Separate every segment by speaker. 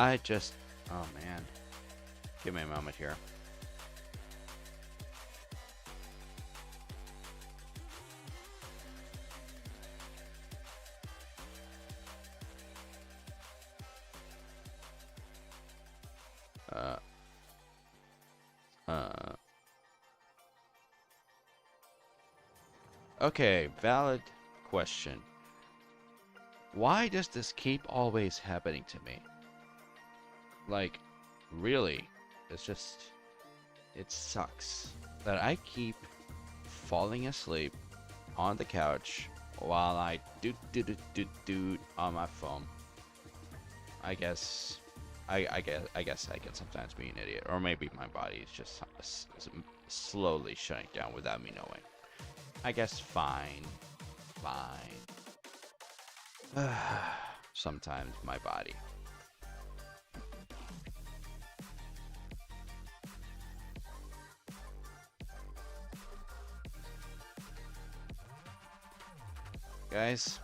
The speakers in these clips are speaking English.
Speaker 1: I just... Oh, man. Give me a moment here. Uh... Uh... Okay, valid question. Why does this keep always happening to me? Like, really? It's just... It sucks that I keep falling asleep on the couch while I do on my phone. I guess I guess I can sometimes be an idiot, or maybe my body is just slowly shutting down without me knowing. I guess fine. Sometimes my body. Guys,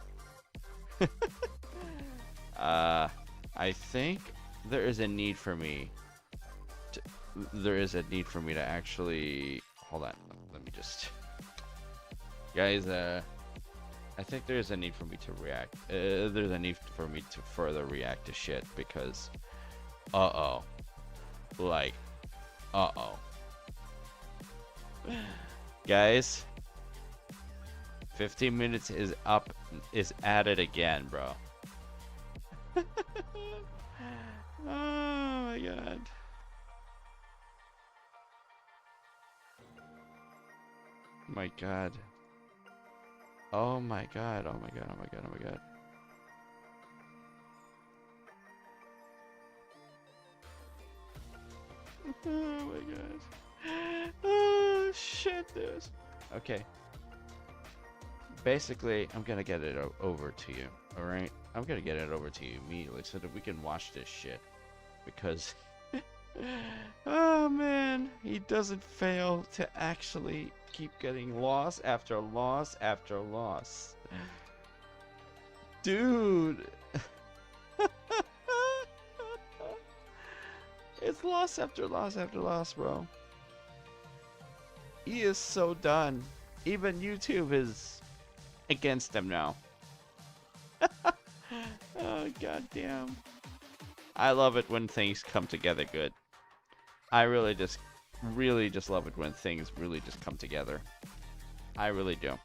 Speaker 1: I think there is a need for me to actually hold on. Let me just, guys. I think there's a need for me to react. There's a need for me to further react to shit because, like, guys. 15 minutes is added again, bro. Oh my god. My god. Oh my god. Oh my god. Oh my god. Oh my god. Oh my god. Oh shit, dude. Okay. Basically, I'm gonna get it over to you, alright? I'm gonna get it over to you immediately so that we can watch this shit. Because, oh man, he doesn't fail to actually keep getting loss after loss after loss. Dude! It's loss after loss after loss, bro. He is so done. Even YouTube is against him now. Oh goddamn. I love it when things come together good. I really just love it when things really just come together. I really do.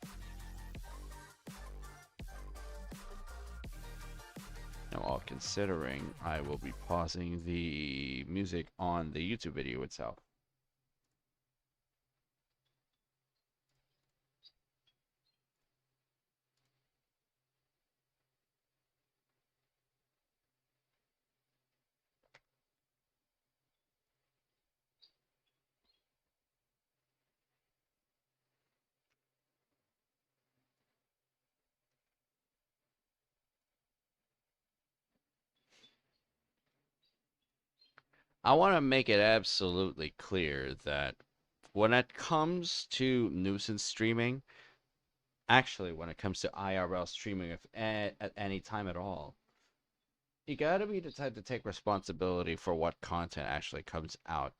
Speaker 1: Now, all considering, I will be pausing the music on the YouTube video itself. I want to make it absolutely clear that when it comes to nuisance streaming, actually when it comes to IRL streaming at any time at all, you gotta be the type to take responsibility for what content actually comes out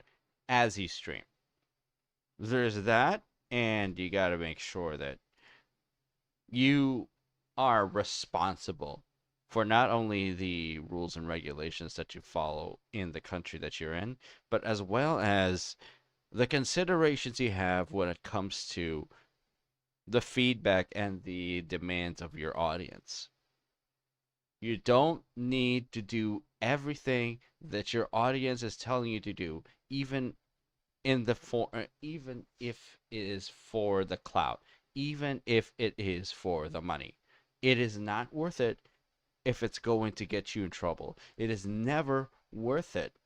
Speaker 1: as you stream. There's that, and you gotta make sure that you are responsible for not only the rules and regulations that you follow in the country that you're in, but as well as the considerations you have when it comes to the feedback and the demands of your audience. You don't need to do everything that your audience is telling you to do, even even if it is for the clout, even if it is for the money. It is not worth it if it's going to get you in trouble. It is never worth it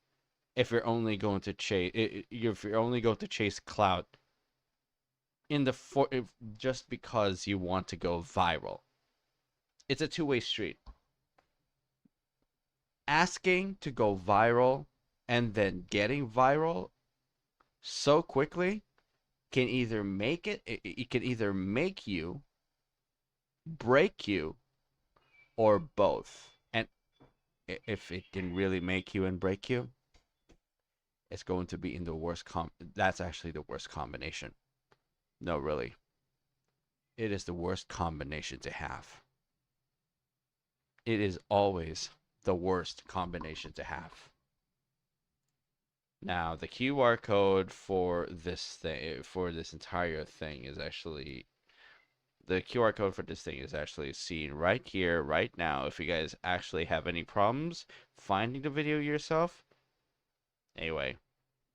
Speaker 1: if you're only going to chase clout just because you want to go viral. It's a two-way street. Asking to go viral and then getting viral so quickly can either it can either make you, break you, or both. And if it can really make you and break you, it's going to be in the worst that's actually the worst combination. No, really. It is the worst combination to have. It is always the worst combination to have. Now, the QR code for this entire thing is actually the QR code for this thing is actually seen right here, right now. If you guys actually have any problems finding the video yourself, anyway,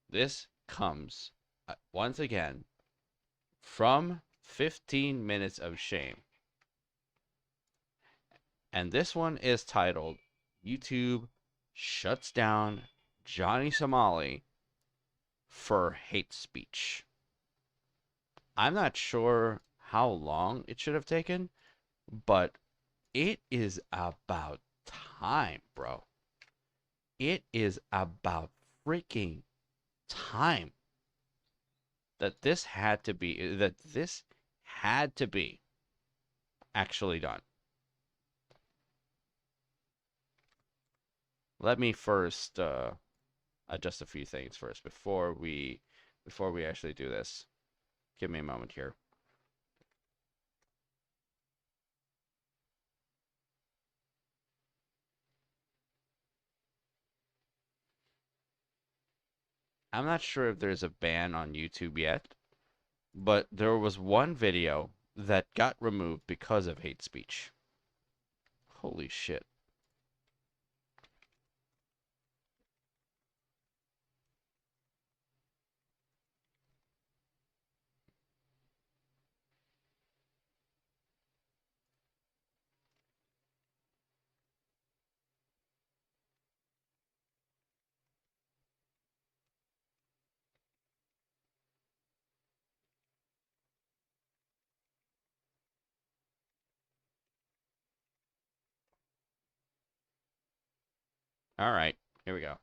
Speaker 1: this comes once again from 15 Minutes of Shame. And this one is titled YouTube Shuts Down Johnny Somali for Hate Speech. I'm not sure how long it should have taken, but it is about time, bro. It is about freaking time that this had to be actually done. Let me first adjust a few things first before we actually do this. Give me a moment here. I'm not sure if there's a ban on YouTube yet, but there was one video that got removed because of hate speech. Holy shit. All right, here we go.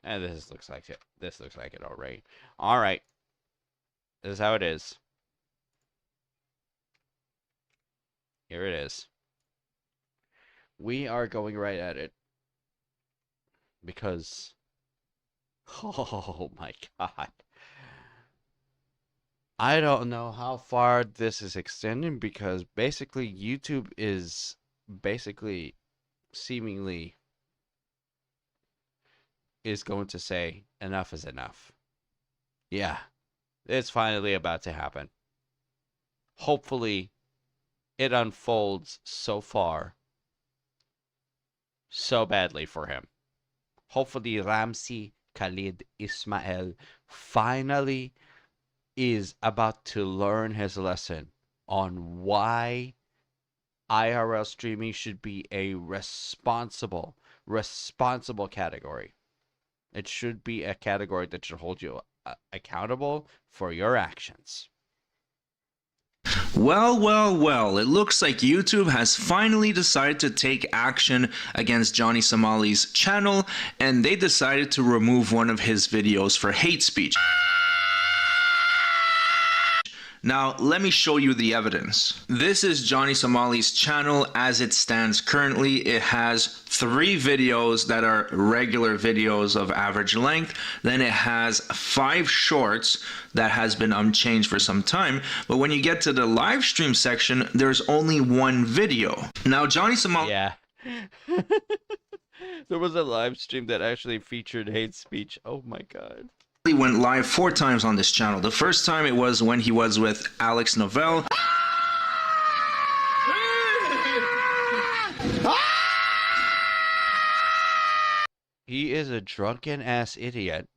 Speaker 1: And this looks like it. This looks like it already. All right. This is how it is. Here it is. We are going right at it because oh my god. I don't know how far this is extending because basically YouTube is basically seemingly is going to say enough is enough. Yeah, it's finally about to happen. Hopefully it unfolds so far so badly for him. Hopefully Ramsey Khalid Ismail finally is about to learn his lesson on why IRL streaming should be a responsible category. It should be a category that should hold you accountable for your actions.
Speaker 2: Well, well, well, it looks like YouTube has finally decided to take action against Johnny Somali's channel, and they decided to remove one of his videos for hate speech. Now, let me show you the evidence. This is Johnny Somali's channel as it stands currently. It has 3 videos that are regular videos of average length. Then it has 5 shorts that has been unchanged for some time. But when you get to the live stream section, there's only 1 video. Now, Johnny Somali...
Speaker 1: Yeah. There was a live stream that actually featured hate speech. Oh my god.
Speaker 2: Went live 4 times on this channel. The first time it was when he was with Alex Novell.
Speaker 1: He is a drunken ass idiot.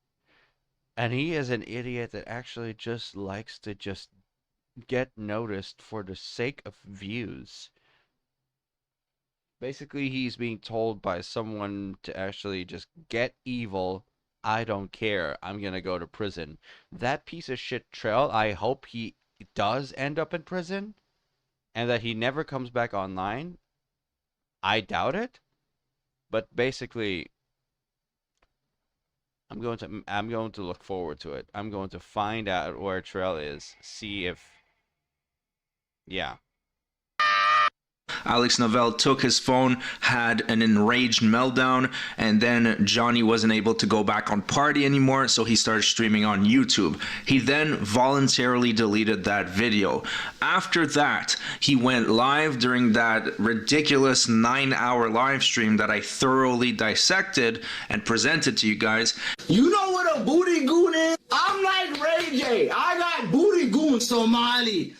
Speaker 1: And he is an idiot that actually just likes to just get noticed for the sake of views. Basically, he's being told by someone to actually just get evil. I don't care. I'm gonna go to prison. That piece of shit Trail, I hope he does end up in prison and that he never comes back online. I doubt it. But basically, I'm going to look forward to it. I'm going to find out where Trail is. See if yeah.
Speaker 2: Alex Novell took his phone, had an enraged meltdown, and then Johnny wasn't able to go back on Party anymore, so he started streaming on YouTube. He then voluntarily deleted that video. After that, he went live during that ridiculous 9-hour live stream that I thoroughly dissected and presented to you guys.
Speaker 3: You know what a booty goon is? I'm like Ray J. I got booty goon Somali.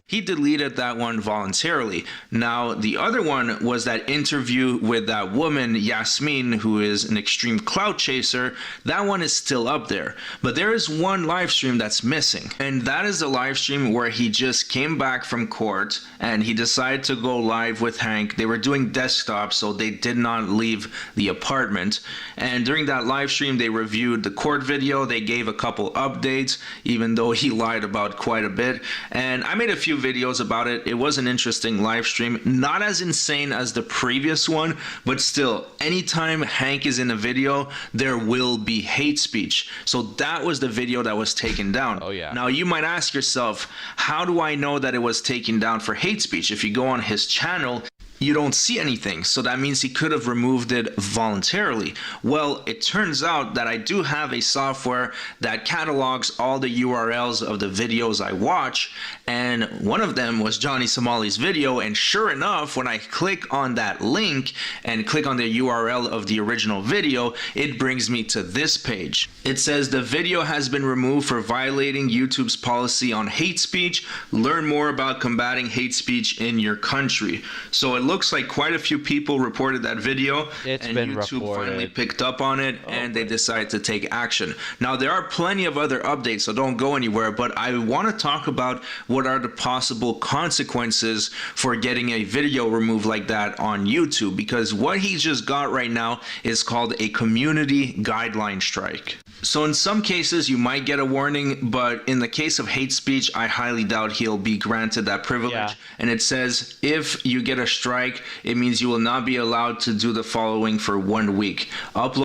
Speaker 2: He deleted that one voluntarily. Now, the other one was that interview with that woman, Yasmin, who is an extreme clout chaser. That one is still up there. But there is one live stream that's missing. And that is the live stream where he just came back from court and he decided to go live with Hank. They were doing desktop, so they did not leave the apartment. And during that live stream, they reviewed the court video. They gave a couple updates, even though he lied about quite a bit. And I made a few videos about it. It was an interesting live stream. Not as insane as the previous one, but still, anytime Hank is in a video, there will be hate speech. So that was the video that was taken down.
Speaker 1: Oh, yeah.
Speaker 2: Now, you might ask yourself, how do I know that it was taken down for hate speech? If you go on his channel, you don't see anything, so that means he could have removed it voluntarily. Well, it turns out that I do have a software that catalogs all the URLs of the videos I watch, and one of them was Johnny Somali's video, and sure enough, when I click on that link and click on the URL of the original video, it brings me to this page. It says the video has been removed for violating YouTube's policy on hate speech. Learn more about combating hate speech in your country. So it looks like quite a few people reported that video,
Speaker 1: It's
Speaker 2: and
Speaker 1: been
Speaker 2: YouTube
Speaker 1: reported.
Speaker 2: finally picked up on it, and they decided to take action. Now, there are plenty of other updates, so don't go anywhere, but I want to talk about what are the possible consequences for getting a video removed like that on YouTube, because what he just got right now is called a community guideline strike. So in some cases you might get a warning, but in the case of hate speech, I highly doubt he'll be granted that privilege.
Speaker 1: Yeah.
Speaker 2: And it says if you get a strike, it means you will not be allowed to do the following for 1 week: upload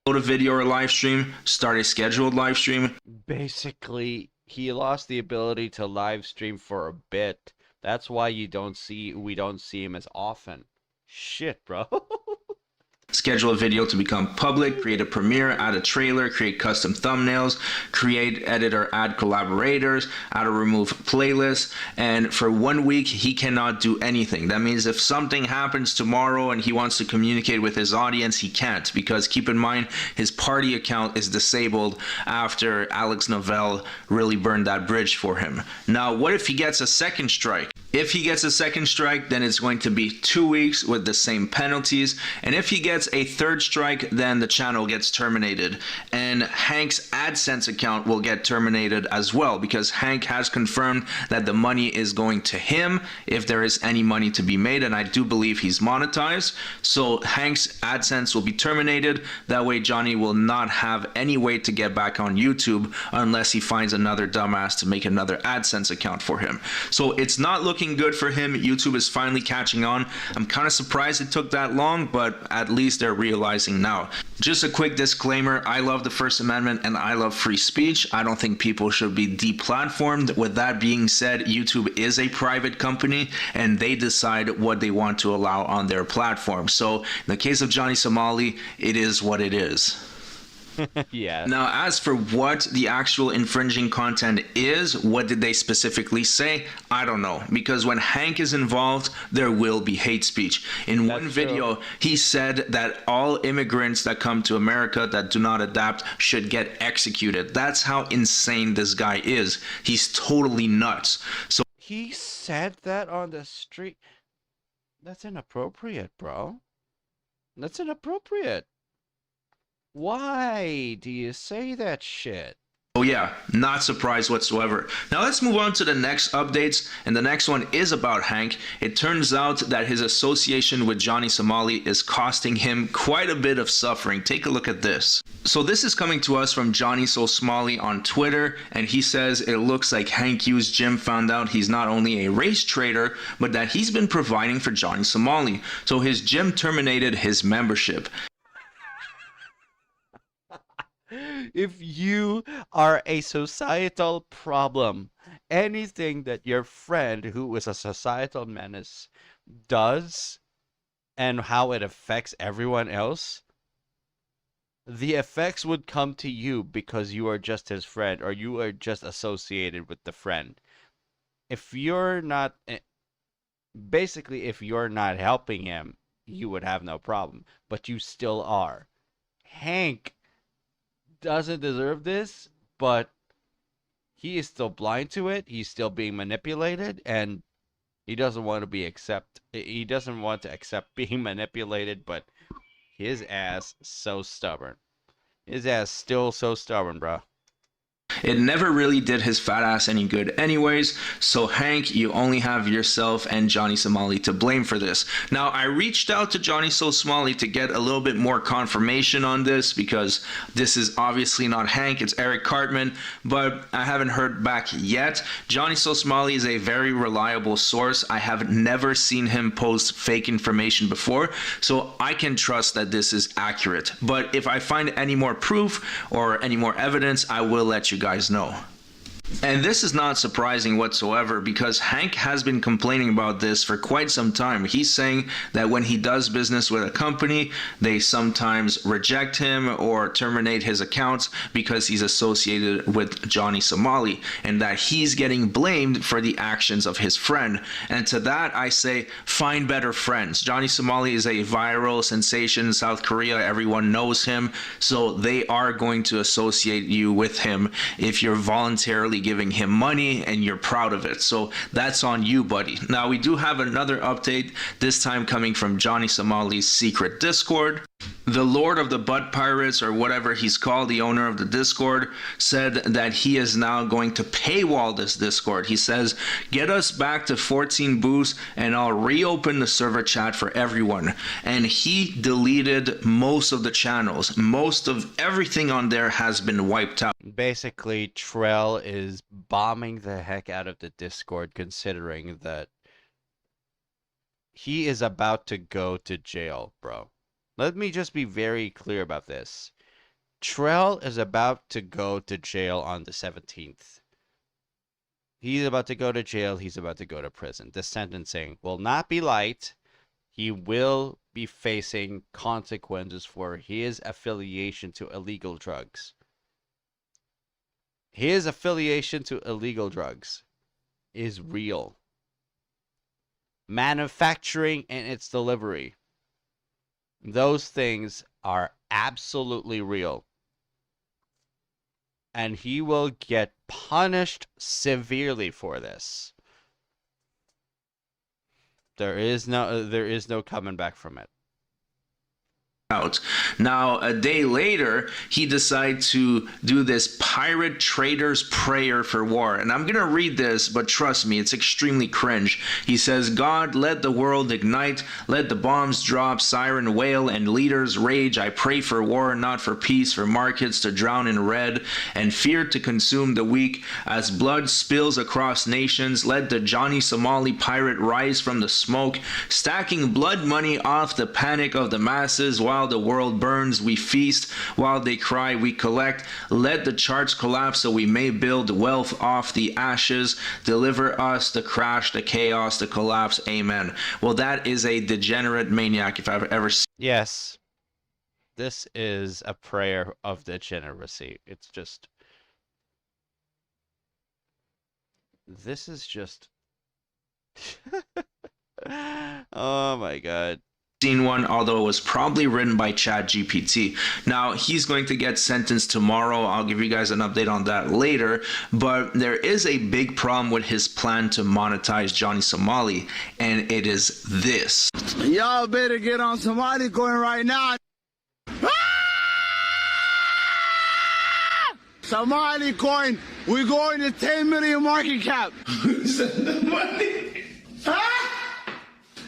Speaker 2: a video or live stream, start a scheduled live stream.
Speaker 1: Basically, he lost the ability to live stream for a bit. That's why we don't see him as often. Shit, bro.
Speaker 2: Schedule a video to become public, create a premiere, add a trailer, create custom thumbnails, create, edit, or add collaborators, add or remove playlists, and for 1 week he cannot do anything. That means if something happens tomorrow and he wants to communicate with his audience, he can't, because keep in mind his Party account is disabled after Alex Novell really burned that bridge for him. Now, what if he gets a second strike? If he gets a second strike, then it's going to be 2 weeks with the same penalties. And if he gets a third strike, then the channel gets terminated. And Hank's AdSense account will get terminated as well, because Hank has confirmed that the money is going to him if there is any money to be made. And I do believe he's monetized. So Hank's AdSense will be terminated. That way Johnny will not have any way to get back on YouTube unless he finds another dumbass to make another AdSense account for him. So it's not looking good for him. YouTube is finally catching on. I'm kind of surprised it took that long, but at least they're realizing now. Just a quick disclaimer, I love the First Amendment and I love free speech. I don't think people should be deplatformed. With that being said, YouTube is a private company and they decide what they want to allow on their platform. So in the case of Johnny Somali, it is what it is.
Speaker 1: Yeah.
Speaker 2: Now, as for what the actual infringing content is, what did they specifically say? I don't know, because when Hank is involved, there will be hate speech. In one video, he said that all immigrants that come to America that do not adapt should get executed. That's how insane this guy is. He's totally nuts. So
Speaker 1: He said that on the street. That's inappropriate, bro. That's inappropriate. Why do you say that shit?
Speaker 2: oh yeah, not surprised whatsoever. Now let's move on to the next updates, and the next one is about Hank. It turns out that his association with Johnny Somali is costing him quite a bit of suffering. Take a look at this. So this is coming to us from Johnny Somali on Twitter, and he says it looks like Hank Yu's gym found out he's not only a race trader, but that he's been providing for Johnny Somali. So his gym terminated his membership.
Speaker 1: If you are a societal problem, anything that your friend who is a societal menace does and how it affects everyone else, the effects would come to you because you are just his friend or you are just associated with the friend. If you're not, basically, if you're not helping him, you would have no problem, but you still are. Hank doesn't deserve this, but he is still blind to it. He's still being manipulated, and he doesn't want to be accept. He doesn't want to accept being manipulated, but his ass so stubborn. His ass still so stubborn, bro.
Speaker 2: It never really did his fat ass any good anyways, so Hank, you only have yourself and Johnny Somali to blame for this. Now, I reached out to Johnny Somali to get a little bit more confirmation on this because this is obviously not Hank, it's Eric Cartman, but I haven't heard back yet. Johnny Somali is a very reliable source. I have never seen him post fake information before, so I can trust that this is accurate. But if I find any more proof or any more evidence, I will let you guys know. And this is not surprising whatsoever because Hank has been complaining about this for quite some time. He's saying that when he does business with a company, they sometimes reject him or terminate his accounts because he's associated with Johnny Somali and that he's getting blamed for the actions of his friend. And to that I say, find better friends. Johnny Somali is a viral sensation in South Korea. Everyone knows him, so they are going to associate you with him if you're voluntarily giving him money and you're proud of it. So that's on you, buddy. Now we do have another update, this time coming from Johnny Somali's secret Discord. The Lord of the Butt Pirates, or whatever he's called, the owner of the Discord, said that he is now going to paywall this Discord. He says, get us back to 14 booths and I'll reopen the server chat for everyone. And he deleted most of the channels. Most of everything on there has been wiped out.
Speaker 1: Basically, Trell is bombing the heck out of the Discord, considering that he is about to go to jail, bro. Let me just be very clear about this. Trell is about to go to jail on the 17th. He's about to go to jail. He's about to go to prison. The sentencing will not be light. He will be facing consequences for his affiliation to illegal drugs. His affiliation to illegal drugs is real. Manufacturing and its delivery. Those things are absolutely real. And he will get punished severely for this. There is no coming back from it.
Speaker 2: Out. Now, a day later, he decided to do this pirate trader's prayer for war. And I'm going to read this, but trust me, it's extremely cringe. He says, God, let the world ignite, let the bombs drop, siren wail, and leaders rage. I pray for war, not for peace, for markets to drown in red, and fear to consume the weak. As blood spills across nations, let the Johnny Somali pirate rise from the smoke, stacking blood money off the panic of the masses. While the world burns, we feast. While they cry, we collect. Let the charts collapse so we may build wealth off the ashes. Deliver us the crash, the chaos, the collapse. Amen. Well, that is a degenerate maniac if I've ever seen.
Speaker 1: Yes. This is a prayer of degeneracy. It's just... This is just... Oh my god.
Speaker 2: One, although it was probably written by ChatGPT. Now, he's going to get sentenced tomorrow. I'll give you guys an update on that later. But there is a big problem with his plan to monetize Johnny Somali, and it is this.
Speaker 3: Y'all better get on Somali Coin right now. Somali Coin, we're going to 10 million market cap.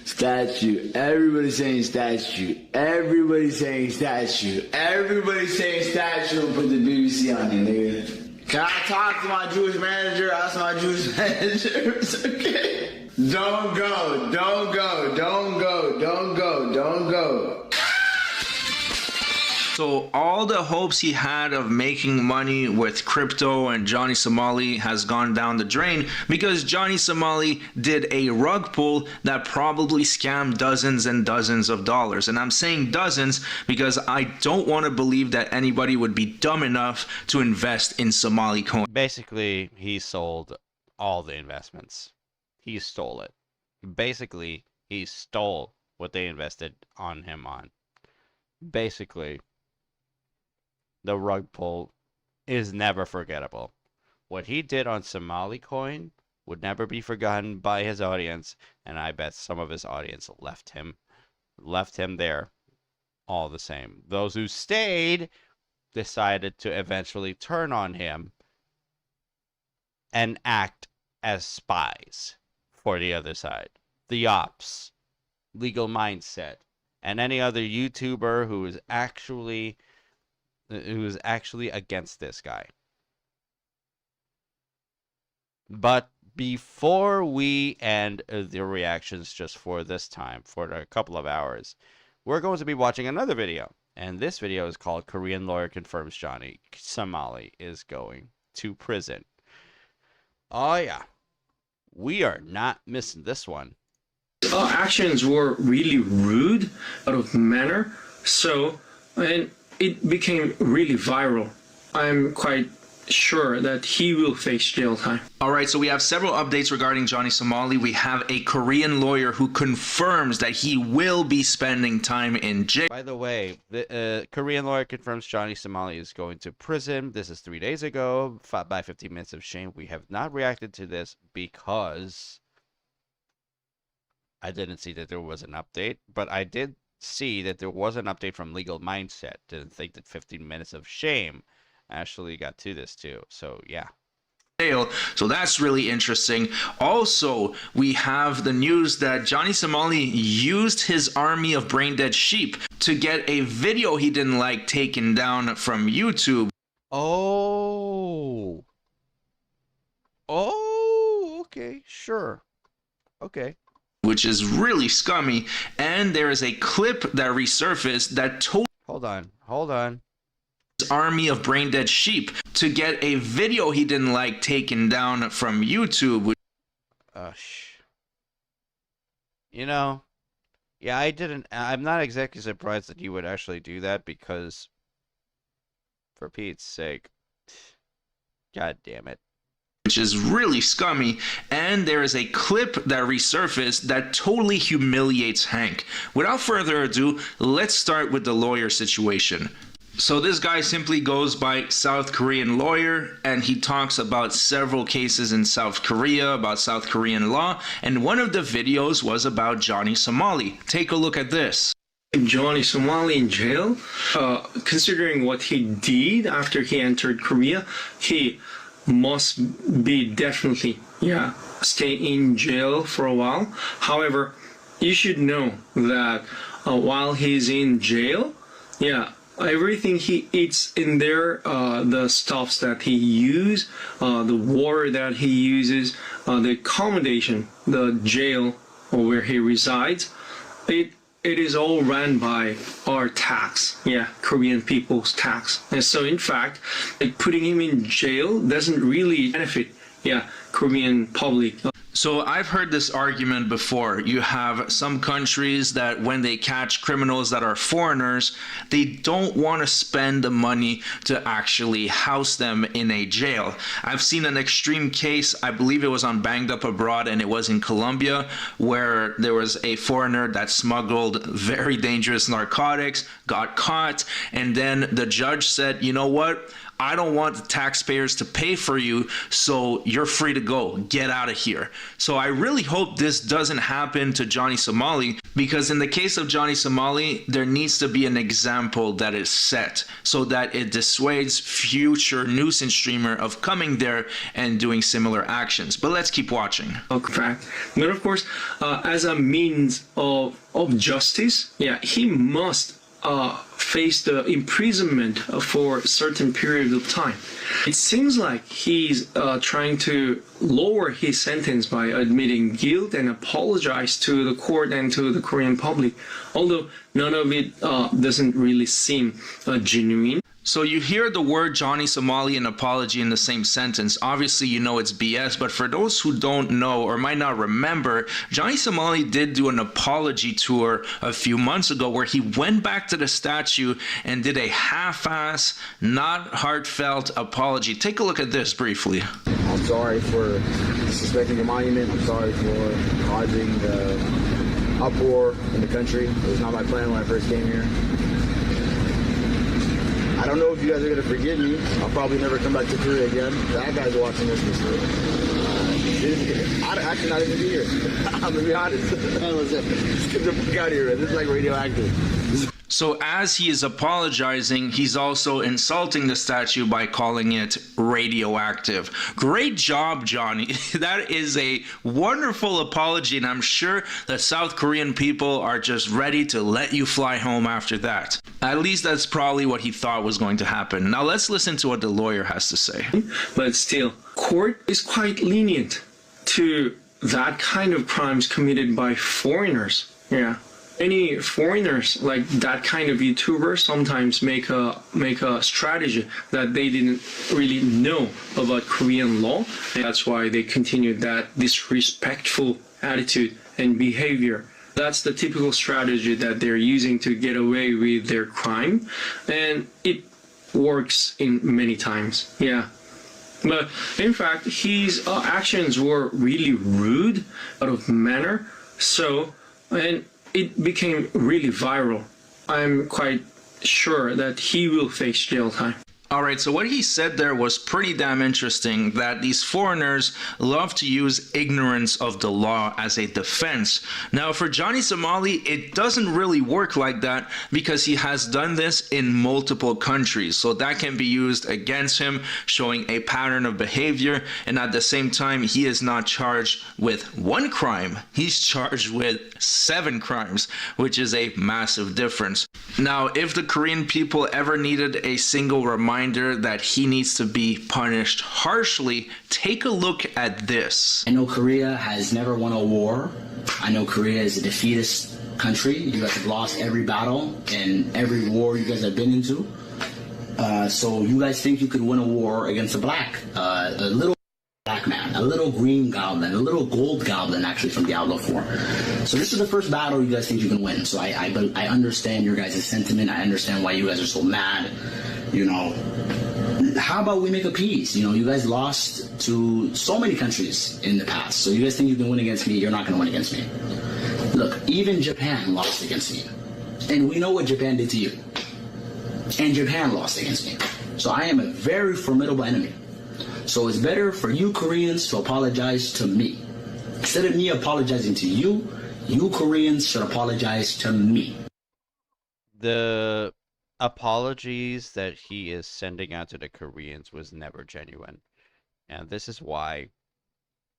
Speaker 3: Statue. Everybody's saying statue. Everybody's saying statue. Everybody's saying statue. Put the BBC on it, nigga. Can I talk to my Jewish manager? Ask my Jewish manager. It's okay. Don't go. Don't go. Don't go. Don't go. Don't go.
Speaker 2: So all the hopes he had of making money with crypto and Johnny Somali has gone down the drain because Johnny Somali did a rug pull that probably scammed dozens and dozens of dollars. And I'm saying dozens because I don't want to believe that anybody would be dumb enough to invest in Somali coin.
Speaker 1: Basically, he sold all the investments. He stole it. Basically, he stole what they invested on him on. Basically, the rug pull is never forgettable. What he did on Somali coin would never be forgotten by his audience, and I bet some of his audience left him there all the same. Those who stayed decided to eventually turn on him and act as spies for the other side. The ops, legal mindset, and any other YouTuber who is actually against this guy. But before we end the reactions just for this time, for a couple of hours, we're going to be watching another video. And this video is called Korean Lawyer Confirms Johnny Somali is Going to Prison. Oh yeah, we are not missing this one.
Speaker 4: Actions were really rude, out of manner, and it became really viral. I'm quite sure that he will face jail time.
Speaker 2: All right, so we have several updates regarding Johnny Somali. We have a Korean lawyer who confirms that he will be spending time in jail.
Speaker 1: By the way, the Korean lawyer confirms Johnny Somali is going to prison. This is 3 days ago, by 15 minutes of shame. We have not reacted to this because I didn't see that there was an update, but I did see that there was an update from Legal Mindset. Didn't think that 15 minutes of shame actually got to this too. So yeah.
Speaker 2: So that's really interesting. Also, we have the news that Johnny Somali used his army of brain dead sheep to get a video he didn't like taken down from YouTube.
Speaker 1: Oh, okay, sure. Okay.
Speaker 2: Which is really scummy. And there is a clip that resurfaced that told
Speaker 1: Hold on.
Speaker 2: his army of brain dead sheep to get a video he didn't like taken down from YouTube.
Speaker 1: You know, yeah, I'm not exactly surprised that you would actually do that because, for Pete's sake, God damn it.
Speaker 2: Which is really scummy, and there is a clip that resurfaced that totally humiliates Hank. Without further ado, let's start with the lawyer situation. So this guy simply goes by South Korean lawyer, and he talks about several cases in South Korea, about South Korean law, and one of the videos was about Johnny Somali. Take a look at this.
Speaker 4: Johnny Somali in jail, considering what he did after he entered Korea, he must be definitely, stay in jail for a while. However, you should know that while he's in jail, everything he eats in there, the stuffs that he uses, the water that he uses, the accommodation, the jail where he resides, it is all ran by our tax, Korean people's tax. And so in fact, like putting him in jail doesn't really benefit, Korean public.
Speaker 2: So I've heard this argument before. You have some countries that when they catch criminals that are foreigners, they don't want to spend the money to actually house them in a jail. I've seen an extreme case, I believe it was on Banged Up Abroad, and it was in Colombia, where there was a foreigner that smuggled very dangerous narcotics, got caught, and then the judge said, you know what? I don't want the taxpayers to pay for you, so you're free to go. Get out of here. So I really hope this doesn't happen to Johnny Somali, because in the case of Johnny Somali, there needs to be an example that is set so that it dissuades future nuisance streamer of coming there and doing similar actions. But let's keep watching.
Speaker 4: Fact. But of course, as a means of justice, he must face the imprisonment for a certain period of time. It seems like he's trying to lower his sentence by admitting guilt and apologize to the court and to the Korean public, although none of it doesn't really seem genuine.
Speaker 2: So you hear the word Johnny Somali and apology in the same sentence. Obviously, you know it's BS, but for those who don't know or might not remember, Johnny Somali did do an apology tour a few months ago where he went back to the statue and did a half-ass, not heartfelt apology. Take a look at this briefly.
Speaker 5: I'm sorry for disrespecting the monument. I'm sorry for causing the uproar in the country. It was not my plan when I first came here. I don't know if you guys are going to forgive me. I'll probably never come back to Korea again. That guy's watching this for sure. I'd actually not even be here. I'm going to be honest. Let's get the fuck out of here, man. This is like radioactive.
Speaker 2: So as he is apologizing, he's also insulting the statue by calling it radioactive. Great job, Johnny. That is a wonderful apology, and I'm sure the South Korean people are just ready to let you fly home after that. At least that's probably what he thought was going to happen. Now let's listen to what the lawyer has to say.
Speaker 4: But still, court is quite lenient to that kind of crimes committed by foreigners. Yeah. Any foreigners, like that kind of YouTuber, sometimes make a strategy that they didn't really know about Korean law. And that's why they continued that disrespectful attitude and behavior. That's the typical strategy that they're using to get away with their crime, and it works in many times. Yeah. But in fact, his actions were really rude, out of manner. And it became really viral. I'm quite sure that he will face jail time.
Speaker 2: Alright, so what he said there was pretty damn interesting, that these foreigners love to use ignorance of the law as a defense. Now for Johnny Somali, it doesn't really work like that because he has done this in multiple countries. So that can be used against him, showing a pattern of behavior, and at the same time, he is not charged with one crime. He's charged with 7 crimes, which is a massive difference. Now, if the Korean people ever needed a single reminder that he needs to be punished harshly, take a look at this.
Speaker 6: I know Korea has never won a war. I know Korea is a defeatist country. You guys have lost every battle and every war you guys have been into. So you guys think you could win a war against a little black man, a little green goblin, a little gold goblin actually from Diablo 4. So this is the first battle you guys think you can win. So I understand your guys' sentiment. I understand why you guys are so mad. You know, how about we make a peace? You know, you guys lost to so many countries in the past. So you guys think you can win against me? You're not going to win against me. Look, even Japan lost against me. And we know what Japan did to you. And Japan lost against me. So I am a very formidable enemy. So it's better for you Koreans to apologize to me. Instead of me apologizing to you, you Koreans should apologize to me.
Speaker 1: The apologies that he is sending out to the Koreans was never genuine. And this is why.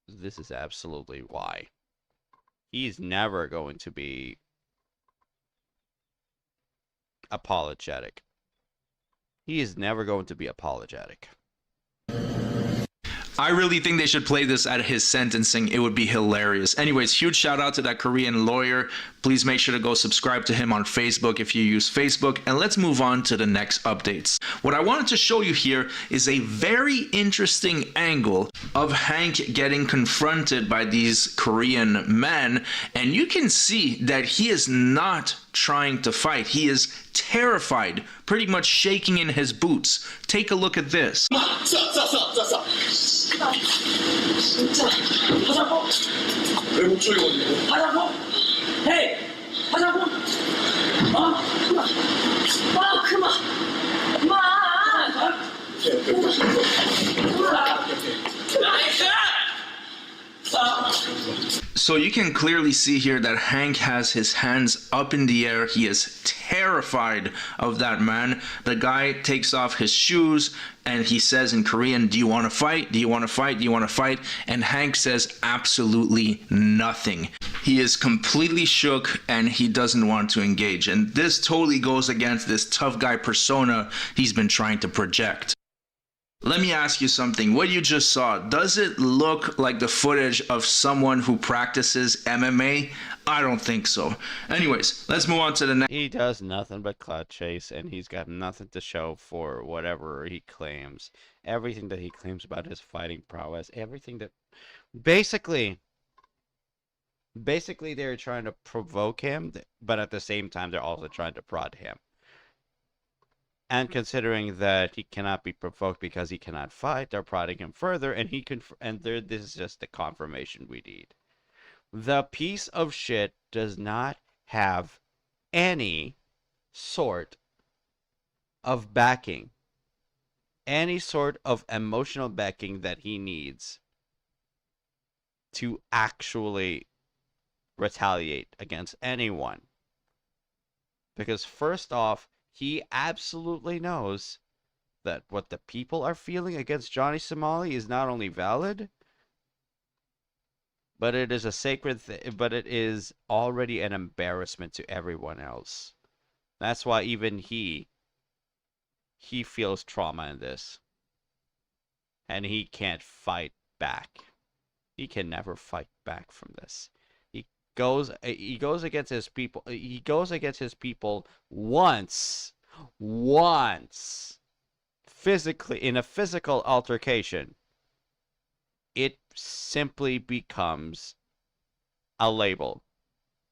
Speaker 1: This is absolutely why. He's never going to be apologetic. He is never going to be apologetic.
Speaker 2: I really think they should play this at his sentencing. It would be hilarious. Anyways, huge shout out to that Korean lawyer. Please make sure to go subscribe to him on Facebook if you use Facebook. And let's move on to the next updates. What I wanted to show you here is a very interesting angle of Hank getting confronted by these Korean men. And you can see that he is not trying to fight. He is terrified, pretty much shaking in his boots. Take a look at this.
Speaker 7: 진짜 하자고? 왜 목소리 거리고? 하자고? 헤이! 하자고? 그만! 그만!
Speaker 2: So you can clearly see here that Hank has his hands up in the air. He is terrified of that man. The guy takes off his shoes and he says in Korean, "Do you want to fight? Do you want to fight? Do you want to fight?" And Hank says absolutely nothing. He is completely shook and he doesn't want to engage. And this totally goes against this tough guy persona he's been trying to project. Let me ask you something. What you just saw, does it look like the footage of someone who practices MMA? I don't think so. Anyways, let's move on to the next.
Speaker 1: He does nothing but clout chase, and he's got nothing to show for whatever he claims. Everything that he claims about his fighting prowess, everything that... Basically, they're trying to provoke him, but at the same time, they're also trying to prod him. And considering that he cannot be provoked because he cannot fight, they're prodding him further, and this is just the confirmation we need. The piece of shit does not have any sort of backing, any sort of emotional backing that he needs to actually retaliate against anyone. Because first off, he absolutely knows that what the people are feeling against Johnny Somali is not only valid, but it is a sacred but it is already an embarrassment to everyone else. That's why even he feels trauma in this. And he can't fight back. He can never fight back from this. He goes against his people. He goes against his people once physically, in a physical altercation. It simply becomes a label.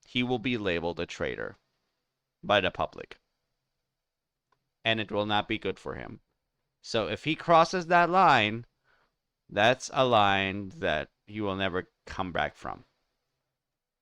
Speaker 1: He will be labeled a traitor by the public. And it will not be good for him. So if he crosses that line, that's a line that he will never come back from.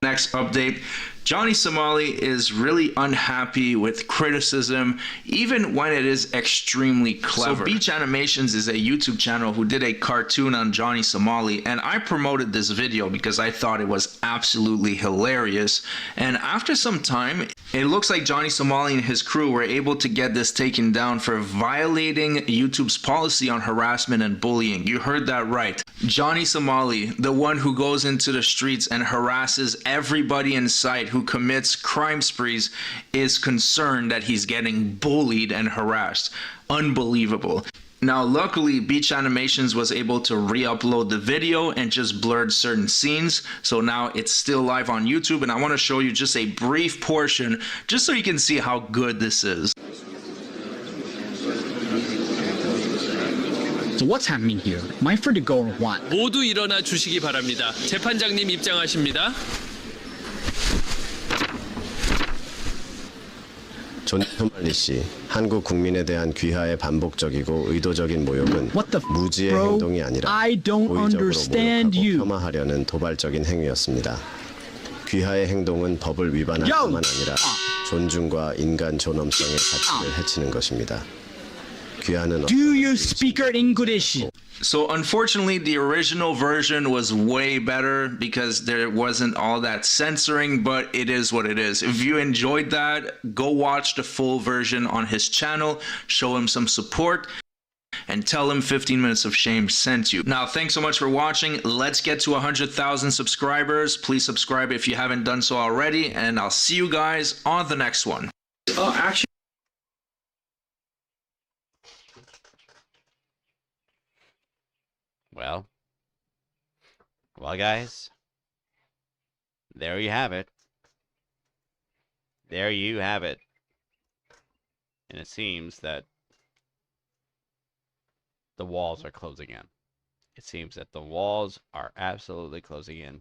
Speaker 2: Next update, Johnny Somali is really unhappy with criticism, even when it is extremely clever. So Beach Animations is a YouTube channel who did a cartoon on Johnny Somali, and I promoted this video because I thought it was absolutely hilarious. And after some time, it looks like Johnny Somali and his crew were able to get this taken down for violating YouTube's policy on harassment and bullying. You heard that right. Johnny Somali, the one who goes into the streets and harasses everybody in sight, who commits crime sprees, is concerned that he's getting bullied and harassed. Unbelievable. Now, luckily, Beach Animations was able to re-upload the video and just blurred certain scenes. So now it's still live on YouTube, and I want to show you just a brief portion just so you can see how good this is.
Speaker 8: So what's happening here? Am I free to go or what?
Speaker 9: 모두 일어나 주시기 바랍니다. 재판장님 입장하십니다.
Speaker 10: 존 소말리 씨, 한국 국민에 대한 귀하의 반복적이고 의도적인 모욕은
Speaker 8: What the
Speaker 10: 무지의
Speaker 8: bro?
Speaker 10: 행동이 아니라
Speaker 8: I don't
Speaker 10: 고의적으로
Speaker 8: understand
Speaker 10: 모욕하고
Speaker 8: you.
Speaker 10: 폄하하려는 도발적인 행위였습니다. 귀하의 행동은 법을 위반할
Speaker 8: Yo!
Speaker 10: 뿐만 아니라 존중과 인간 존엄성의 가치를 해치는 것입니다. 귀하는
Speaker 8: Do you speak English?
Speaker 2: So unfortunately, the original version was way better because there wasn't all that censoring, but it is what it is. If you enjoyed that, go watch the full version on his channel, show him some support, and tell him 15 Minutes of Shame sent you. Now, thanks so much for watching. Let's get to 100,000 subscribers. Please subscribe if you haven't done so already, and I'll see you guys on the next one.
Speaker 4: Actually,
Speaker 1: Well, guys, there you have it. There you have it. And it seems that the walls are closing in. It seems that the walls are absolutely closing in.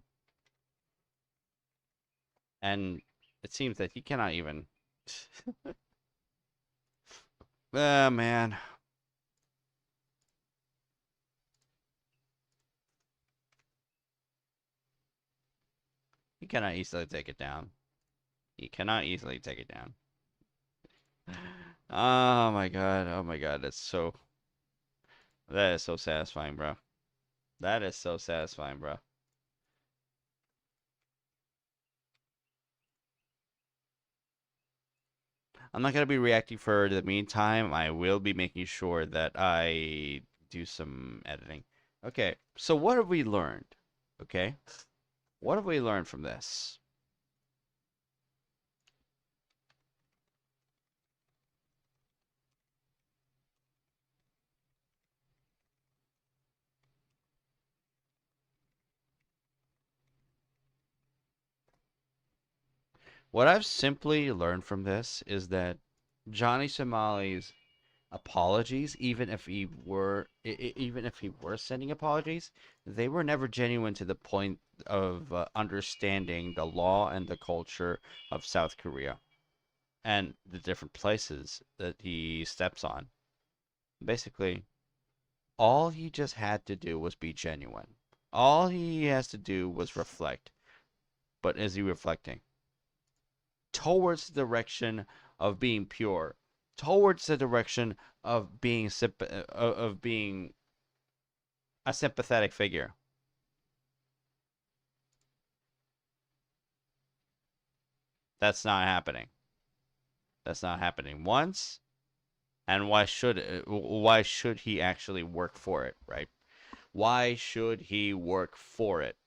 Speaker 1: And it seems that he cannot even... Oh, man. He cannot easily take it down. He cannot easily take it down. Oh my god. Oh my god. That's so... That is so satisfying, bro. That is so satisfying, bro. I'm not gonna be reacting for the meantime. I will be making sure that I do some editing. Okay, so what have we learned? Okay, what have we learned from this? What I've simply learned from this is that Johnny Somali's apologies, even if he were sending apologies, they were never genuine to the point of understanding the law and the culture of South Korea and the different places that he steps on. Basically, all he just had to do was be genuine. All he has to do was reflect. But is he reflecting? Towards the direction of being pure, towards the direction of being a sympathetic figure. That's not happening. That's not happening once. And why should he actually work for it, right? Why should he work for it?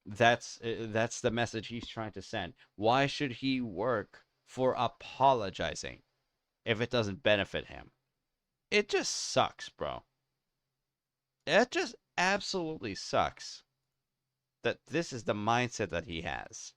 Speaker 1: That's the message he's trying to send. Why should he work for apologizing if it doesn't benefit him? It just sucks, bro. It just absolutely sucks that this is the mindset that he has.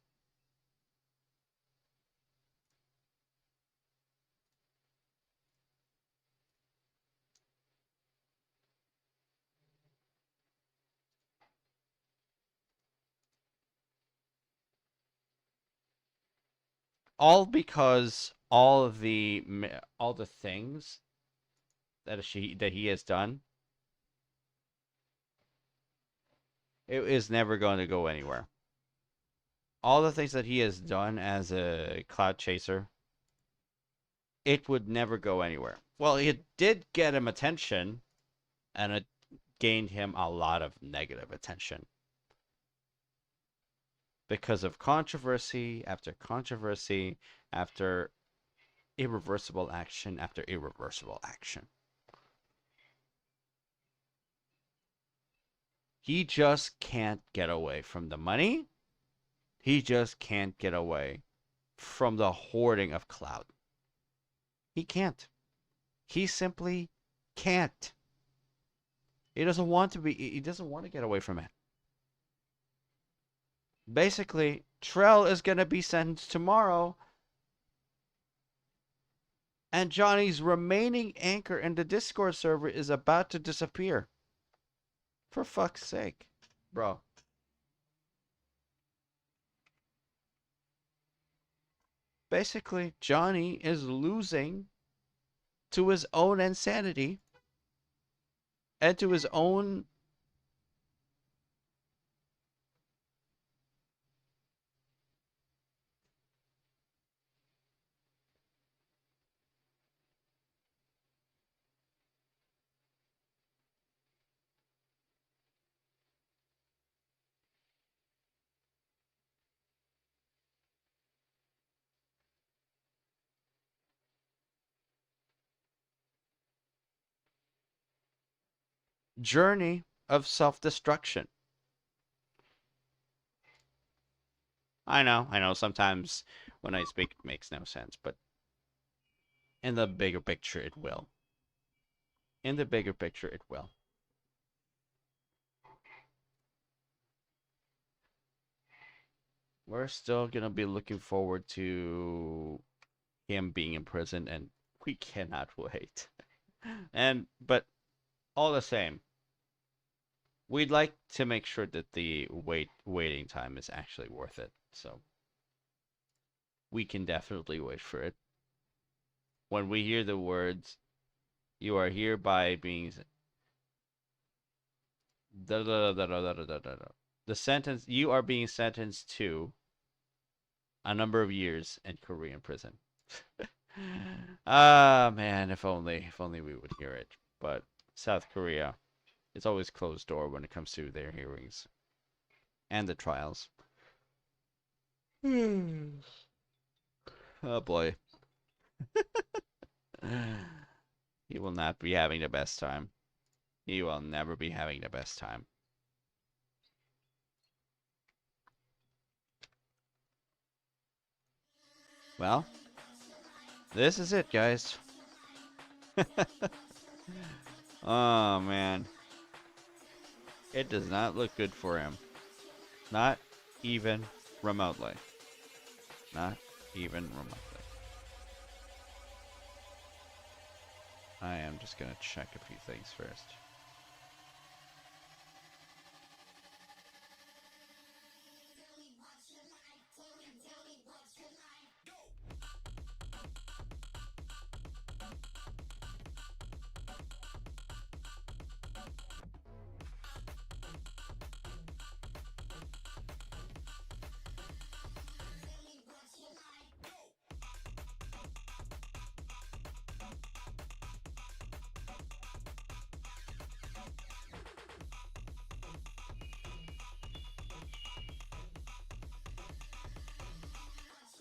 Speaker 1: All because all the things that he has done, it is never going to go anywhere. All the things that he has done as a cloud chaser, it would never go anywhere. Well, it did get him attention, and it gained him a lot of negative attention because of controversy after irreversible action after irreversible action. He just can't get away from the money. He just can't get away from the hoarding of clout. He can't. He simply can't. He doesn't want to get away from it. Basically, Trell is going to be sentenced tomorrow, and Johnny's remaining anchor in the Discord server is about to disappear. For fuck's sake, bro. Basically, Johnny is losing to his own insanity and to his own journey of self-destruction. I know, sometimes when I speak it makes no sense, but in the bigger picture it will. In the bigger picture it will. We're still gonna be looking forward to him being in prison, and we cannot wait. But all the same, we'd like to make sure that the waiting time is actually worth it. So we can definitely wait for it. When we hear the words, "You are hereby being," the sentence, "You are being sentenced to a number of years in Korean prison." Ah, man, if only we would hear it. But South Korea, it's always closed door when it comes to their hearings and the trials. Oh boy. He will not be having the best time. He will never be having the best time. Well, this is it, guys. Oh, man. It does not look good for him. Not even remotely. Not even remotely. I am just going to check a few things first.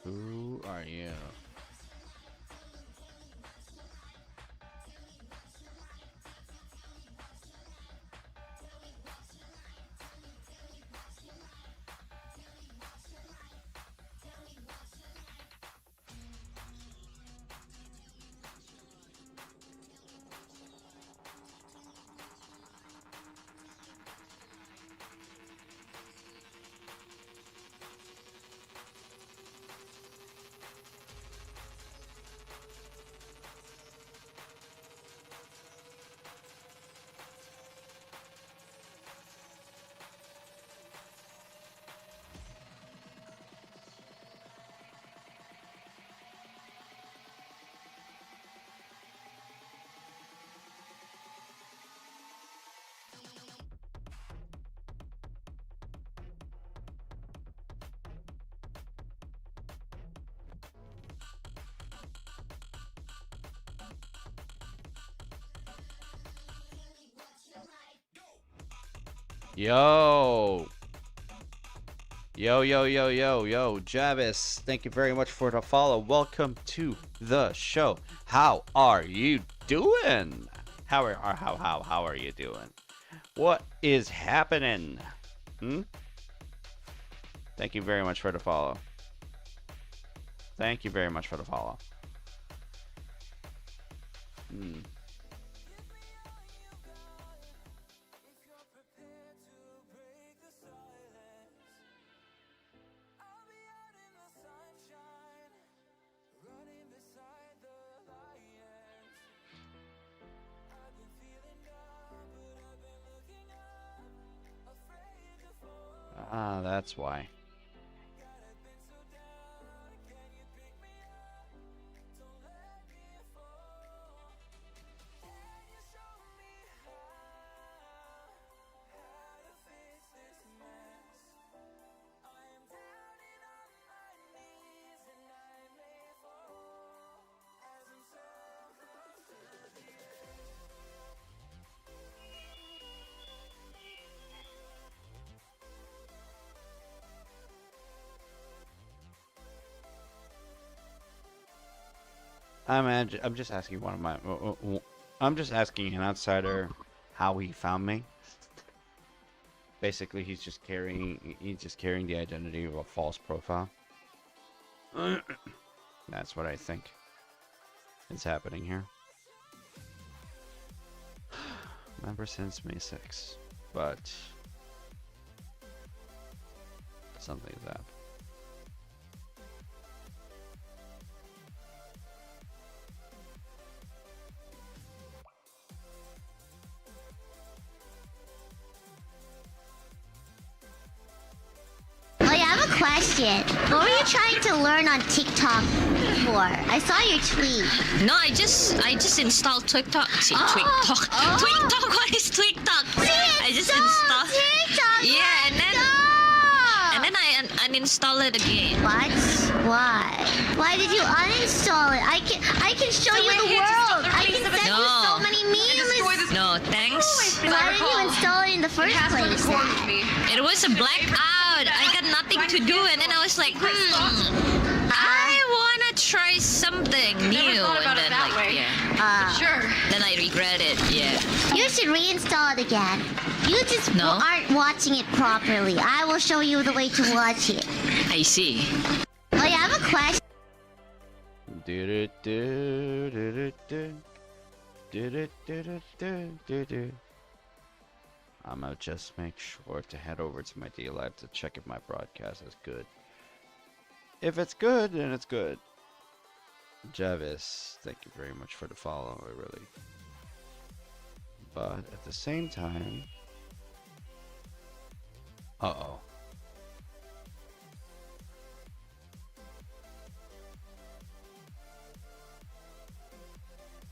Speaker 1: Who are you? Yo! Yo, Javis, thank you very much for the follow. Welcome to the show. How are you doing? How are you doing? What is happening? Thank you very much for the follow. Thank you very much for the follow. Ah, that's why. I'm just asking one of my. I'm just asking an outsider how he found me. Basically, he's just carrying the identity of a false profile. That's what I think is happening here. Member since May 6th, but something's up.
Speaker 11: Question. What were you trying to learn on TikTok for? I saw your tweet.
Speaker 12: No, I just installed TikTok. TikTok. What is TikTok? I just installed.
Speaker 11: TikTok.
Speaker 12: Yeah, and then I uninstalled it again.
Speaker 11: What? Why? Why did you uninstall it? I can show you the world. I can send you so many memes.
Speaker 12: No, thanks.
Speaker 11: Why did you install it in the first place?
Speaker 12: It was a blackout. I got nothing to do, and then I was like, I wanna wanna try something new,
Speaker 11: thought about
Speaker 12: and
Speaker 11: it
Speaker 12: then
Speaker 11: that
Speaker 12: like
Speaker 11: way.
Speaker 12: yeah.
Speaker 11: Sure.
Speaker 12: Then I regret it. Yeah.
Speaker 11: You should reinstall it again. You just
Speaker 12: No?
Speaker 11: aren't watching it properly. I will show you the way to watch it.
Speaker 12: I see.
Speaker 11: Oh, yeah, I have a question.
Speaker 1: I'm gonna just make sure to head over to my D Live to check if my broadcast is good. If it's good, then it's good. Javis, thank you very much for the follow, really. But at the same time, uh-oh.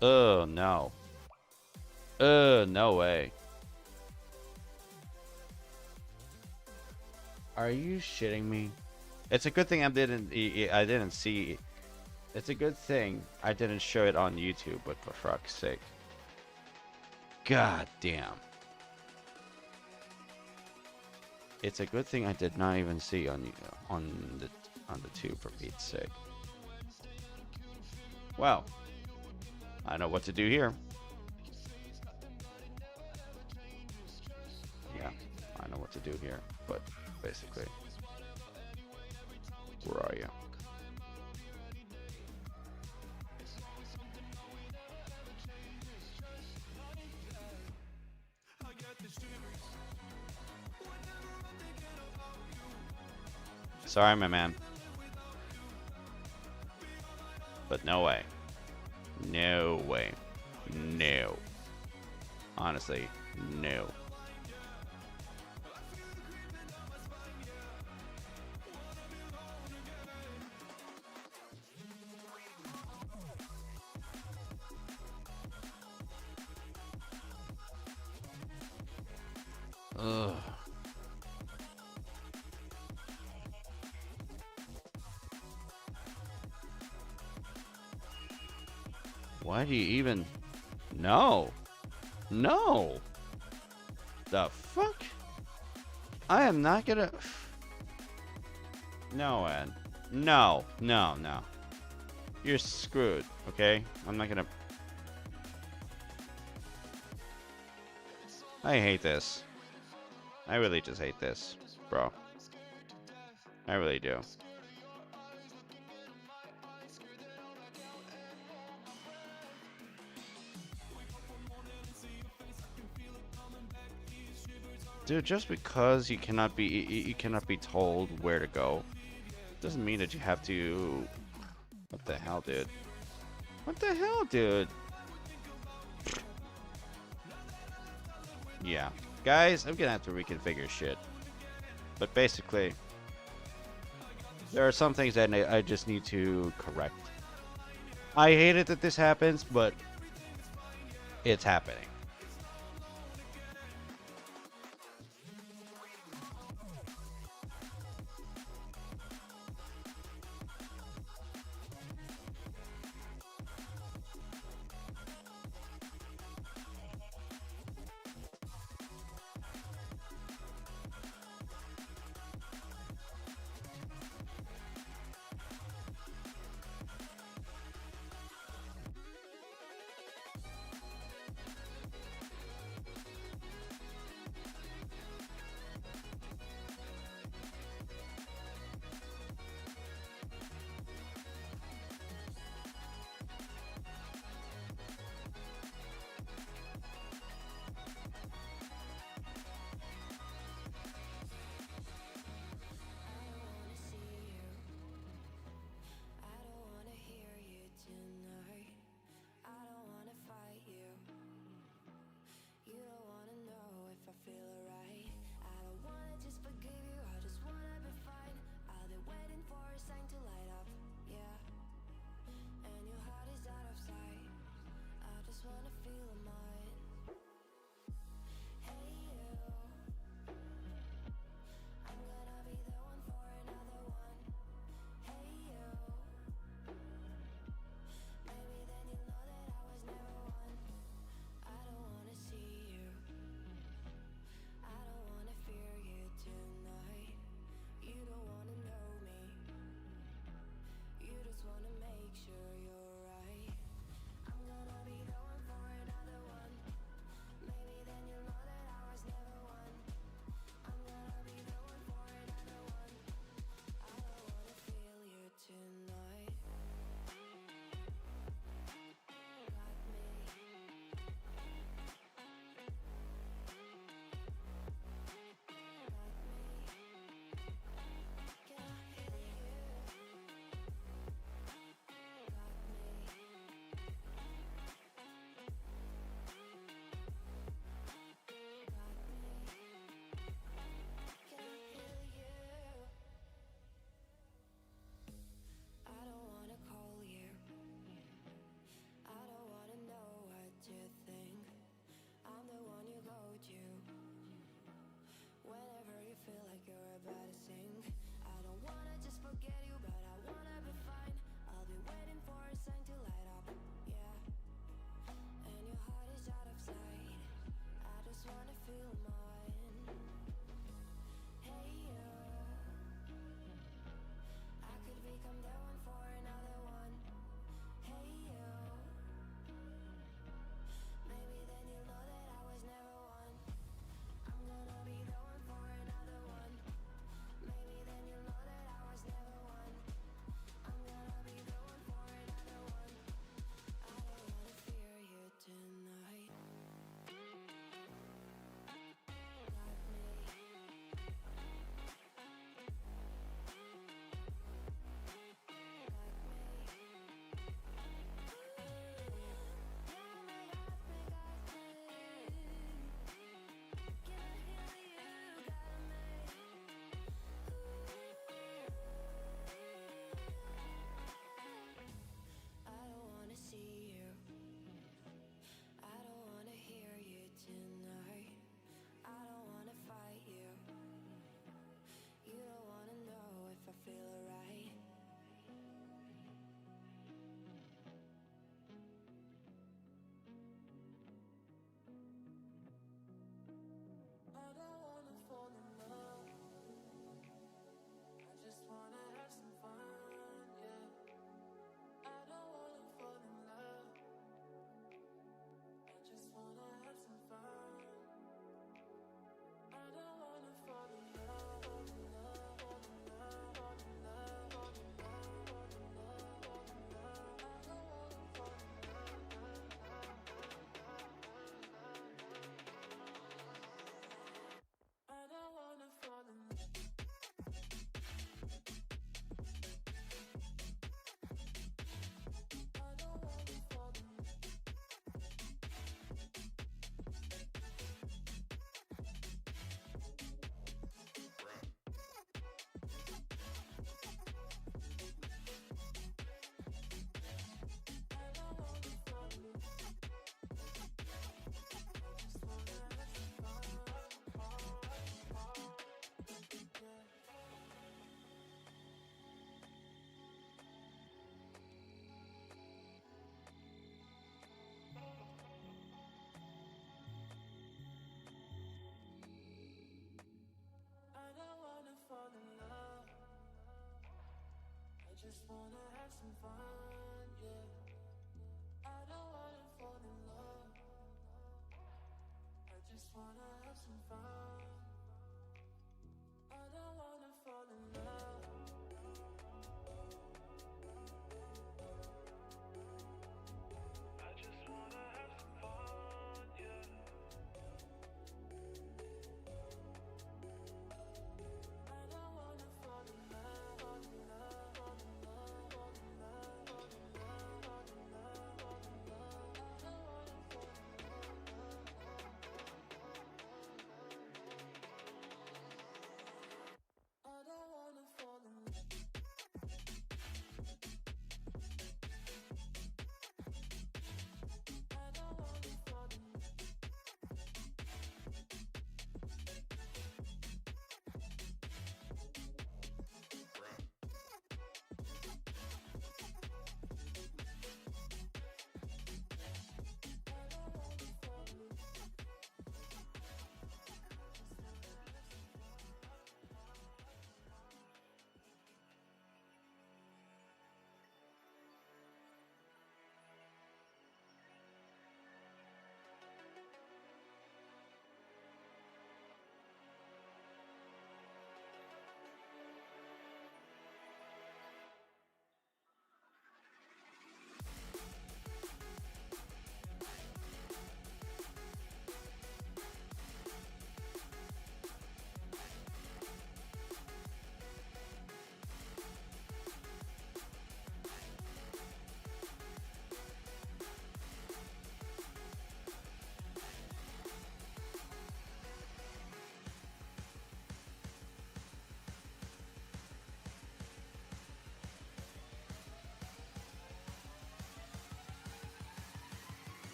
Speaker 1: Oh, no. No way. Are you shitting me? It's a good thing I didn't see. It's a good thing I didn't show it on YouTube, but for fuck's sake. God damn. It's a good thing I did not even see on the tube, for Pete's sake. Well, I know what to do here. Yeah, I know what to do here, but basically, where are you? Sorry, my man. But no way. No way. No. Honestly, no. Ugh. Why do you even... No. No. The fuck? I am not gonna... No, Ed. No. No, no. You're screwed, okay? I'm not gonna... I hate this. I really just hate this, bro. I really do. Dude, just because you cannot be told where to go doesn't mean that you have to... What the hell, dude? What the hell, dude? Yeah. Guys, I'm gonna have to reconfigure shit. But basically, there are some things that I just need to correct. I hate it that this happens, but it's happening.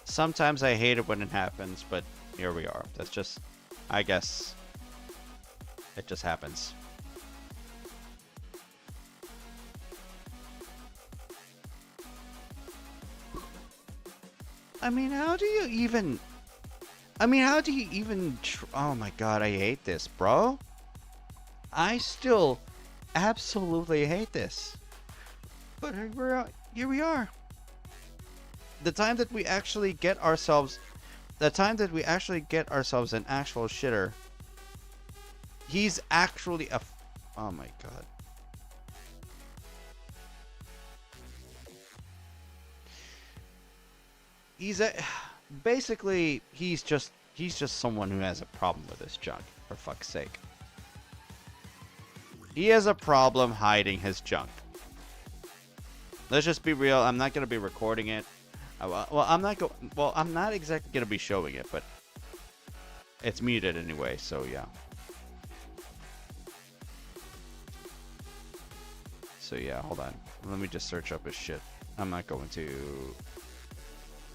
Speaker 1: Sometimes I hate it when it happens, but here we are. That's just, I guess, it just happens. I mean, how do you even... oh my god, I hate this, bro. I still absolutely hate this. But here we are. The time that we actually get ourselves an actual shitter, he's actually a oh my god. Basically he's just someone who has a problem with his junk, for fuck's sake. He has a problem hiding his junk. Let's just be real, I'm not gonna be recording it. I'm not exactly gonna be showing it, but it's muted anyway, so yeah. So yeah, hold on. Let me just search up his shit. I'm not going to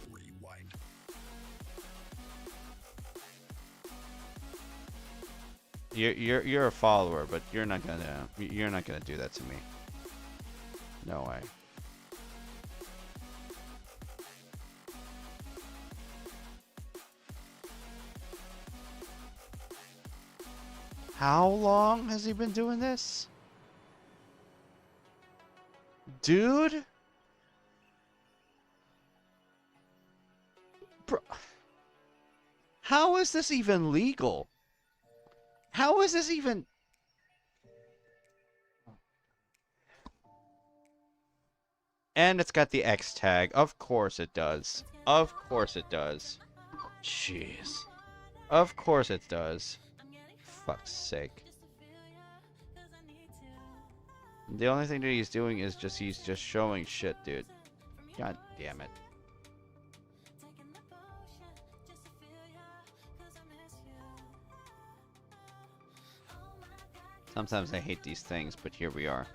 Speaker 1: rewind. You're a follower, but you're not gonna do that to me. No way. How long has he been doing this? Dude? Bro. How is this even legal? How is this even... And it's got the X tag. Of course it does. Of course it does. Jeez. Of course it does. Fuck's sake. The only thing that he's doing is he's just showing shit, dude. God damn it. Sometimes I hate these things, but here we are.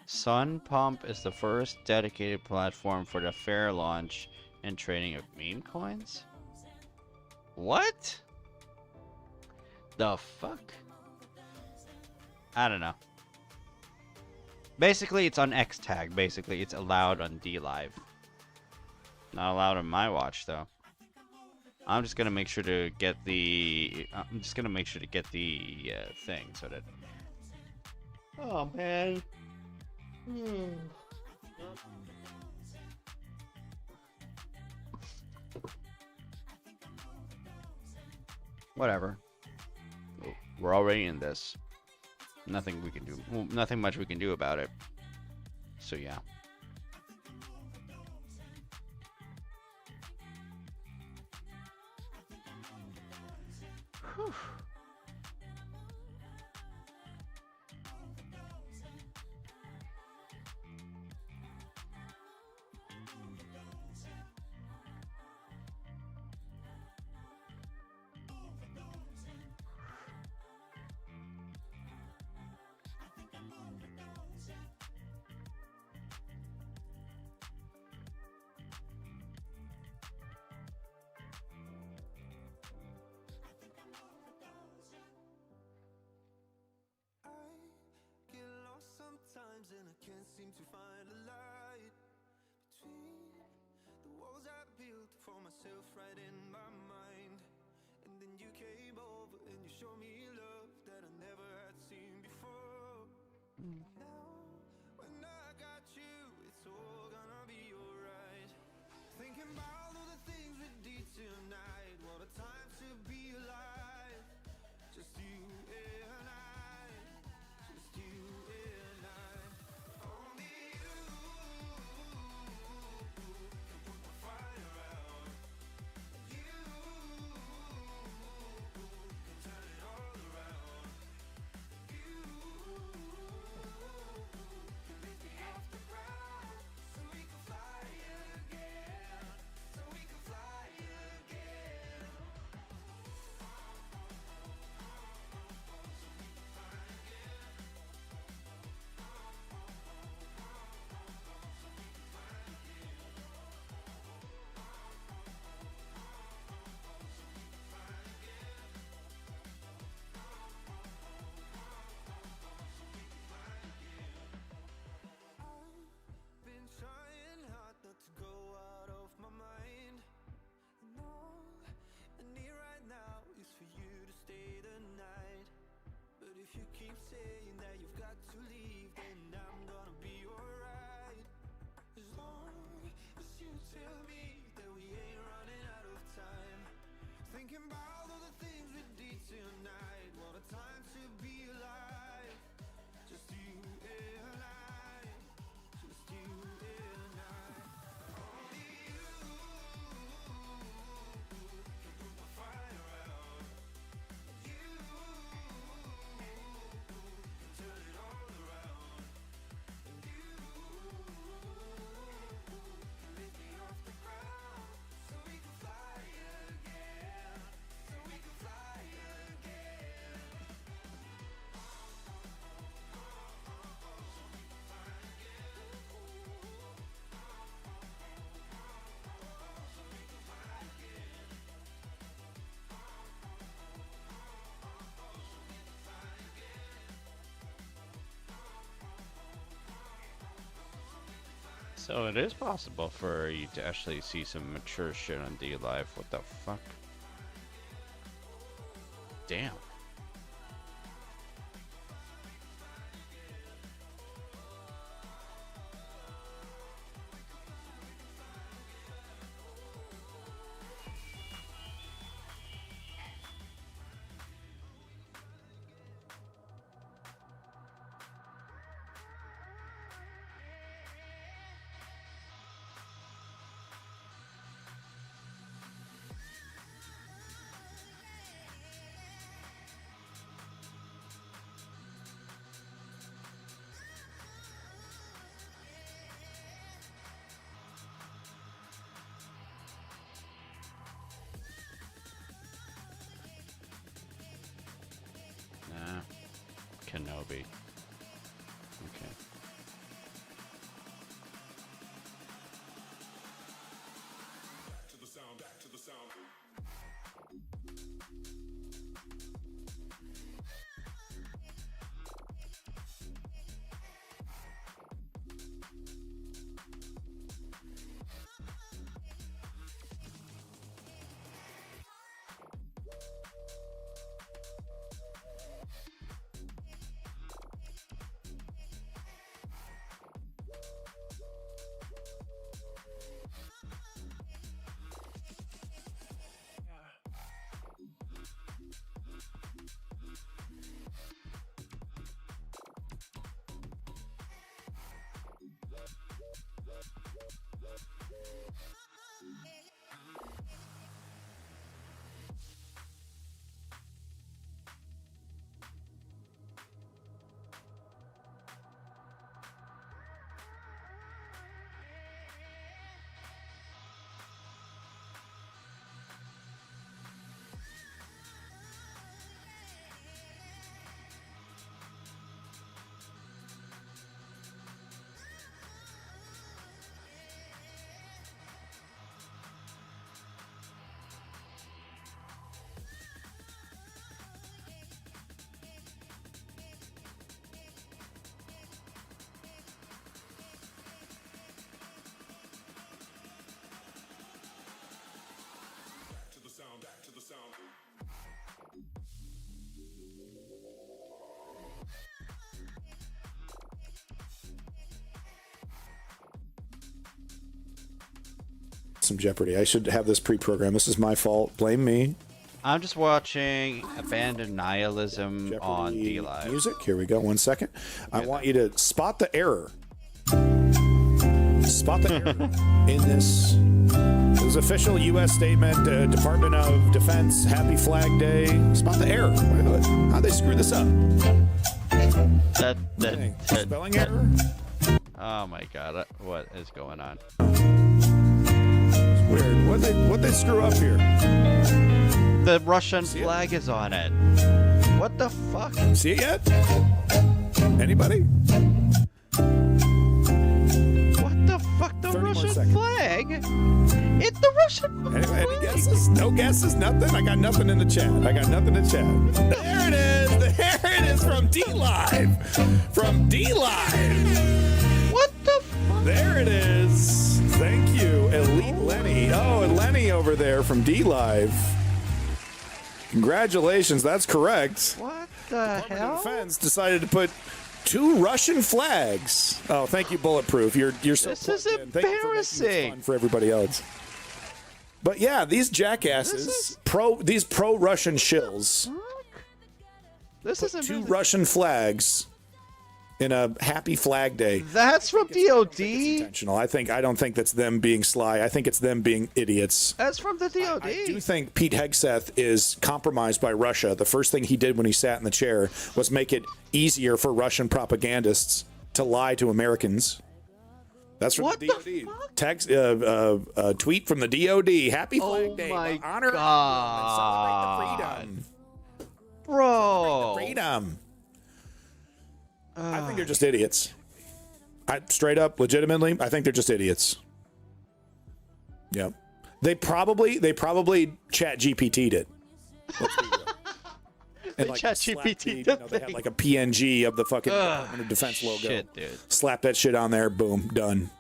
Speaker 1: Sun Pump is the first dedicated platform for the fair launch and trading of meme coins? What? The fuck? I don't know. Basically, it's on X tag. Basically, it's allowed on D Live. Not allowed on my watch though. I'm just gonna make sure to get the. I'm just gonna make sure to get the thing so that. Oh man. Whatever. We're already in this. Nothing we can do. Well, nothing much we can do about it. So yeah. Whew.
Speaker 13: And I can't seem to find a light between the walls I built for myself right in my mind. And then you came over and you showed me love that I never had seen before. Now when I got you, it's all gonna be alright. Thinking about all the things we did tonight. What a time to be alive. Just you and I. Just you and I. Trying hard not to go out of my mind. And all I need right now is for you to stay the night. But if you keep saying that you've got to leave, then I'm gonna be alright. As long as you tell me that we ain't running out of time. Thinking about all the things we did tonight. What a time to be alive. Just you and I. Just you and I. Only you can put my fire out. You can turn it all around. And you can lift me off the ground. So we can fly again. So we can fly again.
Speaker 1: So it is possible for you to actually see some mature shit on D Live. What the fuck? Damn. Nah. Kenobi. Okay.
Speaker 14: some Jeopardy. I should have this pre-programmed. This is my fault. Blame me.
Speaker 1: I'm just watching Abandoned Nihilism
Speaker 14: Jeopardy
Speaker 1: on DLive.
Speaker 14: music. Here we go. 1 second. I want you to spot the error. Spot the error in this. This is official U.S. statement. Department of Defense. Happy Flag Day. Spot the error. How'd they screw this up? Spelling error.
Speaker 1: Oh my god, what is going on?
Speaker 14: It's weird. What they screw up here?
Speaker 1: The Russian flag is on it. What the fuck?
Speaker 14: See it yet? Anybody?
Speaker 1: What the fuck? The Russian flag? It's the Russian flag.
Speaker 14: Anyway, any guesses? No guesses? Nothing? I got nothing in the chat. There it is. There it is from DLive. From DLive.
Speaker 1: What the fuck?
Speaker 14: There it is. Thank you, Elite Lenny. Oh, Lenny over there from DLive. Congratulations, that's correct.
Speaker 1: What the hell?
Speaker 14: Defense decided to put 2 Russian flags. Oh, thank you, Bulletproof. You're so.
Speaker 1: This is
Speaker 14: Thank you for making
Speaker 1: embarrassing.
Speaker 14: this fun for everybody else. But yeah, these jackasses, these pro-Russian shills,
Speaker 1: This is
Speaker 14: 2 Russian flags in a Happy Flag Day.
Speaker 1: That's from DOD.
Speaker 14: Intentional. I don't think that's them being sly. I think it's them being idiots.
Speaker 1: That's from the DOD.
Speaker 14: I do think Pete Hegseth is compromised by Russia. The first thing he did when he sat in the chair was make it easier for Russian propagandists to lie to Americans. That's from the DOD. Text, tweet from the DOD. Happy Flag Day.
Speaker 1: My
Speaker 14: Honor
Speaker 1: God.
Speaker 14: and celebrate the freedom.
Speaker 1: Bro.
Speaker 14: Freedom. I think they're just idiots. Straight up, legitimately, I think they're just idiots. Yep. They probably chat GPT'd it. Let's be real.
Speaker 1: They
Speaker 14: like
Speaker 1: chat
Speaker 14: slap
Speaker 1: GPT.
Speaker 14: they had like a PNG of the fucking Department of Defense logo.
Speaker 1: Shit, dude.
Speaker 14: Slap that shit on there. Boom. Done.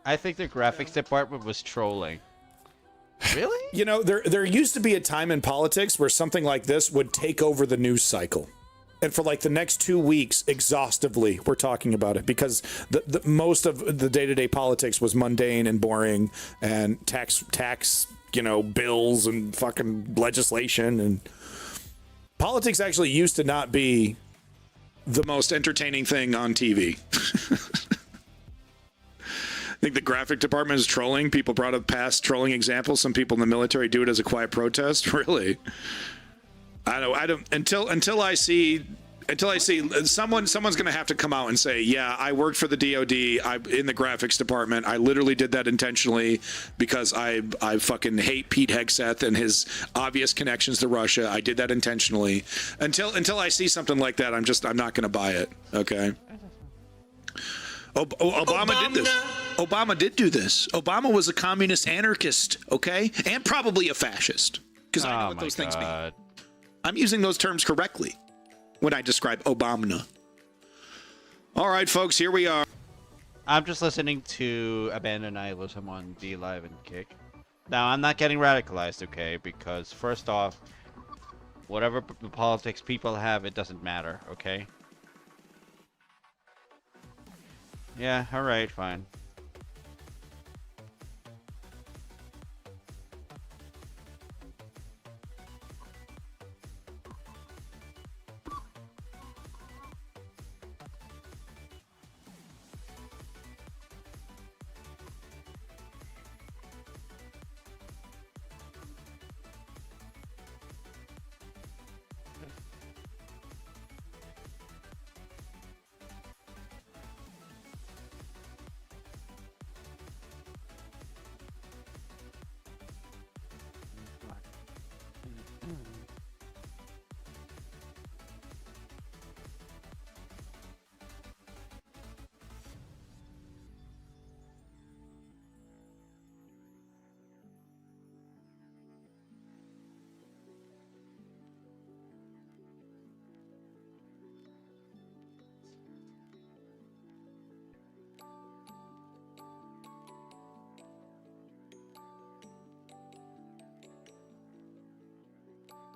Speaker 1: I think the graphics department was trolling. Really?
Speaker 14: You know, there used to be a time in politics where something like this would take over the news cycle. And for like the next 2 weeks, exhaustively, we're talking about it because the most of the day-to-day politics was mundane and boring and tax, bills and fucking legislation. And politics actually used to not be the most entertaining thing on TV. I think the graphic department is trolling. People brought up past trolling examples. Some people in the military do it as a quiet protest. Really? I don't until I see someone's going to have to come out and say, yeah, I worked for the DOD. I'm in the graphics department. I literally did that intentionally because I fucking hate Pete Hegseth and his obvious connections to Russia. I did that intentionally. Until I see something like that, I'm not going to buy it. Okay. Obama did this. Obama did do this. Obama was a communist anarchist, okay? And probably a fascist. Because I know what those things mean. I'm using those terms correctly when I describe Obama. All right, folks, here we are.
Speaker 1: I'm just listening to Abandoned Nihilism on DLive and Kick. Now, I'm not getting radicalized, okay? Because first off, whatever politics people have, it doesn't matter, okay? Yeah, alright, fine.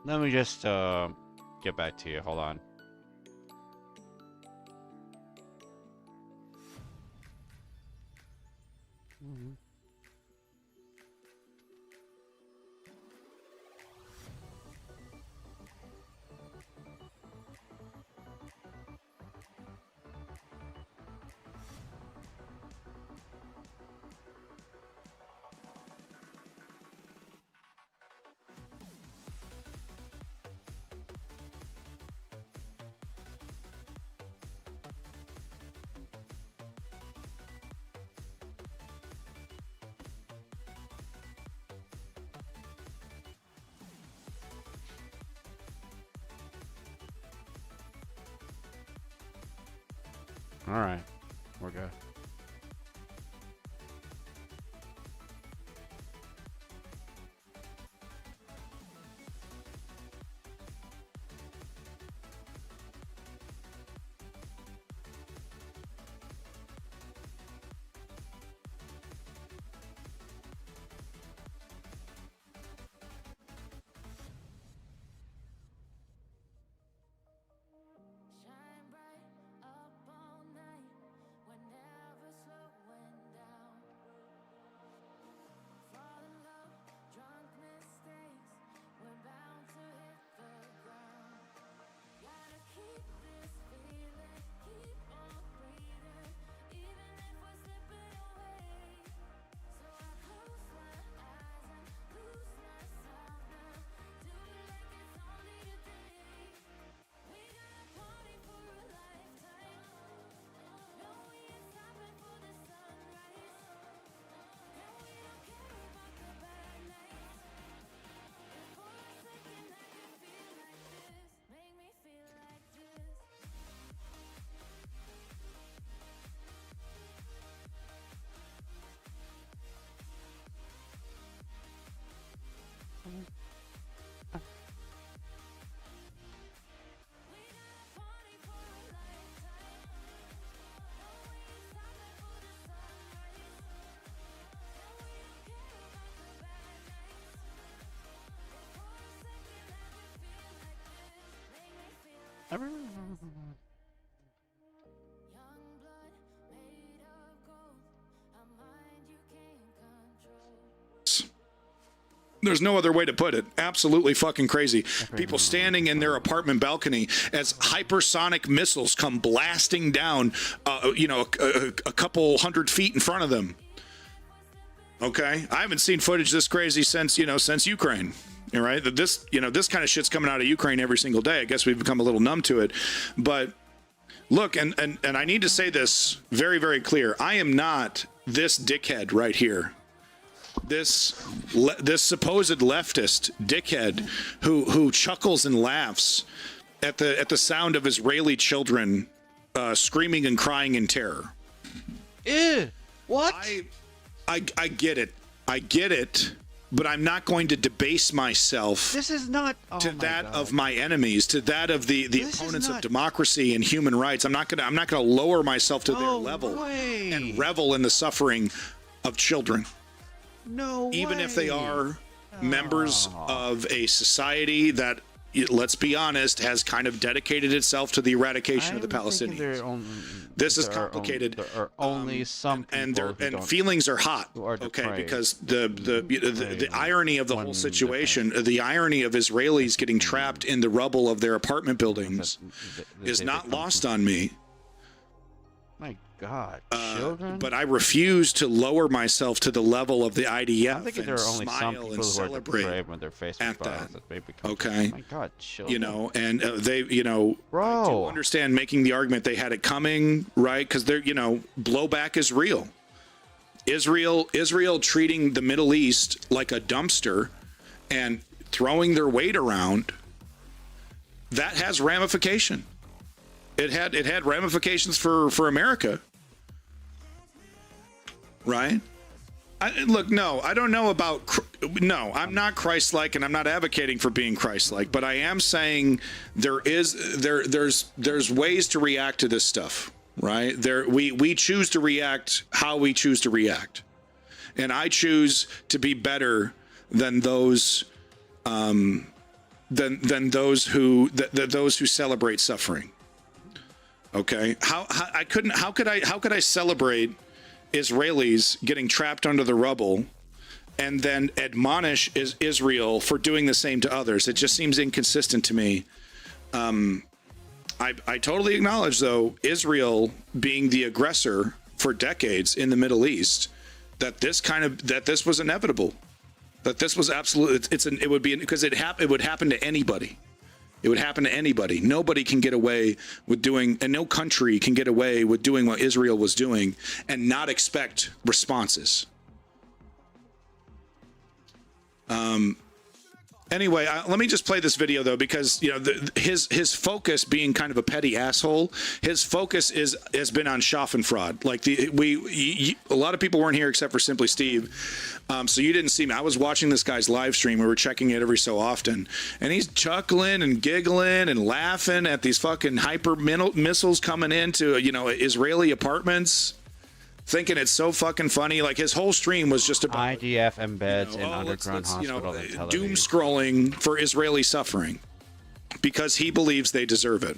Speaker 1: Let me just get back to you. Hold on. All right, we're good.
Speaker 14: There's no other way to put it. Absolutely fucking crazy. People standing in their apartment balcony as hypersonic missiles come blasting down, a couple 100 feet in front of them. Okay, I haven't seen footage this crazy since Ukraine. All right, this kind of shit's coming out of Ukraine every single day. I guess we've become a little numb to it, but look, and I need to say this very, very clear. I am not this dickhead right here. This supposed leftist dickhead who chuckles and laughs at the sound of Israeli children screaming and crying in terror.
Speaker 1: Ew, what?
Speaker 14: I get it. I get it. But I'm not going to debase myself.
Speaker 1: This is not
Speaker 14: to that of my enemies, to that of the opponents of democracy and human rights. I'm not gonna lower myself to their level and revel in the suffering of children.
Speaker 1: No way.
Speaker 14: Even if they are members of a society that, let's be honest, has kind of dedicated itself to the eradication of the Palestinians. This is complicated.
Speaker 1: There are only some people
Speaker 14: and feelings are hot. Okay, because the irony of the whole situation, the irony of Israelis getting trapped in the rubble of their apartment buildings, is not lost on me.
Speaker 1: My God, children.
Speaker 14: But I refuse to lower myself to the level of the IDF.
Speaker 1: I think there are only some people who are depraved when they're faced with violence.
Speaker 14: Okay.
Speaker 1: My God, children.
Speaker 14: And they,
Speaker 1: Bro.
Speaker 14: I do understand making the argument they had it coming, right? Because they're, blowback is real. Israel treating the Middle East like a dumpster and throwing their weight around, that has ramification. It had ramifications for America, right? I don't know about. No, I'm not Christ-like, and I'm not advocating for being Christ-like. But I am saying there's ways to react to this stuff, right? We choose to react how we choose to react, and I choose to be better than those than those who celebrate suffering. Okay, how could I celebrate Israelis getting trapped under the rubble and then admonish Israel for doing the same to others? It just seems inconsistent to me. I totally acknowledge, though, Israel being the aggressor for decades in the Middle East, that this was inevitable, that this was absolute. It would be, because it would happen to anybody. It would happen to anybody. Nobody can get away with doing, and no country can get away with doing what Israel was doing and not expect responses. Anyway, let me just play this video though, because his focus, being kind of a petty asshole, his focus has been on Schadenfreude. Like a lot of people weren't here except for Simply Steve, so you didn't see me. I was watching this guy's live stream. We were checking it every so often, and he's chuckling and giggling and laughing at these fucking hyper missiles coming into Israeli apartments. Thinking it's so fucking funny. Like his whole stream was just about
Speaker 1: IDF embeds in underground hospital in Tel Aviv.
Speaker 14: Doom scrolling for Israeli suffering because he believes they deserve it.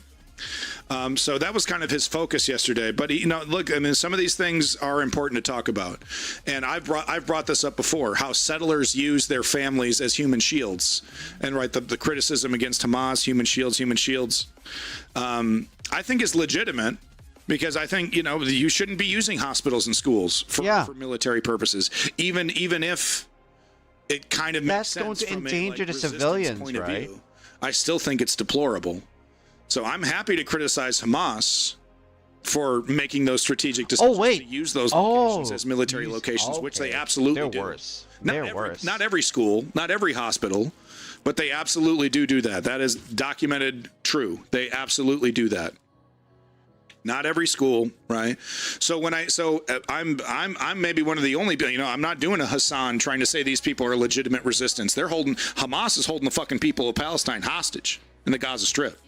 Speaker 14: So that was kind of his focus yesterday. But look, I mean, some of these things are important to talk about, and I've brought this up before. How settlers use their families as human shields, and the criticism against Hamas, human shields, I think is legitimate. Because I think you shouldn't be using hospitals and schools for military purposes, even if it kind of makes sense.
Speaker 1: That's going to endanger the civilians, right?
Speaker 14: I still think it's deplorable. So I'm happy to criticize Hamas for making those strategic decisions to use those locations as military locations, which they absolutely do.
Speaker 1: Worse.
Speaker 14: Not every school, not every hospital, but they absolutely do that. That is documented true. They absolutely do that. Not every school, right? So I'm maybe one of the only, I'm not doing a Hassan trying to say these people are legitimate resistance. Hamas is holding the fucking people of Palestine hostage in the Gaza Strip.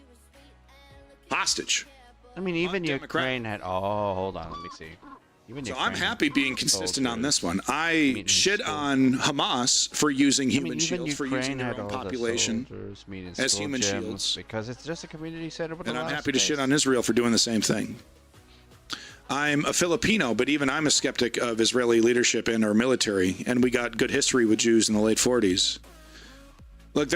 Speaker 14: Hostage.
Speaker 1: I mean, even Ukraine had. Oh, hold on, let me see.
Speaker 14: I'm happy being consistent on this one. I shit on Hamas for using human shields, for using their own population as human shields.
Speaker 1: Because it's just a community center.
Speaker 14: And I'm happy to shit on Israel for doing the same thing. I'm a Filipino, but even I'm a skeptic of Israeli leadership and our military. And we got good history with Jews in the late 40s. Look,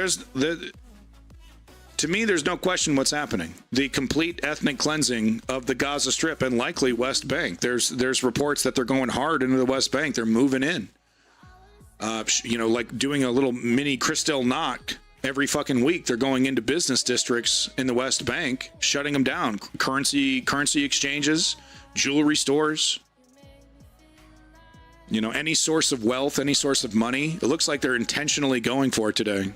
Speaker 14: to me, there's no question what's happening. The complete ethnic cleansing of the Gaza Strip and likely West Bank. There's reports that they're going hard into the West Bank. They're moving in. Like doing a little mini Kristallnacht every fucking week. They're going into business districts in the West Bank, shutting them down. Currency exchanges, jewelry stores. Any source of wealth, any source of money. It looks like they're intentionally going for it today.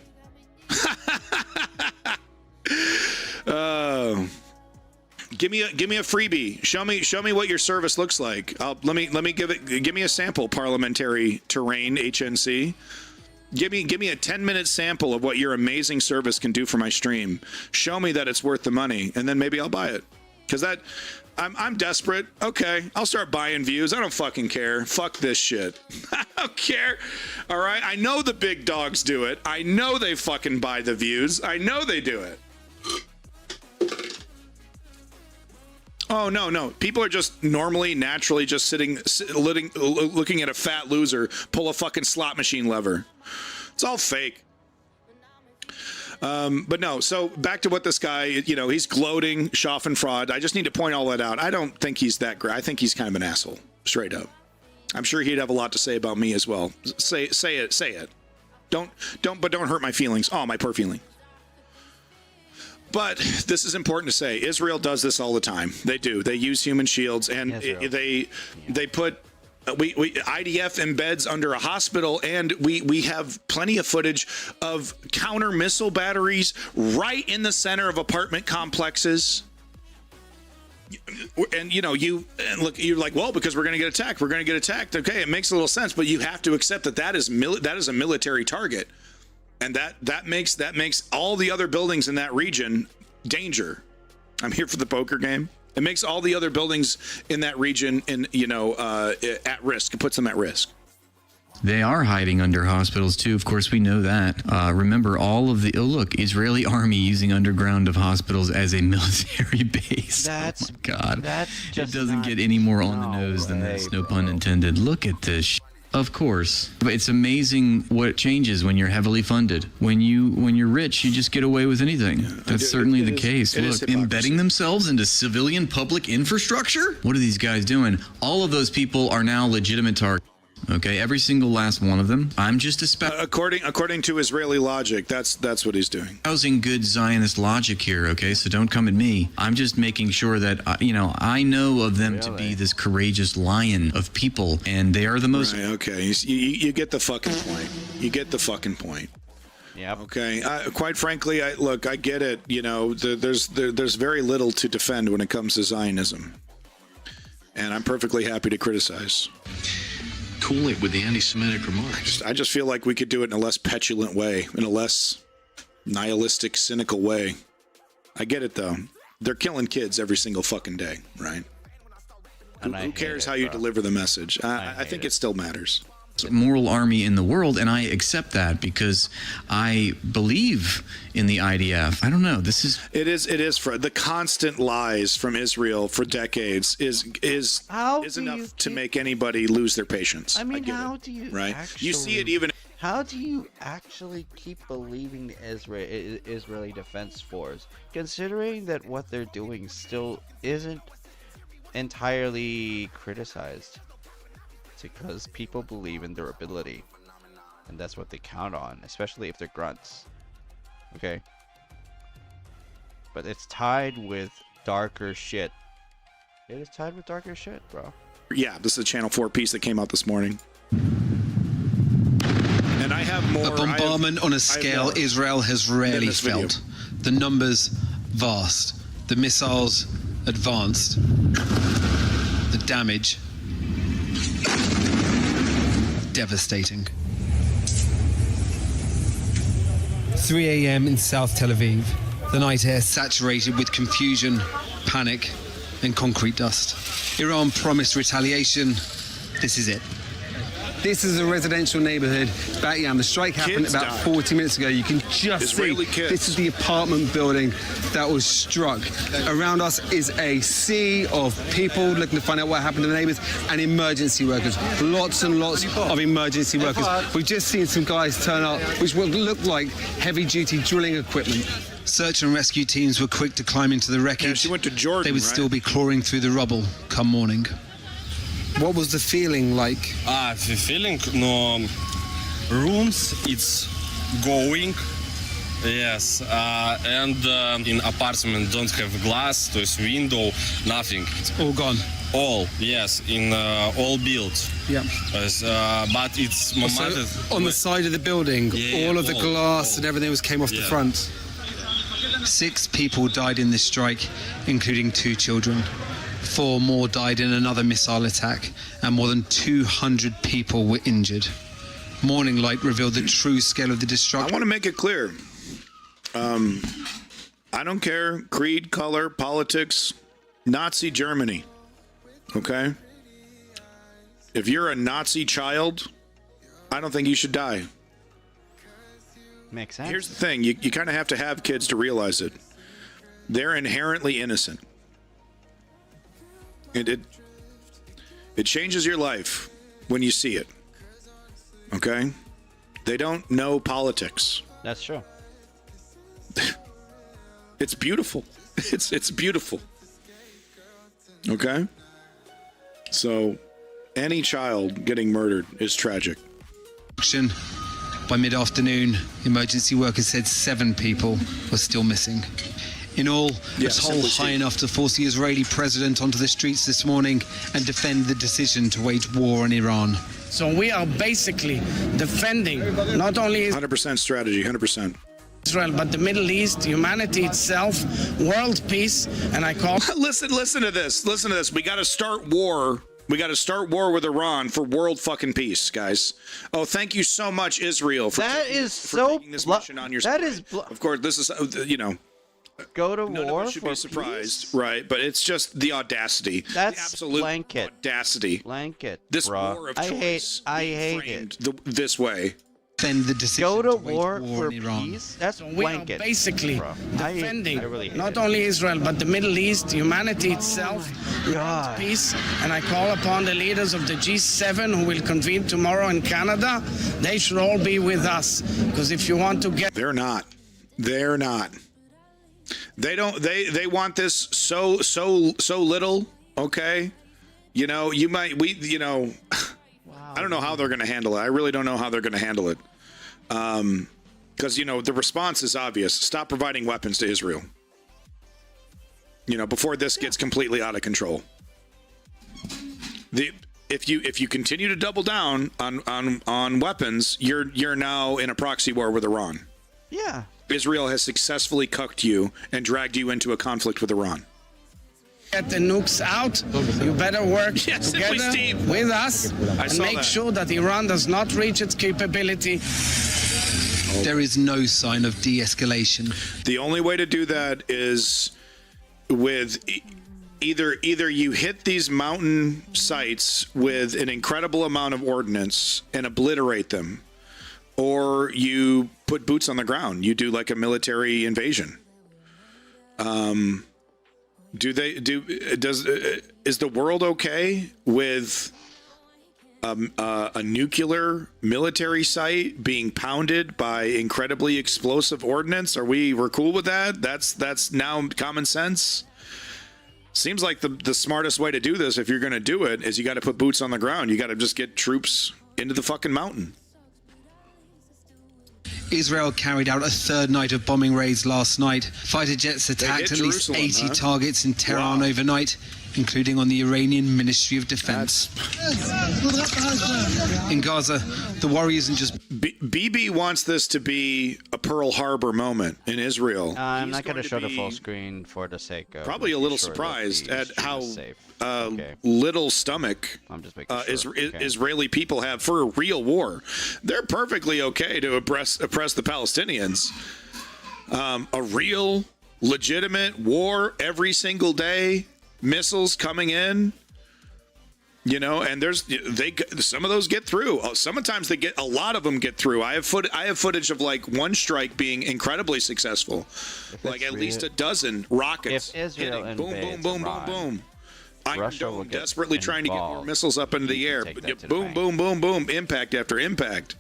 Speaker 14: Give me a freebie. Show me what your service looks like. Let me give me a sample. Parliamentary Terrain HNC. Give me a 10-minute sample of what your amazing service can do for my stream. Show me that it's worth the money, and then maybe I'll buy it. Because I'm desperate. Okay, I'll start buying views. I don't fucking care. Fuck this shit. I don't care. All right, I know the big dogs do it. I know they fucking buy the views. I know they do it. Oh, no. People are just naturally just looking at a fat loser pull a fucking slot machine lever. It's all fake. But no, so back to what this guy, he's gloating, Schadenfreude. I just need to point all that out. I don't think he's that great. I think he's kind of an asshole, straight up. I'm sure he'd have a lot to say about me as well. Say it. Don't hurt my feelings. Oh, my poor feeling. But this is important to say. Israel does this all the time. They do. They use human shields, and they put IDF embeds under a hospital, and we have plenty of footage of counter missile batteries right in the center of apartment complexes. And you're like, well, because we're going to get attacked. We're going to get attacked. Okay, it makes a little sense, but you have to accept that is a military target. And that makes all the other buildings in that region danger. I'm here for the poker game. It makes all the other buildings in that region at risk. It puts them at risk.
Speaker 15: They are hiding under hospitals too. Of course, we know that. Remember all of the Israeli army using underground of hospitals as a military base.
Speaker 1: That's
Speaker 15: God.
Speaker 1: That's just
Speaker 15: it doesn't get any more on the nose than this. No pun intended. Look at this. Of course. But it's amazing what changes when you're heavily funded. When you're rich, you just get away with anything. That's certainly the case. Look, embedding themselves into civilian public infrastructure? What are these guys doing? All of those people are now legitimate targets. Okay, every single last one of them. I'm just
Speaker 14: according to Israeli logic, that's what he's doing.
Speaker 15: Using good Zionist logic here, okay? So don't come at me. I'm just making sure that I know of them to be this courageous lion of people, and they are the most.
Speaker 14: Right, okay, you get the fucking point. You get the fucking point.
Speaker 1: Yep.
Speaker 14: Okay. Quite frankly, I get it. You know, there's very little to defend when it comes to Zionism, and I'm perfectly happy to criticize.
Speaker 16: Cool it with the anti-Semitic remarks.
Speaker 14: I just feel like we could do it in a less petulant way, in a less nihilistic, cynical way. I get it though. They're killing kids every single fucking day, right? Who cares how you deliver the message? I think it still matters.
Speaker 15: Moral army in the world, and I accept that because I believe in the IDF. I don't know.
Speaker 14: It is for the constant lies from Israel for decades is enough to make anybody lose their patience.
Speaker 1: I mean, how do you
Speaker 14: right?
Speaker 1: Actually,
Speaker 14: you see it even.
Speaker 1: How do you actually keep believing the Israeli Defense Force, considering that what they're doing still isn't entirely criticized? It's because people believe in their ability, and that's what they count on, especially if they're grunts. Okay? But it's tied with darker shit. It is tied with darker shit, bro.
Speaker 14: Yeah, this is a Channel 4 piece that came out this morning. And I have more.
Speaker 17: A bombardment on a scale Israel has rarely felt. The numbers vast. The missiles advanced. The damage devastating. 3 a.m. in South Tel Aviv. The night air saturated with confusion, panic, and concrete dust. Iran promised retaliation. This is it. This is a residential neighborhood. Bat Yam. The strike happened about 40 minutes ago. You can just
Speaker 14: Israeli
Speaker 17: see
Speaker 14: kids.
Speaker 17: this is the apartment building that was struck. Around us is a sea of people looking to find out what happened to the neighbors and emergency workers. Lots and lots of emergency workers. We've just seen some guys turn up, which will look like heavy-duty drilling equipment. Search and rescue teams were quick to climb into the wreckage.
Speaker 14: Yeah, she went to Jordan,
Speaker 17: They would
Speaker 14: right?
Speaker 17: still be clawing through the rubble come morning. What was the feeling like?
Speaker 18: The feeling, no, rooms, it's going, yes, and in apartment don't have glass, there's window, nothing.
Speaker 17: It's all gone?
Speaker 18: All, yes, in all built.
Speaker 17: Yeah.
Speaker 18: But it's
Speaker 17: On the side of the building,
Speaker 18: Yeah,
Speaker 17: all of the
Speaker 18: all,
Speaker 17: glass and everything came off the
Speaker 18: Yeah.
Speaker 17: front. 6 people died in this strike, including 2 children. 4 more died in another missile attack, and more than 200 people were injured. Morning light revealed the true scale of the destruction.
Speaker 14: I want to make it clear. I don't care creed, color, politics, Nazi Germany. Okay? If you're a Nazi child, I don't think you should die.
Speaker 1: Makes sense.
Speaker 14: Here's the thing. You kind of have to have kids to realize it. They're inherently innocent. And it changes your life when you see it. Okay? They don't know politics.
Speaker 1: That's true.
Speaker 14: It's beautiful. It's beautiful. Okay? So any child getting murdered is tragic.
Speaker 17: By mid-afternoon, emergency workers said 7 people were still missing. In all, a toll high enough to force the Israeli president onto the streets this morning and defend the decision to wage war on Iran.
Speaker 19: So we are basically defending not only
Speaker 14: 100% strategy, 100%.
Speaker 19: Israel, but the Middle East, humanity itself, world peace, and I call...
Speaker 14: Listen to this. Listen to this. We got to start war. We got to start war with Iran for world fucking peace, guys. Oh, thank you so much, Israel, for taking this mission on your side. Of course, this is,
Speaker 1: go to
Speaker 14: none
Speaker 1: war
Speaker 14: of us should
Speaker 1: for
Speaker 14: be surprised,
Speaker 1: peace?
Speaker 14: right? But it's just the audacity.
Speaker 1: That's
Speaker 14: the absolute
Speaker 1: blanket.
Speaker 14: Audacity.
Speaker 1: Blanket.
Speaker 14: This
Speaker 1: bruh.
Speaker 14: war of
Speaker 1: I
Speaker 14: choice.
Speaker 1: hate it.
Speaker 14: This way.
Speaker 17: Defend the decision
Speaker 1: Go to
Speaker 17: wage
Speaker 1: war
Speaker 17: war
Speaker 1: for
Speaker 17: on Iran.
Speaker 1: peace. That's
Speaker 19: we are
Speaker 1: blanket.
Speaker 19: basically
Speaker 1: bruh.
Speaker 19: defending
Speaker 1: I really hate
Speaker 19: not
Speaker 1: it.
Speaker 19: only Israel, but the Middle East, humanity itself, world peace, and I call upon the leaders of the G7 who will convene tomorrow in Canada. They should all be with us, because if you want to get...
Speaker 14: They're not. They're not. They don't. They want this so little. Okay, you know. You might. You know. I don't know how they're going to handle it. I really don't know how they're going to handle it. Because the response is obvious. Stop providing weapons to Israel. Before this gets completely out of control. If you continue to double down on weapons, you're now in a proxy war with Iran.
Speaker 1: Yeah.
Speaker 14: Israel has successfully cucked you and dragged you into a conflict with Iran.
Speaker 19: Get the nukes out. You better work
Speaker 14: Yes,
Speaker 19: together
Speaker 14: Steve.
Speaker 19: with us and
Speaker 14: saw
Speaker 19: make
Speaker 14: that.
Speaker 19: sure that Iran does not reach its capability.
Speaker 17: There is no sign of de-escalation.
Speaker 14: The only way to do that is with either you hit these mountain sites with an incredible amount of ordnance and obliterate them, or you put boots on the ground. You do like a military invasion. Is the world okay with a nuclear military site being pounded by incredibly explosive ordnance? We're cool with that? That's now common sense. Seems like the smartest way to do this, if you're going to do it, is you got to put boots on the ground. You got to just get troops into the fucking mountain.
Speaker 17: Israel carried out a third night of bombing raids last night. Fighter jets attacked at least
Speaker 14: Jerusalem,
Speaker 17: 80
Speaker 14: huh?
Speaker 17: targets in Tehran overnight, including on the Iranian Ministry of Defense. In Gaza, the worry isn't just...
Speaker 14: BB wants this to be a Pearl Harbor moment in Israel.
Speaker 1: I'm not going to show the full screen for the sake of...
Speaker 14: Probably a little
Speaker 1: making sure that
Speaker 14: surprised
Speaker 1: the
Speaker 14: at
Speaker 1: stream
Speaker 14: how
Speaker 1: is safe. Okay.
Speaker 14: little stomach
Speaker 1: I'm just making sure. Okay.
Speaker 14: Israeli people have for a real war. They're perfectly okay to oppress the Palestinians. A real, legitimate war every single day, missiles coming in. You know, and some of those get through. Sometimes a lot of them get through. I have footage of like one strike being incredibly successful, like at least a dozen rockets
Speaker 1: If Israel
Speaker 14: hitting. Boom, boom,
Speaker 1: invades
Speaker 14: boom,
Speaker 1: Iran,
Speaker 14: boom, boom. Iron
Speaker 1: Russia will
Speaker 14: Dome
Speaker 1: get
Speaker 14: desperately trying to get more
Speaker 1: involved.
Speaker 14: missiles up into the
Speaker 1: You
Speaker 14: air.
Speaker 1: can take that to the
Speaker 14: Boom,
Speaker 1: bank.
Speaker 14: boom, boom, boom. Impact after impact.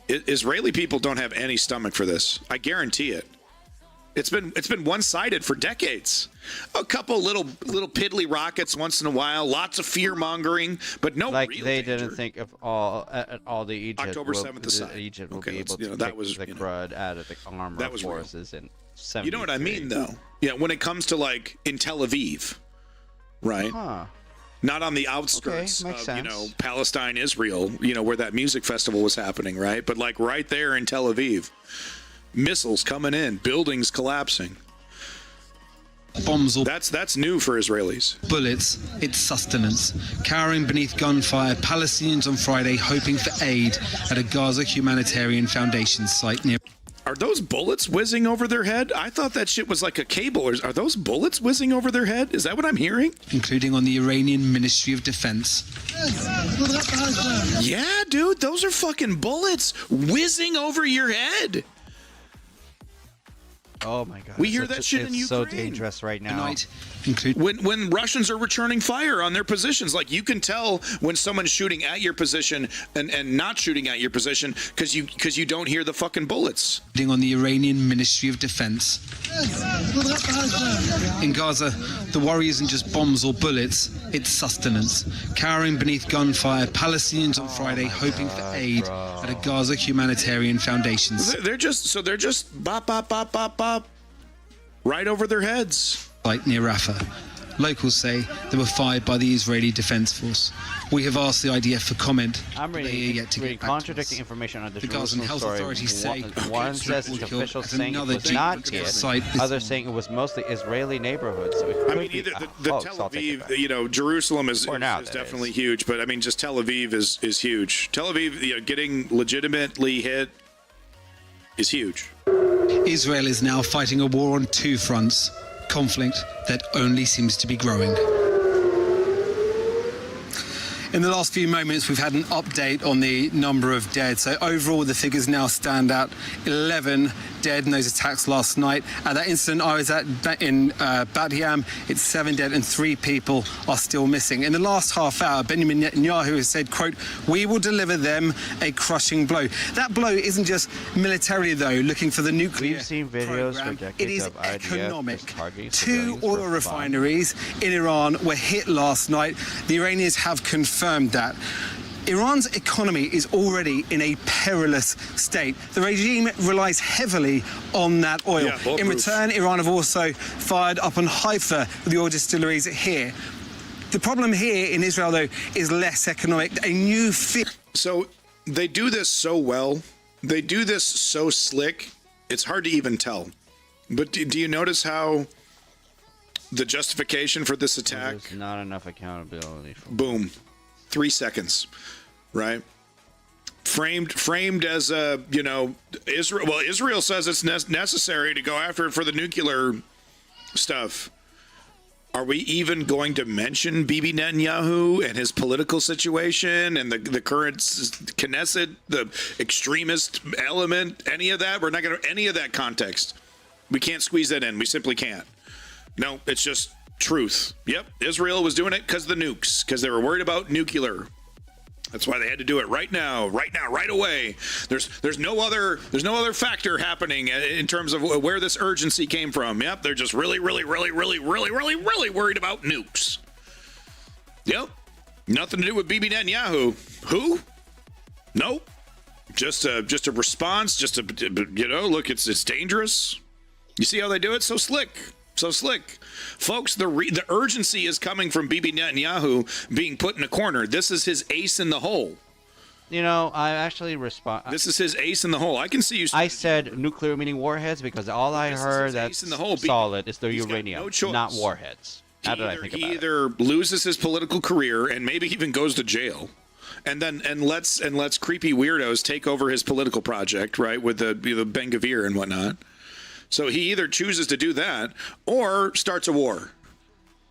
Speaker 14: Israeli people don't have any stomach for this. I guarantee it. It's been one-sided for decades. A couple little piddly rockets once in a while, lots of fear mongering, but no
Speaker 1: Like
Speaker 14: real
Speaker 1: they
Speaker 14: danger.
Speaker 1: didn't think of all the Egypt
Speaker 14: October
Speaker 1: will,
Speaker 14: 7th aside.
Speaker 1: Egypt will
Speaker 14: Okay,
Speaker 1: be
Speaker 14: let's-
Speaker 1: able to
Speaker 14: that
Speaker 1: pick
Speaker 14: was,
Speaker 1: the
Speaker 14: you know,
Speaker 1: crud out of the armor
Speaker 14: that was real.
Speaker 1: forces in 73.
Speaker 14: You know what I mean, though? Yeah, when it comes to like in Tel Aviv, right?
Speaker 1: Huh.
Speaker 14: Not on the outskirts
Speaker 1: Okay, makes
Speaker 14: of, you
Speaker 1: sense.
Speaker 14: know, Palestine, Israel, you know, where that music festival was happening, right? But like right there in Tel Aviv, missiles coming in, buildings collapsing.
Speaker 17: Bombs or
Speaker 14: That's new for Israelis.
Speaker 17: bullets, it's sustenance. Cowering beneath gunfire, Palestinians on Friday hoping for aid at a Gaza Humanitarian Foundation site near...
Speaker 14: Are those bullets whizzing over their head? I thought that shit was like a cable. Are those bullets whizzing over their head? Is that what I'm hearing?
Speaker 17: Including on the Iranian Ministry of Defense.
Speaker 14: Yeah, dude, those are fucking bullets whizzing over your head.
Speaker 1: Oh my god.
Speaker 14: We hear
Speaker 1: It's
Speaker 14: that shit in
Speaker 1: it's so
Speaker 14: Ukraine.
Speaker 1: dangerous right now.
Speaker 17: Tonight, include
Speaker 14: When Russians are returning fire on their positions, like you can tell when someone's shooting at your position and not shooting at your position because you don't hear the fucking bullets.
Speaker 17: on the Iranian Ministry of Defense. In Gaza, the worry isn't just bombs or bullets, it's sustenance. Cowering beneath gunfire, Palestinians on Friday hoping for aid at a Gaza Humanitarian Foundation site
Speaker 14: They're just bop bop bop bop bop right over their heads.
Speaker 17: near Rafah. Locals say they were fired by the Israeli Defense Force. We have asked the IDF for comment.
Speaker 1: I'm
Speaker 17: They are
Speaker 1: reading,
Speaker 17: yet to
Speaker 1: reading
Speaker 17: get back to
Speaker 1: contradicting
Speaker 17: us.
Speaker 1: information on the
Speaker 17: The Gazan
Speaker 1: Jerusalem
Speaker 17: health
Speaker 1: story.
Speaker 17: authorities say
Speaker 1: One says it's
Speaker 17: killed
Speaker 1: official
Speaker 17: at
Speaker 1: saying it
Speaker 17: another
Speaker 1: was
Speaker 17: Jeep
Speaker 1: not hit.
Speaker 17: site.
Speaker 1: Others saying it was mostly Israeli neighborhoods. So it
Speaker 14: I
Speaker 1: could
Speaker 14: mean,
Speaker 1: be
Speaker 14: either
Speaker 1: a
Speaker 14: the
Speaker 1: hoax,
Speaker 14: Tel
Speaker 1: I'll take it
Speaker 14: Aviv,
Speaker 1: back.
Speaker 14: you know, Jerusalem is
Speaker 1: now,
Speaker 14: is
Speaker 1: that
Speaker 14: definitely
Speaker 1: is.
Speaker 14: huge, but I mean, just Tel Aviv is huge. Tel Aviv, you know, getting legitimately hit is huge.
Speaker 17: Israel is now fighting a war on two fronts, conflict that only seems to be growing. In the last few moments, we've had an update on the number of dead. So overall, the figures now stand at 11 dead in those attacks last night. At that incident I was at in Bat Yam, it's 7 dead and 3 people are still missing. In the last half hour, Benjamin Netanyahu has said, quote, "We will deliver them a crushing blow." That blow isn't just militarily, though, looking for the nuclear
Speaker 1: We've seen videos
Speaker 17: program.
Speaker 1: for decades
Speaker 17: It is
Speaker 1: of IDF
Speaker 17: economic.
Speaker 1: just targeting
Speaker 17: 2
Speaker 1: civilians
Speaker 17: oil
Speaker 1: for fun.
Speaker 17: refineries in Iran were hit last night. The Iranians have confirmed that. Iran's economy is already in a perilous state. The regime relies heavily on that oil.
Speaker 14: Yeah, bulletproof.
Speaker 17: In return, Iran have also fired up on Haifa, the oil distilleries here. The problem here in Israel, though, is less economic. A new
Speaker 14: So they do this so well. They do this so slick It's hard to even tell. But do you notice how the justification for this attack?
Speaker 1: There's not enough accountability.
Speaker 14: Boom. 3 seconds, right? Framed as a, Israel. Well, Israel says it's necessary to go after it for the nuclear stuff. Are we even going to mention Bibi Netanyahu and his political situation and the current Knesset, the extremist element, any of that? We're not going to any of that context. We can't squeeze that in. We simply can't. No, it's just truth. Yep, Israel was doing it because of the nukes, because they were worried about nuclear. That's why they had to do it right now, right away. There's no other factor happening in terms of where this urgency came from. Yep, they're just really worried about nukes. Yep, nothing to do with Bibi Netanyahu. Who? Nope. Just a response. Look, it's dangerous. You see how they do it? So slick. Folks, the urgency is coming from Bibi Netanyahu being put in a corner. This is his ace in the hole.
Speaker 1: I actually respond.
Speaker 14: This is his ace in the hole. I can see you.
Speaker 1: I said nuclear meaning warheads because all I heard that's solid is the uranium, not warheads. How did I think about it?
Speaker 14: He either loses his political career and maybe even goes to jail, and lets creepy weirdos take over his political project, right, with the Ben Gvir and whatnot. So he either chooses to do that or starts a war.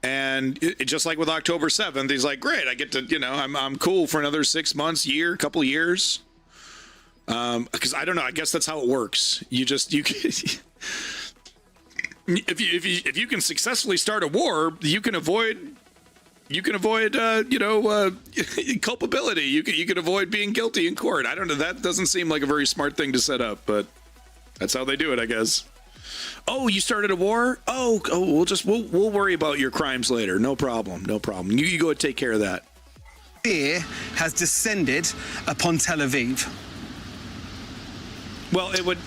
Speaker 14: And just like with October 7th, he's like, great, I get to, I'm cool for another 6 months, couple years. Because I don't know, I guess that's how it works. if you can successfully start a war, you can avoid culpability. You can avoid being guilty in court. I don't know. That doesn't seem like a very smart thing to set up, but that's how they do it, I guess. Oh, you started a war? Oh, we'll worry about your crimes later. No problem. You go take care of that.
Speaker 17: Fear has descended upon Tel Aviv.
Speaker 14: Well, it would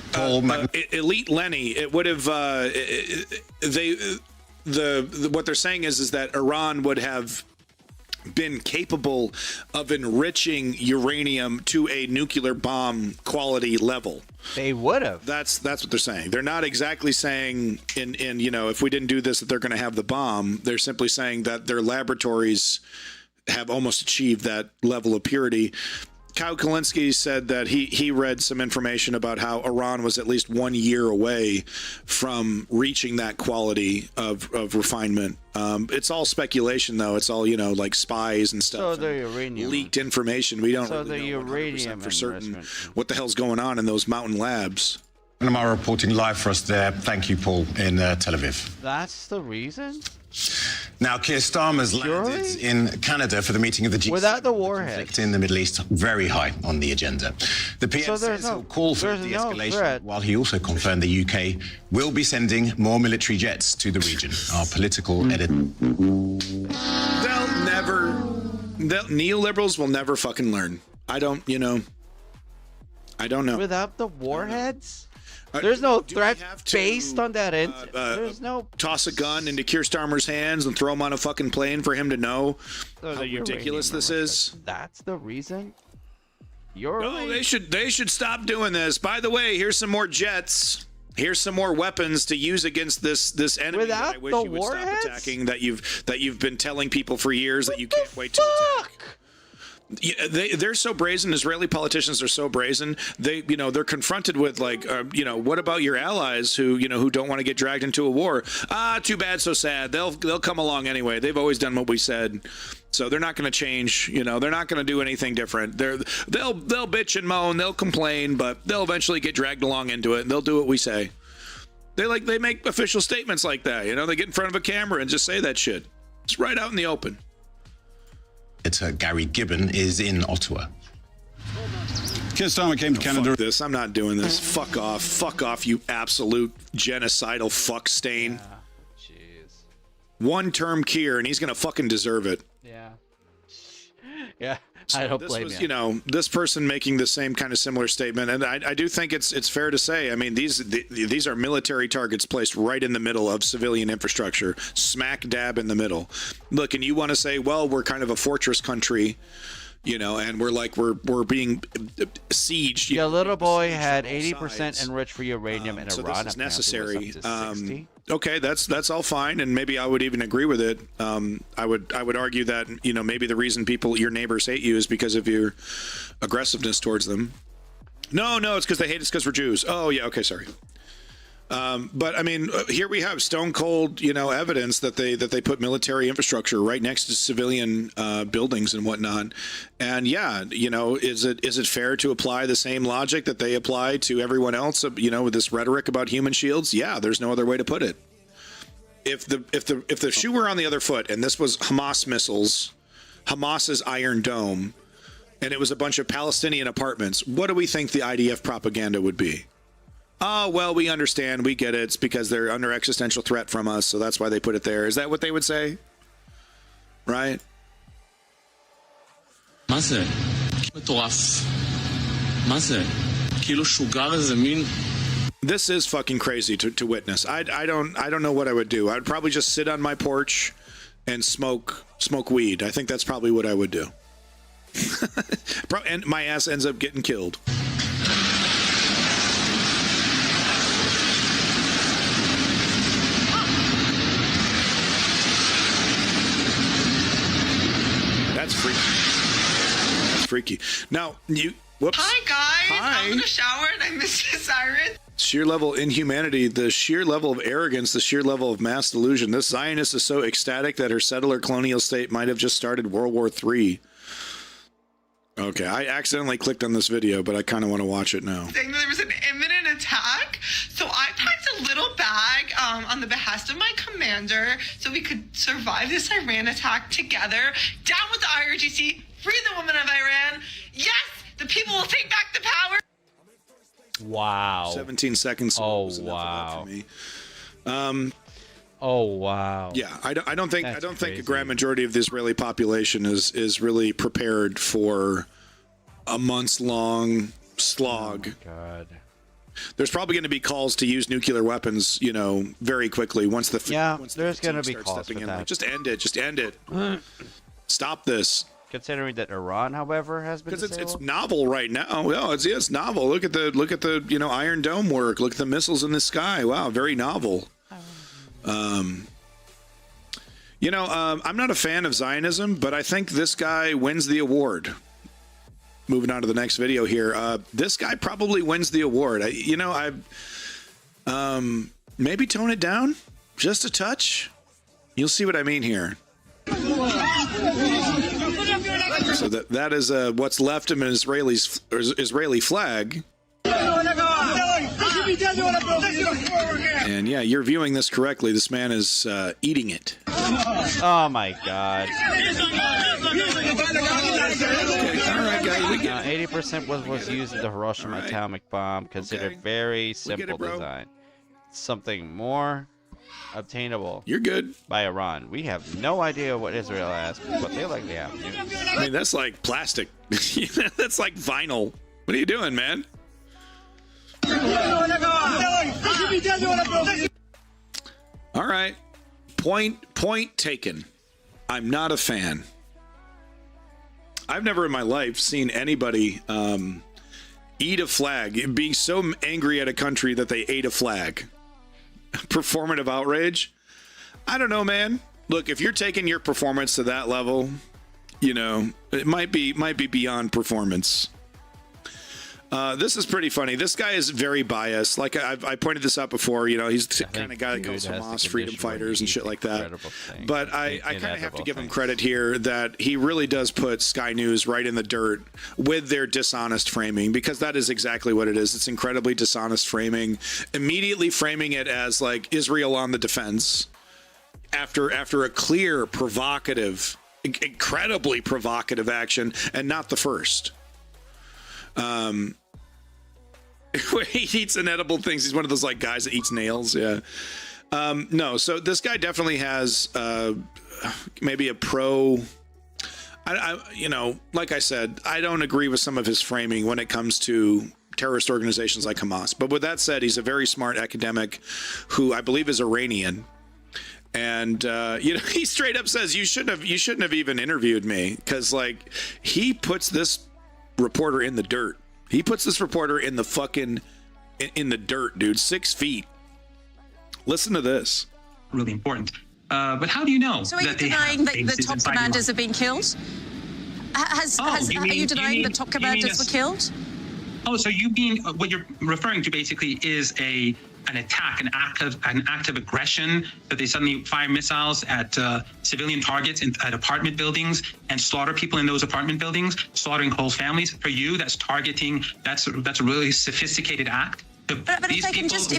Speaker 14: elite Lenny. It would have what they're saying is that Iran would have been capable of enriching uranium to a nuclear bomb quality level.
Speaker 1: They would have.
Speaker 14: That's what they're saying. They're not exactly saying if we didn't do this that they're going to have the bomb. They're simply saying that their laboratories have almost achieved that level of purity. Kyle Kalinske said that he read some information about how Iran was at least 1 year away from reaching that quality of refinement. It's all speculation, though. It's all, like spies and stuff.
Speaker 1: So the uranium.
Speaker 14: Leaked information. We don't really know
Speaker 1: uranium
Speaker 14: for certain what the hell's going on in those mountain labs.
Speaker 20: Panama reporting live for us there. Thank you, Paul, in Tel Aviv.
Speaker 1: That's the reason?
Speaker 20: Now, Keir Starmer's landed in Canada for the meeting of the G7.
Speaker 1: Without the warhead.
Speaker 20: Conflict in the Middle East very high on the agenda. The PM says he'll call for de-escalation, while he also confirmed the UK will be sending more military jets to the region. Our political editor.
Speaker 14: Neoliberals will never fucking learn. I don't know.
Speaker 1: Without the warheads? There's no threat based on that. There's no
Speaker 14: toss a gun into Keir Starmer's hands and throw him on a fucking plane for him to know how ridiculous this is.
Speaker 1: That's the reason.
Speaker 14: They should stop doing this. By the way, here's some more jets. Here's some more weapons to use against this enemy that I wish you would stop attacking. That you've been telling people for years that you can't wait to attack. They're so brazen. Israeli politicians are so brazen. They're confronted with what about your allies who don't want to get dragged into a war? Too bad, so sad. They'll come along anyway. They've always done what we said, so they're not going to change. They're not going to do anything different. They'll bitch and moan. They'll complain, but they'll eventually get dragged along into it, and they'll do what we say. They make official statements like that. They get in front of a camera and just say that shit. It's right out in the open.
Speaker 20: Gary Gibbon is in Ottawa.
Speaker 14: Keir Starmer came to Canada. I'm not doing this. Fuck off, you absolute genocidal fuck stain.
Speaker 1: Jeez.
Speaker 14: One-term Keir, and he's gonna fucking deserve it.
Speaker 1: Yeah. I don't blame
Speaker 14: you. This person making the same kind of similar statement, and I do think it's fair to say. I mean, these are military targets placed right in the middle of civilian infrastructure, smack dab in the middle. Look, and you want to say, well, we're kind of a fortress country. You know, and we're being sieged.
Speaker 1: Your little boy had 80% enriched for uranium in
Speaker 14: so
Speaker 1: Iran.
Speaker 14: this is necessary.
Speaker 1: Apparently was up to 60.
Speaker 14: Okay, that's all fine, and maybe I would even agree with it. I would argue that, you know, maybe the reason your neighbors hate you is because of your aggressiveness towards them. No, it's because they hate us because we're Jews. Oh yeah, okay, sorry. But I mean, here we have stone cold, you know, evidence that they put military infrastructure right next to civilian buildings and whatnot. And yeah, you know, is it fair to apply the same logic that they apply to everyone else? You know, with this rhetoric about human shields? Yeah, there's no other way to put it. If the shoe were on the other foot, and this was Hamas missiles, Hamas's Iron Dome, and it was a bunch of Palestinian apartments, what do we think the IDF propaganda would be? Oh, well, we understand. We get it. It's because they're under existential threat from us, so that's why they put it there. Is that what they would say? Right? This is fucking crazy to witness. I don't know what I would do. I'd probably just sit on my porch and smoke weed. I think that's probably what I would do. And my ass ends up getting killed. That's freaky. Now, whoops.
Speaker 21: Hi, guys.
Speaker 14: Hi.
Speaker 21: I'm in the shower and I missed the siren.
Speaker 14: Sheer level inhumanity, the sheer level of arrogance, the sheer level of mass delusion. This Zionist is so ecstatic that her settler colonial state might have just started World War III. Okay, I accidentally clicked on this video, but I kind of want to watch it now.
Speaker 21: Saying that there was an imminent attack. So I packed a little bag on the behest of my commander so we could survive this Iran attack together. Down with the IRGC, free the women of Iran. Yes, the people will take back the power.
Speaker 1: Wow.
Speaker 14: 17 seconds.
Speaker 1: Oh, wow.
Speaker 14: For me.
Speaker 1: Oh, wow.
Speaker 14: Yeah, I don't think
Speaker 1: crazy.
Speaker 14: a grand majority of the Israeli population is really prepared for a months-long slog.
Speaker 1: Oh, God.
Speaker 14: There's probably going to be calls to use nuclear weapons, you know, very quickly once the
Speaker 1: there's going to be calls for that.
Speaker 14: Like, just end it. Stop this.
Speaker 1: Considering that Iran, however, has been
Speaker 14: because it's novel right now. Well, it's novel. Look at the you know, Iron Dome work. Look at the missiles in the sky. Wow, very novel. You know, I'm not a fan of Zionism, but I think this guy wins the award. Moving on to the next video here. This guy probably wins the award. Maybe tone it down just a touch. You'll see what I mean here. So that is what's left of an Israeli flag. And yeah, you're viewing this correctly. This man is eating it.
Speaker 1: Oh my God.
Speaker 14: All right, guys.
Speaker 1: 80% was used in the Hiroshima atomic bomb. Considered very simple design. Something more obtainable.
Speaker 14: You're good.
Speaker 1: By Iran. We have no idea what Israel has, but they likely have nukes.
Speaker 14: I mean, that's like plastic. That's like vinyl. What are you doing, man? All right. Point taken. I'm not a fan. I've never in my life seen anybody eat a flag, being so angry at a country that they ate a flag. Performative outrage. I don't know, man. Look, if you're taking your performance to that level, you know, it might be beyond performance. This is pretty funny. This guy is very biased. Like I pointed this out before. You know, he's the kind of guy that goes Hamas freedom fighters and shit like that. But I kind of have to give him credit here that he really does put Sky News right in the dirt with their dishonest framing, because that is exactly what it is. It's incredibly dishonest framing. Immediately framing it as like Israel on the defense after a clear, provocative, incredibly provocative action, and not the first. He eats inedible things. He's one of those like guys that eats nails. Yeah. No. So this guy definitely has maybe a pro. You know, like I said, I don't agree with some of his framing when it comes to terrorist organizations like Hamas. But with that said, he's a very smart academic who I believe is Iranian. And you know, he straight up says you shouldn't have even interviewed me, because like he puts this reporter in the dirt. He puts this reporter in the fucking in the dirt, dude. 6 feet. Listen to this.
Speaker 3: Really important. But how do you know
Speaker 22: So are you
Speaker 3: that they
Speaker 22: denying
Speaker 3: have
Speaker 22: that the
Speaker 3: bases
Speaker 22: top
Speaker 3: inside
Speaker 22: commanders
Speaker 3: Iran?
Speaker 22: have been killed? Are you denying the top commanders were killed?
Speaker 3: Oh, so you mean what you're referring to basically is an attack, an act of aggression, that they suddenly fire missiles at civilian targets at apartment buildings and slaughter people in those apartment buildings, slaughtering whole families. For you, that's targeting. That's a really sophisticated act.
Speaker 22: But if I can just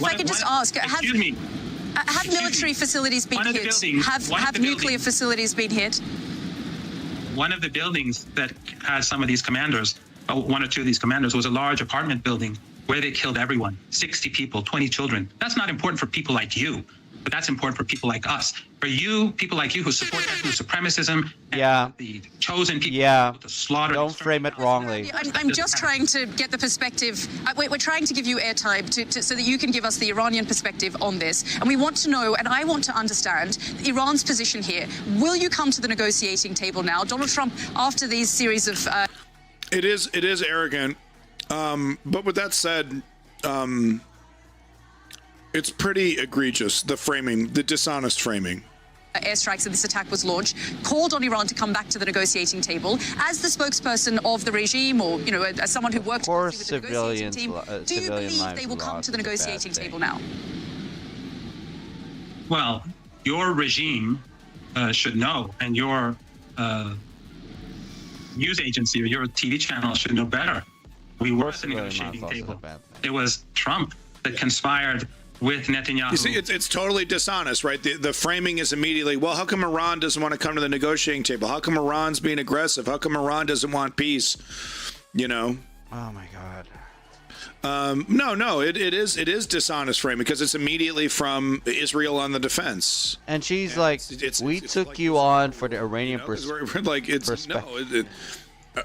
Speaker 22: ask, have military facilities been hit? Have nuclear facilities been hit?
Speaker 3: One of the buildings that has some of these commanders, one or two of these commanders, was a large apartment building where they killed everyone, 60 people, 20 children. That's not important for people like you, but that's important for people like us. For you, people like you who support ethnic supremacism, and the chosen people to slaughter.
Speaker 1: Don't frame it wrongly.
Speaker 22: I'm just trying to get the perspective. We're trying to give you airtime so that you can give us the Iranian perspective on this. And we want to know, and I want to understand, Iran's position here. Will you come to the negotiating table now? Donald Trump, after these series of...
Speaker 14: It is arrogant. But with that said, it's pretty egregious, the framing, the dishonest framing.
Speaker 22: Airstrikes and this attack was launched, called on Iran to come back to the negotiating table. As the spokesperson of the regime, or as someone who worked closely with the negotiating team, do you believe they will come to the negotiating table now?
Speaker 3: Well, your regime should know, and your news agency or your TV channel should know better. We were at the negotiating table. It was Trump that conspired with Netanyahu.
Speaker 14: You see, it's totally dishonest, right? The framing is immediately, well, how come Iran doesn't want to come to the negotiating table? How come Iran's being aggressive? How come Iran doesn't want peace? You know?
Speaker 1: Oh my God.
Speaker 14: No, it is dishonest framing, because it's immediately from Israel on the defense.
Speaker 1: And she's like, we took you on for the Iranian perspective.
Speaker 14: Like, it's no.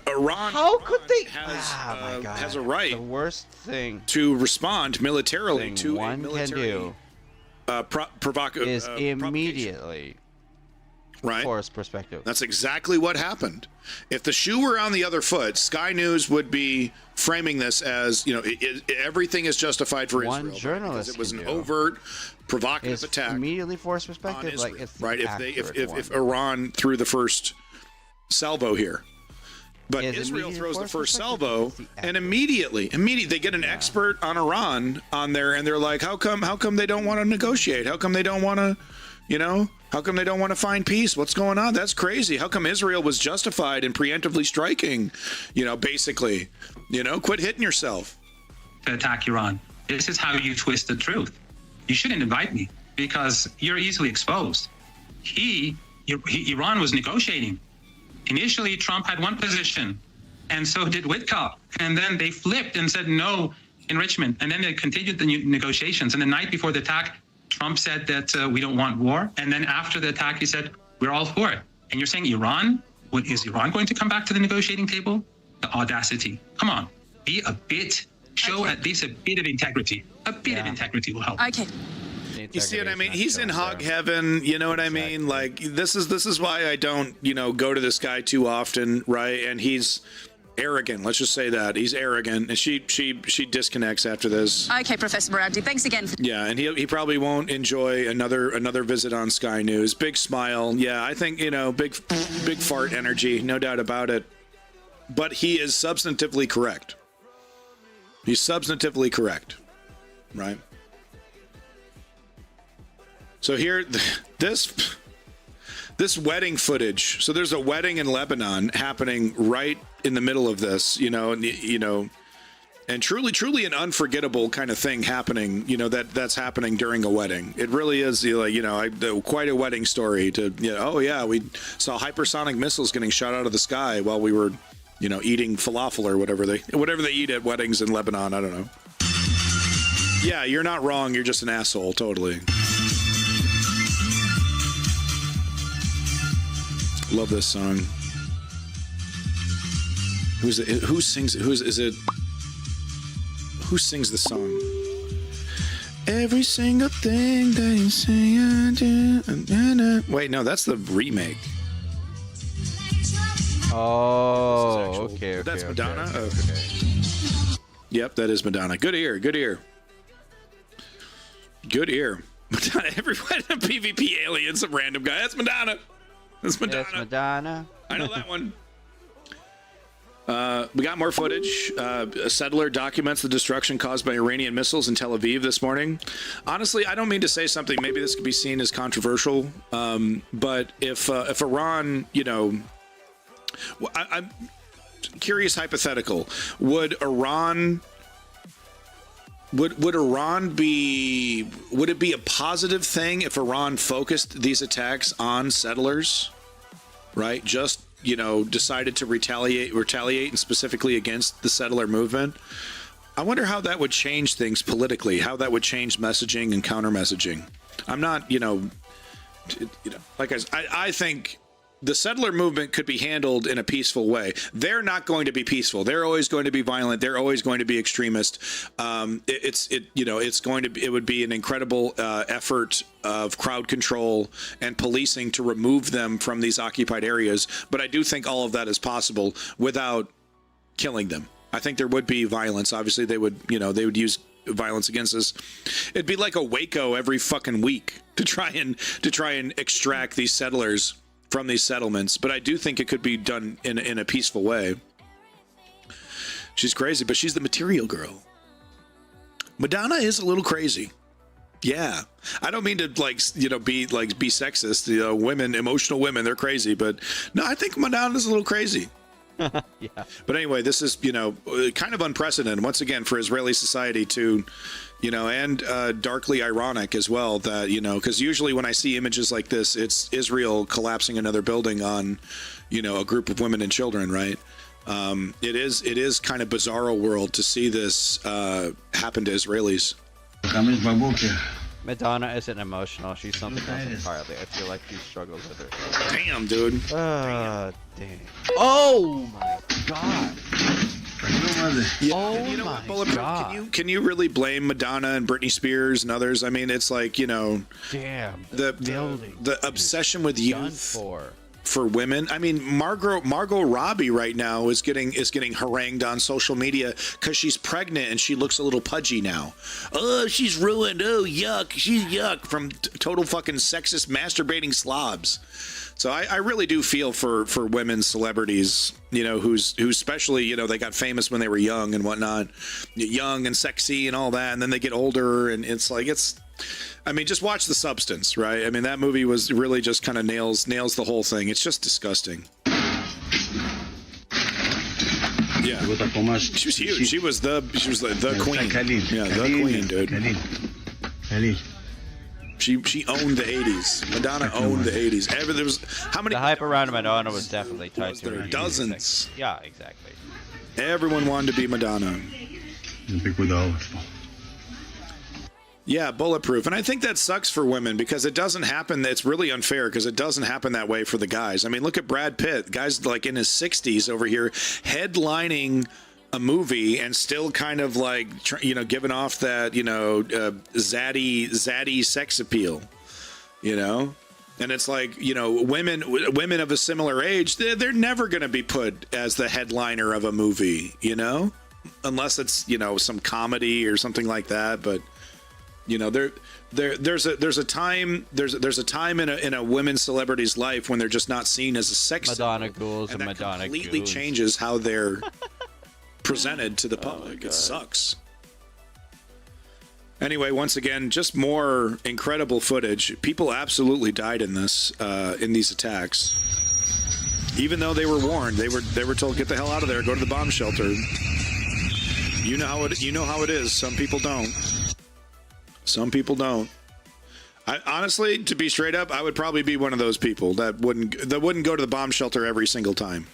Speaker 14: Iran.
Speaker 1: How could they?
Speaker 14: Has a right.
Speaker 1: The worst thing
Speaker 14: to respond militarily to
Speaker 1: one
Speaker 14: a military
Speaker 1: can do is immediately
Speaker 14: right
Speaker 1: force perspective.
Speaker 14: That's exactly what happened. If the shoe were on the other foot, Sky News would be framing this as, everything is justified for
Speaker 1: One
Speaker 14: Israel.
Speaker 1: journalist
Speaker 14: It was an overt, provocative attack.
Speaker 1: Immediately force perspective, like it's the
Speaker 14: right. If Iran threw the first salvo here. But Israel throws the first salvo, and immediately they get an expert on Iran on there, and they're like, how come they don't want to negotiate? How come they don't want to, how come they don't want to find peace? What's going on? That's crazy. How come Israel was justified in preemptively striking? Basically, quit hitting yourself.
Speaker 3: To attack Iran. This is how you twist the truth. You shouldn't invite me, because you're easily exposed. Iran was negotiating. Initially, Trump had one position, and so did Witkoff. And then they flipped and said no enrichment. And then they continued the negotiations. And the night before the attack, Trump said that we don't want war. And then after the attack, he said, we're all for it. And you're saying Iran? Is Iran going to come back to the negotiating table? The audacity. Come on. Show at least a bit of integrity. A bit of integrity will help.
Speaker 22: Okay.
Speaker 14: You see what I mean? He's in hog heaven. You know what I mean? Like, this is why I don't, go to this guy too often, right? And he's arrogant. Let's just say that he's arrogant, and she disconnects after this.
Speaker 22: Okay, Professor Morandi, thanks again.
Speaker 14: Yeah, and he probably won't enjoy another visit on Sky News. Big smile. Yeah, I think big fart energy, no doubt about it. But he is substantively correct. He's substantively correct, right? So here, this wedding footage. So there's a wedding in Lebanon happening right in the middle of this, and truly an unforgettable kind of thing happening. That's happening during a wedding. It really is, quite a wedding story. We saw hypersonic missiles getting shot out of the sky while we were, eating falafel or whatever they eat at weddings in Lebanon. I don't know. Yeah, you're not wrong. You're just an asshole. Totally. Love this song. Who sings the song? Every single thing that you say. Wait, no, that's the remake.
Speaker 1: Oh, okay.
Speaker 14: That's Madonna?
Speaker 1: Okay.
Speaker 14: Yep, that is Madonna. Good ear, good ear. Good ear. Madonna, everybody, PvP alien, some random guy. That's Madonna. That's Madonna.
Speaker 1: That's Madonna.
Speaker 14: I know that one. We got more footage. A settler documents the destruction caused by Iranian missiles in Tel Aviv this morning. Honestly, I don't mean to say something. Maybe this could be seen as controversial. But if Iran, you know, I'm curious, hypothetical. Would Iran be? Would it be a positive thing if Iran focused these attacks on settlers? Right, just, you know, decided to retaliate and specifically against the settler movement. I wonder how that would change things politically, how that would change messaging and counter messaging. I'm not, like I think the settler movement could be handled in a peaceful way. They're not going to be peaceful. They're always going to be violent. They're always going to be extremist. It would be an incredible effort of crowd control and policing to remove them from these occupied areas. But I do think all of that is possible without killing them. I think there would be violence. Obviously, they would use violence against us. It'd be like a Waco every fucking week to try and extract these settlers from these settlements. But I do think it could be done in a peaceful way. She's crazy, but she's the material girl. Madonna is a little crazy. Yeah, I don't mean to be sexist. Women, emotional women, they're crazy. But no, I think Madonna's a little crazy.
Speaker 1: Yeah.
Speaker 14: But anyway, this is kind of unprecedented once again for Israeli society to, and darkly ironic as well that because usually when I see images like this, it's Israel collapsing another building on, a group of women and children, right? It is kind of bizarro world to see this happen to Israelis.
Speaker 1: Madonna isn't emotional. She's something else entirely. I feel like she struggles with it.
Speaker 14: Damn, dude.
Speaker 1: Dang. Oh my god.
Speaker 14: Oh my god. Can you really blame Madonna and Britney Spears and others? I mean, it's like,
Speaker 1: damn.
Speaker 14: The obsession with youth for women. I mean, Margot Robbie right now is getting harangued on social media because she's pregnant and she looks a little pudgy now. Oh, she's ruined. Oh, yuck. She's yuck from total fucking sexist masturbating slobs. So I really do feel for women celebrities, who's especially, they got famous when they were young and whatnot, young and sexy and all that. And then they get older and just watch The Substance, right? I mean, that movie was really just kind of nails the whole thing. It's just disgusting. Yeah. She was huge. She was the queen. Yeah, the queen, dude. She owned the 80s. Madonna owned the 80s. There was how many?
Speaker 1: The hype around Madonna was definitely tied to her.
Speaker 14: Dozens.
Speaker 1: Yeah, exactly.
Speaker 14: Everyone wanted to be Madonna. Yeah, bulletproof. And I think that sucks for women because it doesn't happen. It's really unfair because it doesn't happen that way for the guys. I mean, look at Brad Pitt. The guy's like in his 60s over here headlining a movie and still kind of like, giving off that, zaddy sex appeal, And it's like, women of a similar age, they're never going to be put as the headliner of a movie, unless it's, some comedy or something like that. But, there's a time in a women's celebrity's life when they're just not seen as a sex
Speaker 1: Madonna ghouls and
Speaker 14: that
Speaker 1: Madonna
Speaker 14: completely
Speaker 1: ghouls.
Speaker 14: changes how they're presented to the public. It sucks. Anyway, once again, just more incredible footage. People absolutely died in this, in these attacks. Even though they were warned, they were told, get the hell out of there, go to the bomb shelter. You know how it is. Some people don't. Some people don't. Honestly, to be straight up, I would probably be one of those people that wouldn't go to the bomb shelter every single time.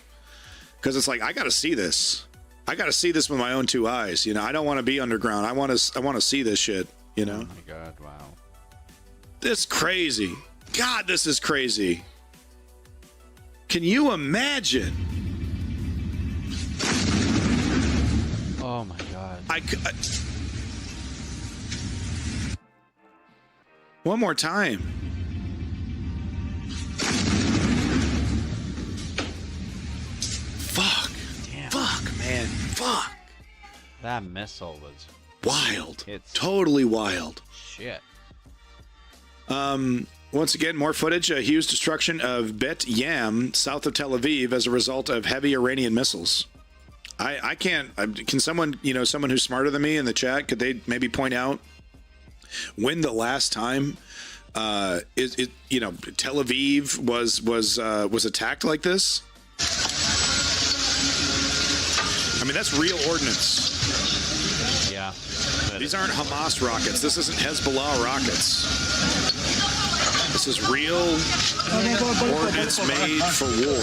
Speaker 14: Because it's like, I got to see this. I got to see this with my own two eyes. I don't want to be underground. I want to see this shit. Oh
Speaker 1: my god! Wow.
Speaker 14: This is crazy. God, this is crazy. Can you imagine?
Speaker 1: Oh my god.
Speaker 14: One more time. Fuck.
Speaker 1: Damn.
Speaker 14: Fuck, man. Fuck.
Speaker 1: That missile was
Speaker 14: Wild.
Speaker 1: It's
Speaker 14: totally wild.
Speaker 1: shit.
Speaker 14: Once again, more footage. A huge destruction of Bet Yam, south of Tel Aviv, as a result of heavy Iranian missiles. I can't. Can someone, someone who's smarter than me in the chat, could they maybe point out when the last time Tel Aviv was attacked like this? I mean, that's real ordnance.
Speaker 1: Yeah.
Speaker 14: These aren't Hamas rockets. This isn't Hezbollah rockets. This is real ordnance made for war.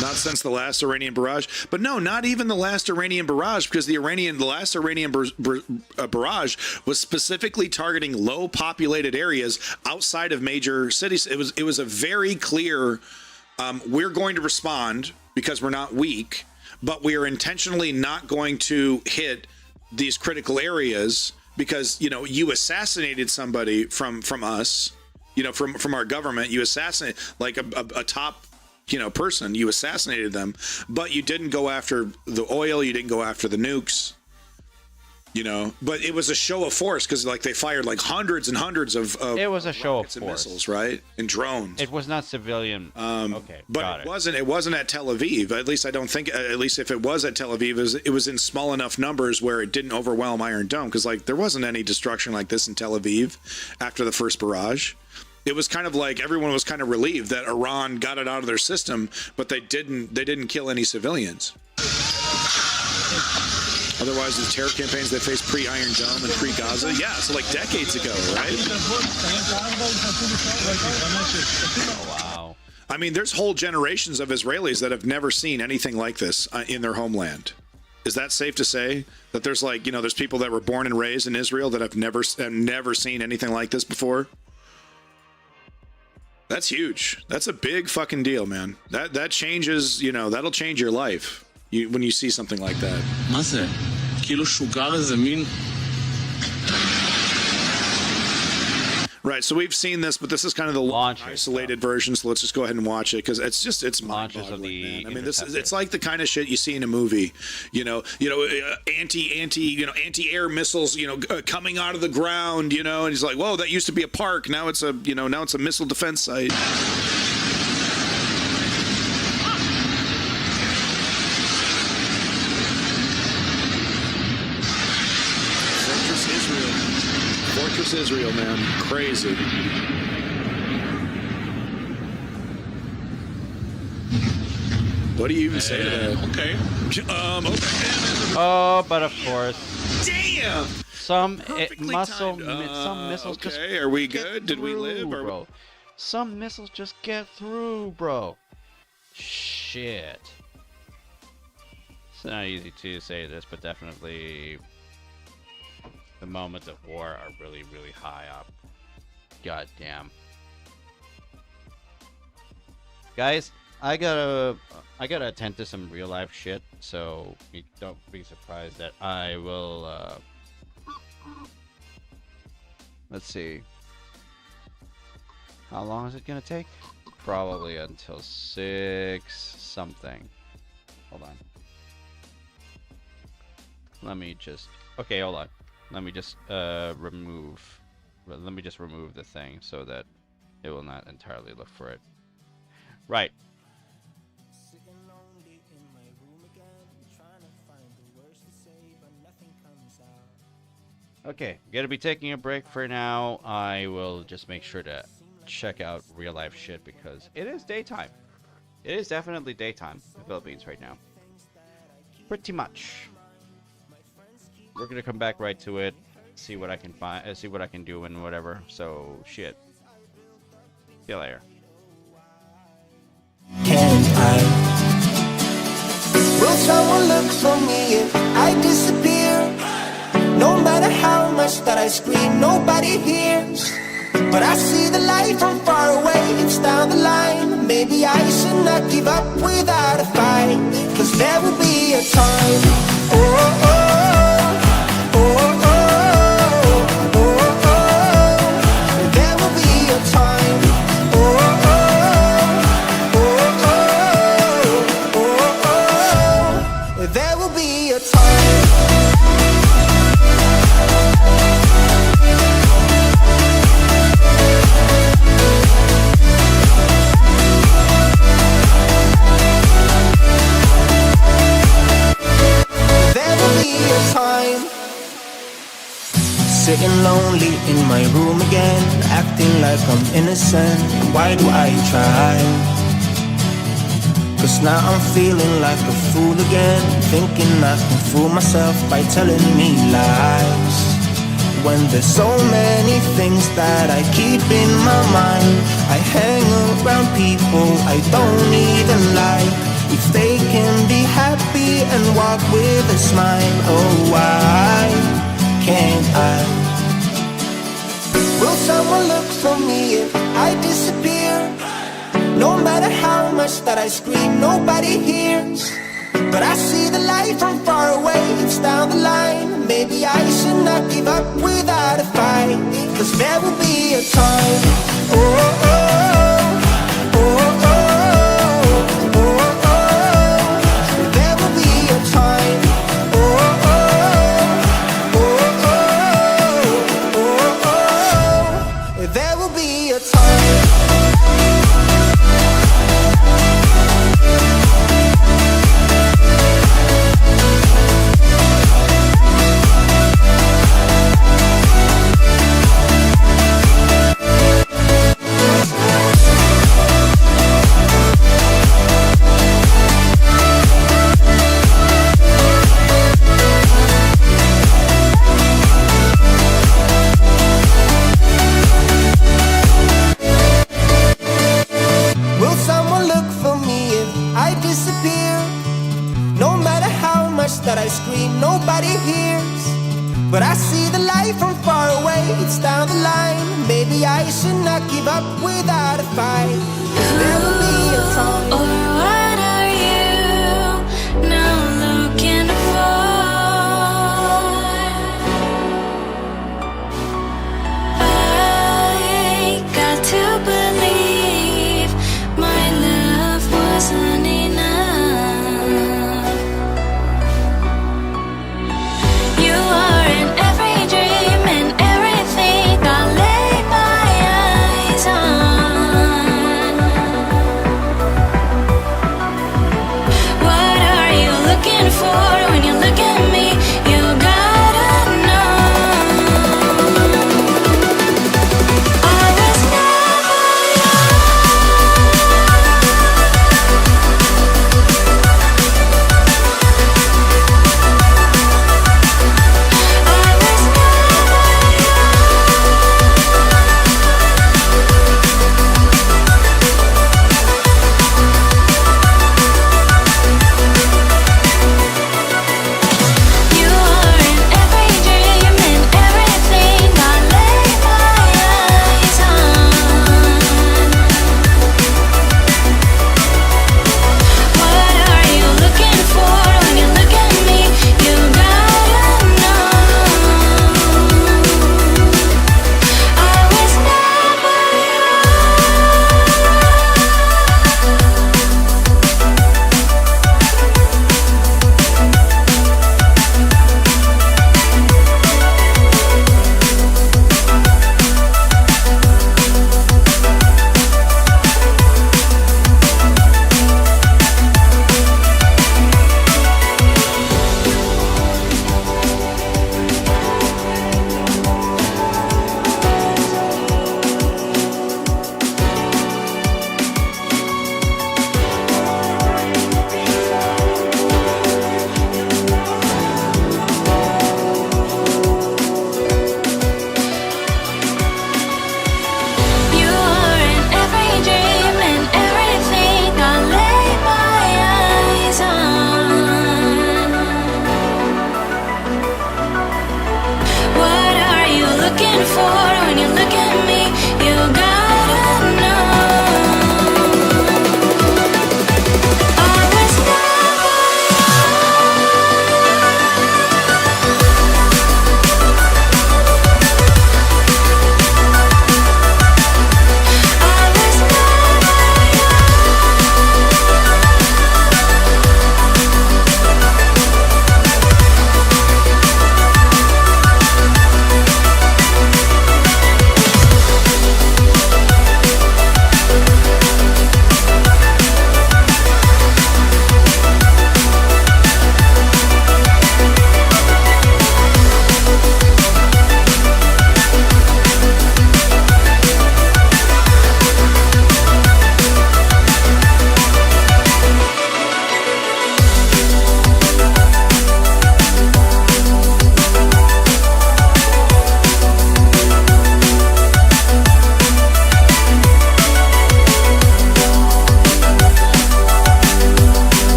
Speaker 14: Not since the last Iranian barrage, but no, not even the last Iranian barrage, because the last Iranian barrage was specifically targeting low populated areas outside of major cities. It was a very clear, we're going to respond because we're not weak, but we are intentionally not going to hit these critical areas because, you assassinated somebody from us, from our government. You assassinate like a top, person, you assassinated them, but you didn't go after the oil. You didn't go after the nukes, but it was a show of force because they fired hundreds and hundreds of
Speaker 1: it was a show of force.
Speaker 14: Missiles, right? And drones.
Speaker 1: It was not civilian. Okay.
Speaker 14: But it wasn't at Tel Aviv. At least I don't think, at least if it was at Tel Aviv, it was in small enough numbers where it didn't overwhelm Iron Dome, because there wasn't any destruction like this in Tel Aviv after the first barrage. It was kind of like everyone was kind of relieved that Iran got it out of their system, but they didn't kill any civilians. Otherwise, the terror campaigns they faced pre-Iron Dome and pre-Gaza, so decades ago, right?
Speaker 1: Oh, wow.
Speaker 14: I mean, there's whole generations of Israelis that have never seen anything like this in their homeland. Is that safe to say that there's there's people that were born and raised in Israel that have never seen anything like this before? That's huge. That's a big fucking deal, man. That changes, that'll change your life when you see something like that. Right, so we've seen this, but this is kind of the isolated version, so let's just go ahead and watch it, because it's mind-boggling, man. I mean, it's like the kind of shit you see in a movie, anti-air missiles, coming out of the ground, and he's like, whoa, that used to be a park, now it's a missile defense site. Fortress Israel, man. Crazy. What do you even say to that?
Speaker 1: Okay.
Speaker 14: Okay.
Speaker 1: Oh, but of course.
Speaker 14: Damn!
Speaker 1: Some missiles just
Speaker 14: are we good? Did we live?
Speaker 1: Bro. Some missiles just get through, bro. Shit. It's not easy to say this, but definitely the moments of war are really, really high up. God damn. Guys, I gotta attend to some real life shit, so don't be surprised that I will, let's see. How long is it gonna take? Probably until 6 something. Hold on. Let me just, okay, hold on. Let me just remove the thing so that it will not entirely look for it. Right. Okay, gonna be taking a break for now. I will just make sure to check out real life shit because it is daytime. It is definitely daytime in the Philippines right now. Pretty much. We're gonna come back right to it, see what I can find, see what I can do and whatever. So shit. See you later.
Speaker 5: Will someone look for me if I disappear? No matter how much that I scream, nobody hears. But I see the light from far away, it's down the line. Maybe I should not give up without a fight, 'cause there will be a time. Oh, oh, oh. acting like I'm innocent. Why do I try? Cause now I'm feeling like a fool again, thinking I can fool myself by telling me lies. When there's so many things that I keep in my mind, I hang around people I don't even like. If they can be happy and walk with a smile, oh why can't I? Will someone look for me if I disappear? No matter how much that I scream, nobody hears. But I see the light from far away, it's down the line. Maybe I should not give up without a fight. Cause there will be a time, oh, oh, oh, oh, oh, oh, oh. There will be a time, oh, oh, oh, oh, oh, oh. There will be a time. Will someone look for me if I disappear? No matter how much that I scream, nobody hears. But I see the light from far away, it's down the line. Maybe I should not give up without a fight. There will be a time.
Speaker 6: Or what are you now looking for? I got to believe my love wasn't enough. You are in every dream and everything I lay my eyes on.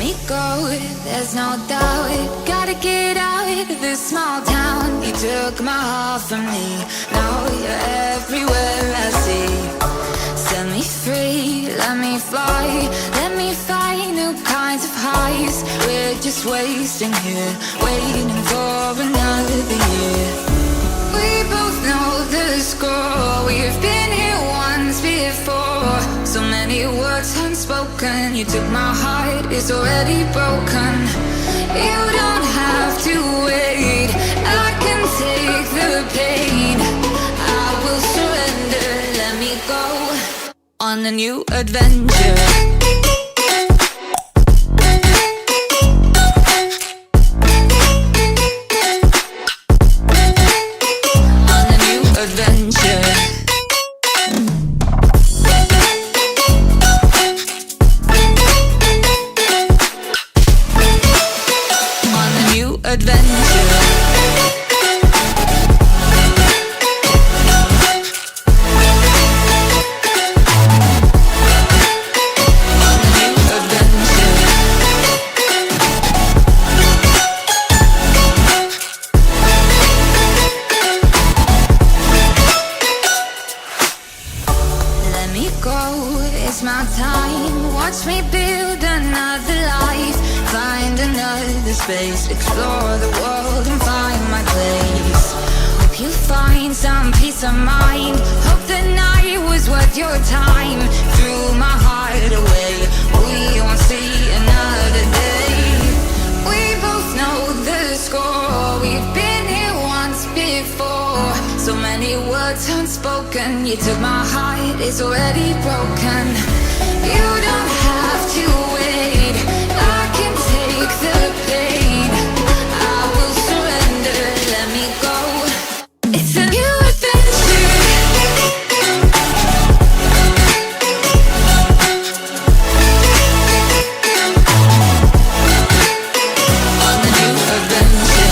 Speaker 6: me go, there's no doubt. Gotta get out of this small town. You took my heart from me, now you're everywhere I see. Set me free, let me fly, let me find new kinds of highs. We're just wasting here, waiting for another year. We both know the score, we've been here once before. So many words unspoken, you took my heart, it's already broken. You don't have to wait, I can take the pain. I will surrender, let me go on a new adventure. Space, explore the world and find my place. Hope you find some peace of mind. Hope the night was worth your time. Threw my heart away, we won't see another day. We both know the score, we've been here once before. So many words unspoken, you took my heart, it's already broken. You don't have to wait, I can take the pain. I will surrender, let me go. It's a new adventure. On a new adventure.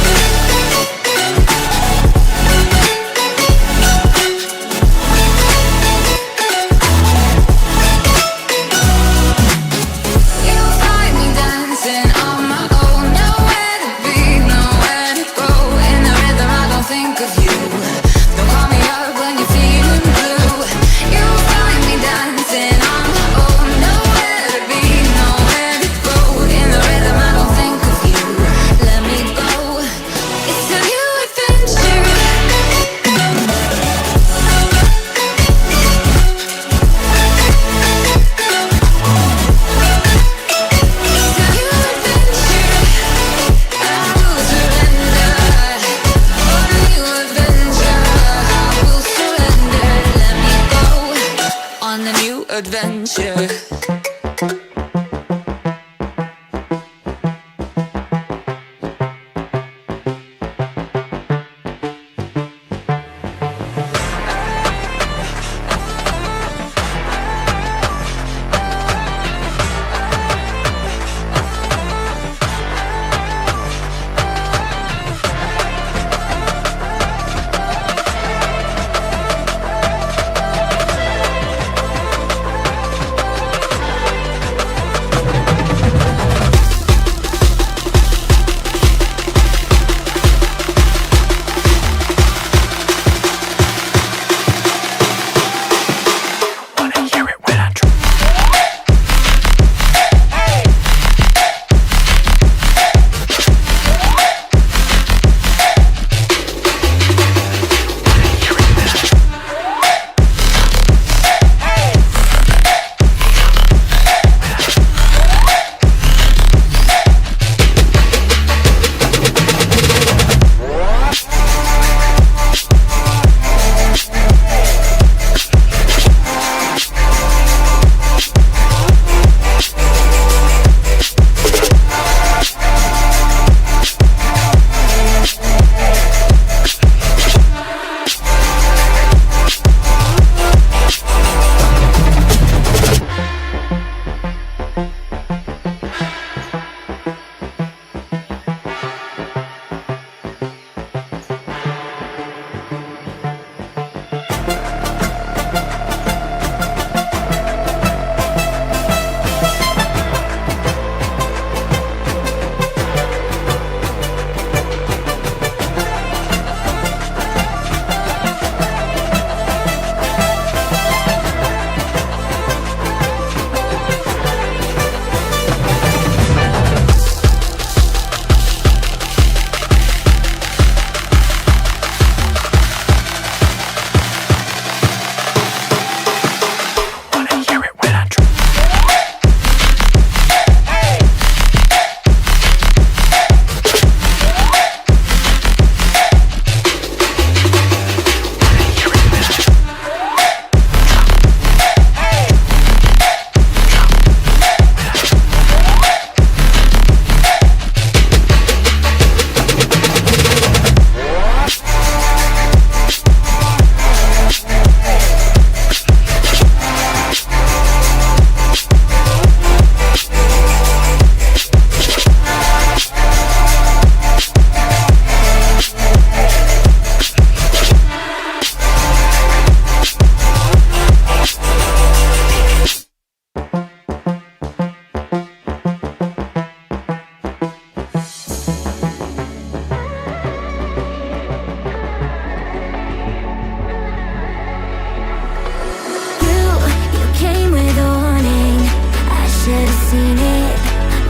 Speaker 6: seen it.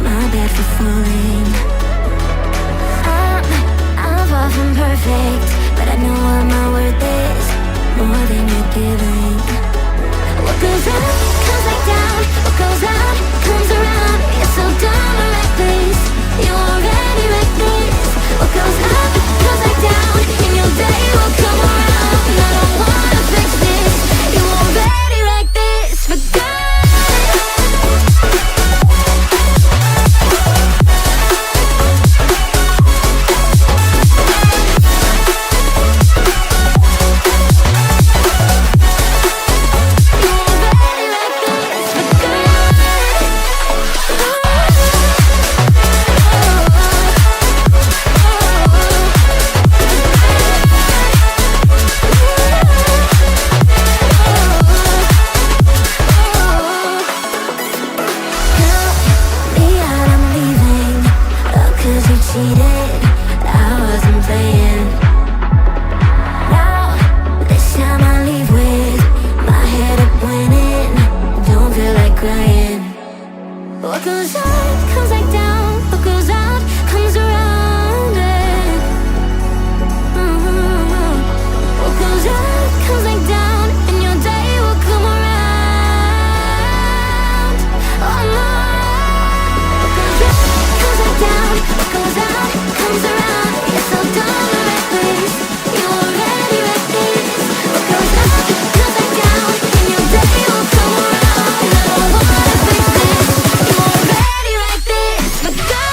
Speaker 6: My bad for falling. I'm far from perfect, but I know what my worth is. More than you're giving. What goes up comes back down. What goes out comes around. You're so dumb or reckless. You already wrecked this. What goes up comes back down. And your day will come around. And I don't wanna fix this. You already wrecked this for good. What goes up comes back down. What goes out comes around. What goes up comes back down, and your day will come around. Oh no. What goes up comes back down. What goes out comes around. You're so dumb and reckless. You already wrecked this. What goes up comes back down, and your day will come around. And I don't wanna fix this. You already wrecked this for good.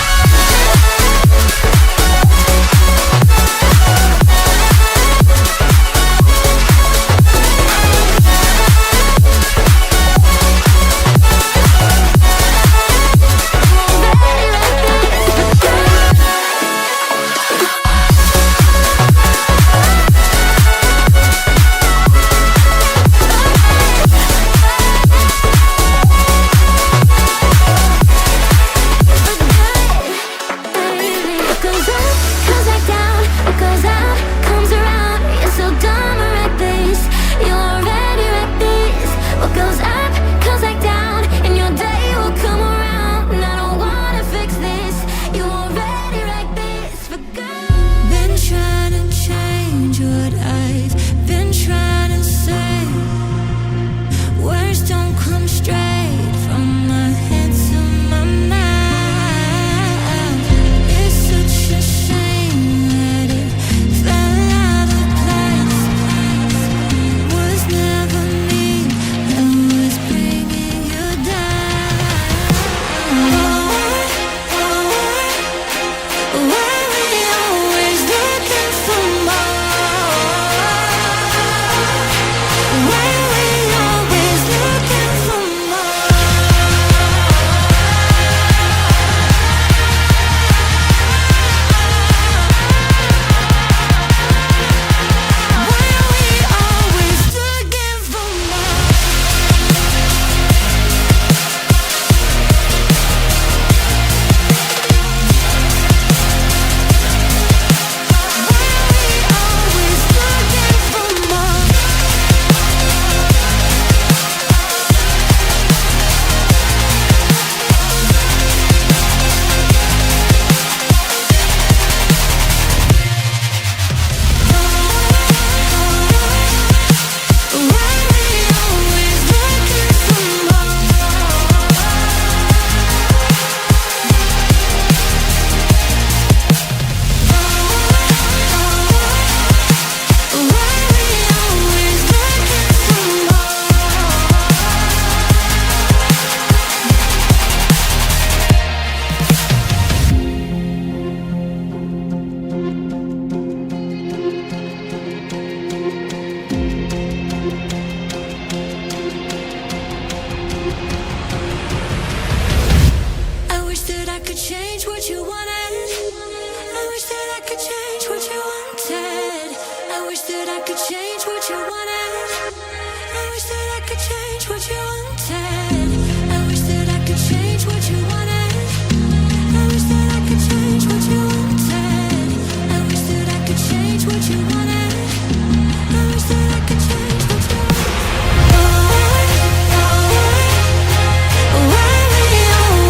Speaker 6: What goes up comes back down. What goes out comes around. You're so dumb and reckless. You already wrecked this. What goes up comes back down, and your day will come around. And I don't wanna fix this. You already wrecked this for good. Been trying to change what I've been trying to say. Words don't come straight from my head to my mouth. It's such a shame that it fell out of place. Was never me that was bringing you down. Why we always looking for more? Why we always looking for more? Why we always looking for more? Always looking for more. Why we always looking for more? Why we always looking for I wish that I could change what you wanted. I wish that I could change what you wanted. I wish that I could change what you wanted. I wish that I could change what you wanted. I wish that I could change what you wanted. I wish that I could change what you wanted. I wish that I could change what you wanted. I wish that I could change what you wanted. Why we always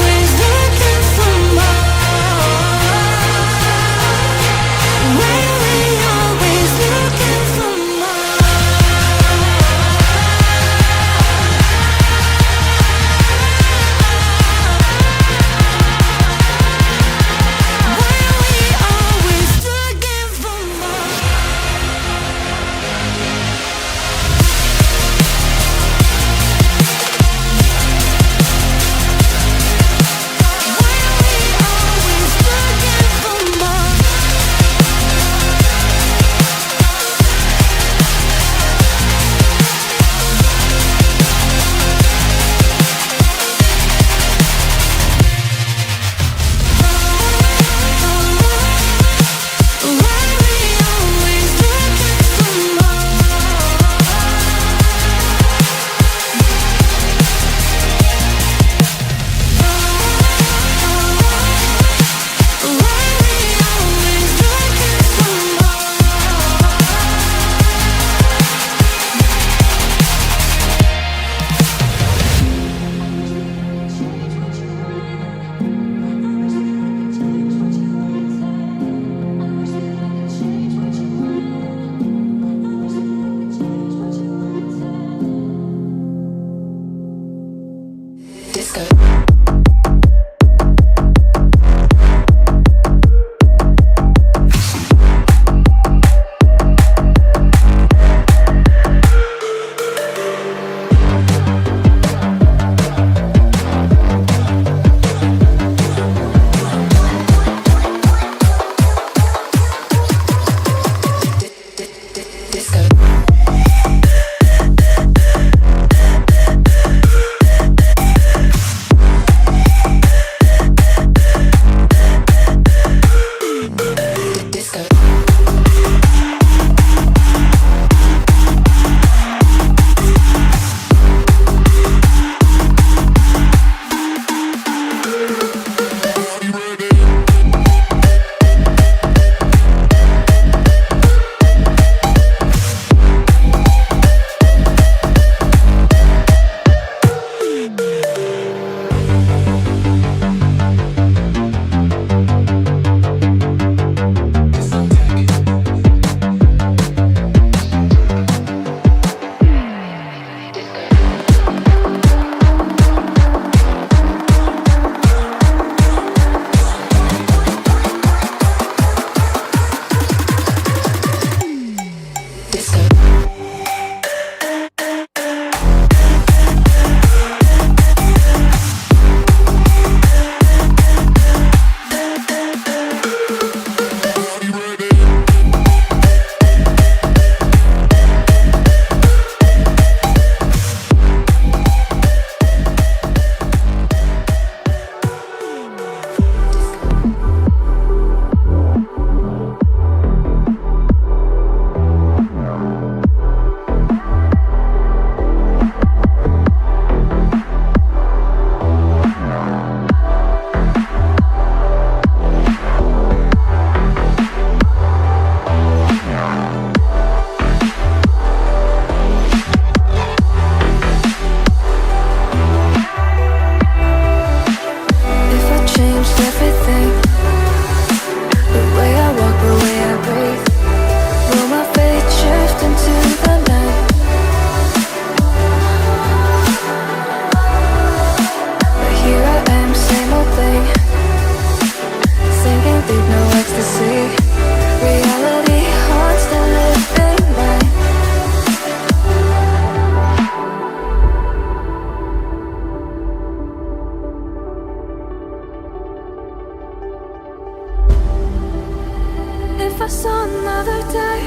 Speaker 6: I saw another day,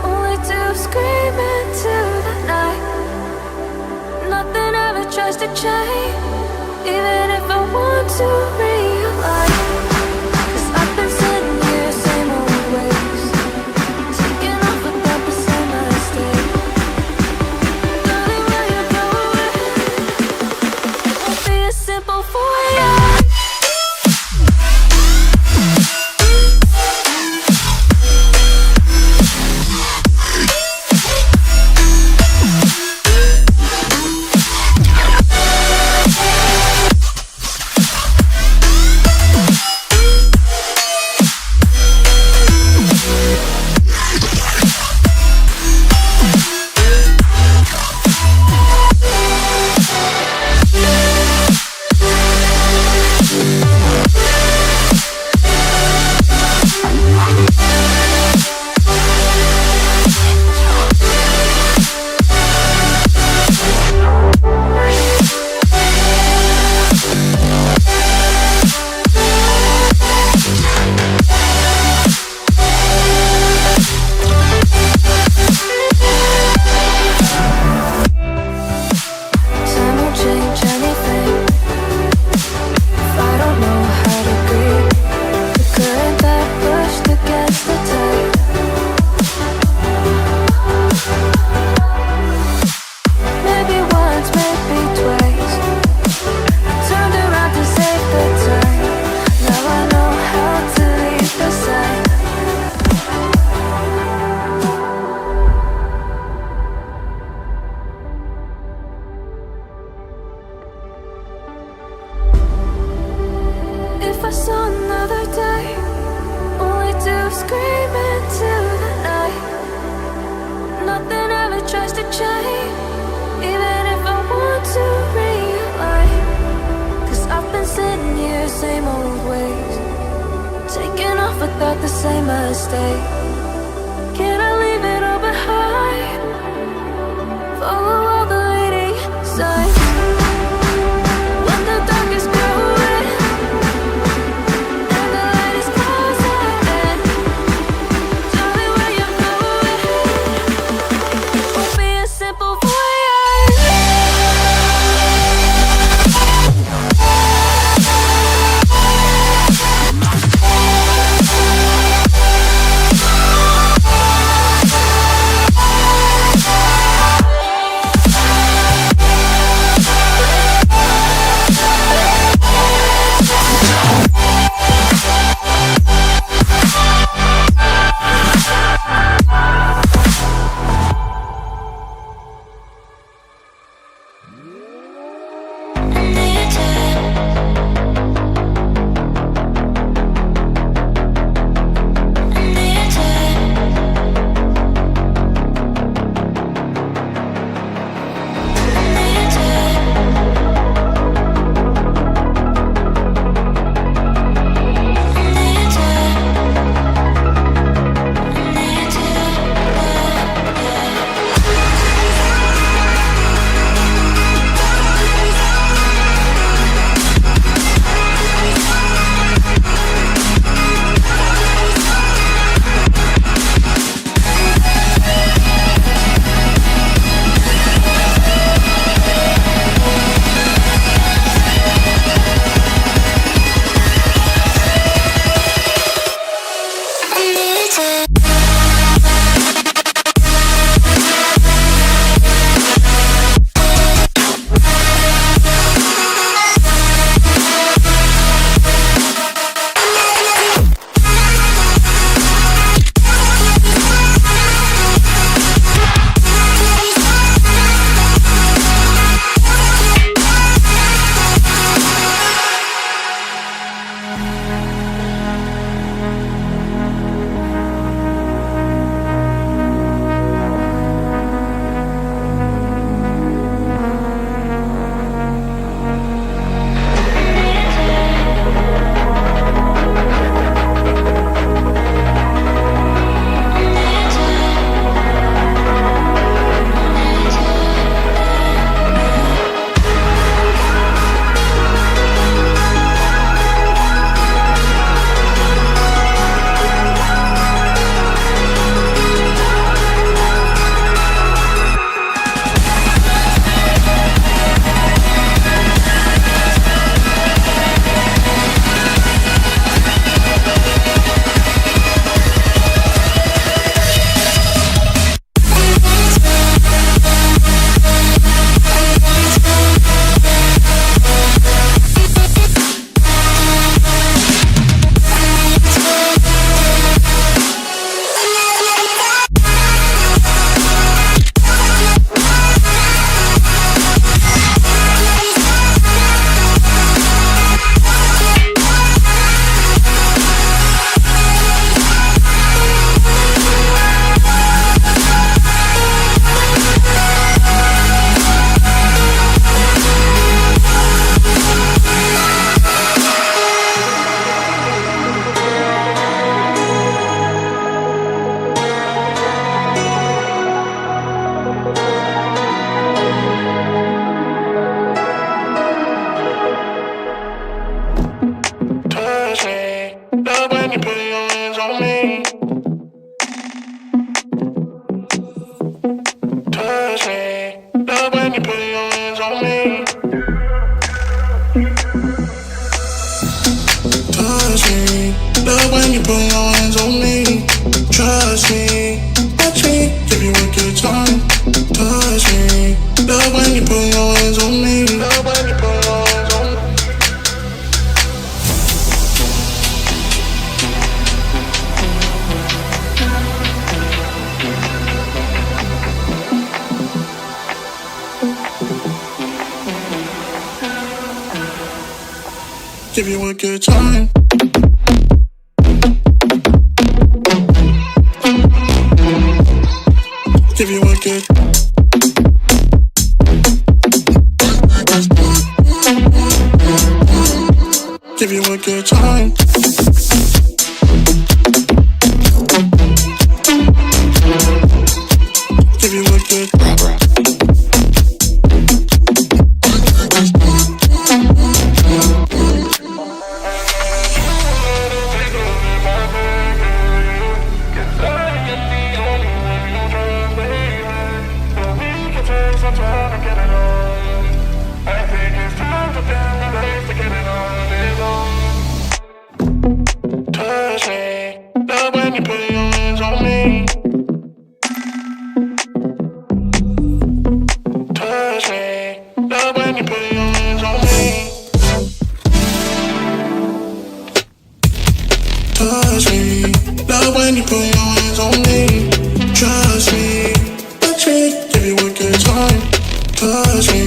Speaker 6: only to scream into the night. Nothing ever tries to change, even if I want to realize. 'Cause I've been sitting here, same old ways, taking off without the same mistake. Darling, where you going? Won't be as simple for you. Time won't change anything if I don't know how to breathe. The current that pushed against the tide. Maybe once, maybe twice, I turned around to save the time. Now I know how to leave the sign. If I saw another day, only to scream into the night. Nothing ever tries to change, even if I want to realize. 'Cause I've been sitting here, same old ways, taking off without the same mistake. Can I leave it all behind? Follow all the leading signs. When the dark is growing and the light is closing in, darling, where you going? Won't be as simple for you.
Speaker 5: you put your hands on me. Touch me. Love when you put your hands on me. Touch me. Love when you put your hands on me. Trust me. Touch me. Give you a good time. Touch me. Love when you put your hands on me. Love when you put your hands on me. Give you a good time. Give you a good. Give you a good time. Give you a good. Touch me. Love when you put your hands on me. Touch me. Love when you put your hands on me. Touch me. Love when you put your hands on me. Trust me. Touch me. Give you a good time. Touch me.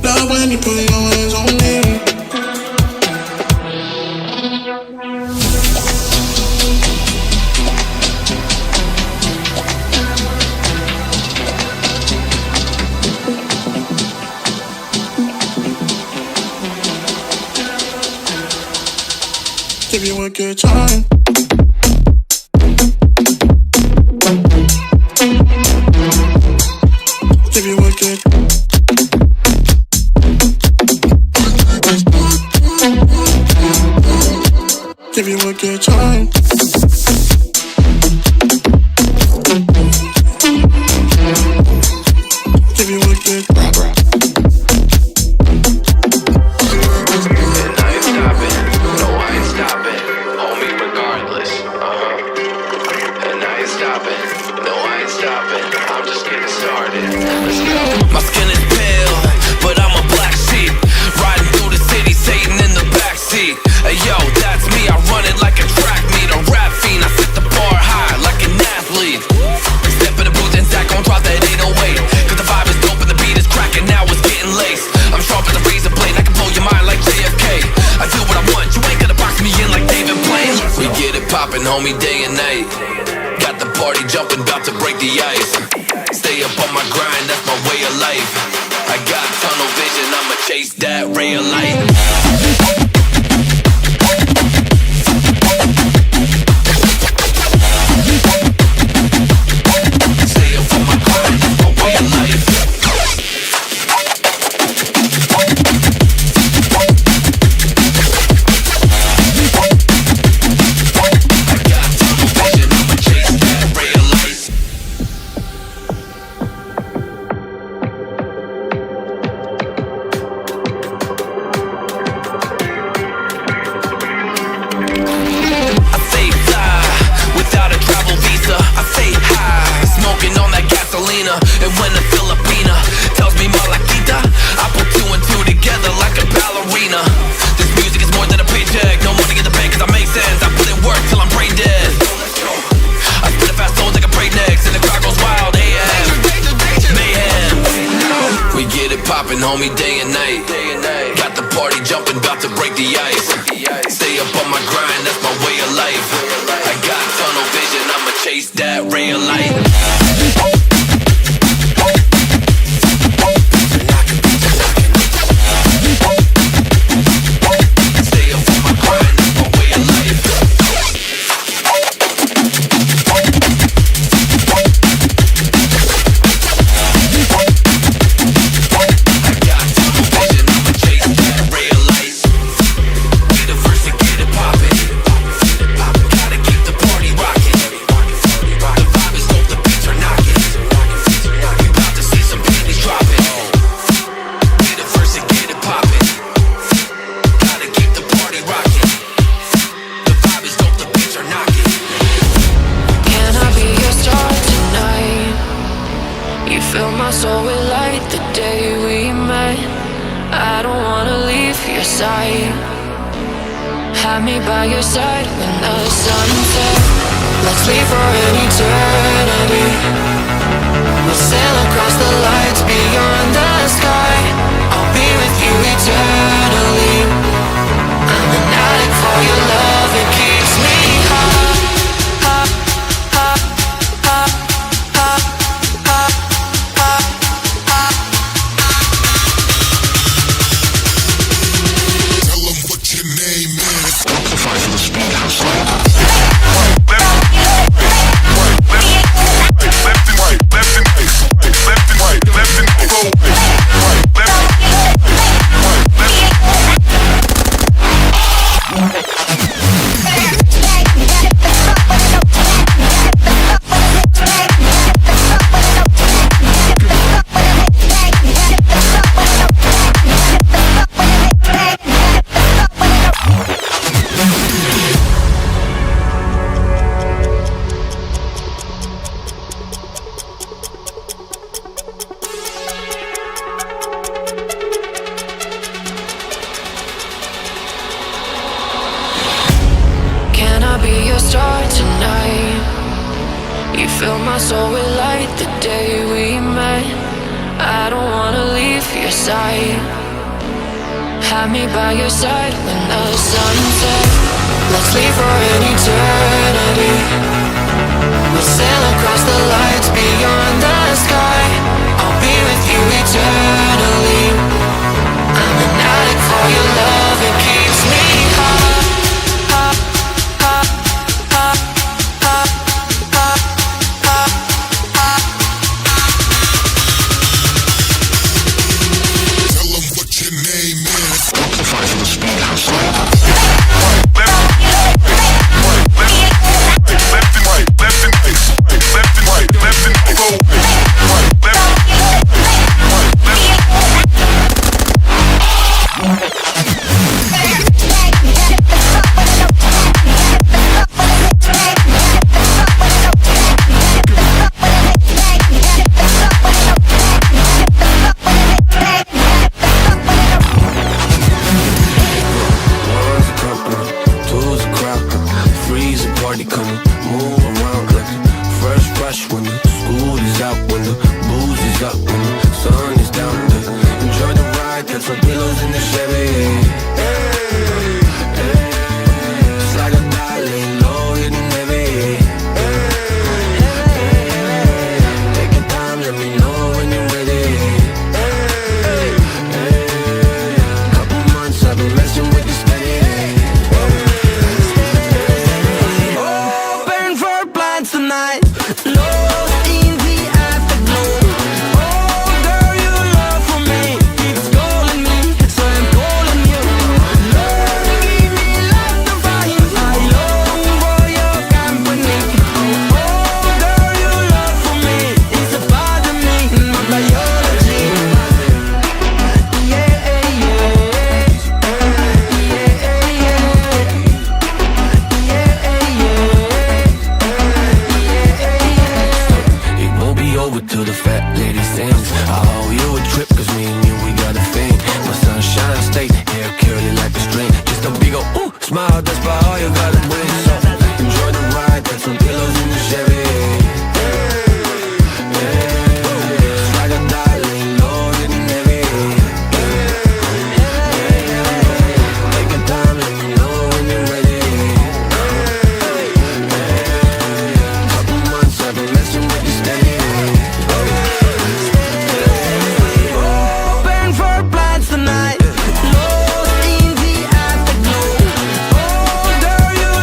Speaker 5: Love when you put your hands on me. Give you a good time. Give you a good. Give you a good time. Give you a good.
Speaker 7: My skin is pale, but I'm a black sheep. Riding through the city, Satan in the backseat. Hey yo, that's me, I run it like a track meet. A rap fiend, I set the bar high like an athlete. Step in the booth and Zach gon' drop that 808. Cause the vibe is dope and the beat is cracking, now it's getting laced. I'm sharp as a razor blade, I can blow your mind like JFK. I do what I want, you ain't gonna box me in like David Blaine. We get it poppin', homie, day and night. Got the party jumping, about to break the ice. Stay up on my grind, that's my way of life. I got tunnel vision, I'ma chase that ray of light. Stay up on my grind, that's my way of life. I got tunnel vision, I'ma chase that ray of light. I stay fly without a travel visa. I stay high, smoking on that gasolina. And when a Filipina tells me Malakita, I put two and two together like a ballerina. This music is more than a paycheck, no money in the bank 'cause I make sense. I put in work till I'm brain dead. I spit a fast soul like a breaknecks, and the crowd goes wild. AM, mayhem. We get it poppin', homie, day and night. Got the party jumping, about to break the ice. Stay up on my grind, that's my way of life. I got tunnel vision, I'ma chase that ray of light. Stay up on my grind, that's my way of life. I got tunnel vision, I'ma chase that ray of light. We the first to get it poppin'.
Speaker 6: side. Have me by your side when the sun sets. Let's leave for an eternity. We'll sail across the lights beyond the sky. I'll be with you eternally. I'm an addict for your love, it keeps me high.
Speaker 7: Tell them what your name is. Amplify for the speed house.
Speaker 6: Can I be your star tonight? You fill my soul with light the day we met. I don't wanna leave your side. Have me by your side when the sun sets. Let's leave for an eternity. We'll sail across the lights beyond the sky. I'll be with you eternally. I'm an addict for your love, it keeps me high.
Speaker 7: Tell them what your name is. Amplify for the speed house.
Speaker 13: One's a company, two's a crowd, three's a party coming, move around like the first rush when the school is out, when the booze is up, when the sun is down. Enjoy the ride, got some pillows in the Chevy. It's like a darling, low hitting heavy. Take your time, let me know when you're ready. Couple months I've been messing with you steady. Open for plans tonight. Lost in the afterglow. Oh, girl, your love for me keeps calling me, so I'm calling you. Love, give me love to find. I long for your company. Oh, girl, your love for me is a part of me, my biology. Yeah, it won't be over till the fat lady sings. I owe you a trip, cause me and you, we got a thing. My sunshine state, hair curly like a string. Just a big ol' ooh, smile, that's about all you gotta bring. So enjoy the ride, got some pillows in the Chevy. It's like a darling, low hitting heavy. Take your time, let me know when you're ready. Couple months I've been messing with you steady. Open for plans tonight. Lost in the afterglow. Oh, girl, your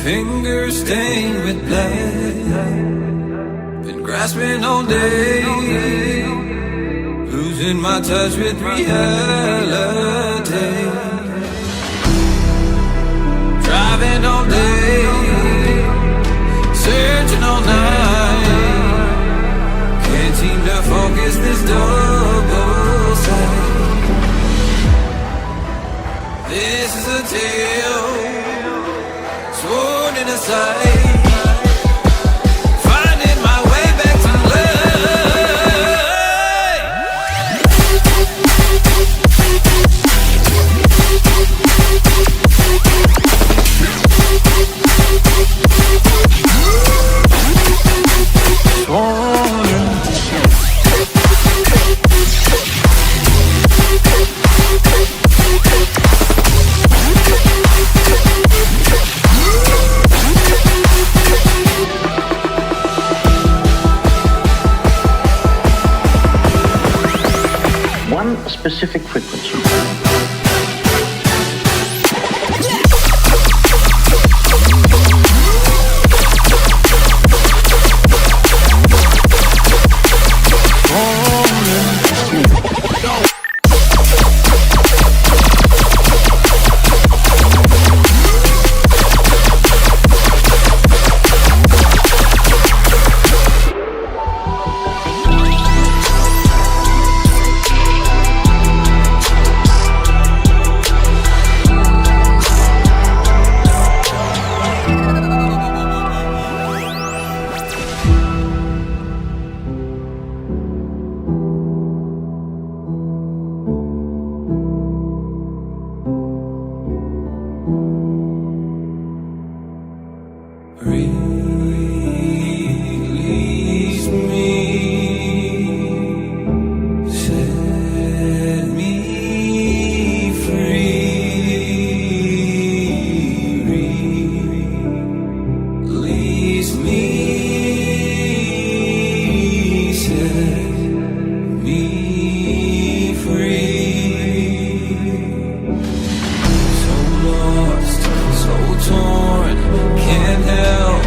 Speaker 13: Fingers stained with blood. Been grasping all day, losing my touch with reality. Driving all day, searching all night. Can't seem to focus this double sight. This is a tale sworn in a sight. Finding my way back to
Speaker 9: one specific frequency. Release me, set me free. Release me, set me free. So lost, so torn, can't help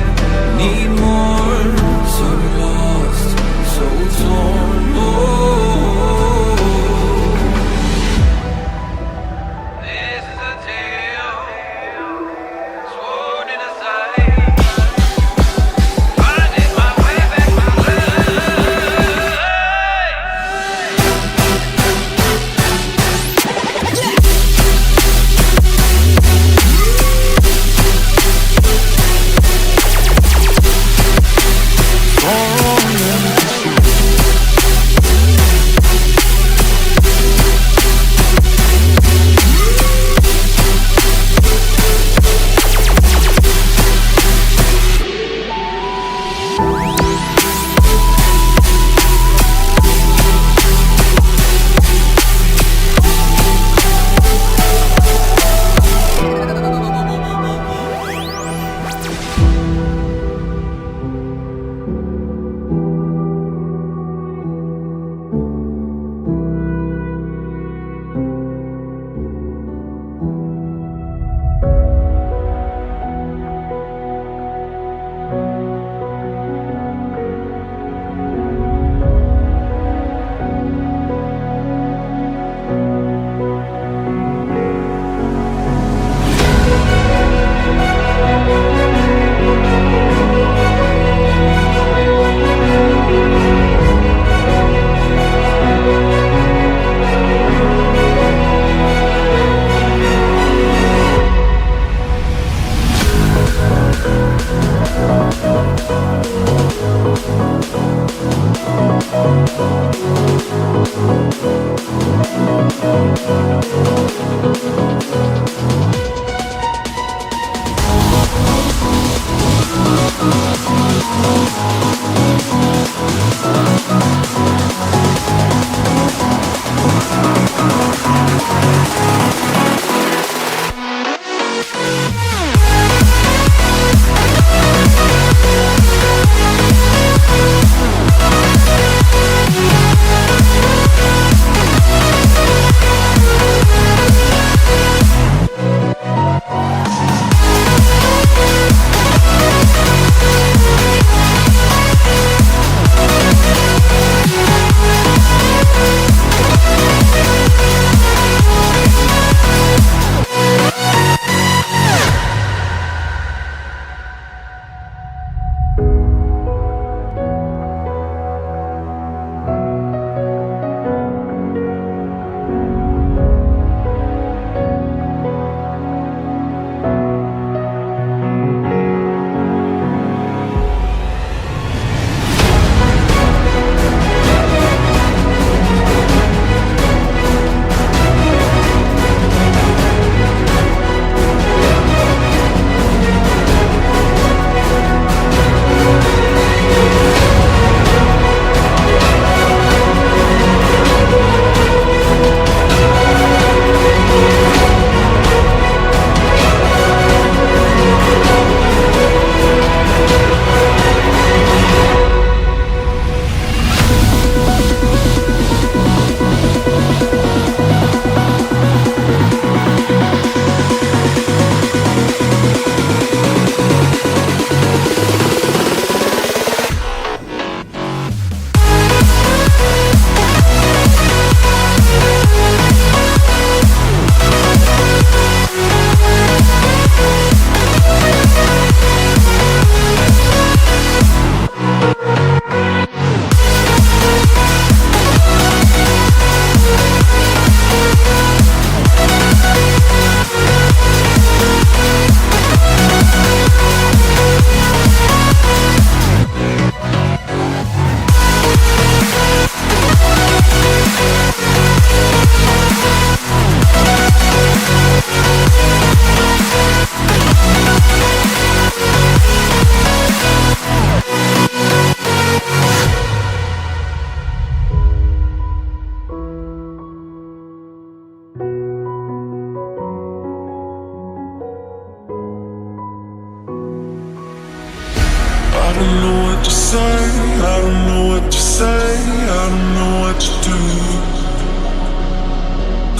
Speaker 9: don't know what to say, I don't know what to say, I don't know what to do.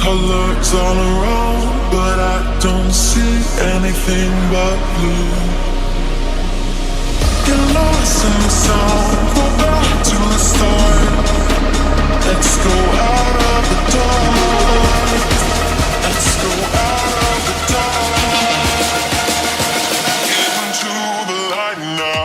Speaker 9: Colors all around, but I don't see anything but blue. Get lost in the sound, go back to the start. Let's go out of the dark. Let's go out of the dark. Get into the light now.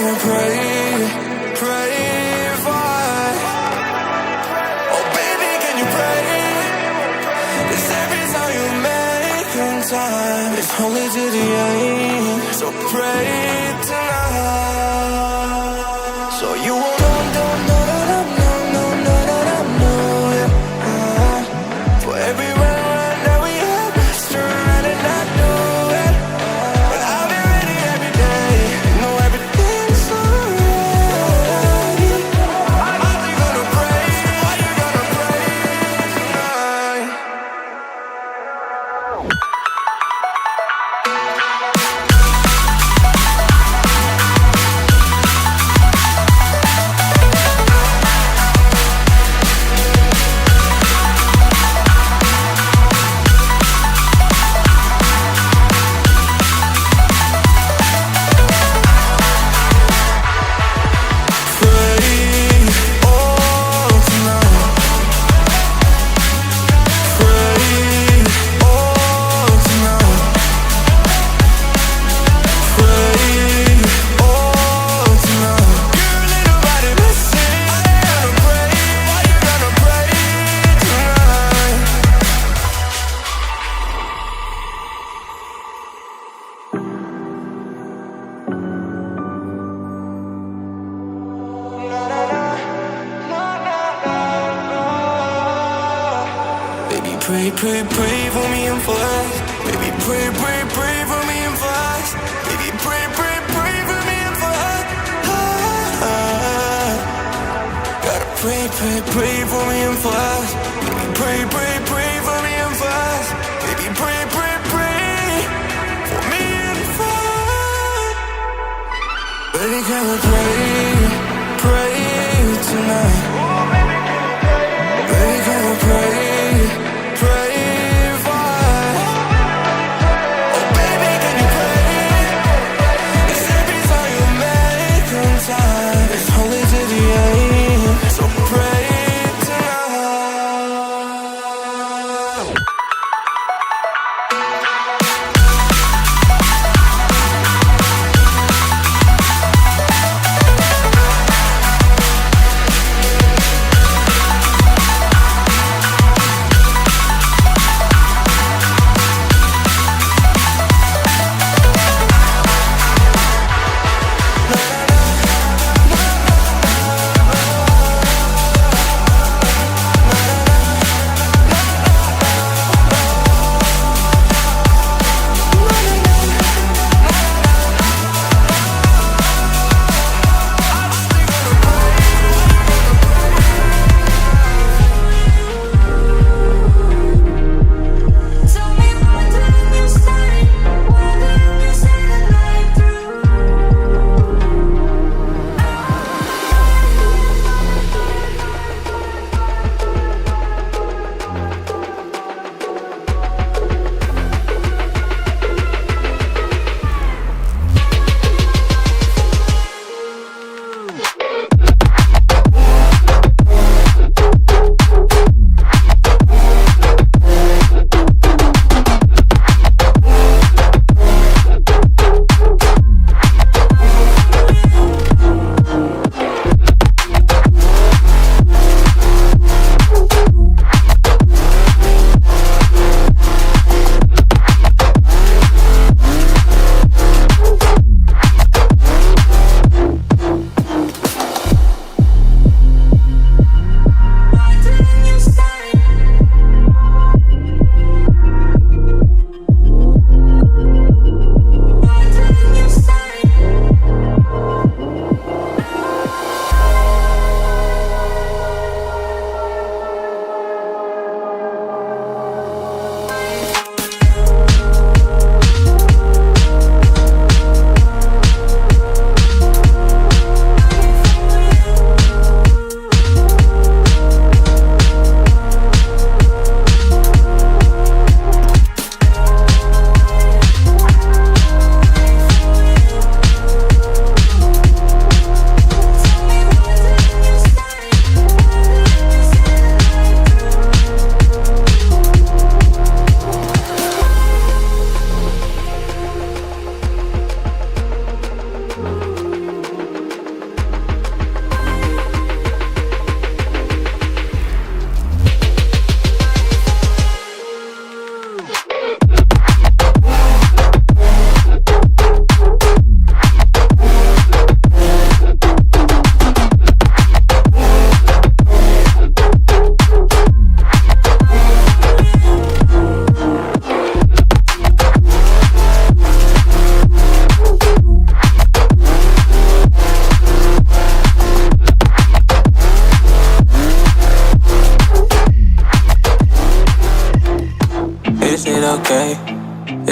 Speaker 9: you pray, pray for? Oh baby, can you pray? 'Cause every time you make time, it's only to the end. So pray tonight. So you won't for every run that we have, surround and I know it. But I'll be ready every day. Know everything's alright. Are you gonna pray? Are you gonna pray tonight? Baby, pray, pray, pray for me and for us. Baby, pray, pray, pray for me and for us. Baby, pray, pray, pray for me and for us. Gotta pray, pray, pray for me and for us. Baby, pray, pray, pray for me and for us. Baby, pray, pray, pray for me and for us. Baby, can we pray, pray tonight? Baby, can we pray, pray for us? Oh baby, can you pray? 'Cause every time you make time, it's only to the end. So pray tonight.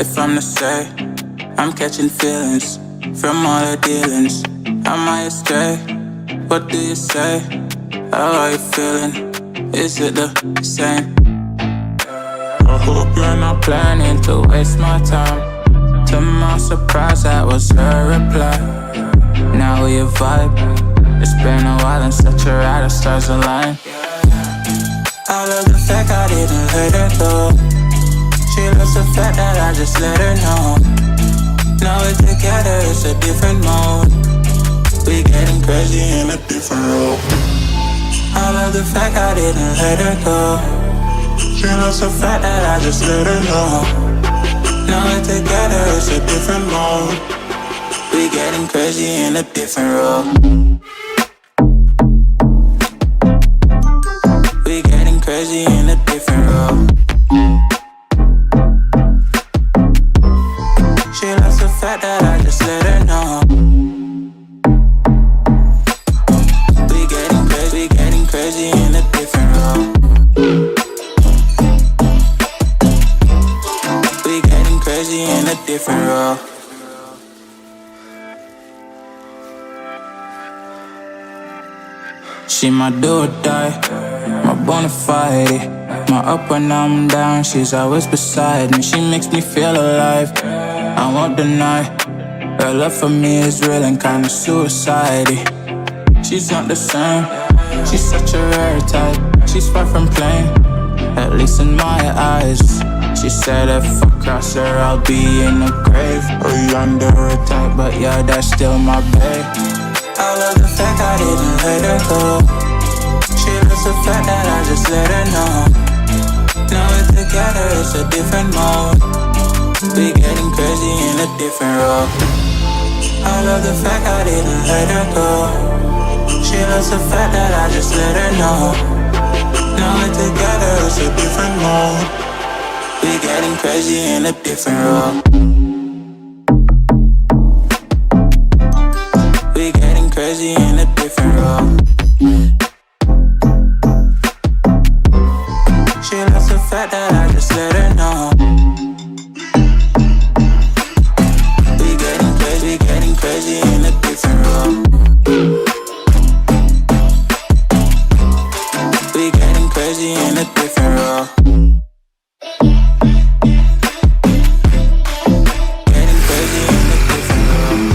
Speaker 8: If I'm to say, I'm catching feelings from all the dealings. Am I astray? What do you say? How are you feeling? Is it the same? I hope you're not planning to waste my time. To my surprise, that was her reply. Now we a vibe. It's been a while and such a ride, the stars align. I love the fact I didn't let her go. She loves the fact that I just let her know. Now we're together, it's a different mode. We getting crazy in a different role. I love the fact I didn't let her go. She loves the fact that I just let her know. Now we're together, it's a different mode. We getting crazy in a different role. We getting crazy in a different role. She loves the fact that I just let her know. We getting crazy in a different role. We getting crazy in a different role. She my do or die, my bona fide. My up when I'm down, she's always beside me. She makes me feel alive, I won't deny. Her love for me is real and kinda suicide-y. She's not the same, she's such a rare type. She's far from plain, at least in my eyes. She said if I cross her, I'll be in the grave or under her type, but yeah, that's still my babe. I love the fact I didn't let her go. She loves the fact that I just let her know. Now we're together, it's a different mode. We getting crazy in a different role. I love the fact I didn't let her go. She loves the fact that I just let her know. Now we're together, it's a different mode. We getting crazy in a different role. We getting crazy in a different role. She loves the fact that I just let her know. We getting crazy in a different role. We getting crazy in a different role. Getting crazy in a different role.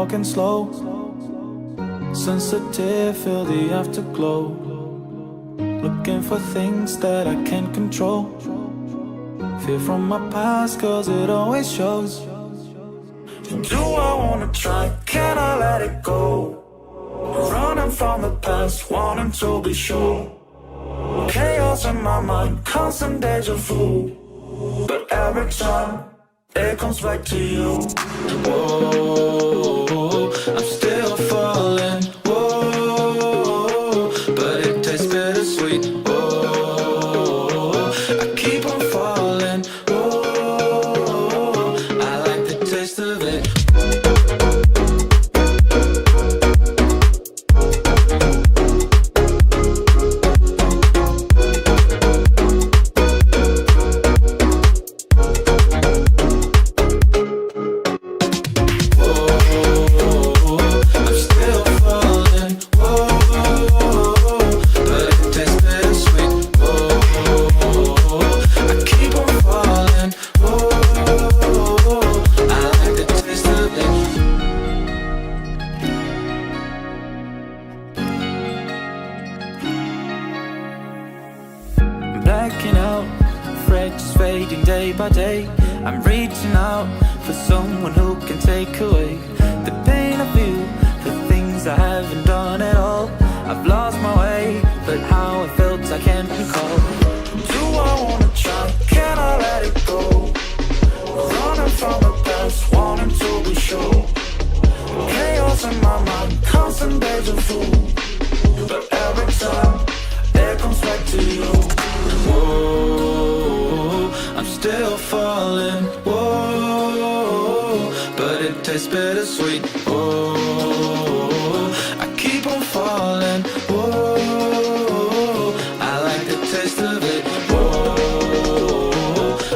Speaker 2: walking slow, sensitive, feel the afterglow. Looking for things that I can't control. Fear from my past, cause it always shows. Do I wanna try? Can I let it go? Running from the past, wanting to be sure. Chaos in my mind, constant deja vu. But every time, it comes back to you. Whoa, I'm still falling. Whoa, but it tastes bittersweet. Whoa, I keep on falling. Whoa, I like the taste of it. Blacking out, afraid just fading day by day. I'm reaching out for someone who can take away the pain I feel, the things I haven't done at all. I've lost my way, but how it felt I can't recall. Do I wanna try? Can I let it go? Running from the past, wanting to be sure. Chaos in my mind, constant deja vu. But every time, it comes back to you. Whoa, I'm still falling. Whoa, but it tastes bittersweet. Whoa, I keep on falling. Whoa, I like the taste of it. Whoa,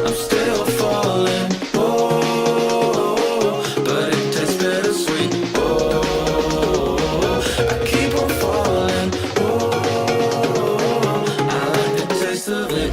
Speaker 2: I'm still falling. Whoa, but it tastes bittersweet. Whoa, I keep on falling. Whoa, I like the taste of it.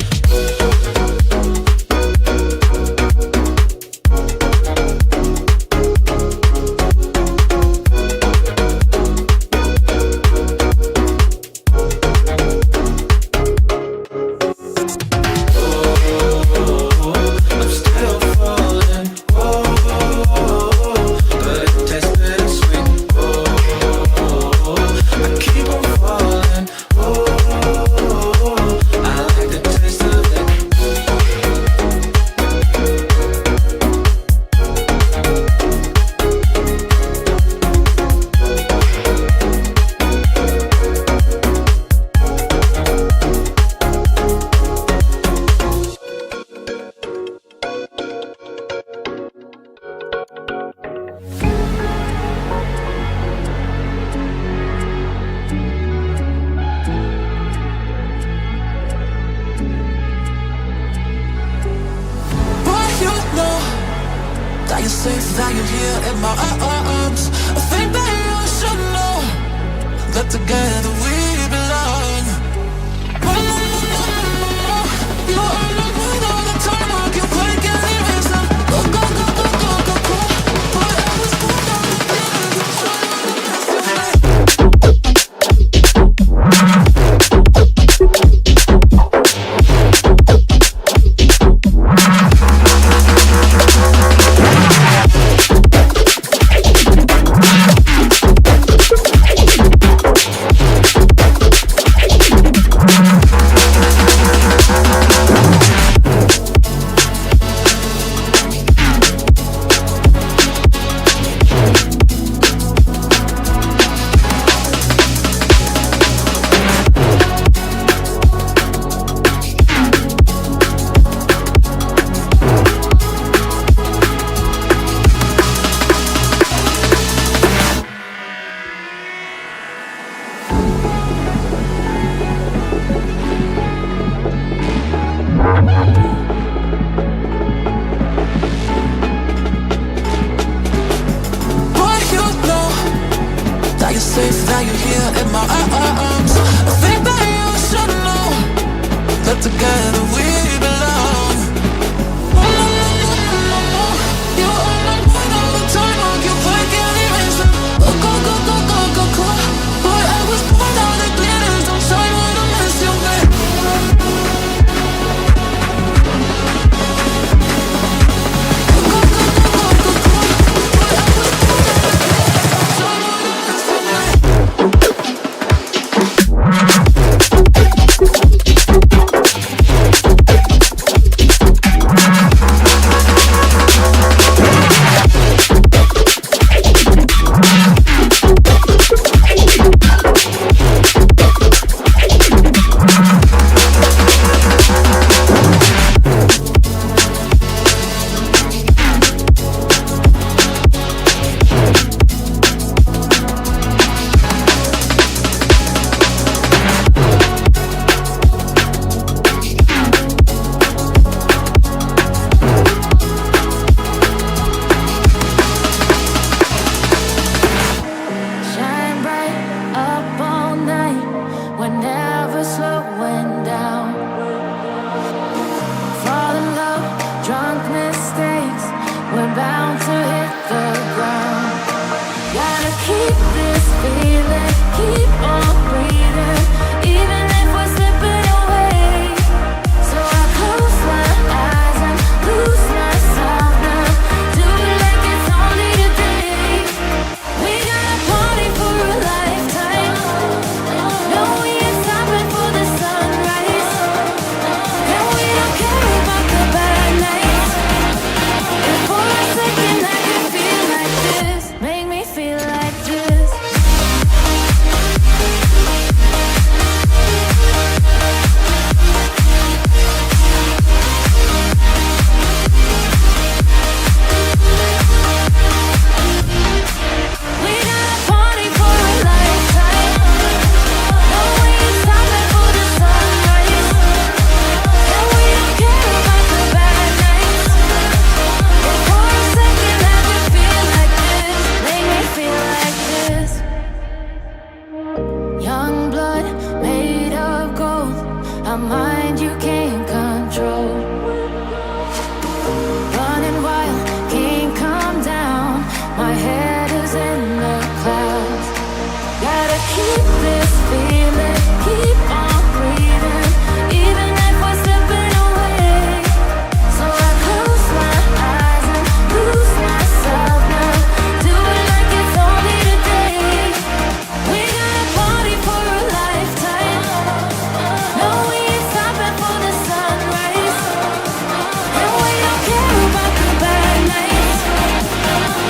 Speaker 5: That you're safe, that you're here in my arms. I think that you should know that together we belong. You're on the move all the time, I can quite get it reason. Go, go, go, go, go, go, go. Whatever's going on, safe, that you're here in my arms. I think that you should know that together we belong. You're on my mind all the time, I can quite get it reason.
Speaker 6: feeling, keep on breathing, even if we're slipping away. So I close my eyes and lose myself now. Do it like it's only today. We got a party for a lifetime. No, we ain't stopping for the sunrise. And we don't care about the bad nights. And for a second I can feel like this. Make me feel like this. We got a party for a lifetime. No, we ain't stopping for the sunrise. And we don't care about the bad nights. And for a second I can feel like this. Make me feel like this. Young blood made of gold. A mind you can't control. Running wild, can't come down. My head is in the clouds. Gotta keep this feeling, keep on breathing, even if we're slipping away. So I close my eyes and lose myself now. Do it like it's only today. We got a party for a lifetime. No, we ain't stopping for the sunrise. And we don't care about the bad nights.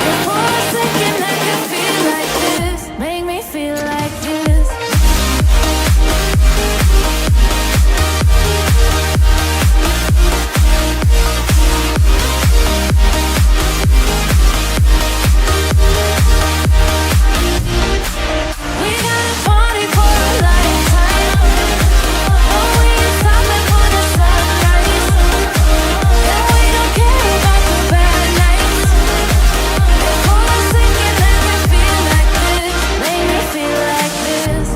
Speaker 6: And for a second I can feel like this. Make me feel like this. We got a party for a lifetime. Oh, we ain't stopping for the sunrise. And we don't care about the bad nights. And for a second I can feel like this. Make me feel like this.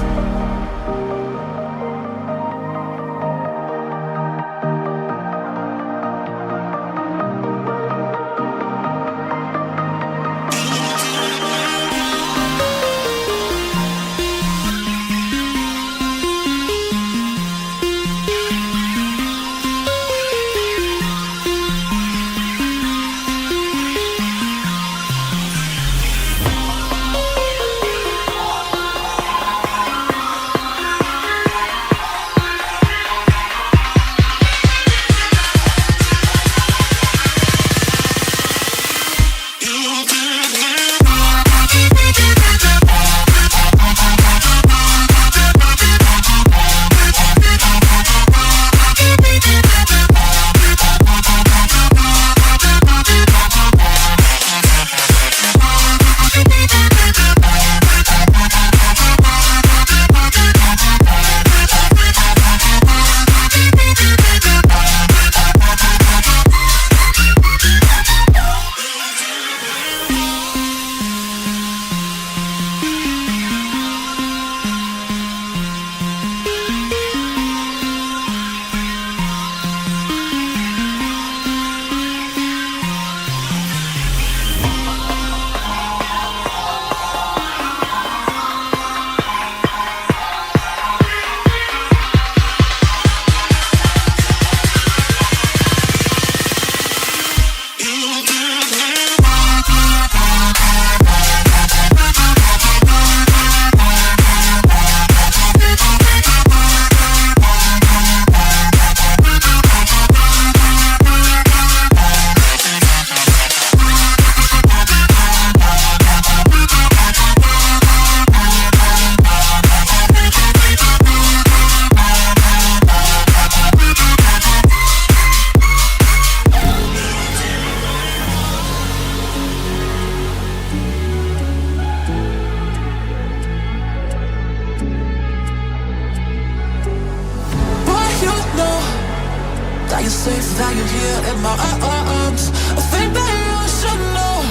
Speaker 2: That you're safe, that you're here in my arms. I think that you should know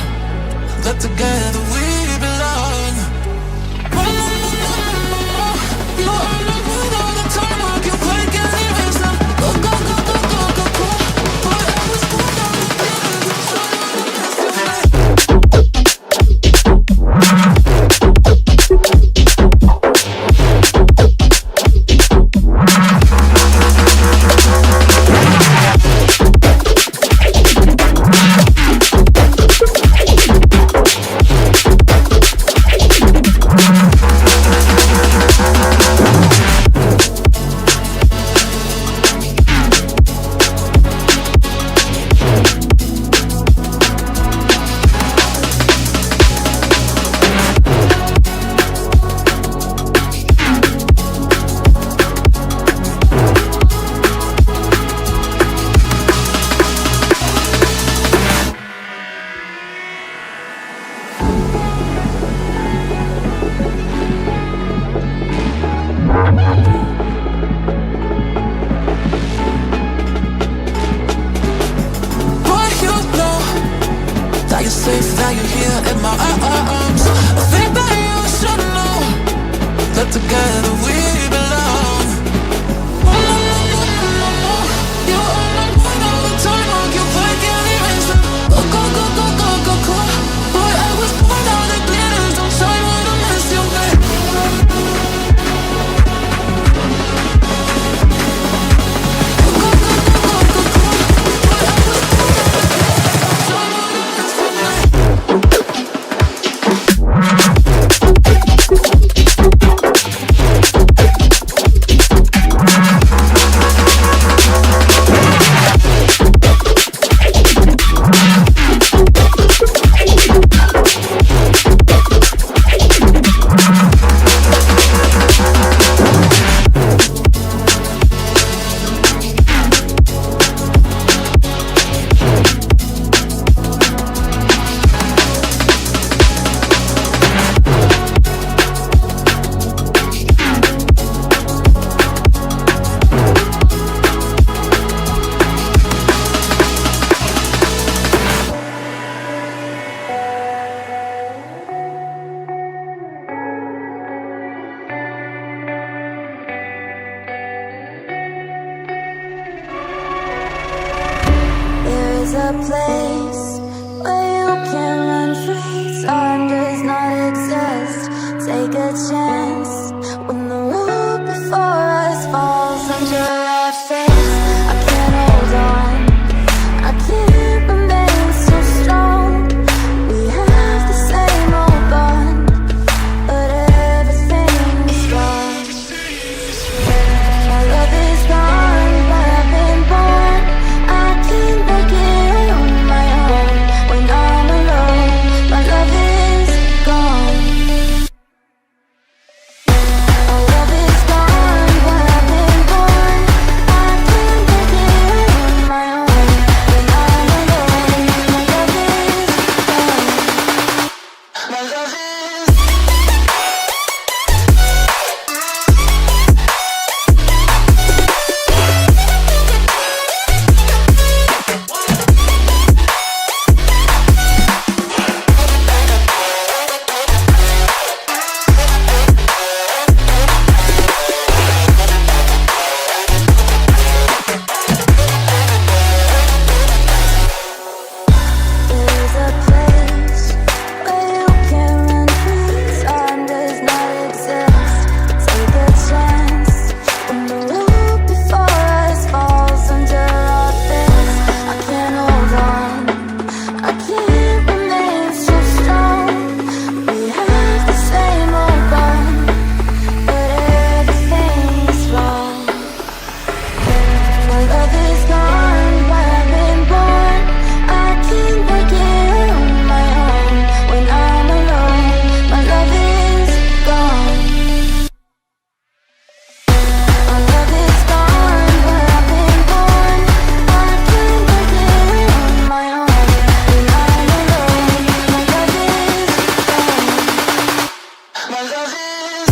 Speaker 2: that together we belong. You are the moon all the time. I can play, can't even stop. Go, go, go, go, go, go, go. Forever's going down the path.
Speaker 6: a place where you can run free. Time does not exist. Take a chance when the road before us falls under our face. I can't hold on. I can't remain so strong. We have the same old bond, but everything's wrong. My love is gone, but I've been born. I can't make it on my own. When I'm alone, my love is gone. My love is gone, but I've been born. I can't make it on my own. When I'm alone, my love is gone. My love is There's a place where you can run free. Time does not exist. Take a chance when the road before us falls under our face. I can't hold on. I can't remain so strong. We have the same old bond, but everything's wrong. My love is gone, but I've been born. I can't make it on my own. When I'm alone, my love is gone. My love is gone, but I've been born. I can't make it on my own. When I'm alone, my love is gone. My love is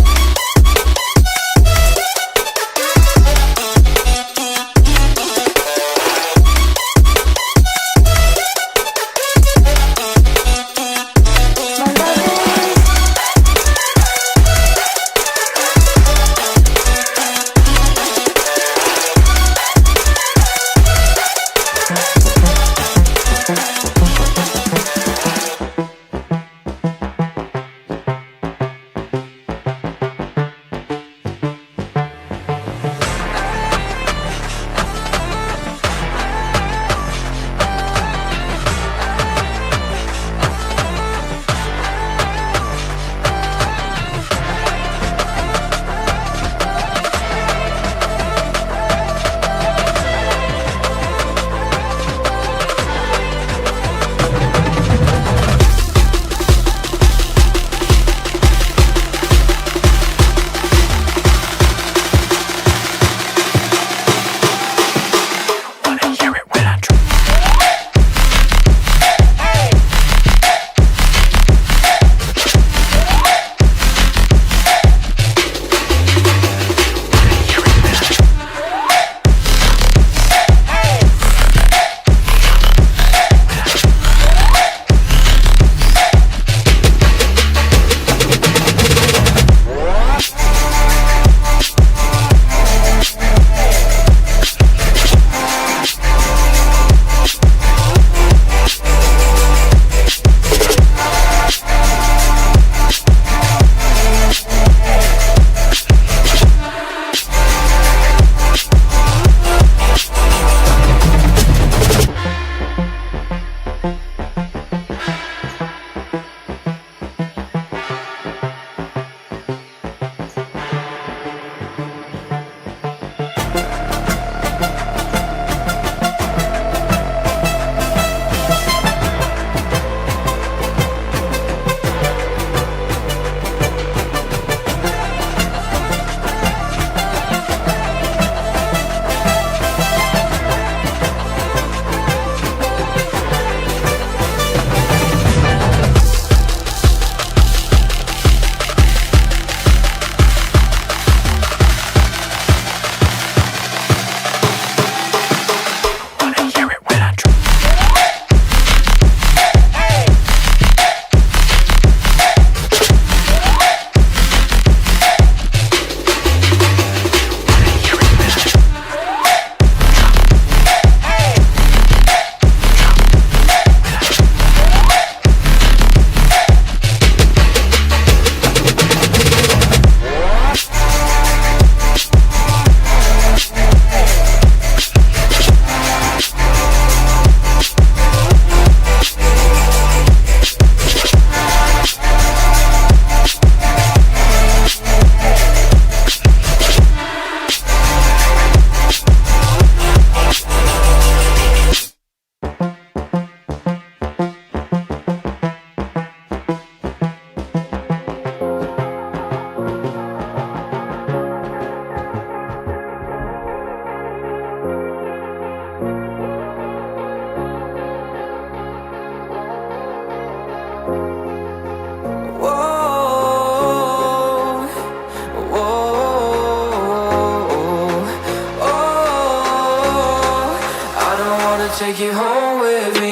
Speaker 2: take you home with me.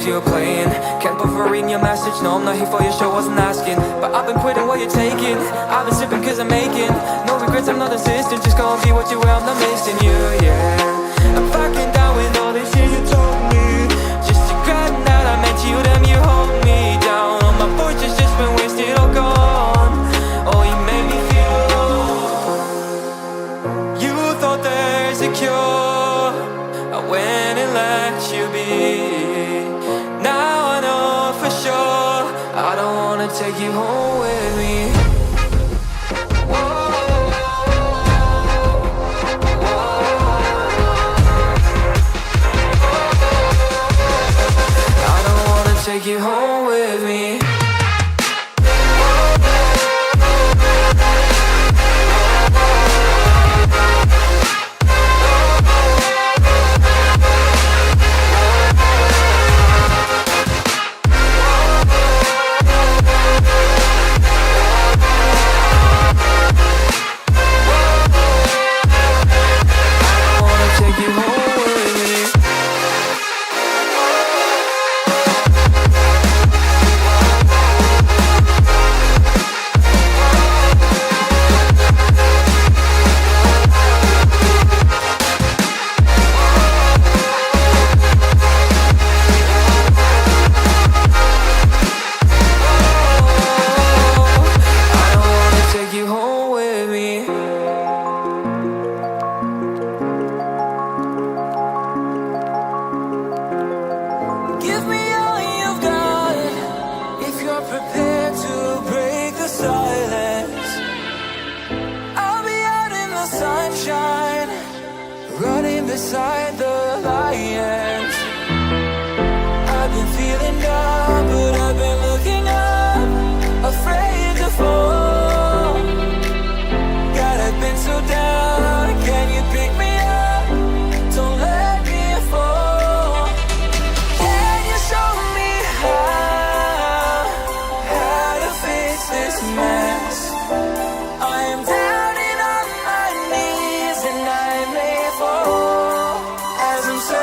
Speaker 2: You're playing. Can't bother reading your message. No, I'm not here for your show, wasn't asking. But I've been quitting what you're taking. I've been sipping cause I'm making no regrets, I'm not insistent. Just gonna be what you were, I'm not missing you, yeah. I'm fucking down with all this shit you told me. Just regretting that I met you, damn you hold me down. All my fortune's just been wasted or gone. Oh, you made me feel alone. You thought there's a cure, I went and let you be. I don't wanna take you home with me. I don't wanna take you home with me. Beside the lions, I've been feeling down, but I've been looking up, afraid to fall. God, I've been so down, can you pick me up? Don't let me fall. Can you show me how to fix this mess? I am down and on my knees and I may fall. I'm so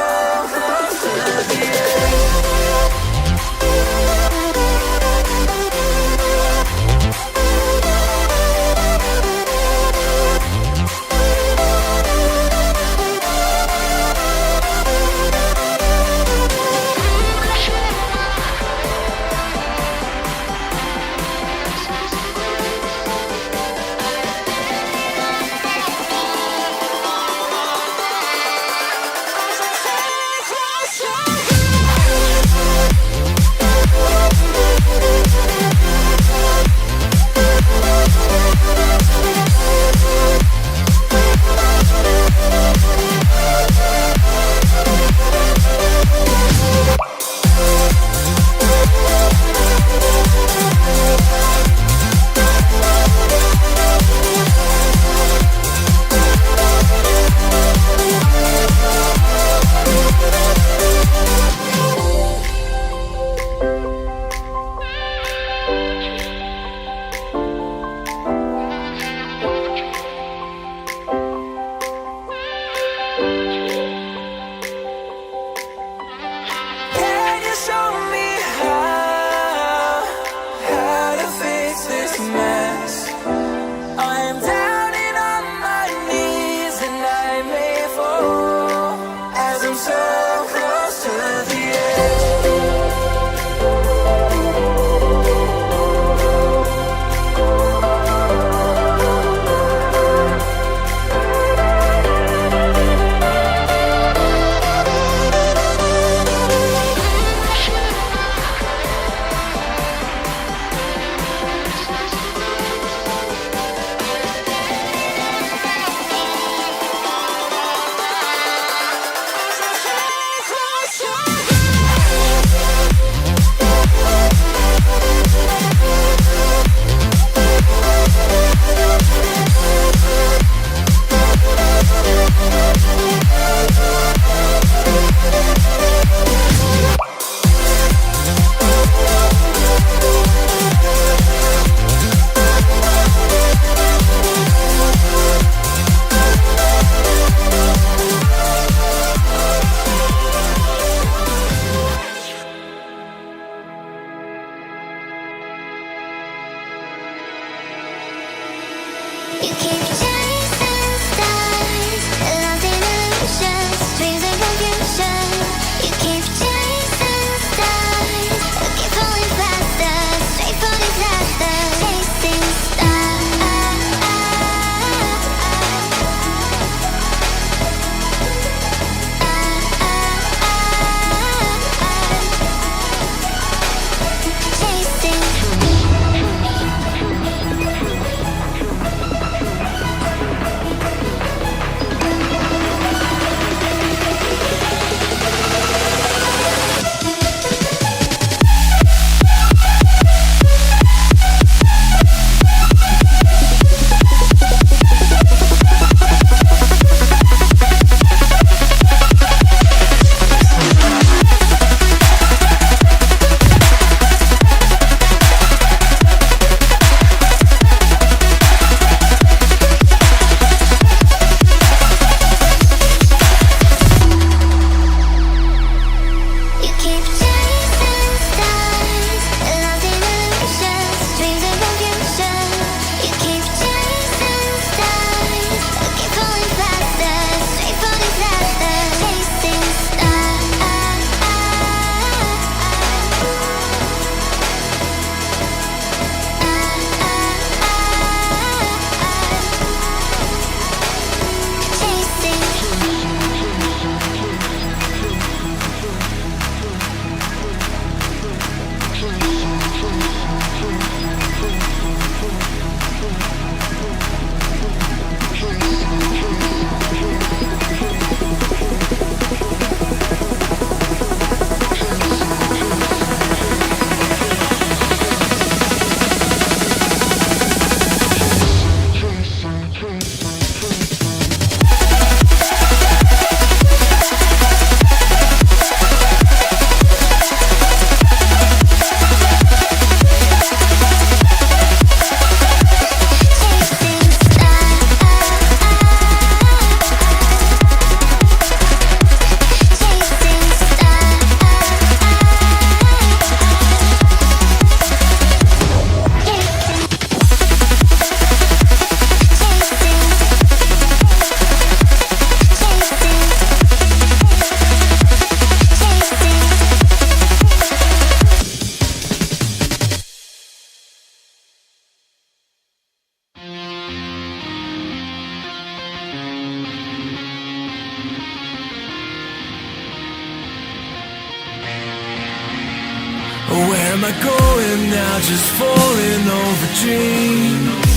Speaker 2: am I going now? Just falling over dreams.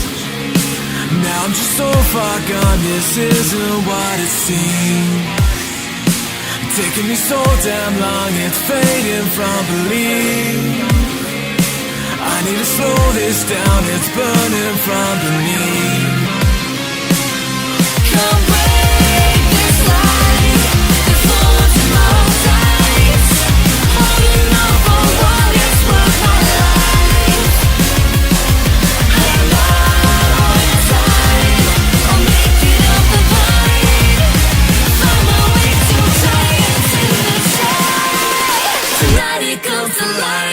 Speaker 2: Now I'm just so far gone, this isn't what it seems. Taking me so damn long, it's fading from belief. I need to slow this down, it's burning from beneath. Come break this light, this wall tomorrow sides. Holding on for what it's worth, my life. Hang on all your time, I'll make it up the vine. Find my way to giants in the sky. Tonight it comes to life.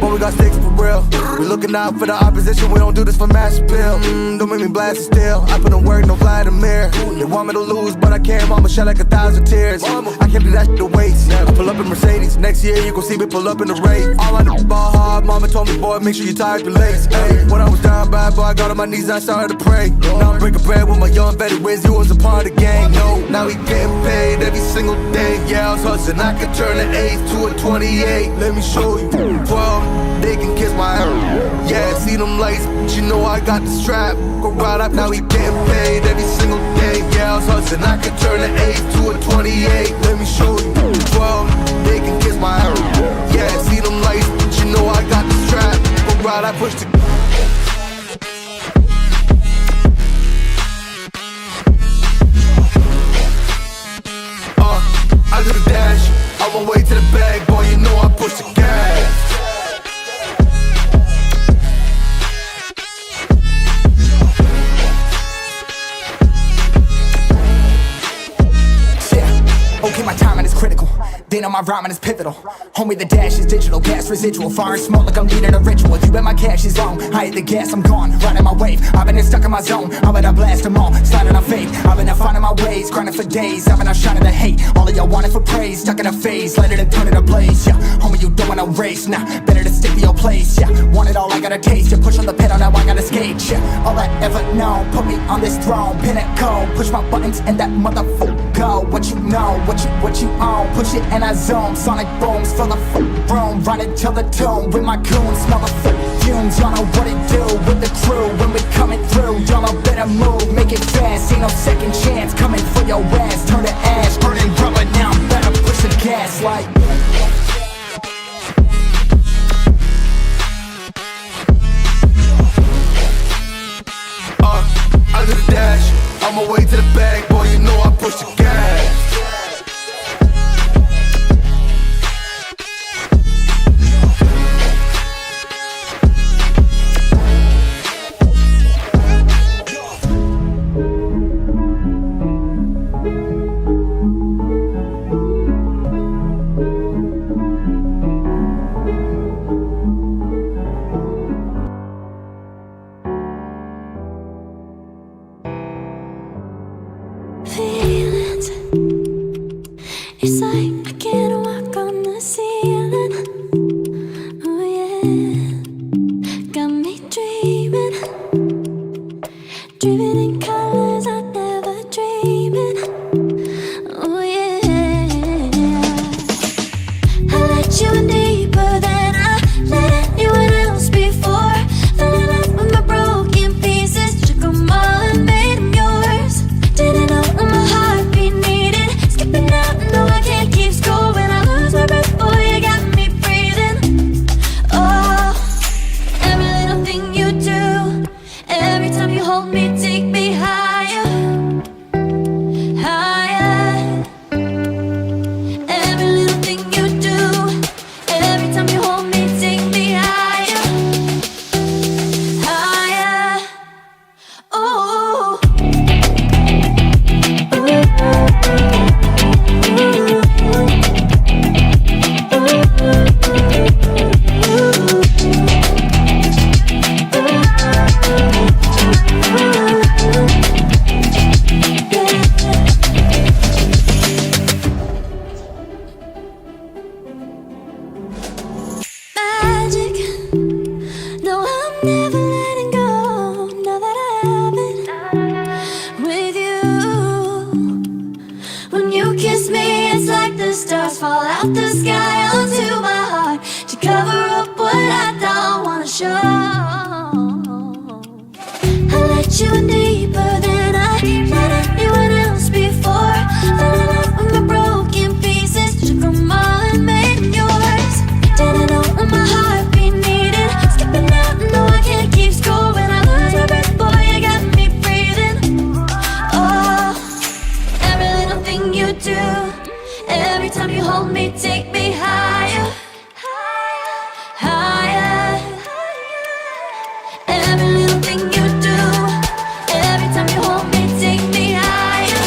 Speaker 4: But we got sticks for real. We looking out for the opposition, we don't do this for mass appeal. Don't make me blast it still. I put in work, no Vladimir. They want me to lose, but I can't. Mama shed like 1,000 tears. I can't do that shit to waste. I pull up in Mercedes. Next year you gon' see me pull up in the race. All I know is ball hard. Mama told me, boy, make sure you tie up your legs. Hey, when I was down bad, boy, I got on my knees, I started to pray. Now I'm breaking bread with my young Betty Wiz. You was a part of the gang. No, now we getting paid every single day. Yeah, I was hustling. I could turn an 8 to a 28. Let me show you. 12, they can kiss my ass. Yeah, see them lights, but you know I got the strap. Go right up, now we getting paid every single day. Yeah, I was hustling. I could turn an 8 to a 28. Let me show you. 12, they can kiss my ass. Yeah, see them lights, but you know I got the strap. Go right, I push the. I do the dash, on my way to the bag, boy, you know I push the gas.
Speaker 5: Okay, my
Speaker 10: my timing is critical. They know my rhyming is pivotal. Homie, the dash is digital, gas residual. Fire and smoke like I'm needing a ritual. You bet my cash is on. I hit the gas, I'm gone. Riding my wave. I've been stuck in my zone. I bet I blast them all. Sliding on faith. I've been out finding my ways. Grinding for days. I've been out shining the hate. All of y'all wanted for praise. Stuck in a phase. Light it and turn it ablaze. Yeah, homie, you don't want no race. Nah, better to stick to your place. Yeah, want it all, I gotta taste. You push on the pedal, now I gotta skate. Yeah, all I ever known. Put me on this throne. Pinnacle. Push my buttons and that motherfucker go. What you know, what you own. Push it and I zone. Sonic booms fill the room. Run it till the tomb with my goons. Smell the fumes. Y'all know what it do with the crew when we coming through. Y'all know better move, make it fast. Ain't no second chance coming for your ass. Turn to ash, burning rubber. Now I'm better push the gas like.
Speaker 4: I do the dash, on my way to the bag, boy, you know I push the gas.
Speaker 6: Feelings, it's like I can't walk on the ceiling. Oh yeah, got me dreaming, dreaming in colors I never dreamed in. Oh yeah, I let you in deeper than I let anyone else before. Fell in love with my broken pieces, took 'em all and made 'em yours. Didn't know my heartbeat needed skipping out, no I can't keep score. When I lose my breath, boy, you got me breathing. Oh, every little thing you do, every time you hold me, take me higher, higher. Every little thing you do, every time you hold me, take me higher, higher. Oh. Magic, no, I'm never letting go. Now that I have it with you. When you kiss me, it's like the stars fall out the sky onto my heart to cover up what I don't wanna show. I let you in deeper than I let anyone else before. Fell in love with my broken pieces, took 'em all and made 'em yours. Didn't know what my heartbeat needed skipping out, no I can't keep score. When I lose my breath, boy, you got me breathing. Oh, every little thing you do, every time you hold me, take me higher, higher. Every little thing you do, every time you hold me, take me higher,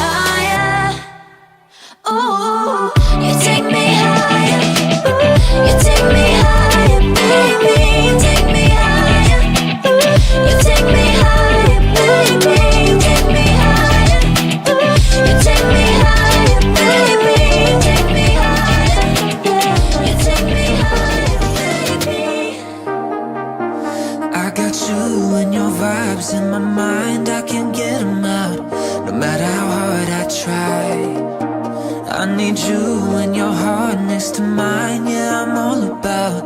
Speaker 6: higher. Oh, you take me higher, you take me higher, baby, you take me higher, you take me higher, baby, you take me higher, you take me higher, baby, you take me higher, you take me higher, baby.
Speaker 2: I got you and your vibes in my mind, I can't get them out, no matter how hard I try. I need you and your heart next to mine, yeah, I'm all about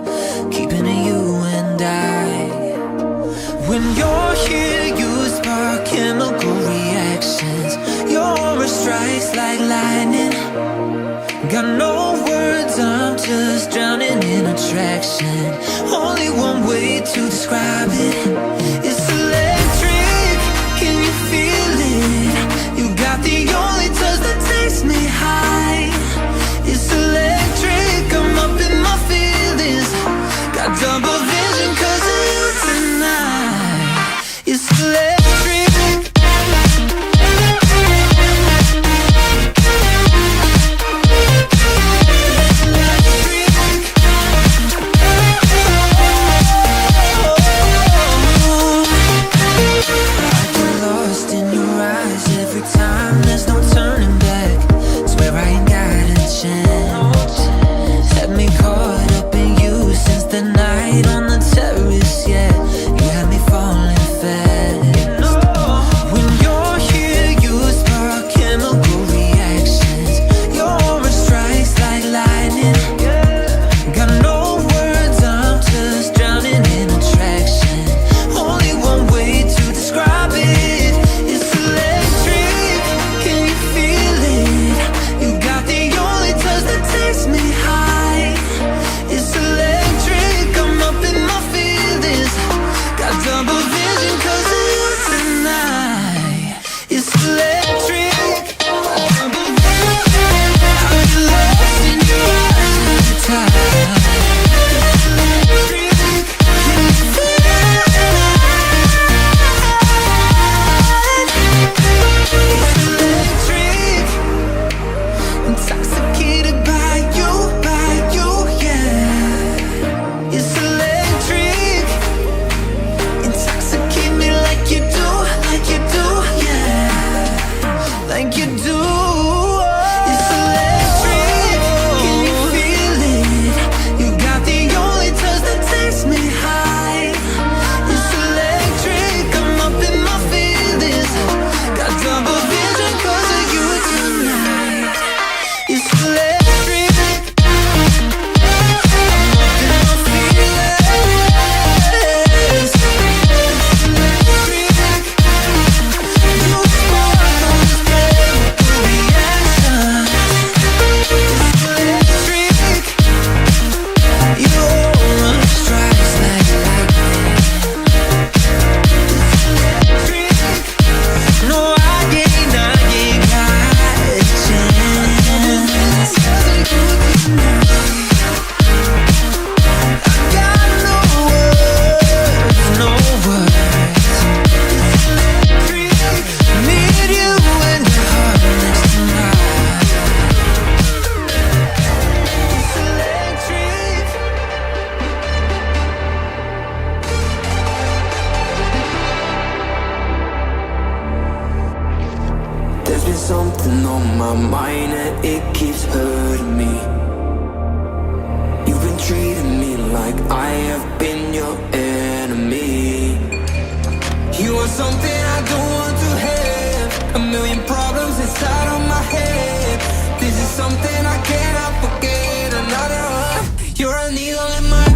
Speaker 2: keeping it you and I. When you're here, you spark chemical reactions, your aura strikes like lightning. Got no words, I'm just drowning in attraction. Only one way to describe it, it's electric, can you feel it? You got the only touch that takes me high. It's electric, I'm up in my feelings. Got double vision 'cause of you tonight. It's electric.
Speaker 5: like you do. It's electric, can you feel it? You got the only touch that takes me high. It's electric, I'm up in my feelings. Got double vision 'cause of you tonight. It's electric, I'm up in my feelings. It's electric, you spark on this chemical reaction. It's electric, your aura strikes like lightning. It's electric, no, I ain't got a chance. I got no words, no words. Need you in your heart next to mine. It's electric. There's been something on my mind and it keeps hurting me. You've been treating me like I have been your enemy. You are something I don't want to have. A million problems inside of my head. This is something I cannot forget. Another one. You're a needle in my.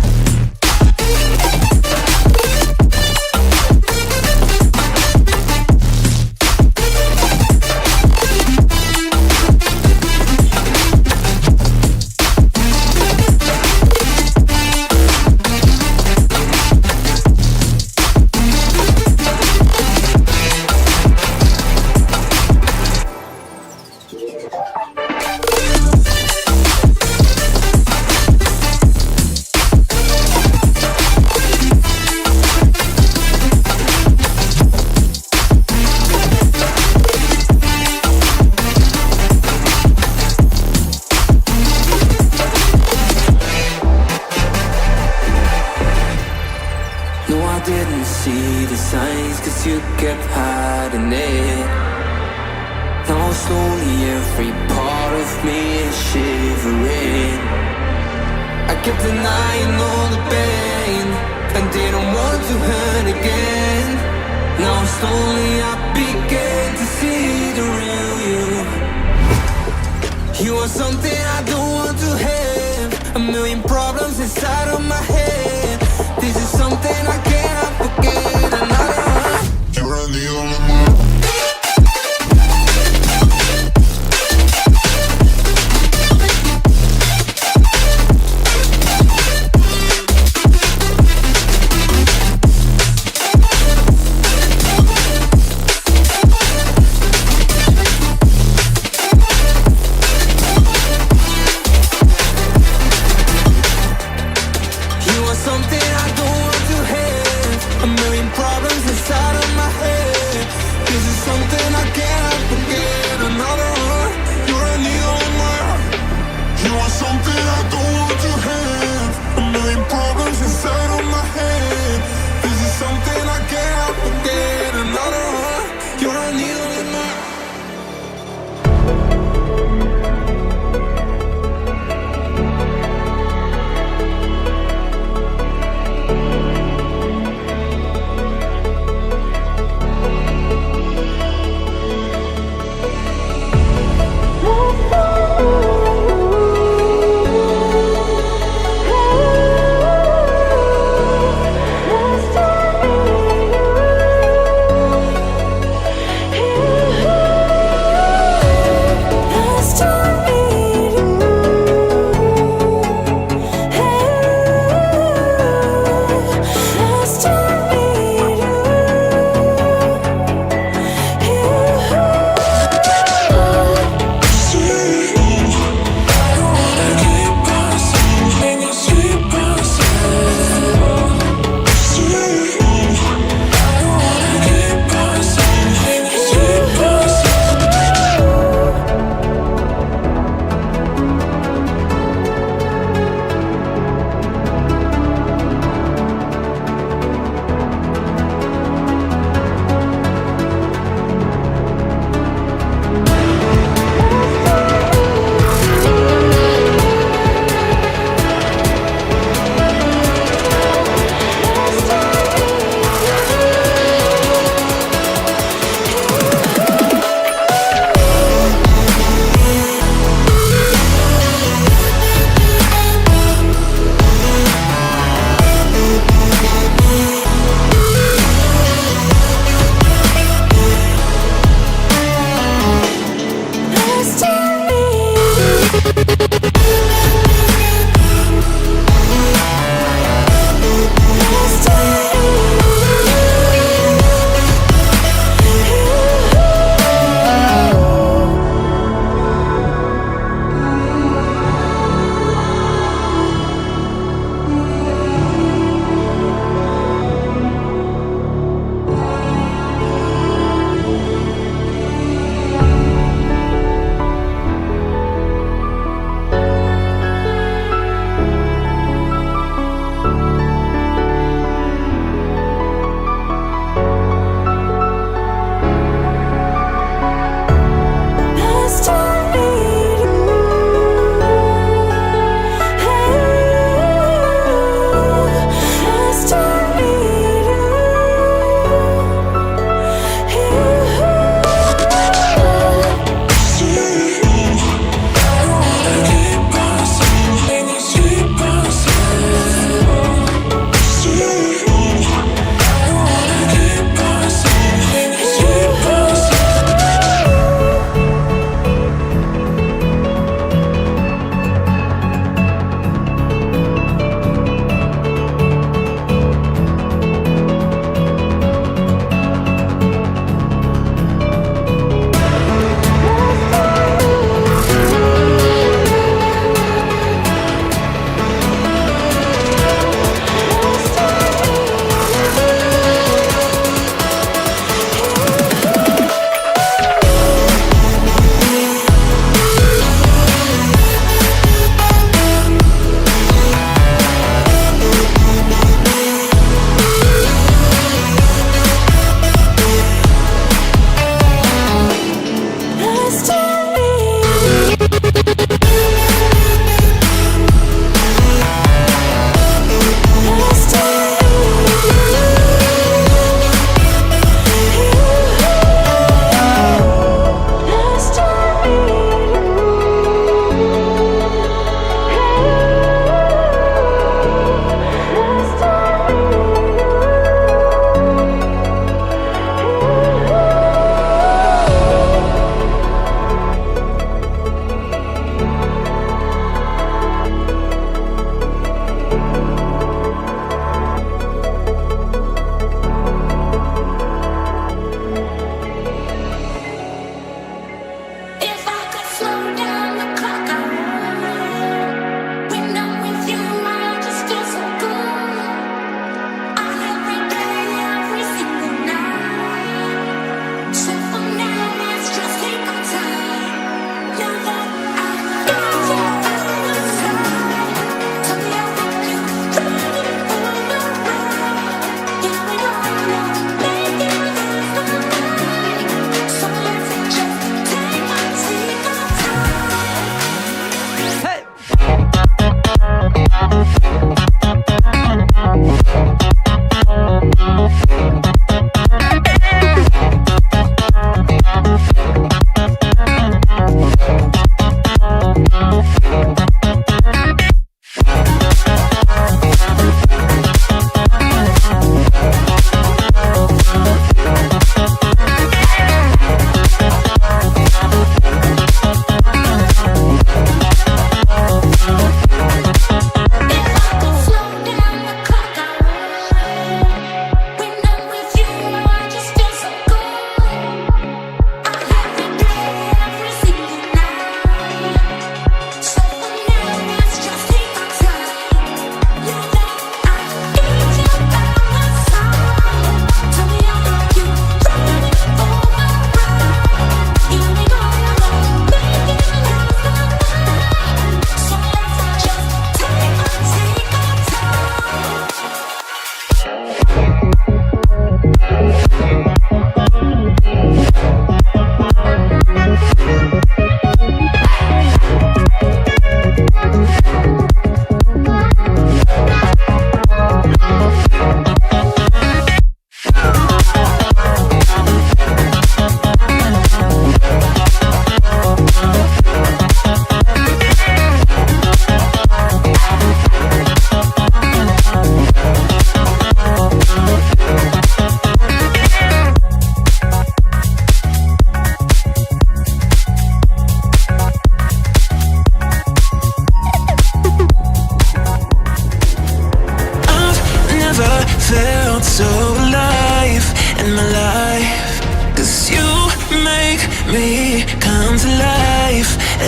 Speaker 5: No, I didn't see the signs 'cause you kept hiding it. Now slowly every part of me is shivering. I kept denying all the pain and didn't want to hurt again. Now slowly I began to see the real you. You are something I don't want to have. A million problems inside of my head. This is something I cannot forget. Another one. You're a needle in my. You are something I don't want to have. A million problems inside of my head. This is something I cannot forget. Another one. You're a needle in my heart. You are something I don't want to have. A million problems inside of my head. This is something I cannot forget. Another one. You're a needle in my heart.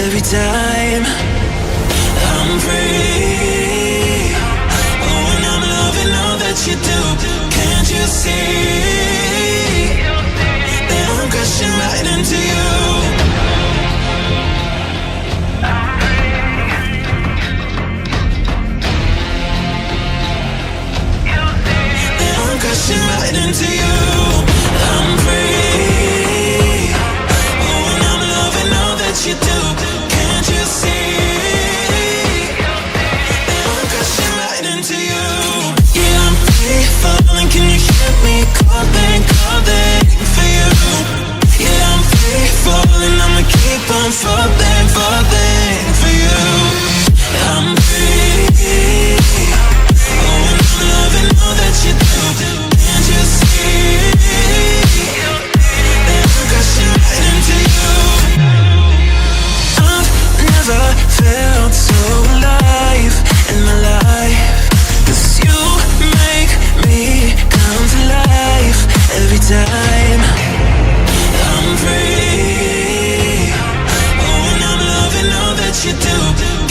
Speaker 2: every time. I'm free. Oh, and I'm loving all that you do. Can't you see that I'm crashing right into you? That I'm crashing right into you. I'm free. Oh, and I'm loving all that you do. Can't you see? Into you. Yeah, I'm free falling. Can you hear me calling, calling for you? Yeah, I'm free falling. I'ma keep on falling, falling for you. I'm free. Oh, and I'm loving all that you do. Can't you see that I'm crashing right into you? I've never felt so alive in my life. You make me come to life every time. I'm free. Oh, and I'm loving all that you do.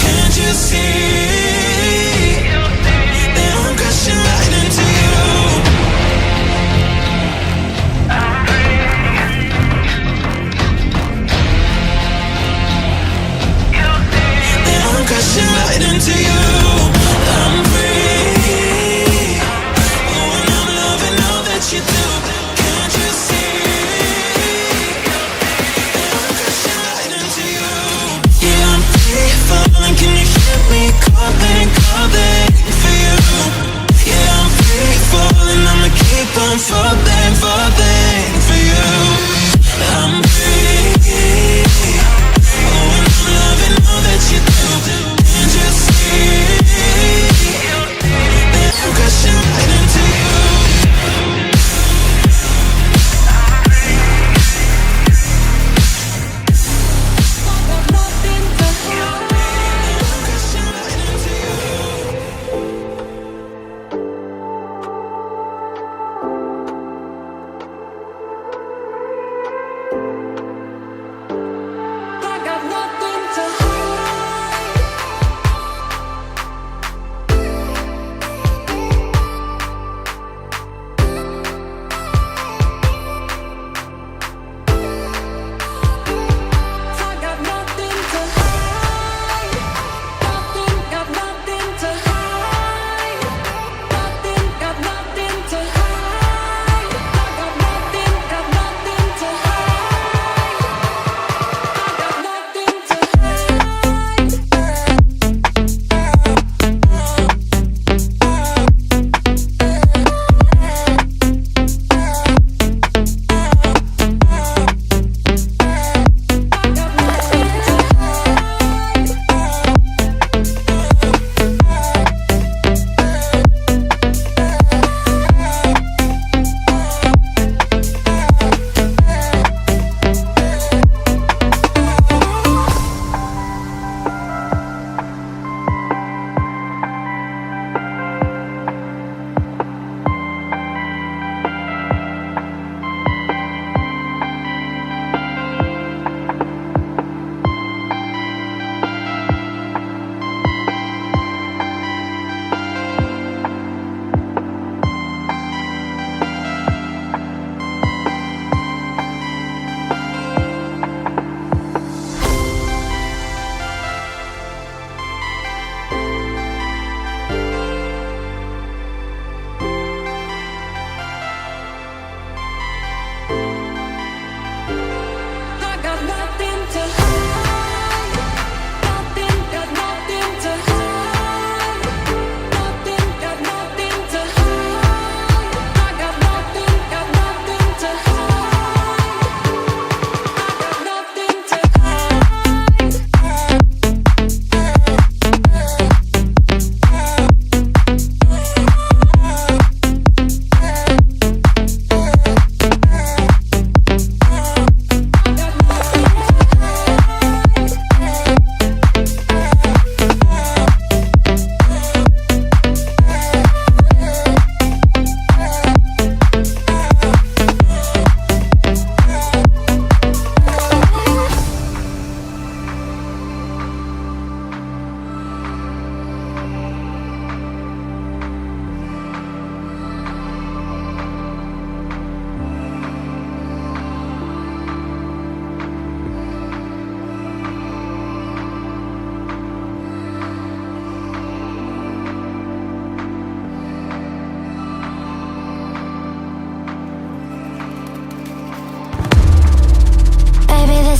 Speaker 2: Can't you see that I'm crashing right into you? That I'm crashing right into you. I'm free. You do, can't you see? I'm crashing right into you. Yeah, I'm free falling. Can you hear me calling, calling for you? Yeah, I'm free falling. I'ma keep on falling, falling for you. I'm free. Oh, and I'm loving all that you do. Can't you see?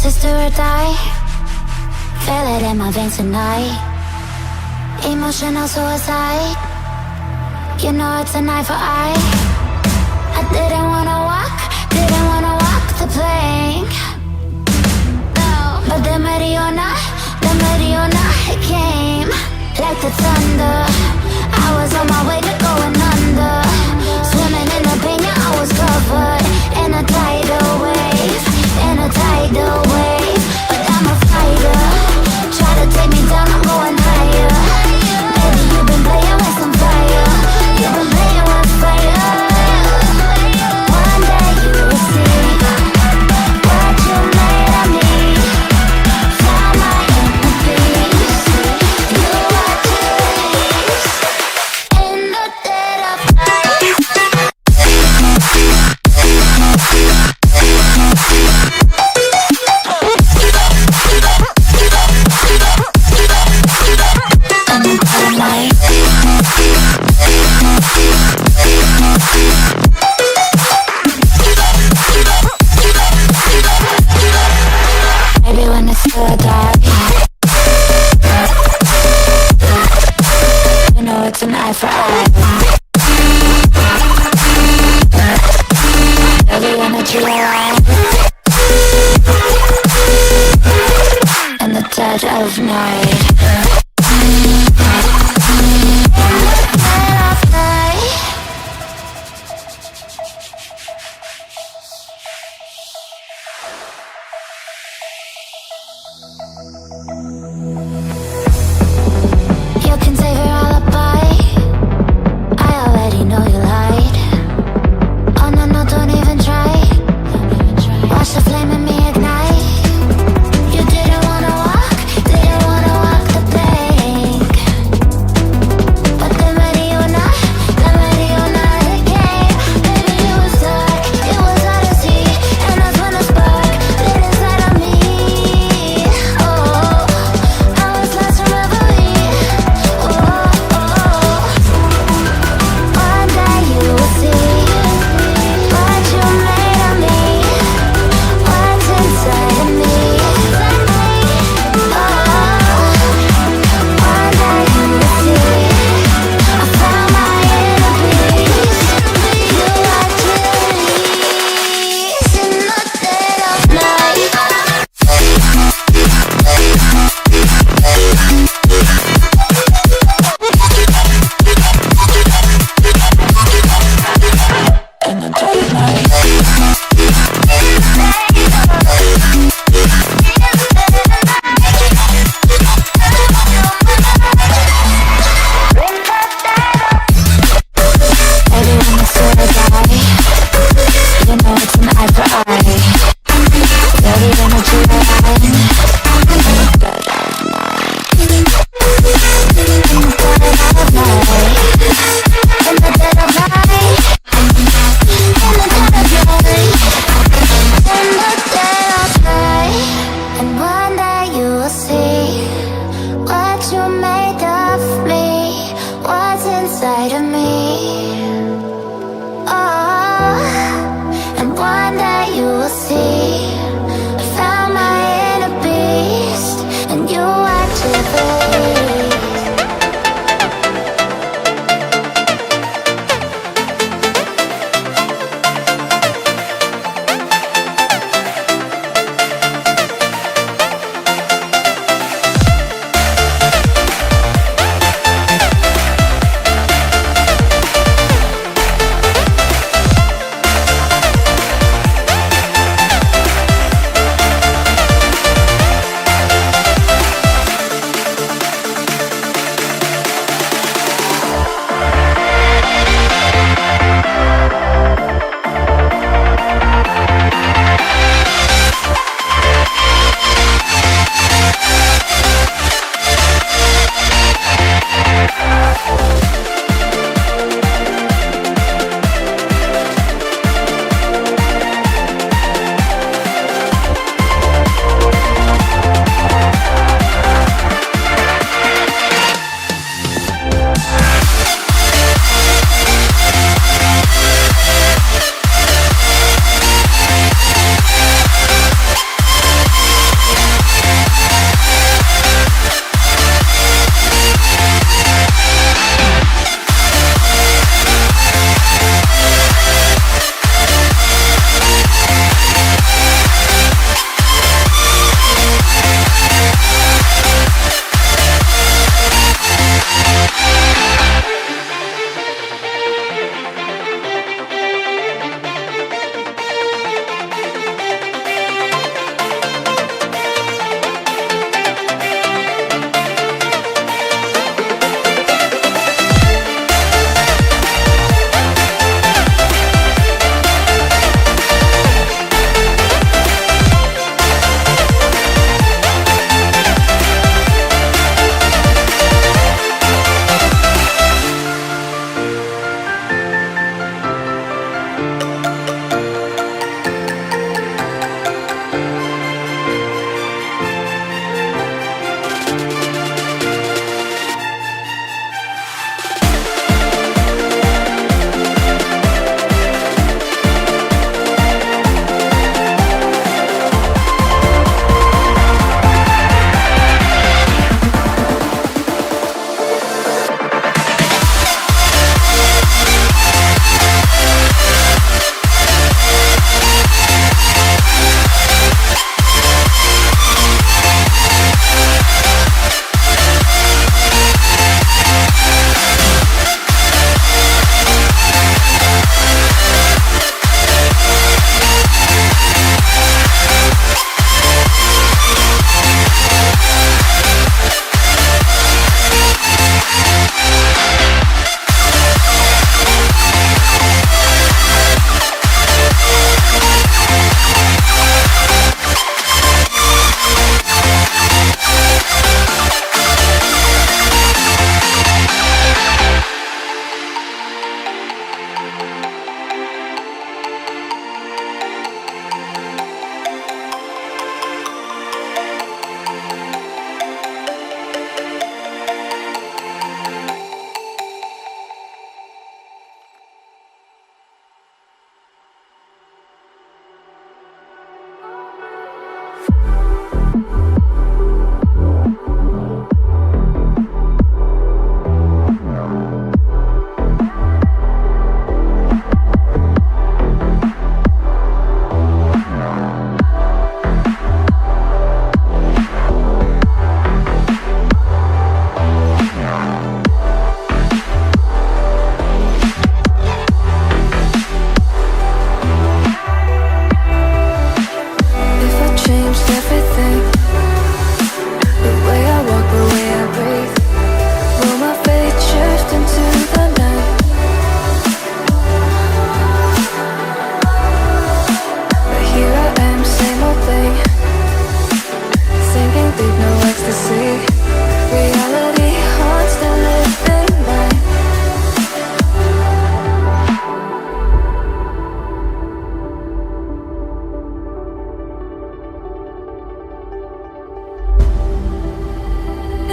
Speaker 6: this is do or die. Feel it in my veins tonight. Emotional suicide. You know it's an eye for eye. I didn't wanna walk the plank. No, but the Mariona, it came like the thunder. I was on my way to going under. Swimming in the pain, yeah, I was covered in a tidal wave, in a tidal wave. But I'm a fighter. Try to take me down, I'm going higher. Baby, you've been playing with some fire. You've been playing with fire. One day you will see what you made of me. Found my inner peace. You are peace. In the dead of night. Maybe when it's still dark, you know it's an eye for eye. Everyone that you are in the dead of night. You can save your alibi. I already know you lied. Oh no, no, don't even try. Watch the flame in me ignite. You didn't wanna walk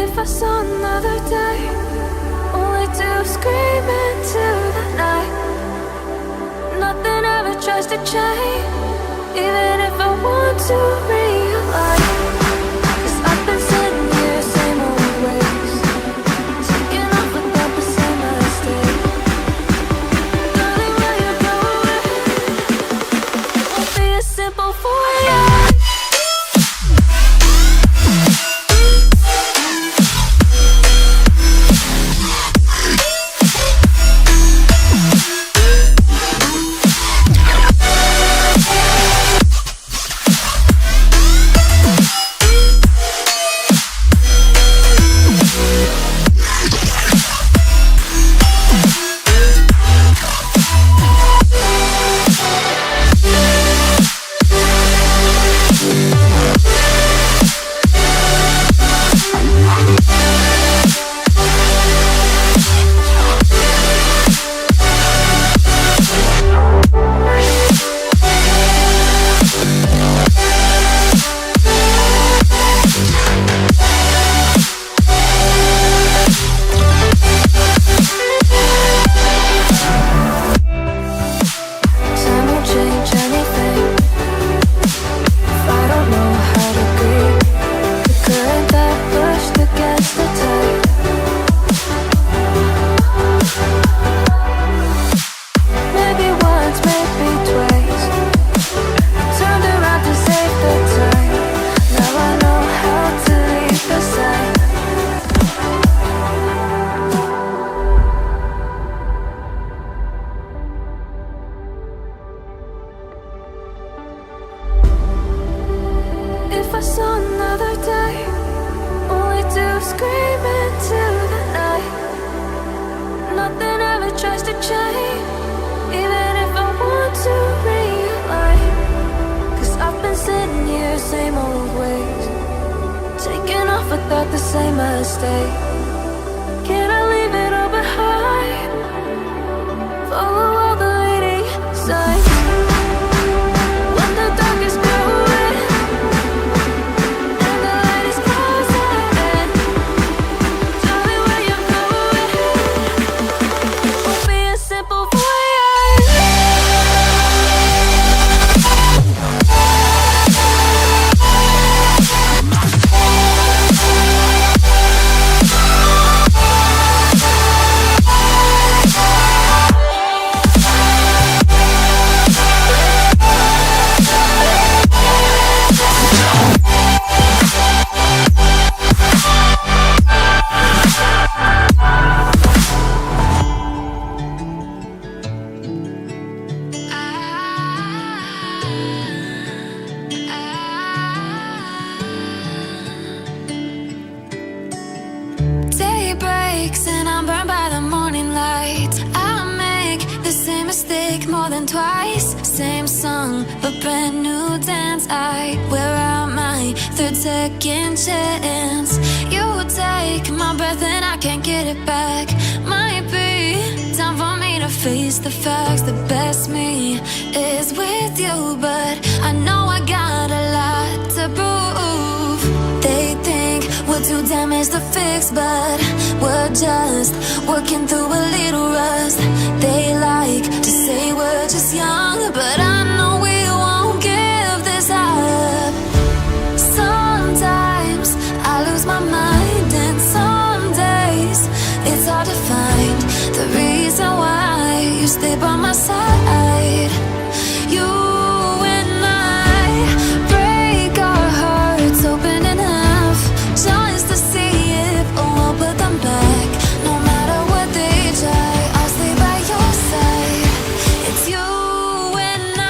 Speaker 6: If I saw another day, only to scream into the night. Nothing ever tries to change, even if I want to realize. 'Cause I've been sitting here, same old ways, taking off without the same mistake. Darling, where you going? Won't be as simple for you. If I saw another day, only to scream into the night. Nothing ever tries to change, even if I want to realize. 'Cause I've been sitting here, same old ways, taking off without the same mistake. Can I leave it all behind? Follow all the leading signs. When the dark is growing and the light is closing in, darling, where you going? Won't be as simple for you. Day breaks and I'm burned by the morning light. I make the same mistake more than twice. Same song, but brand new dance. Where am I? Third, second chance. You take my breath and I can't get it back. Might be time for me to face the facts. The best me is with you, but I know I got a lot to prove. They think we're too damaged to fix, but we're just working through a little rust. They like to say we're just young, but I know we won't give this up. Sometimes I lose my mind, and some days it's hard to find the reason why you stay by my side. You and I break our hearts open enough just to see if we'll put them back. No matter what they try, I'll stay by your side. It's you and I.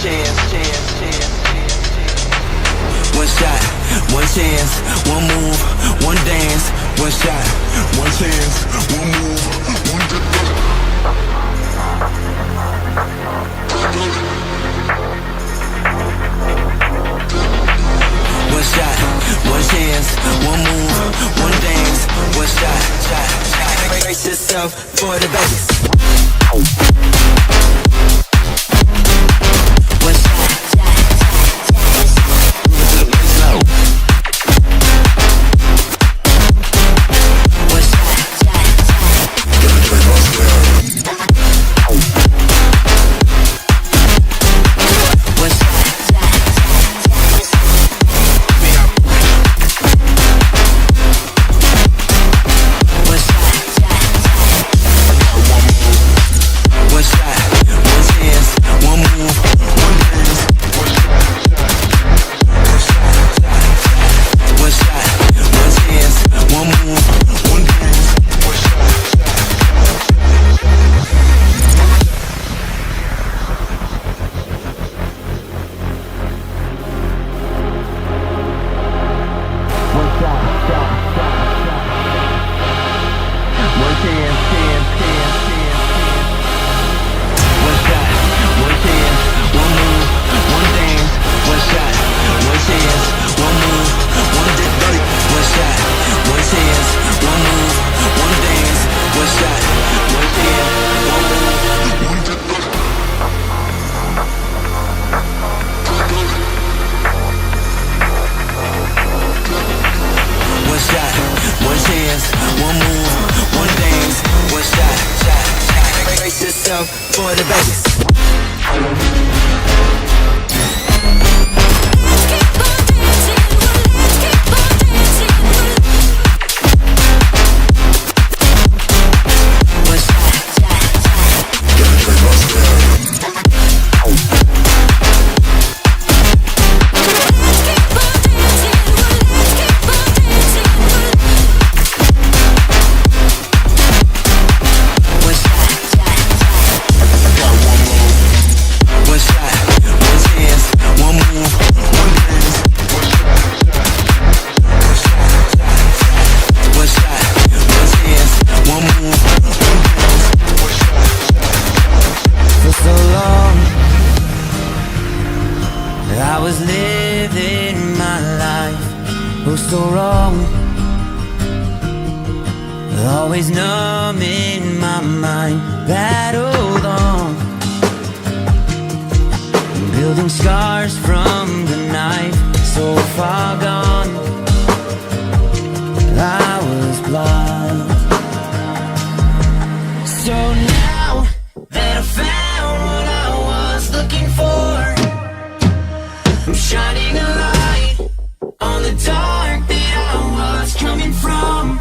Speaker 2: One shot, one chance, one move, one dance. One shot, one chance, one move, one dance. One shot, one chance, one move, one dance. One shot, brace yourself for the bass. One shot. For the bass. Always numb in my mind, battled on, building scars from the knife, so far gone, I was blind. So now that I found what I was looking for, I'm shining a light on the dark that I was coming from.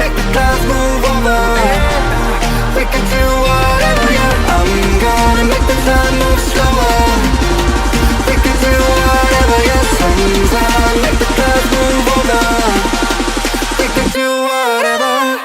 Speaker 5: make the clouds move over. We can do whatever, yeah. I'm gonna make the time move slower. We can do whatever, yeah. Sun's out, make the clouds move over. We can do whatever.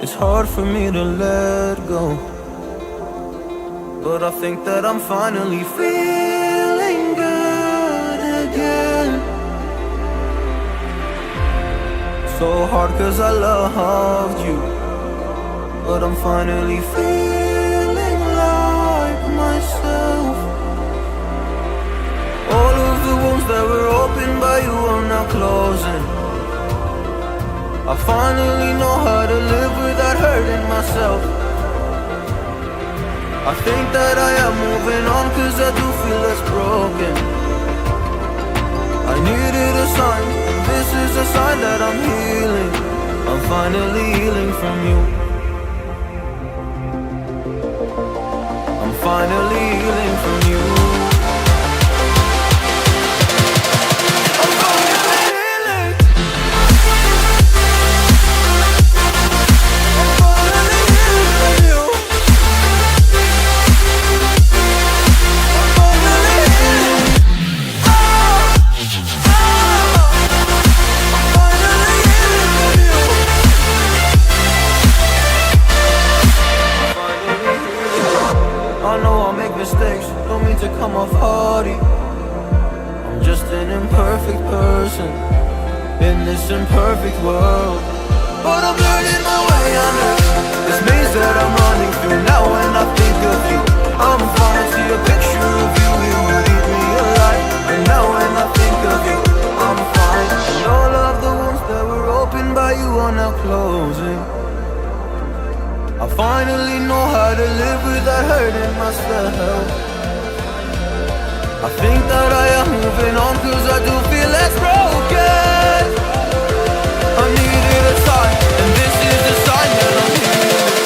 Speaker 13: It's hard for me to let go, but I think that I'm finally feeling good again. So hard cause I loved you, but I'm finally feeling like myself. All of the wounds that were opened by you are now closing. I finally know how to live without hurting myself. I think that I am moving on cause I do feel less broken. I needed a sign, and this is a sign that I'm healing. I'm finally healing from you. I'm finally healing from you. Mistakes, don't mean to come off haughty. I'm just an imperfect person in this imperfect world, but I'm learning my way under this maze that I'm running through. Now when I think of you, I'm fine. See a picture of you, you would eat me alive. And now when I think of you, I'm fine. And all of the wounds that were opened by you are now closing. I finally know how to live without hurting myself. I think that I am moving on cause I do feel less broken. I needed a sign, and this is the sign that I'm healing.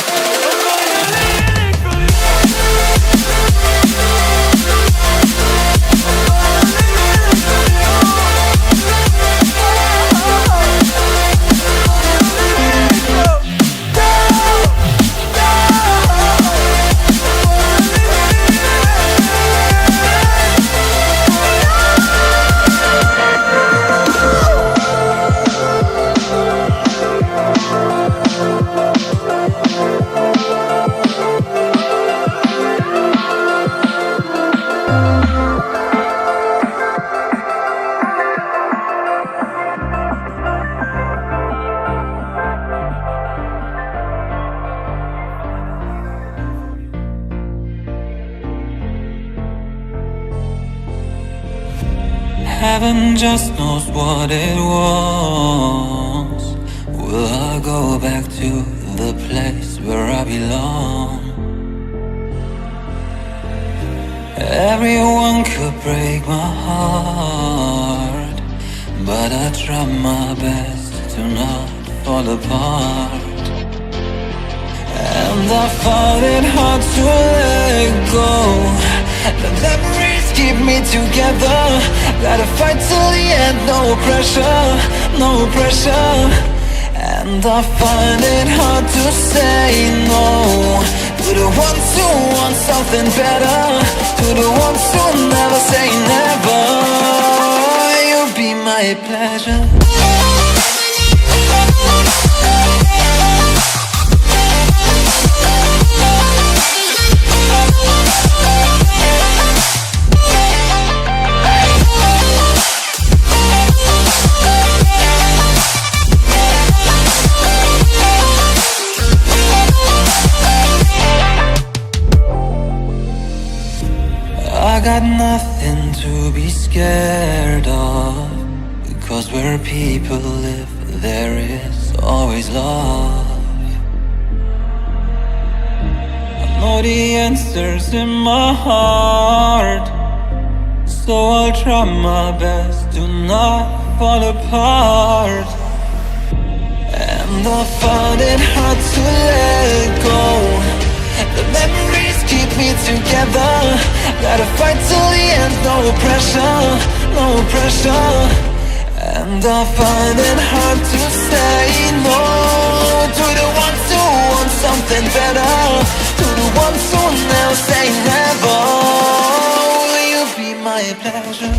Speaker 2: Heaven just knows what it wants. Will I go back to the place where I belong? Everyone could break my heart, but I try my best to not fall apart. And I find it hard to let go. The memories keep me together. Gotta fight till the end, no pressure, no pressure. And I find it hard to say no to the ones who want something better, to the ones who never say never. You'll be my pleasure. I got nothing to be scared of, because where people live, there is always love. I know the answers in my heart, so I'll try my best to not fall apart. And I find it hard to let go. The memories keep me together. Gotta fight till the end, no pressure, no pressure. And I find it hard to say no to the ones who want something better, to the ones who never say never. Will you be my pleasure?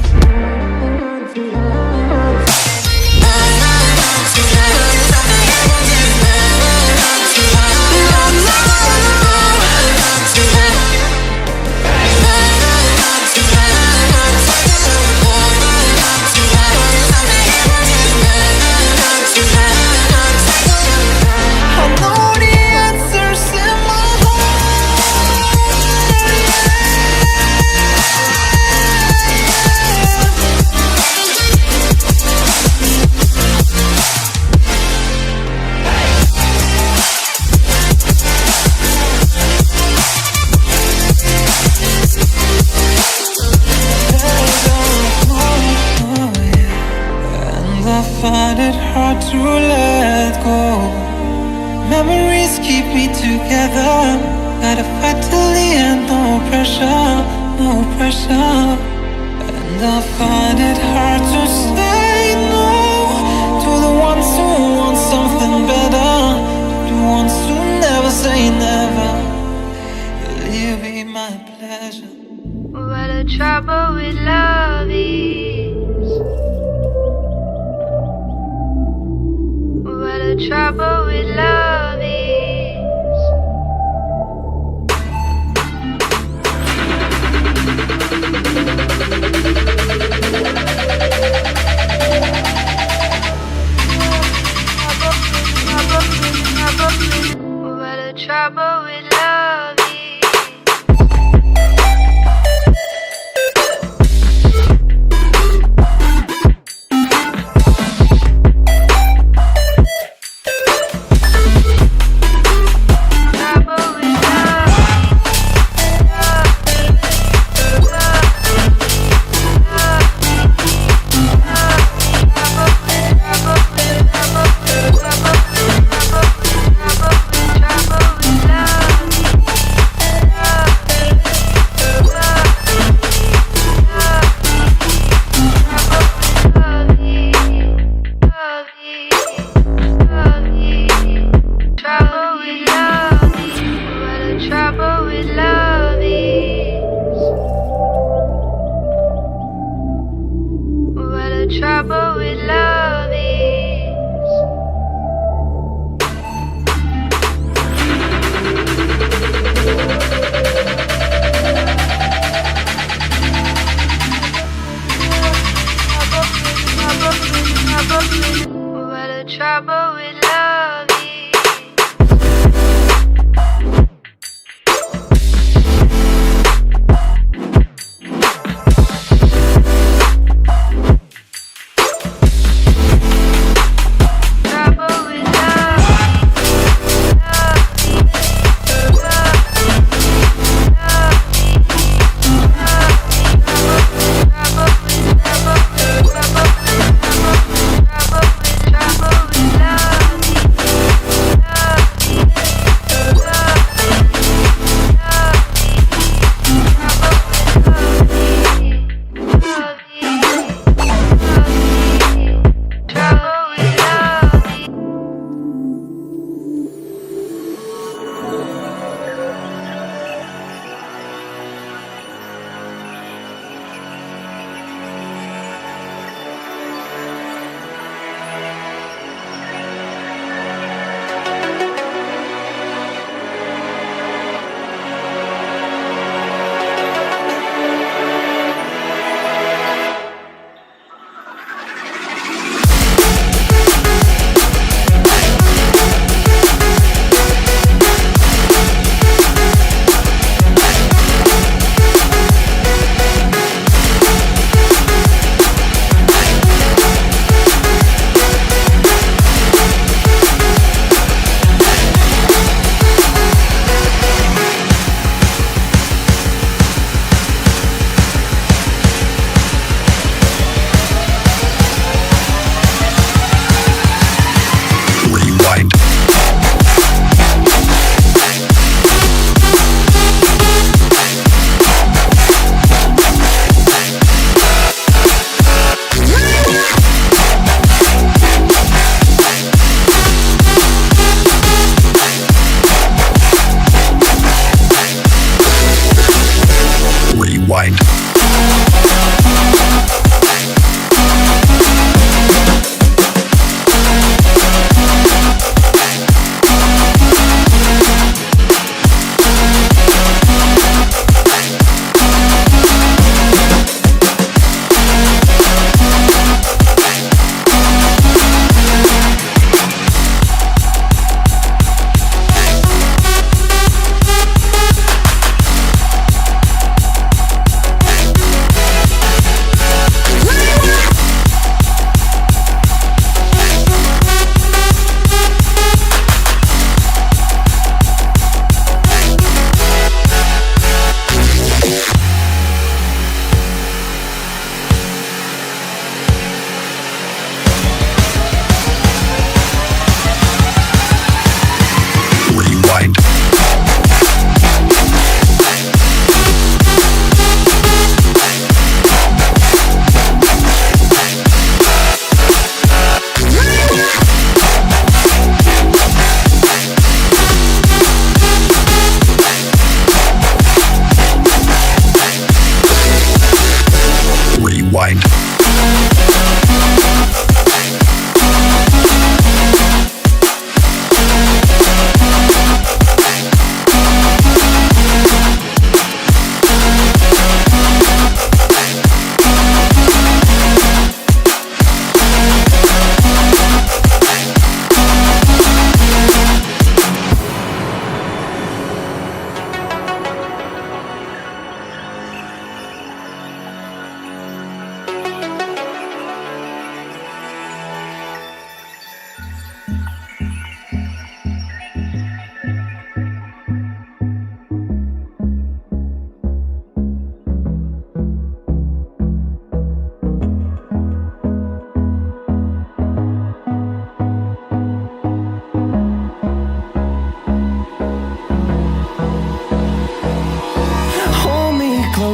Speaker 2: hard to let go. Memories keep me together. Gotta fight till the end, no pressure, no pressure. And I find it hard to say no to the ones who want something better, to the ones who never say never. Will you be my pleasure?
Speaker 6: What the trouble with love is. What the trouble with love is. What the trouble with love is.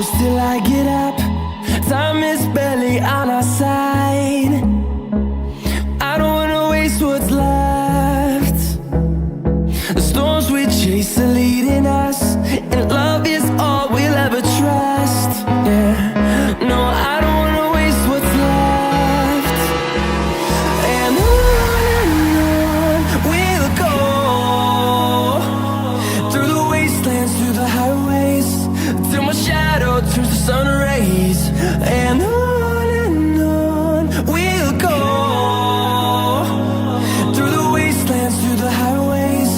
Speaker 11: close till I get up. Time is barely on our side. I don't wanna waste what's left. The storms we chase are leading us, and love is all we'll ever trust. Yeah, no, I don't wanna waste what's left. And on we'll go, through the wastelands, through the highways, till my shadow turns to sun rays. And on we'll go, through the wastelands, through the highways,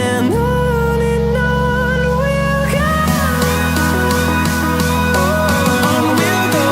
Speaker 11: and on we'll go. On we'll go.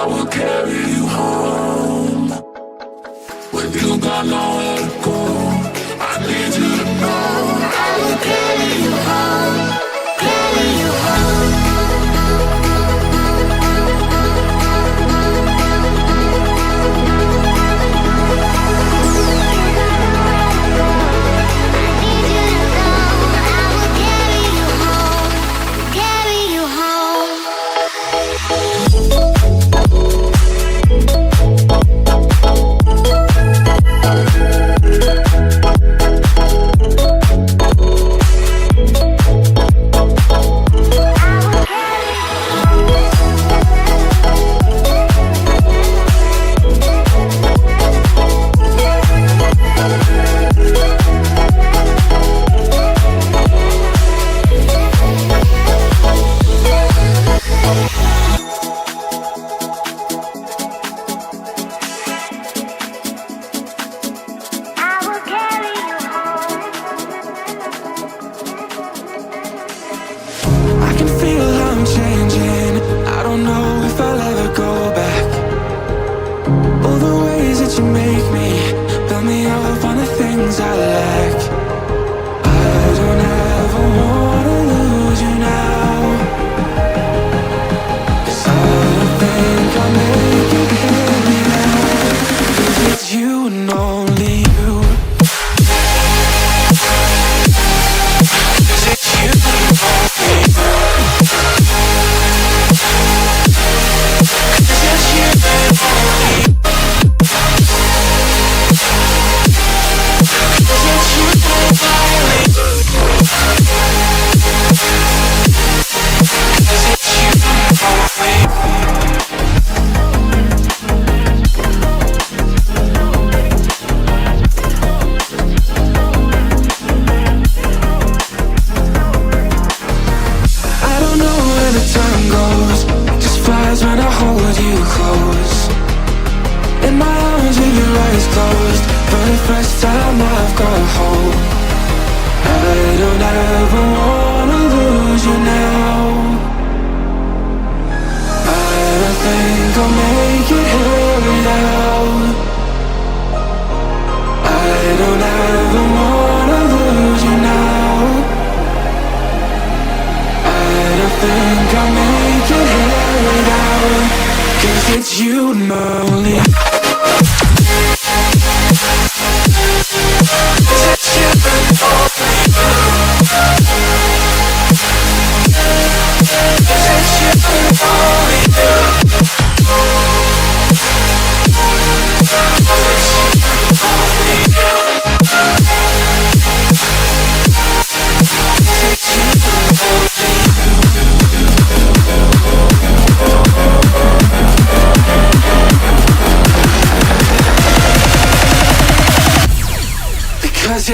Speaker 9: I will carry you home. When you got nowhere to go, I need you to know I will carry you home, carry you home.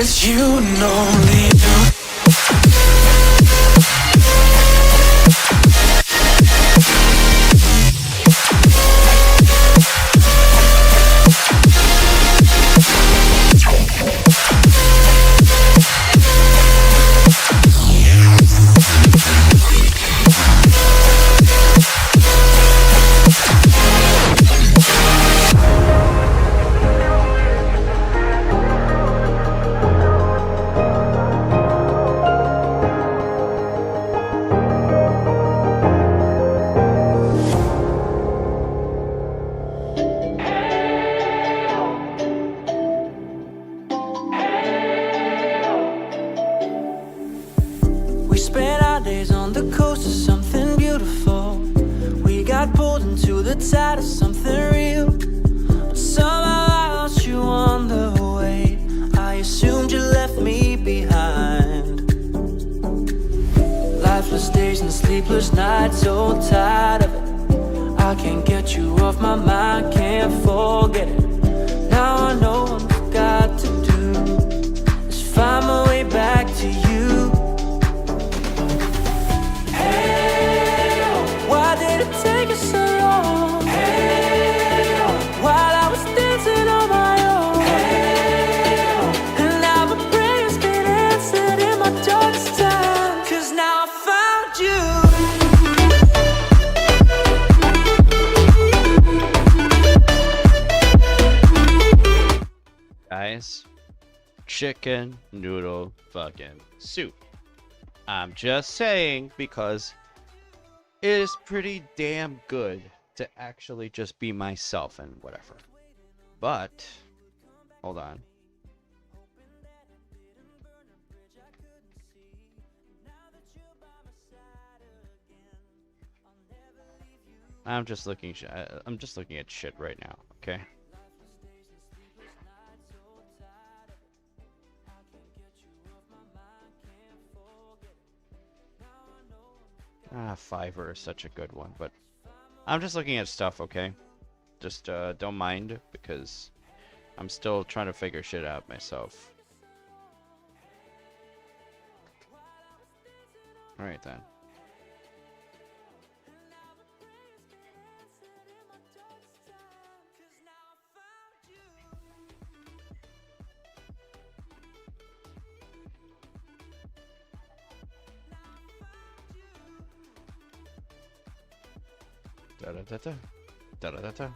Speaker 11: It's you and only you.
Speaker 1: chicken noodle fucking soup. I'm just saying because it is pretty damn good to actually just be myself and whatever. But, hold on. I'm just looking at shit right now, okay? Fiverr is such a good one, but I'm just looking at stuff, okay? Just don't mind, because I'm still trying to figure shit out myself. Alright then. Da da da da. Da da da da.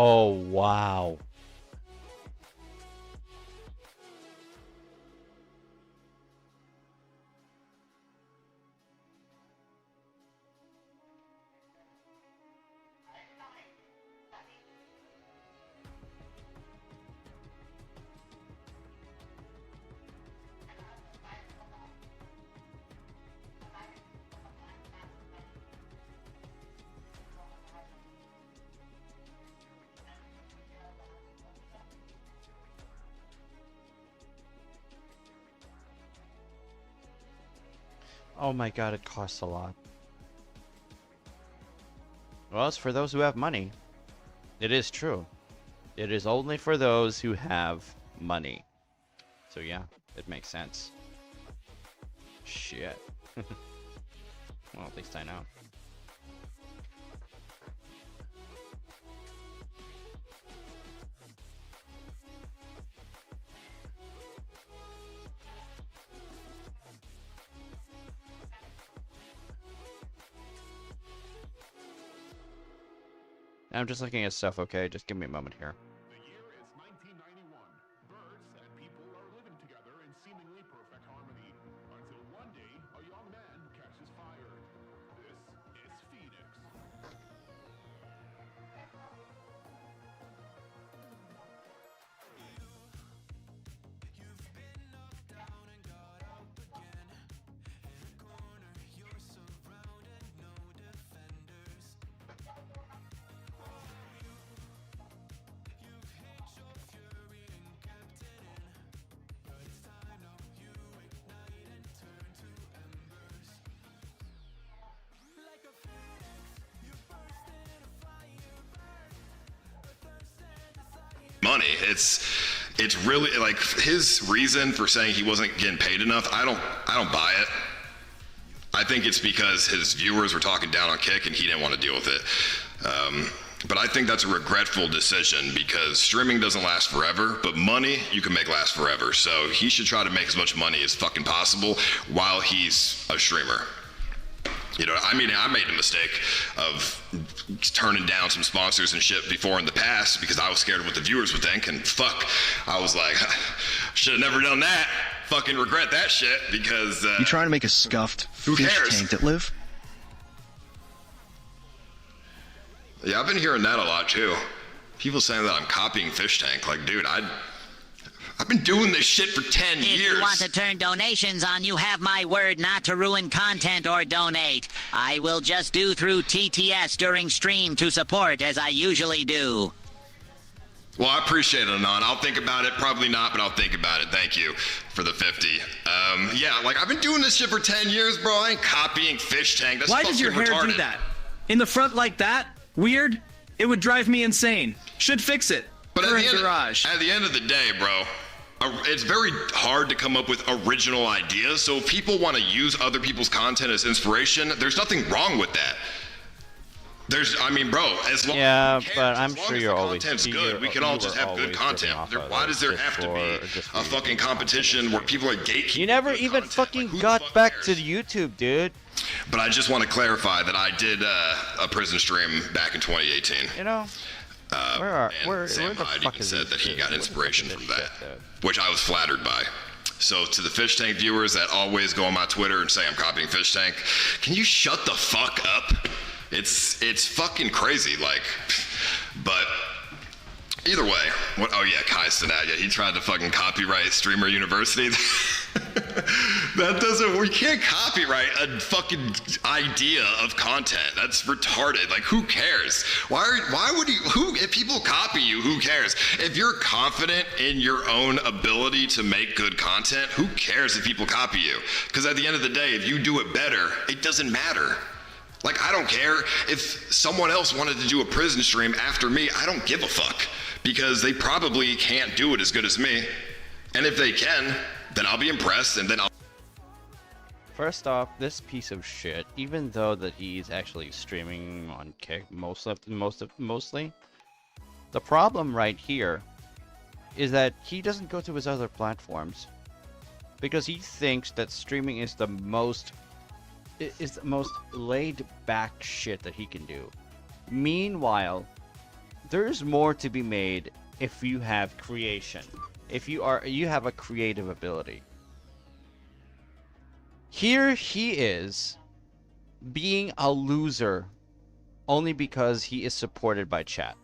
Speaker 1: Oh, wow. Oh my god, it costs a lot. Well, it's for those who have money. It is true. It is only for those who have money. So yeah, it makes sense. Shit. Well, at least I know. I'm just looking at stuff, okay? Just give me a moment here.
Speaker 12: Money. It's really like his reason for saying he wasn't getting paid enough. I don't buy it. I think it's because his viewers were talking down on Kick and he didn't want to deal with it. But I think that's a regretful decision because streaming doesn't last forever, but money you can make last forever. So he should try to make as much money as fucking possible while he's a streamer. You know, I mean, I made a mistake of turning down some sponsors and shit before in the past because I was scared of what the viewers would think, and fuck, I was like, should have never done that. Fucking regret that shit because
Speaker 15: you trying to make a scuffed fish tank that live?
Speaker 12: Yeah, I've been hearing that a lot too. People saying that I'm copying Fish Tank. Like, dude, I've been doing this shit for 10 years.
Speaker 16: If you want to turn donations on, you have my word not to ruin content or donate. I will just do through TTS during stream to support as I usually do.
Speaker 12: Well, I appreciate it, Anon. I'll think about it. Probably not, but I'll think about it. Thank you for the 50. Yeah, like, I've been doing this shit for 10 years, bro. I ain't copying Fish Tank. That's
Speaker 23: Why does your hair
Speaker 12: retarded.
Speaker 23: do that? In the front like that? Weird? It would drive me insane. Should fix it.
Speaker 12: But at
Speaker 23: Current
Speaker 12: the,
Speaker 23: garage.
Speaker 12: at the end of the day, bro, it's very hard to come up with original ideas. So if people want to use other people's content as inspiration, there's nothing wrong with that. I mean, bro, as long
Speaker 1: yeah,
Speaker 12: as
Speaker 1: but I'm sure
Speaker 12: as
Speaker 1: you're
Speaker 12: the
Speaker 1: always
Speaker 12: content's good, we can all just have good content. Why does there have to be a fucking competition where people are gatekeeping?
Speaker 1: You never even fucking got back to YouTube, dude.
Speaker 12: But I just want to clarify that I did a prison stream back in 2018.
Speaker 1: You know, where
Speaker 12: Sam
Speaker 1: the
Speaker 12: Hyde
Speaker 1: fuck
Speaker 12: even
Speaker 1: is
Speaker 12: said
Speaker 1: this
Speaker 12: that he
Speaker 1: shit?
Speaker 12: got inspiration from that,
Speaker 1: dude?
Speaker 12: which I was flattered by. So to the Fish Tank viewers that always go on my Twitter and say I'm copying Fish Tank, can you shut the fuck up? It's fucking crazy, like, but either way, oh yeah, Kai Stenat, yeah, he tried to fucking copyright Streamer University. That doesn't, we can't copyright a fucking idea of content. That's retarded. Like, who cares? Why would you, if people copy you, who cares? If you're confident in your own ability to make good content, who cares if people copy you? Because at the end of the day, if you do it better, it doesn't matter. Like, I don't care if someone else wanted to do a prison stream after me. I don't give a fuck because they probably can't do it as good as me. And if they can, then I'll be impressed and then I'll...
Speaker 1: First off, this piece of shit, even though that he's actually streaming on Kick mostly, the problem right here is that he doesn't go to his other platforms because he thinks that streaming is the most laid back shit that he can do. Meanwhile, there's more to be made if you have creation. If you have a creative ability. Here he is being a loser only because he is supported by chat.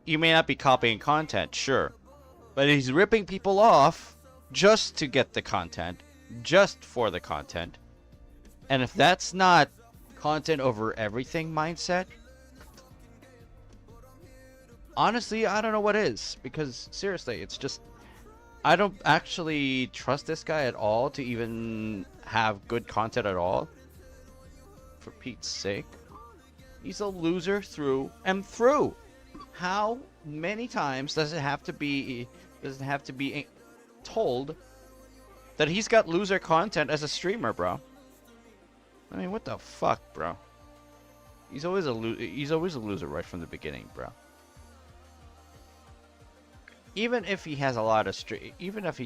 Speaker 1: You may not be copying content, sure, but he's ripping people off just to get the content, just for the content. And if that's not content over everything mindset, honestly, I don't know what is. Because seriously, it's just, I don't actually trust this guy at all to even have good content at all. For Pete's sake. He's a loser through and through. How many times does it have to be told that he's got loser content as a streamer, bro? I mean, what the fuck, bro? He's always a loser right from the beginning, bro. Even if he has a lot of streams, even if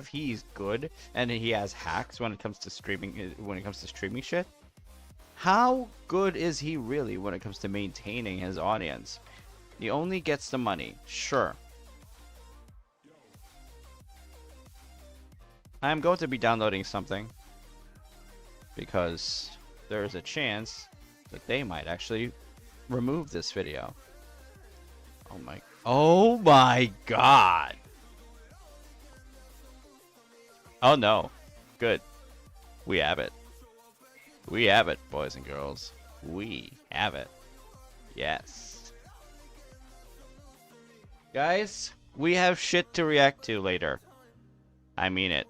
Speaker 1: he's good and he has hacks when it comes to streaming shit, how good is he really when it comes to maintaining his audience? He only gets the money, sure. I'm going to be downloading something because there is a chance that they might actually remove this video. Oh my god. Oh no. Good. We have it. We have it, boys and girls. We have it. Yes. Guys, we have shit to react to later. I mean it.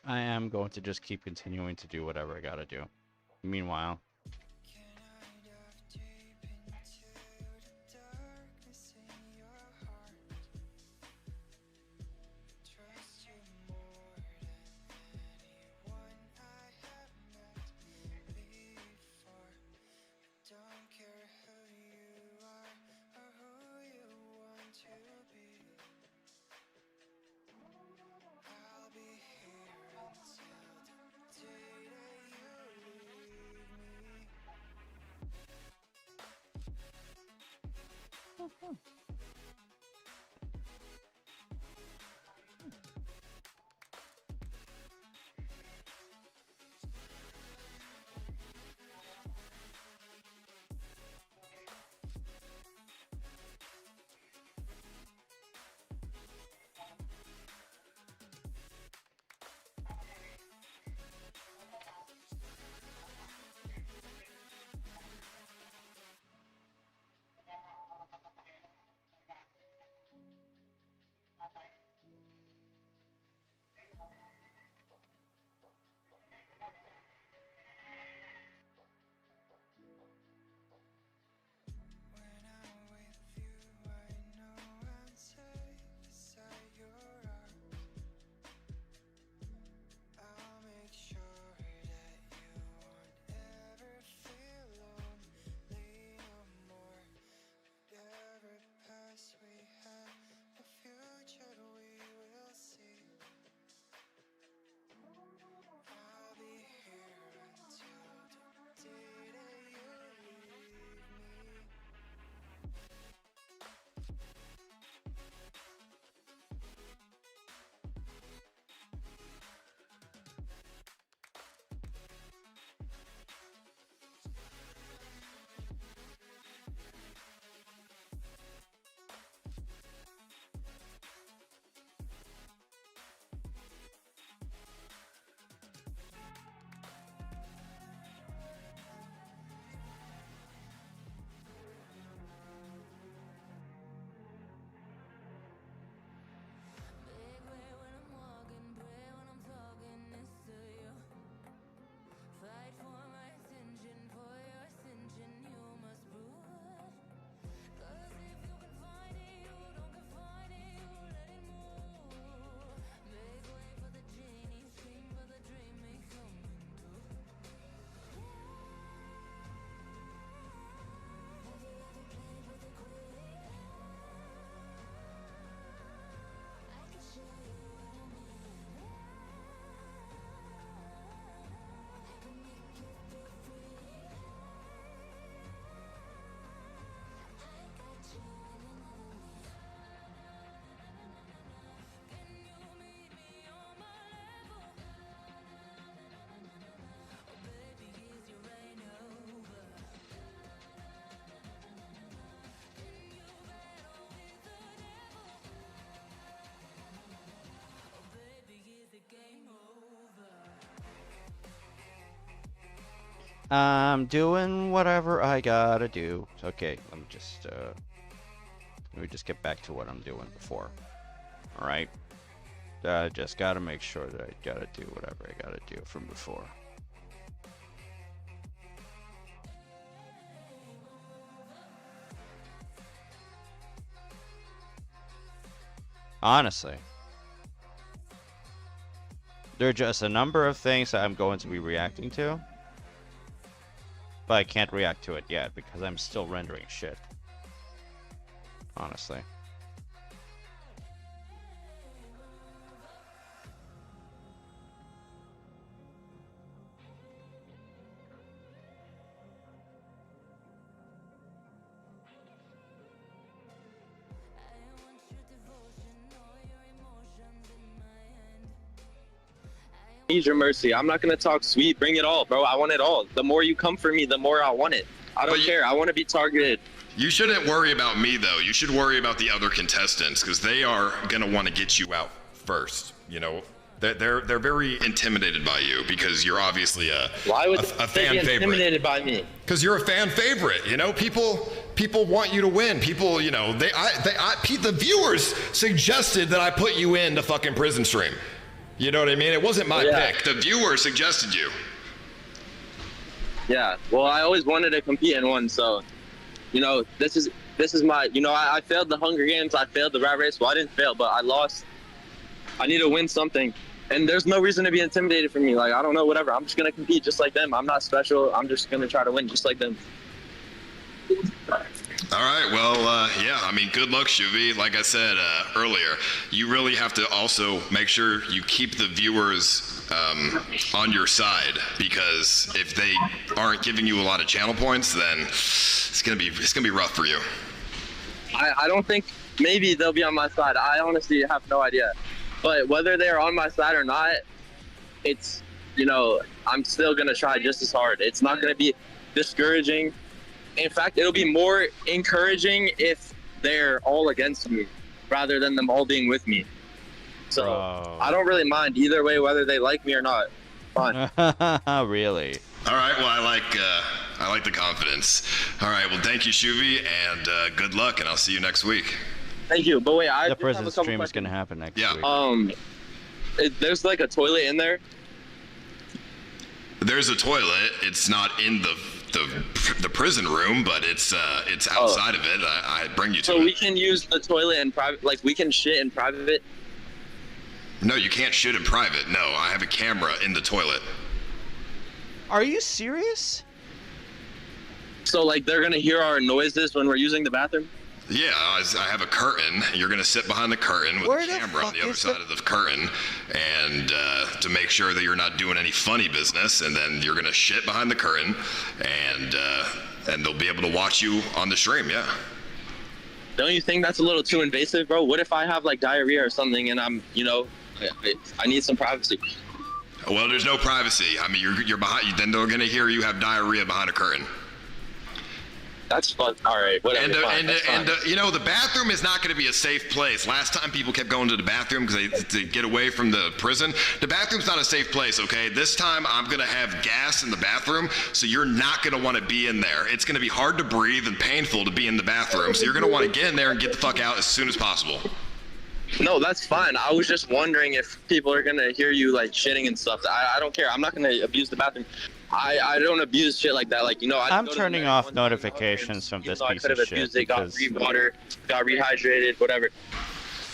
Speaker 1: I am going to just keep continuing to do whatever I gotta do. Meanwhile, I'm doing whatever I gotta do. Okay, let me just get back to what I'm doing before. All right, just gotta make sure that I gotta do whatever I gotta do from before. Honestly, there are just a number of things that I'm going to be reacting to, but I can't react to it yet because I'm still rendering shit. Honestly.
Speaker 17: Need your mercy. I'm not gonna talk sweet. Bring it all, bro. I want it all. The more you come for me, the more I want it. I don't care. I want to be targeted.
Speaker 12: You shouldn't worry about me though. You should worry about the other contestants because they are gonna want to get you out first. You know, they're very intimidated by you because you're obviously a fan
Speaker 17: be
Speaker 12: favorite.
Speaker 17: Intimidated by me?
Speaker 12: Because you're a fan favorite. You know, people want you to win. People, you know, the viewers suggested that I put you in the fucking prison stream. You know what I mean? It wasn't my
Speaker 17: Yeah.
Speaker 12: pick. The viewer suggested you.
Speaker 17: Yeah. Well, I always wanted to compete in one, so you know, this is my. You know, I failed the Hunger Games. I failed the rat race. Well, I didn't fail, but I lost. I need to win something, and there's no reason to be intimidated from me. Like, I don't know, whatever. I'm just gonna compete just like them. I'm not special. I'm just gonna try to win just like them.
Speaker 12: All right. Well, yeah. I mean, good luck, Shuvi. Like I said earlier, you really have to also make sure you keep the viewers on your side, because if they aren't giving you a lot of channel points, then it's gonna be rough for you.
Speaker 17: I don't think maybe they'll be on my side. I honestly have no idea. But whether they're on my side or not, it's, you know, I'm still going to try just as hard. It's not going to be discouraging. In fact, it'll be more encouraging if they're all against me rather than them all being with me. So I don't really mind either way, whether they like me or not. Fine.
Speaker 1: Really?
Speaker 12: All right. Well, I like the confidence. All right. Well, thank you, Shuvi, and good luck, and I'll see you next week.
Speaker 17: Thank you. But wait, I
Speaker 1: The
Speaker 17: just have
Speaker 1: prison
Speaker 17: a couple
Speaker 1: stream is
Speaker 17: questions.
Speaker 1: gonna happen next week.
Speaker 17: There's like a toilet in there.
Speaker 12: There's a toilet. It's not in the prison room, but it's outside of it. I bring you to
Speaker 17: So
Speaker 12: it.
Speaker 17: we can use the toilet in private, like we can shit in private.
Speaker 12: No, you can't shit in private. No, I have a camera in the toilet.
Speaker 1: Are you serious?
Speaker 17: So like they're gonna hear our noises when we're using the bathroom?
Speaker 12: Yeah, I have a curtain. You're gonna sit behind the curtain with a camera on the other side of the curtain, and to make sure that you're not doing any funny business. And then you're gonna shit behind the curtain, and they'll be able to watch you on the stream. Yeah.
Speaker 17: Don't you think that's a little too invasive, bro? What if I have like diarrhea or something and I'm, you know, I need some privacy?
Speaker 12: Well, there's no privacy. I mean, you're behind. Then they're gonna hear you have diarrhea behind a curtain.
Speaker 17: That's fun. All right, whatever.
Speaker 12: And you know, the bathroom is not going to be a safe place. Last time people kept going to the bathroom because they get away from the prison. The bathroom's not a safe place, okay? This time I'm going to have gas in the bathroom, so you're not going to want to be in there. It's going to be hard to breathe and painful to be in the bathroom, so you're going to want to get in there and get the fuck out as soon as possible.
Speaker 17: No, that's fine. I was just wondering if people are gonna hear you like shitting and stuff. I don't care. I'm not gonna abuse the bathroom. I don't abuse shit like that. Like, you know,
Speaker 1: I'm turning off notifications from this
Speaker 17: I
Speaker 1: piece
Speaker 17: could
Speaker 1: of
Speaker 17: have
Speaker 1: shit
Speaker 17: abused it, got
Speaker 1: because
Speaker 17: free water, got rehydrated, whatever.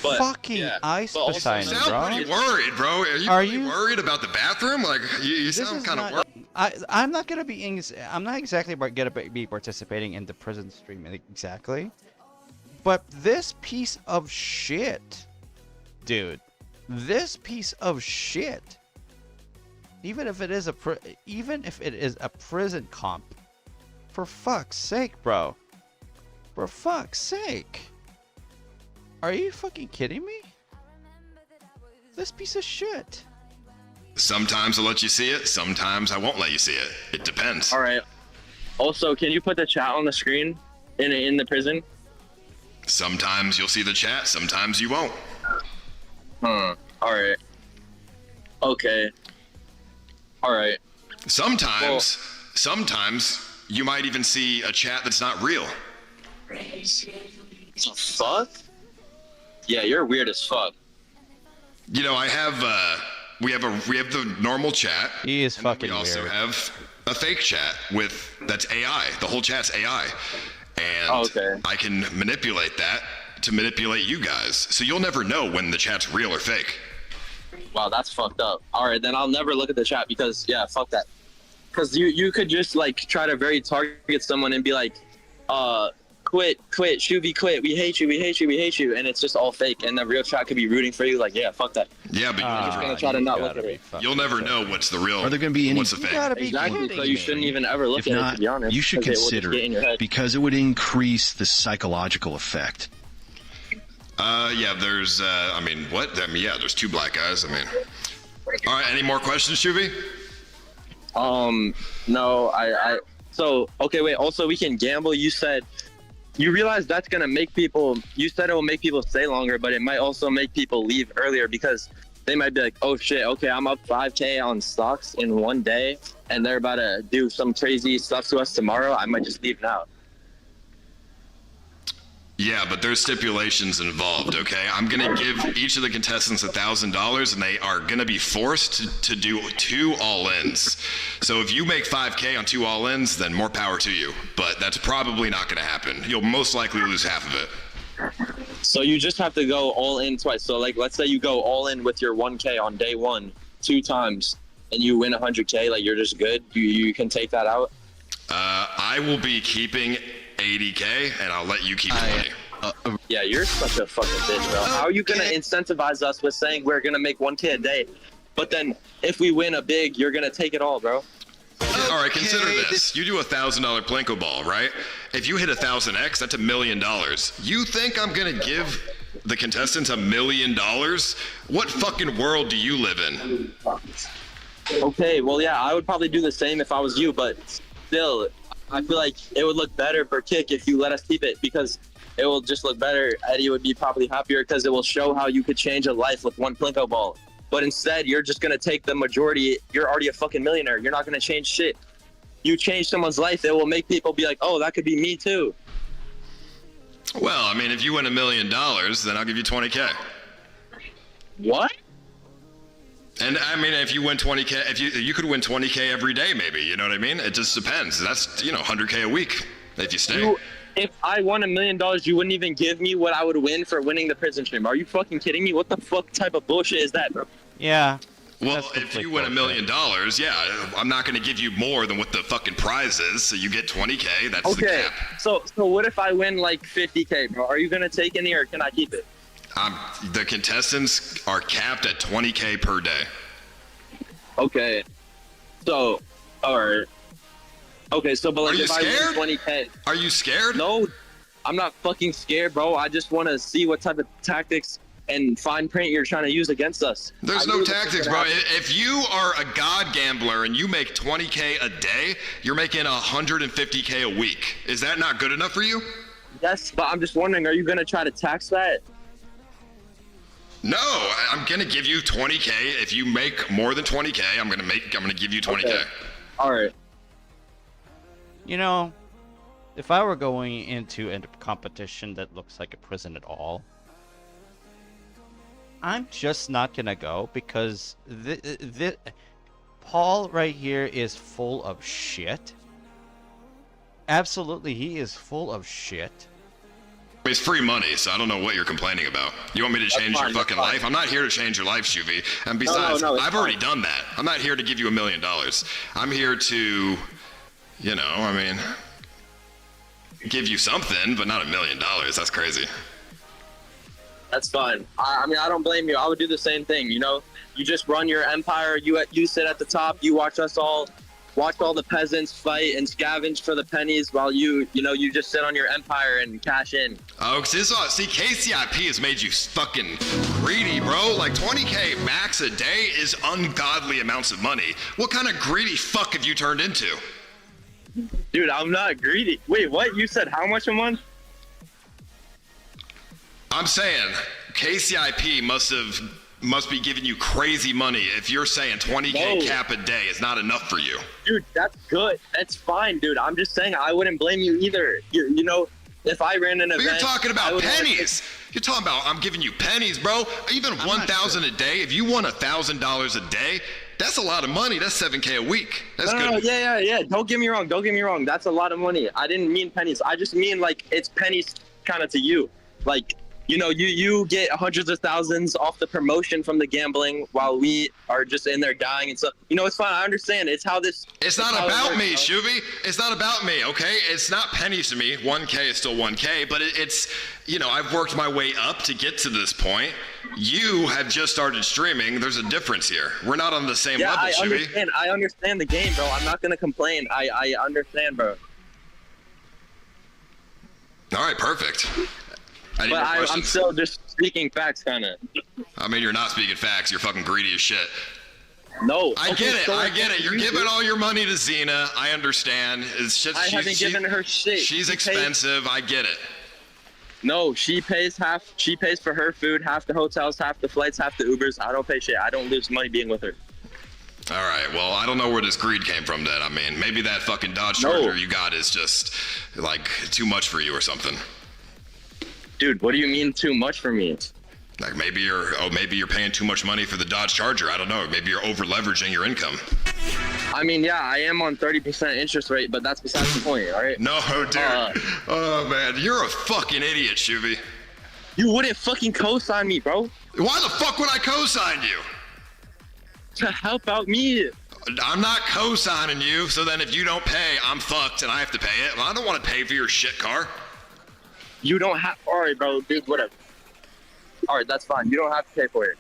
Speaker 17: But,
Speaker 1: fucking
Speaker 17: yeah.
Speaker 1: ice
Speaker 17: But also-
Speaker 1: Poseidon,
Speaker 12: You sound pretty worried, bro. Are you worried about the bathroom? Like, you sound kind of worried.
Speaker 1: I'm not gonna be. I'm not exactly gonna be participating in the prison stream exactly, but this piece of shit, dude, this piece of shit. Even if it is a prison comp, for fuck's sake, bro. For fuck's sake. Are you fucking kidding me? This piece of shit.
Speaker 12: Sometimes I'll let you see it. Sometimes I won't let you see it. It depends.
Speaker 17: All right. Also, can you put the chat on the screen in the prison?
Speaker 12: Sometimes you'll see the chat. Sometimes you won't.
Speaker 17: All right. Okay. All right.
Speaker 12: Sometimes you might even see a chat that's not real.
Speaker 17: Fuck? Yeah, you're weird as fuck.
Speaker 12: You know, we have the normal chat.
Speaker 1: He is fucking
Speaker 12: we also
Speaker 1: weird.
Speaker 12: have a fake chat that's AI. The whole chat's AI. And I can manipulate that to manipulate you guys. So you'll never know when the chat's real or fake.
Speaker 17: Wow, that's fucked up. All right, then I'll never look at the chat because, yeah, fuck that. Because you could just, like, try to very target someone and be like, quit, Shuvi, quit. We hate you, we hate you, we hate you. And it's just all fake. And the real chat could be rooting for you. Like, yeah, fuck that.
Speaker 12: Yeah, but
Speaker 17: I'm just going to try to not look at it.
Speaker 12: you'll never know what's the real.
Speaker 15: Are there going to be any?
Speaker 12: What's the fake?
Speaker 17: Exactly, so you shouldn't even ever look
Speaker 15: If
Speaker 17: at it,
Speaker 15: not,
Speaker 17: to be honest.
Speaker 15: you should
Speaker 17: because it will just
Speaker 15: consider
Speaker 17: get in your
Speaker 15: it
Speaker 17: head.
Speaker 15: because it would increase the psychological effect.
Speaker 12: Yeah, there's, yeah, there's two black guys. I mean, all right, any more questions, Shuvi?
Speaker 17: No, so, okay, wait, also we can gamble. You said, you realize that's going to make people, you said it will make people stay longer, but it might also make people leave earlier because they might be like, oh shit, okay, I'm up 5K on stocks in one day and they're about to do some crazy stuff to us tomorrow. I might just leave now.
Speaker 12: Yeah, but there's stipulations involved, okay? I'm gonna give each of the contestants $1,000 and they are gonna be forced to do 2 all-ins. So if you make 5K on 2 all-ins, then more power to you. But that's probably not gonna happen. You'll most likely lose half of it.
Speaker 17: So you just have to go all in twice. So like, let's say you go all in with your 1K on day 1, 2 times, and you win 100K, like you're just good. You can take that out.
Speaker 12: I will be keeping 80K, and I'll let you keep 20.
Speaker 17: Yeah, you're such a fucking bitch, bro. How are you gonna incentivize us with saying we're gonna make 1K a day, but then if we win a big, you're gonna take it all, bro?
Speaker 12: All right, consider this. You do a $1,000 Plinko ball, right? If you hit 1,000x, that's $1 million. You think I'm gonna give the contestants $1 million? What fucking world do you live in?
Speaker 17: Okay, well, yeah, I would probably do the same if I was you, but still, I feel like it would look better for Kick if you let us keep it, because it will just look better. Eddie would be probably happier because it will show how you could change a life with 1 Plinko ball. But instead, you're just going to take the majority. You're already a fucking millionaire. You're not going to change shit. You change someone's life, it will make people be like, oh, that could be me too.
Speaker 12: Well, I mean, if you win $1 million, then I'll give you 20K.
Speaker 17: What?
Speaker 12: And I mean, if you win 20K, if you could win 20K every day, maybe, you know what I mean? It just depends. That's, 100K a week if you stay.
Speaker 17: If I won $1 million, you wouldn't even give me what I would win for winning the prison stream. Are you fucking kidding me? What the fuck type of bullshit is that, bro?
Speaker 1: Yeah.
Speaker 12: Well, if you win $1 million, yeah, I'm not going to give you more than what the fucking prize is. So you get 20K. That's the
Speaker 17: Okay.
Speaker 12: cap.
Speaker 17: So what if I win like 50K, bro? Are you gonna take any or can I keep it?
Speaker 12: The contestants are capped at 20K per day.
Speaker 17: Okay. So, all right. Okay, so but like
Speaker 12: Are you
Speaker 17: if
Speaker 12: scared?
Speaker 17: I win 20K.
Speaker 12: Are you scared?
Speaker 17: No, I'm not fucking scared, bro. I just want to see what type of tactics and fine print you're trying to use against us.
Speaker 12: There's no tactics, bro. If you are a god gambler and you make 20K a day, you're making 150K a week. Is that not good enough for you?
Speaker 17: Yes, but I'm just wondering, are you gonna try to tax that?
Speaker 12: No, I'm gonna give you 20K. If you make more than 20K, I'm gonna give you 20K.
Speaker 17: Okay. All right.
Speaker 1: You know, if I were going into a competition that looks like a prison at all, I'm just not gonna go because Paul right here is full of shit. Absolutely, he is full of shit.
Speaker 12: It's free money, so I don't know what you're complaining about. You want me to change your fucking life? I'm not here to change your life, Shuvi. And besides, I've already done that. I'm not here to give you $1 million. I'm here to, give you something, but not $1 million. That's crazy.
Speaker 17: That's fine. I mean, I don't blame you. I would do the same thing. You just run your empire. You sit at the top. You watch us all. Watch all the peasants fight and scavenge for the pennies while you just sit on your empire and cash in.
Speaker 12: Oh, see, KCIP has made you fucking greedy, bro. Like 20K max a day is ungodly amounts of money. What kind of greedy fuck have you turned into?
Speaker 17: Dude, I'm not greedy. Wait, what? You said how much a month?
Speaker 12: I'm saying KCIP must be giving you crazy money if you're saying 20K cap a day is not enough for you.
Speaker 17: Dude, that's good. That's fine, dude. I'm just saying I wouldn't blame you either. If I ran an event...
Speaker 12: But you're talking about pennies. You're talking about I'm giving you pennies, bro. Even 1,000 a day. If you won $1,000 a day, that's a lot of money. That's 7K a week. That's good.
Speaker 17: No, yeah. Don't get me wrong. That's a lot of money. I didn't mean pennies. I just mean like it's pennies kind of to you. Like... you get hundreds of thousands off the promotion from the gambling while we are just in there dying and stuff. It's fine. I understand. It's how this...
Speaker 12: It's not about me, Shuvi. It's not about me, okay? It's not pennies to me. 1K is still 1K, but it's, I've worked my way up to get to this point. You have just started streaming. There's a difference here. We're not on the same level, Shuvi.
Speaker 17: I understand the game, bro. I'm not going to complain. I understand, bro.
Speaker 12: All right, perfect.
Speaker 17: But I'm still just speaking facts, kind of.
Speaker 12: I mean, you're not speaking facts. You're fucking greedy as shit.
Speaker 17: No.
Speaker 12: I get it. You're giving all your money to Xena. I understand. It's just,
Speaker 17: I haven't given her shit.
Speaker 12: She's expensive. I get it.
Speaker 17: No, she pays half. She pays for her food, half the hotels, half the flights, half the Ubers. I don't pay shit. I don't lose money being with her.
Speaker 12: All right. Well, I don't know where this greed came from then. I mean, maybe that fucking Dodge Charger you got is just, like, too much for you or something.
Speaker 17: Dude, what do you mean too much for me?
Speaker 12: Like maybe you're paying too much money for the Dodge Charger. I don't know. Maybe you're over leveraging your income.
Speaker 17: I mean, yeah, I am on 30% interest rate, but that's besides the point, all right?
Speaker 12: No, dude. Oh man, you're a fucking idiot, Shuvi.
Speaker 17: You wouldn't fucking co-sign me, bro.
Speaker 12: Why the fuck would I co-sign you?
Speaker 17: To help out me.
Speaker 12: I'm not co-signing you, so then if you don't pay, I'm fucked and I have to pay it. Well, I don't want to pay for your shit car.
Speaker 17: You don't have. All right, bro, dude. Whatever. All right, that's fine. You don't have to pay for it.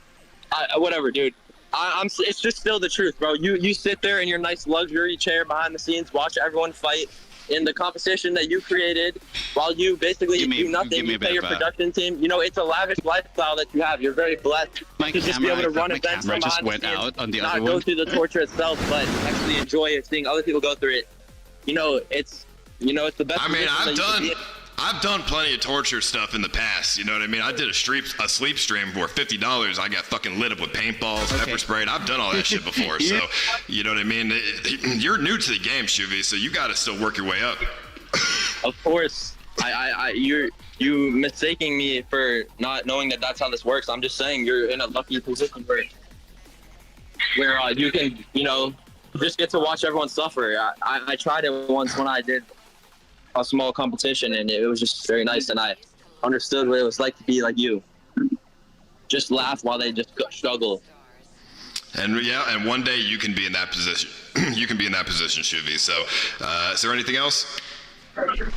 Speaker 17: Whatever, dude. It's just still the truth, bro. You sit there in your nice luxury chair behind the scenes, watch everyone fight in the competition that you created, while you basically do nothing. You pay your production team. You know, it's a lavish lifestyle that you have. You're very blessed to just be able to run events from behind the scenes, not go through the torture itself, but actually enjoy it, seeing other people go through it. You know, it's the best.
Speaker 12: I mean, I've done plenty of torture stuff in the past. You know what I mean? I did a sleep stream for $50. I got fucking lit up with paintballs, pepper sprayed. I've done all that shit before. So, you know what I mean? You're new to the game, Shuvi, so you got to still work your way up.
Speaker 17: Of course. You mistaking me for not knowing that that's how this works. I'm just saying you're in a lucky position where you can, you know, just get to watch everyone suffer. I tried it once when I did a small competition, and it was just very nice, and I understood what it was like to be like you. Just laugh while they just struggle.
Speaker 12: And and one day you can be in that position. You can be in that position, Shuvi. So, is there anything else?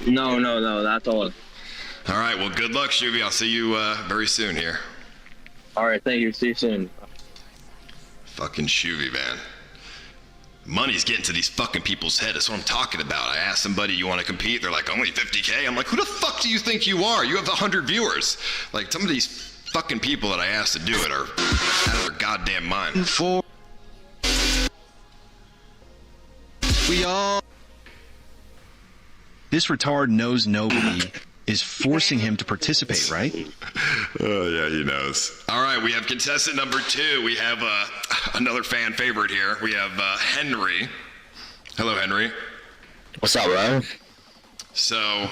Speaker 17: No, that's all.
Speaker 12: All right, well, good luck, Shuvi. I'll see you very soon here.
Speaker 17: All right, thank you. See you soon.
Speaker 12: Fucking Shuvi, man. Money's getting to these fucking people's head. That's what I'm talking about. I asked somebody, you want to compete? They're like, only 50K? I'm like, who the fuck do you think you are? You have 100 viewers. Like, some of these fucking people that I asked to do it are out of their goddamn mind.
Speaker 15: This retard knows nobody is forcing him to participate, right?
Speaker 12: Oh, yeah, he knows. All right, we have contestant number 2. We have another fan favorite here. We have Henry. Hello, Henry.
Speaker 18: What's up, bro?
Speaker 12: So,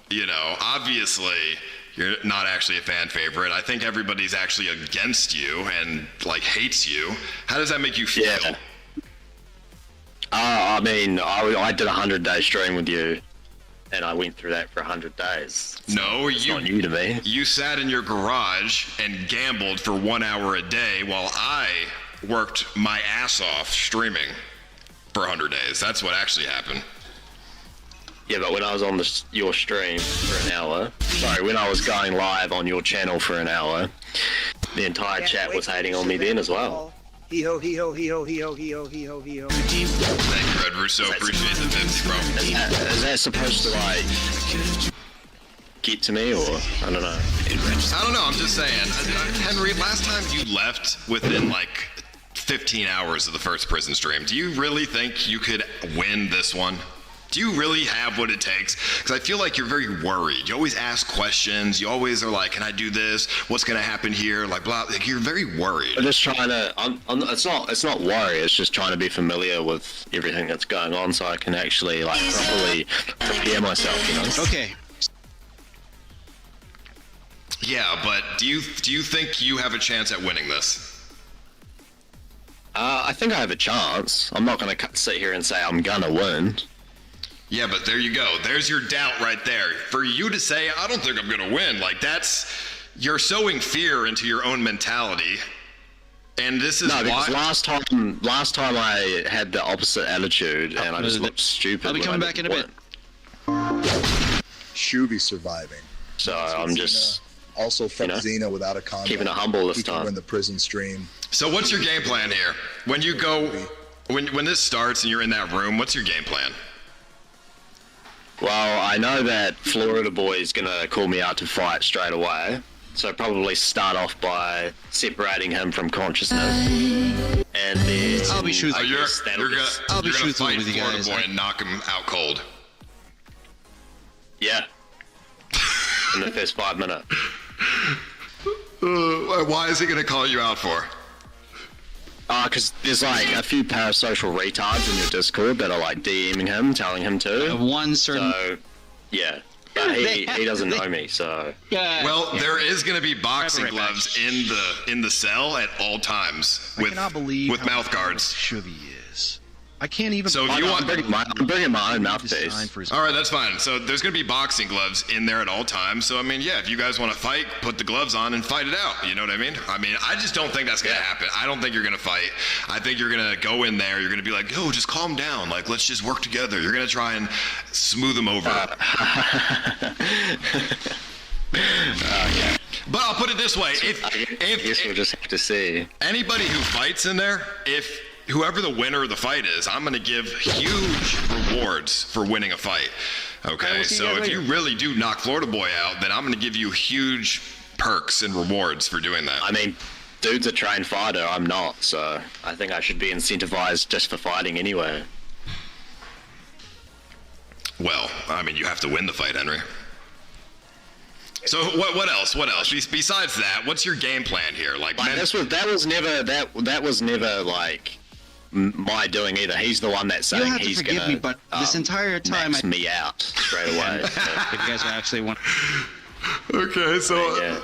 Speaker 12: you know, obviously, you're not actually a fan favorite. I think everybody's actually against you and, like, hates you. How does that make you feel?
Speaker 18: Yeah. I mean, I did a 100-day stream with you. And I went through that for 100 days.
Speaker 12: It's
Speaker 18: not new to me.
Speaker 12: You sat in your garage and gambled for 1 hour a day while I worked my ass off streaming for 100 days. That's what actually happened.
Speaker 18: Yeah, but when I was on your stream for an hour, when I was going live on your channel for an hour, the entire chat was hating on me then as well.
Speaker 19: Hee-ho, hee-ho, hee-ho, hee-ho, hee-ho, hee-ho, hee-ho.
Speaker 12: Thank you, Red Russo. Appreciate the 50, bro.
Speaker 18: Is that supposed to, like, get to me, or? I don't know.
Speaker 12: I don't know. I'm just saying. Henry, last time you left within, like, 15 hours of the first prison stream, do you really think you could win this one? Do you really have what it takes? Because I feel like you're very worried. You always ask questions. You always are like, can I do this? What's going to happen here? Like, blah. Like, you're very worried.
Speaker 18: I'm just trying to, it's not worry. It's just trying to be familiar with everything that's going on so I can actually, like, properly prepare myself, you know?
Speaker 15: Okay.
Speaker 12: Yeah, but do you think you have a chance at winning this?
Speaker 18: I think I have a chance. I'm not going to sit here and say I'm going to win.
Speaker 12: Yeah, but there you go. There's your doubt right there. For you to say, I don't think I'm going to win, like you're sowing fear into your own mentality. And this is
Speaker 18: because last time I had the opposite attitude and I just looked stupid.
Speaker 15: I'll be coming back in a bit.
Speaker 20: Shuvi surviving.
Speaker 18: So I'm just...
Speaker 20: Also, fuck Xena without a condom.
Speaker 18: Keeping it humble this time.
Speaker 20: In the prison stream.
Speaker 12: So what's your game plan here? When you go... When this starts and you're in that room, what's your game plan?
Speaker 18: Well, I know that Florida Boy is going to call me out to fight straight away. So probably start off by separating him from consciousness. And then...
Speaker 15: I'll be truthful.
Speaker 12: I'll be truthful with you guys. Florida Boy and knock him out cold.
Speaker 18: Yeah. In the first 5 minutes.
Speaker 12: Why is he going to call you out for?
Speaker 18: Because there's like a few parasocial retards in your Discord that are like DMing him, telling him to.
Speaker 15: One certain...
Speaker 18: So, yeah. But he doesn't know me, so.
Speaker 12: Well, there is going to be boxing gloves in the cell at all times
Speaker 15: I cannot believe
Speaker 12: with
Speaker 15: how
Speaker 12: mouth guards.
Speaker 15: Chubby is. I can't even.
Speaker 12: So if you want,
Speaker 18: I'm bringing my own mouthpiece.
Speaker 12: All right, that's fine. So there's going to be boxing gloves in there at all times. So I mean, yeah, if you guys want to fight, put the gloves on and fight it out. You know what I mean? I mean, I just don't think that's going to happen. I don't think you're going to fight. I think you're going to go in there. You're going to be like, yo, just calm down. Like, let's just work together. You're going to try and smooth them over.
Speaker 18: Yeah.
Speaker 12: But I'll put it this way:
Speaker 18: I guess we'll just have to see.
Speaker 12: Anybody who fights in there, if whoever the winner of the fight is, I'm going to give huge rewards for winning a fight. Okay, so if you really do knock Florida Boy out, then I'm going to give you huge perks and rewards for doing that.
Speaker 18: I mean, dude's a trained fighter. I'm not, so I think I should be incentivized just for fighting anyway.
Speaker 12: Well, I mean, you have to win the fight, Henry. So what else? What else? Besides that, what's your game plan here? Like
Speaker 18: that was never like my doing either. He's the one that's saying
Speaker 3: You'll have
Speaker 18: he's
Speaker 3: to forgive
Speaker 18: gonna
Speaker 3: me, but this entire time
Speaker 18: max me out straight away.
Speaker 3: if you guys actually want.
Speaker 12: Okay, so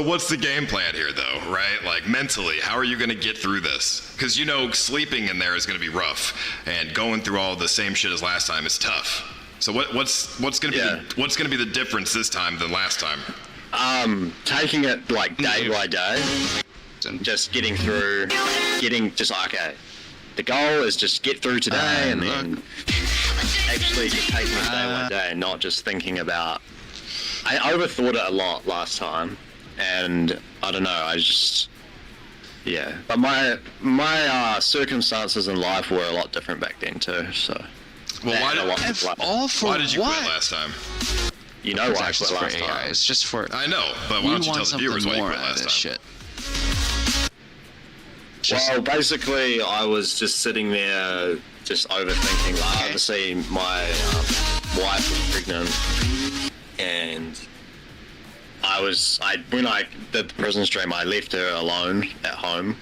Speaker 12: what's the game plan here, though? Right? Like mentally, how are you going to get through this? Because you know, sleeping in there is going to be rough, and going through all the same shit as last time is tough. So what's going to be the difference this time than last time?
Speaker 18: Taking it like day by day, and just getting through, just okay. The goal is just get through today, and then actually just taking it day by day, and not just thinking about. I overthought it a lot last time, and I don't know. But my circumstances in life were a lot different back then too. So.
Speaker 12: Well, why did you quit
Speaker 3: what?
Speaker 12: last time?
Speaker 18: You know why I quit last time.
Speaker 3: It's just for.
Speaker 12: I know, but why don't you tell the viewers why you quit last time?
Speaker 3: Shit.
Speaker 18: Well, basically, I was just sitting there, just overthinking. Like, obviously, my wife was pregnant, and when I did the prison stream, I left her alone at home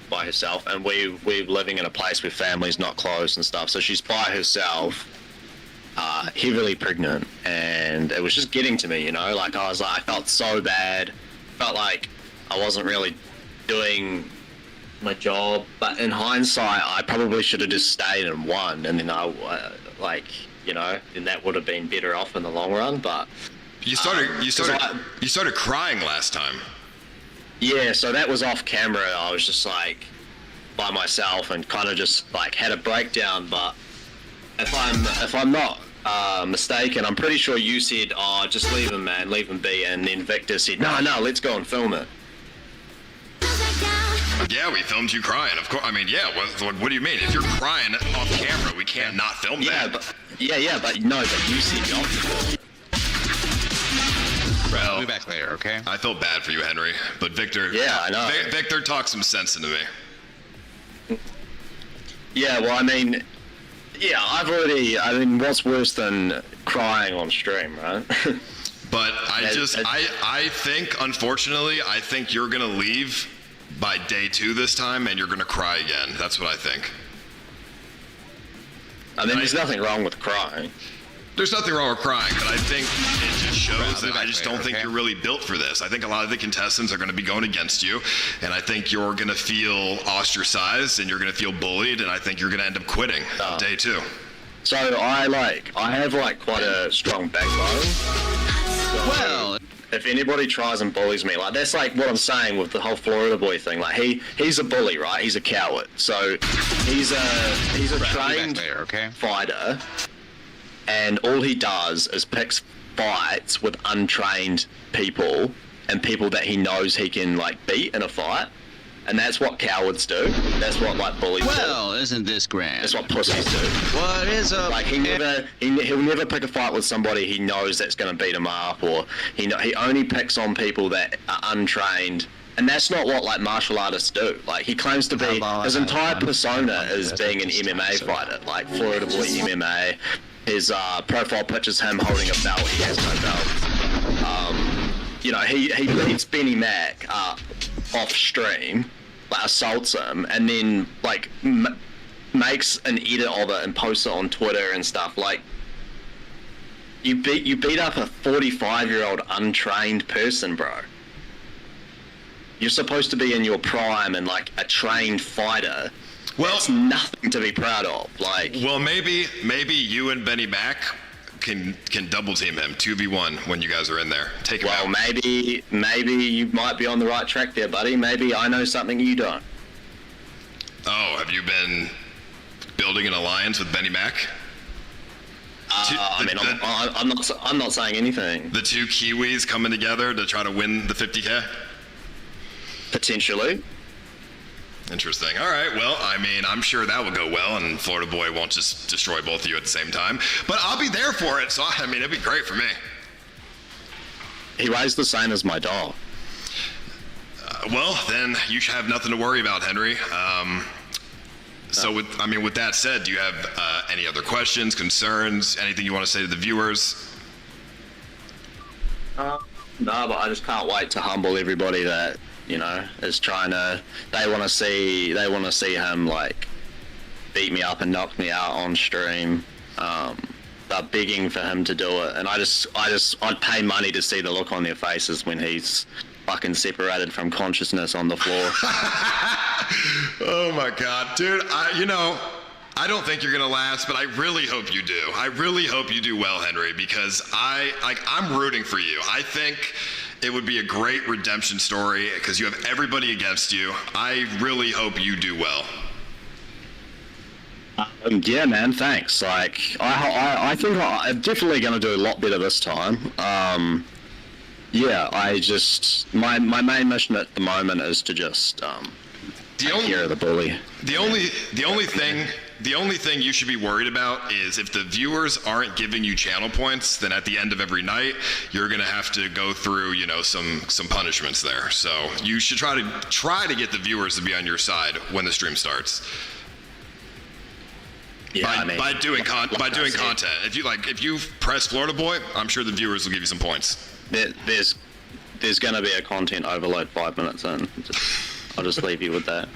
Speaker 18: by herself, and we're living in a place where family's not close and stuff, so she's by herself, heavily pregnant, and it was just getting to me, you know, like I felt so bad, felt like I wasn't really doing my job, but in hindsight I probably should have just stayed and won, and then then that would have been better off in the long run. But
Speaker 12: you started crying last time.
Speaker 18: Yeah, so that was off camera. I was just like by myself and kind of just like had a breakdown. But if I'm not mistaken, I'm pretty sure you said, "Oh, just leave him, man, leave him be," and then Victor said, "No, let's go and film it."
Speaker 12: Yeah, we filmed you crying. Of course. I mean, yeah. What do you mean? If you're crying off camera, we can't not film that.
Speaker 18: But you said not to film it.
Speaker 12: I'll be back later, okay? I felt bad for you, Henry, but Victor.
Speaker 18: Yeah, I know.
Speaker 12: Victor talked some sense into me.
Speaker 18: Yeah, well, I mean, what's worse than crying on stream, right?
Speaker 12: But I think, unfortunately, you're gonna leave by day 2 this time, and you're gonna cry again. That's what I think.
Speaker 18: I mean, there's nothing wrong with crying.
Speaker 12: There's nothing wrong with crying, but I think it just shows that I just don't think you're really built for this. I think a lot of the contestants are going to be going against you, and I think you're going to feel ostracized, and you're going to feel bullied, and I think you're going to end up quitting on day 2.
Speaker 18: So I have quite a strong backbone. So if anybody tries and bullies me, like that's like what I'm saying with the whole Florida Boy thing. Like he's a bully, right? He's a coward. So he's a trained fighter. And all he does is picks fights with untrained people and people that he knows he can beat in a fight, and that's what cowards do. That's what bullies do.
Speaker 3: Well, isn't this grand?
Speaker 18: That's what pussies do.
Speaker 3: What is up?
Speaker 18: He'll never pick a fight with somebody he knows that's going to beat him up, or he only picks on people that are untrained. And that's not what martial artists do. He claims to be, his entire persona is being an MMA fighter, Florida Boy MMA. His profile pictures him holding a belt. He has no belt. He beats Benny Mac off stream, assaults him, and then makes an edit of it and posts it on Twitter and stuff. You beat up a 45-year-old untrained person, bro. You're supposed to be in your prime and like a trained fighter.
Speaker 12: Well,
Speaker 18: it's nothing to be proud of. Like,
Speaker 12: well, maybe you and Benny Mac can double team him 2v1 when you guys are in there. Take him out.
Speaker 18: Well, maybe you might be on the right track there, buddy. Maybe I know something you don't.
Speaker 12: Oh, have you been building an alliance with Benny Mac?
Speaker 18: I'm not saying anything.
Speaker 12: The two Kiwis coming together to try to win the 50K?
Speaker 18: Potentially.
Speaker 12: Interesting. All right. Well, I mean, I'm sure that will go well, and Florida Boy won't just destroy both of you at the same time. But I'll be there for it. So I mean, it'd be great for me.
Speaker 18: He weighs the same as my dog.
Speaker 12: Well, then you should have nothing to worry about, Henry. So with that said, do you have any other questions, concerns, anything you want to say to the viewers?
Speaker 18: No, but I just can't wait to humble everybody that, you know, is trying to. They want to see him like beat me up and knock me out on stream. They're begging for him to do it, and I'd pay money to see the look on their faces when he's fucking separated from consciousness on the floor.
Speaker 12: Oh my God, dude! I don't think you're gonna last, but I really hope you do. I really hope you do well, Henry, because I'm rooting for you. I think it would be a great redemption story because you have everybody against you. I really hope you do well.
Speaker 18: Yeah, man, thanks. Like, I think I'm definitely gonna do a lot better this time. Yeah, my main mission at the moment is to just take care of the bully.
Speaker 12: The only thing you should be worried about is if the viewers aren't giving you channel points, then at the end of every night, you're gonna have to go through, some punishments there. So you should try to get the viewers to be on your side when the stream starts.
Speaker 18: Yeah,
Speaker 12: by doing content. If you press Florida Boy, I'm sure the viewers will give you some points.
Speaker 18: There's gonna be a content overload 5 minutes in. I'll just leave you with that.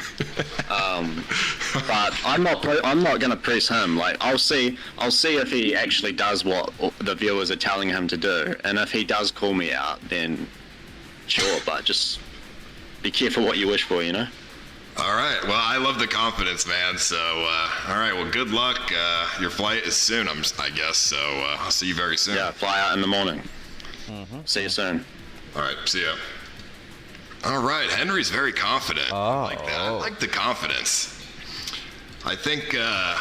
Speaker 18: But I'm not gonna press him. Like, I'll see if he actually does what the viewers are telling him to do, and if he does call me out, then sure. But just be careful what you wish for, you know.
Speaker 12: All right. Well, I love the confidence, man. So, all right. Well, good luck. Your flight is soon, I guess. So, I'll see you very soon.
Speaker 18: Yeah, fly out in the morning. See you soon.
Speaker 12: All right. See ya. All right. Henry's very confident. I like that. I like the confidence. I think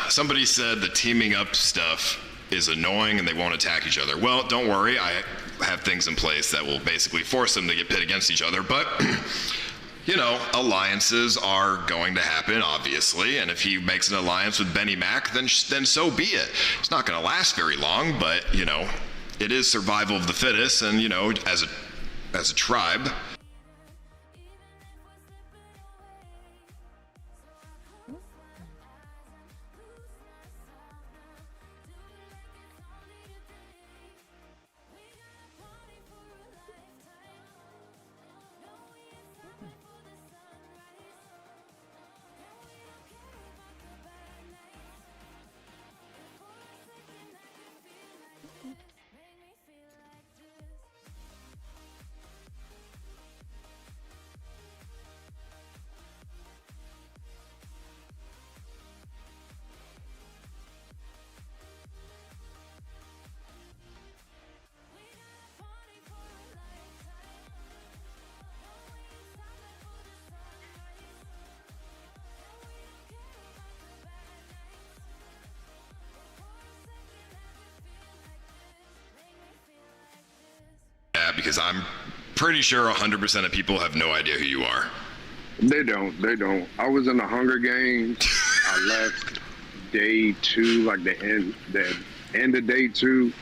Speaker 12: somebody said the teaming up stuff is annoying and they won't attack each other. Well, don't worry. I have things in place that will basically force them to get pit against each other. But alliances are going to happen, obviously, and if he makes an alliance with Benny Mac, then so be it. It's not going to last very long, but, it is survival of the fittest, and, as a tribe. Because I'm pretty sure 100% of people have no idea who you are.
Speaker 14: They don't. I was in the Hunger Games. I left day 2, like the end of day 2.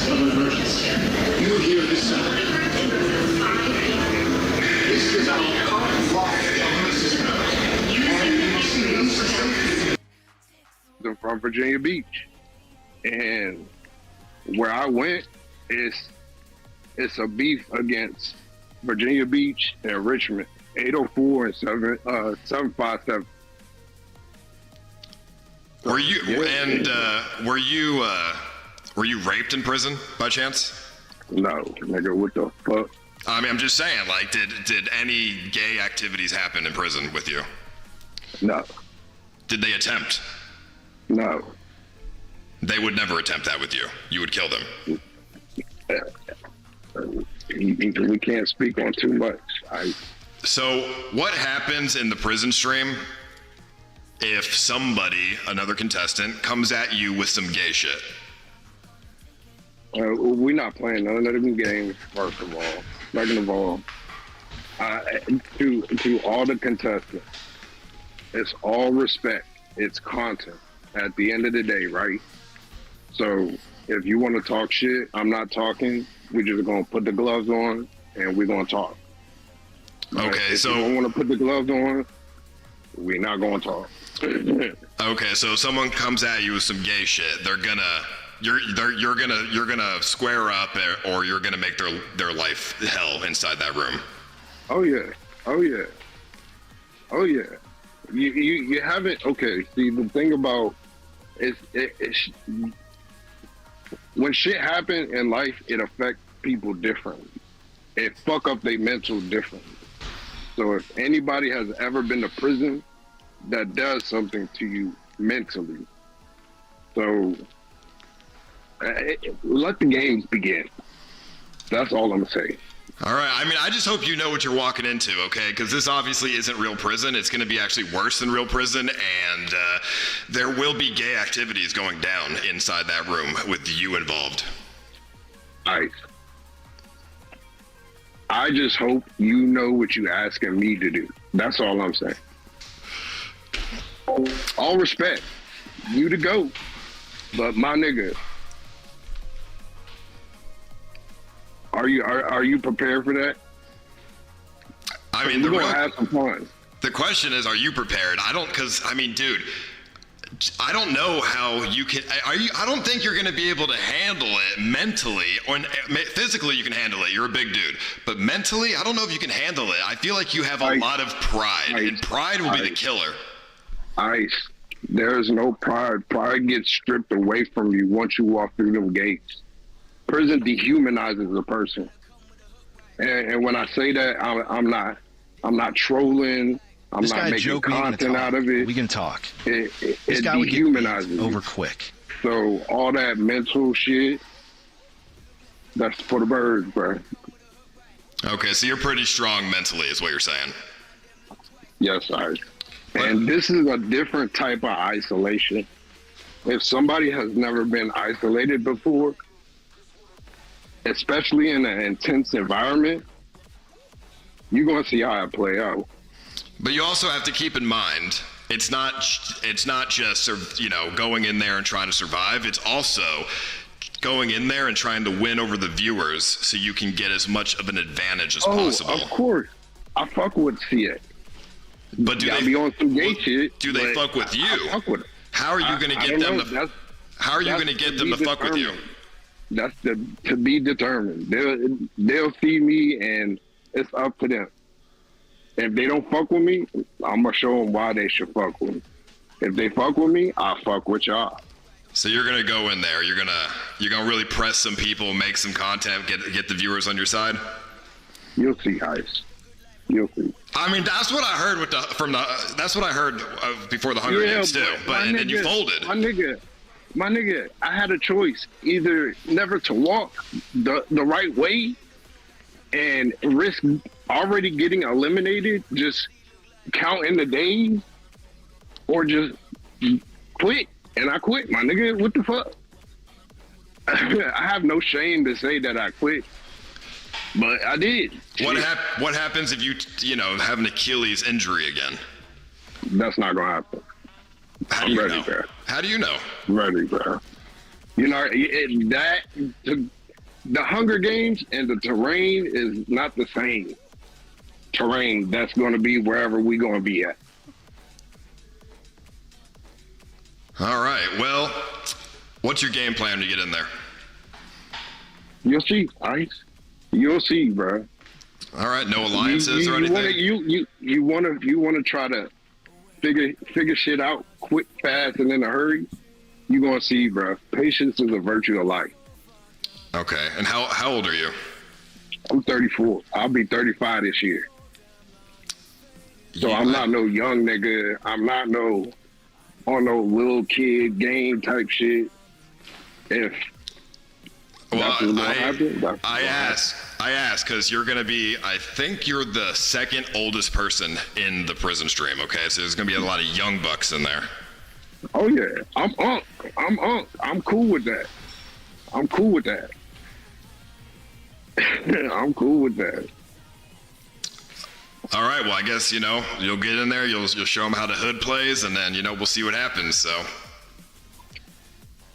Speaker 9: of emergency. You will hear this sound. This is our current live alert system. And you will see these
Speaker 14: from Virginia Beach, and where I went it's a beef against Virginia Beach and Richmond, 804 and 757.
Speaker 12: Were you were you raped in prison by chance?
Speaker 14: No, nigga, what the fuck?
Speaker 12: I mean, I'm just saying, like, did any gay activities happen in prison with you?
Speaker 14: No. Did
Speaker 12: they attempt?
Speaker 14: No.
Speaker 12: They would never attempt that with you. You would kill them.
Speaker 14: We can't speak on too much.
Speaker 12: So what happens in the prison stream if somebody, another contestant, comes at you with some gay shit?
Speaker 14: We're not playing none of them games, first of all. Second of all, to all the contestants, it's all respect. It's content at the end of the day, right? So if you want to talk shit, I'm not talking. We're just going to put the gloves on and we're going to talk.
Speaker 12: Okay,
Speaker 14: if you don't want to put the gloves on, we're not going to talk.
Speaker 12: Okay, so if someone comes at you with some gay shit, you're gonna square up, or you're gonna make their life hell inside that room.
Speaker 14: Oh yeah. You haven't. Okay, see, the thing about it's when shit happen in life, it affects people differently. It fuck up their mental differently. So if anybody has ever been to prison, that does something to you mentally. So let the games begin. That's all I'm saying.
Speaker 12: All right. I mean, I just hope you know what you're walking into, okay? Because this obviously isn't real prison. It's going to be actually worse than real prison, and there will be gay activities going down inside that room with you involved.
Speaker 14: I just hope you know what you're asking me to do. That's all I'm saying. All respect. You the GOAT. But my nigga, are you prepared for that?
Speaker 12: I mean,
Speaker 14: we're gonna have some fun.
Speaker 12: The question is, are you prepared? Dude, I don't know how you can. I don't think you're going to be able to handle it mentally, or physically you can handle it. You're a big dude, but mentally, I don't know if you can handle it. I feel like you have a lot of pride, and pride will be the killer.
Speaker 14: There's no pride. Pride gets stripped away from you once you walk through them gates. Prison dehumanizes a person, and when I say that, I'm not trolling. I'm
Speaker 15: this
Speaker 14: not
Speaker 15: guy
Speaker 14: making content out of it.
Speaker 15: We can talk.
Speaker 14: It
Speaker 15: this guy would
Speaker 14: dehumanizes
Speaker 15: get over quick.
Speaker 14: So all that mental shit, that's for the birds, bro.
Speaker 12: Okay, so you're pretty strong mentally, is what you're saying.
Speaker 14: Yes, sir. And this is a different type of isolation. If somebody has never been isolated before, especially in an intense environment, you're gonna see how it play out.
Speaker 12: But you also have to keep in mind, it's not just going in there and trying to survive. It's also going in there and trying to win over the viewers so you can get as much of an advantage as possible.
Speaker 14: Of course, I fuck with CA.
Speaker 12: But do they
Speaker 14: be on some gay shit?
Speaker 12: Do they fuck with you?
Speaker 14: I fuck with it.
Speaker 12: How are you going to get them to? How are you going to get them to fuck with you?
Speaker 14: That's to be determined. They'll see me, and it's up to them. If they don't fuck with me, I'm gonna show them why they should fuck with me. If they fuck with me, I'll fuck with y'all.
Speaker 12: So you're gonna go in there. You're gonna really press some people, make some content, get the viewers on your side.
Speaker 14: You'll see, Ice. You'll see.
Speaker 12: I mean, that's what I heard that's what I heard before the Hunger Games too. But and then you folded.
Speaker 14: My nigga, I had a choice: either never to walk the right way and risk already getting eliminated, just counting the days, or just quit. And I quit, my nigga. What the fuck? I have no shame to say that I quit, but I did.
Speaker 12: What happens if you have an Achilles injury again?
Speaker 14: That's not gonna happen. I'm ready, bro.
Speaker 12: How do you know?
Speaker 14: Ready, bro. You know, the Hunger Games and the terrain is not the same terrain that's going to be wherever we're going to be at.
Speaker 12: All right. Well, what's your game plan to get in there?
Speaker 14: You'll see, Ice. You'll see, bro.
Speaker 12: All right. No alliances or anything.
Speaker 14: You want to try to figure shit out quick, fast, and in a hurry. You gonna see, bro. Patience is a virtue of life.
Speaker 12: Okay. And how old are you?
Speaker 14: I'm 34. I'll be 35 this year. So I'm not no young nigga. I'm not no little kid game type shit. If
Speaker 12: I ask because you're gonna be. I think you're the second oldest person in the prison stream. Okay, so there's gonna be a lot of young bucks in there.
Speaker 14: Oh yeah, I'm I'm cool with that. I'm cool with that. I'm cool with that.
Speaker 12: All right. Well, I guess you'll get in there. You'll show them how the hood plays, and then we'll see what happens. So.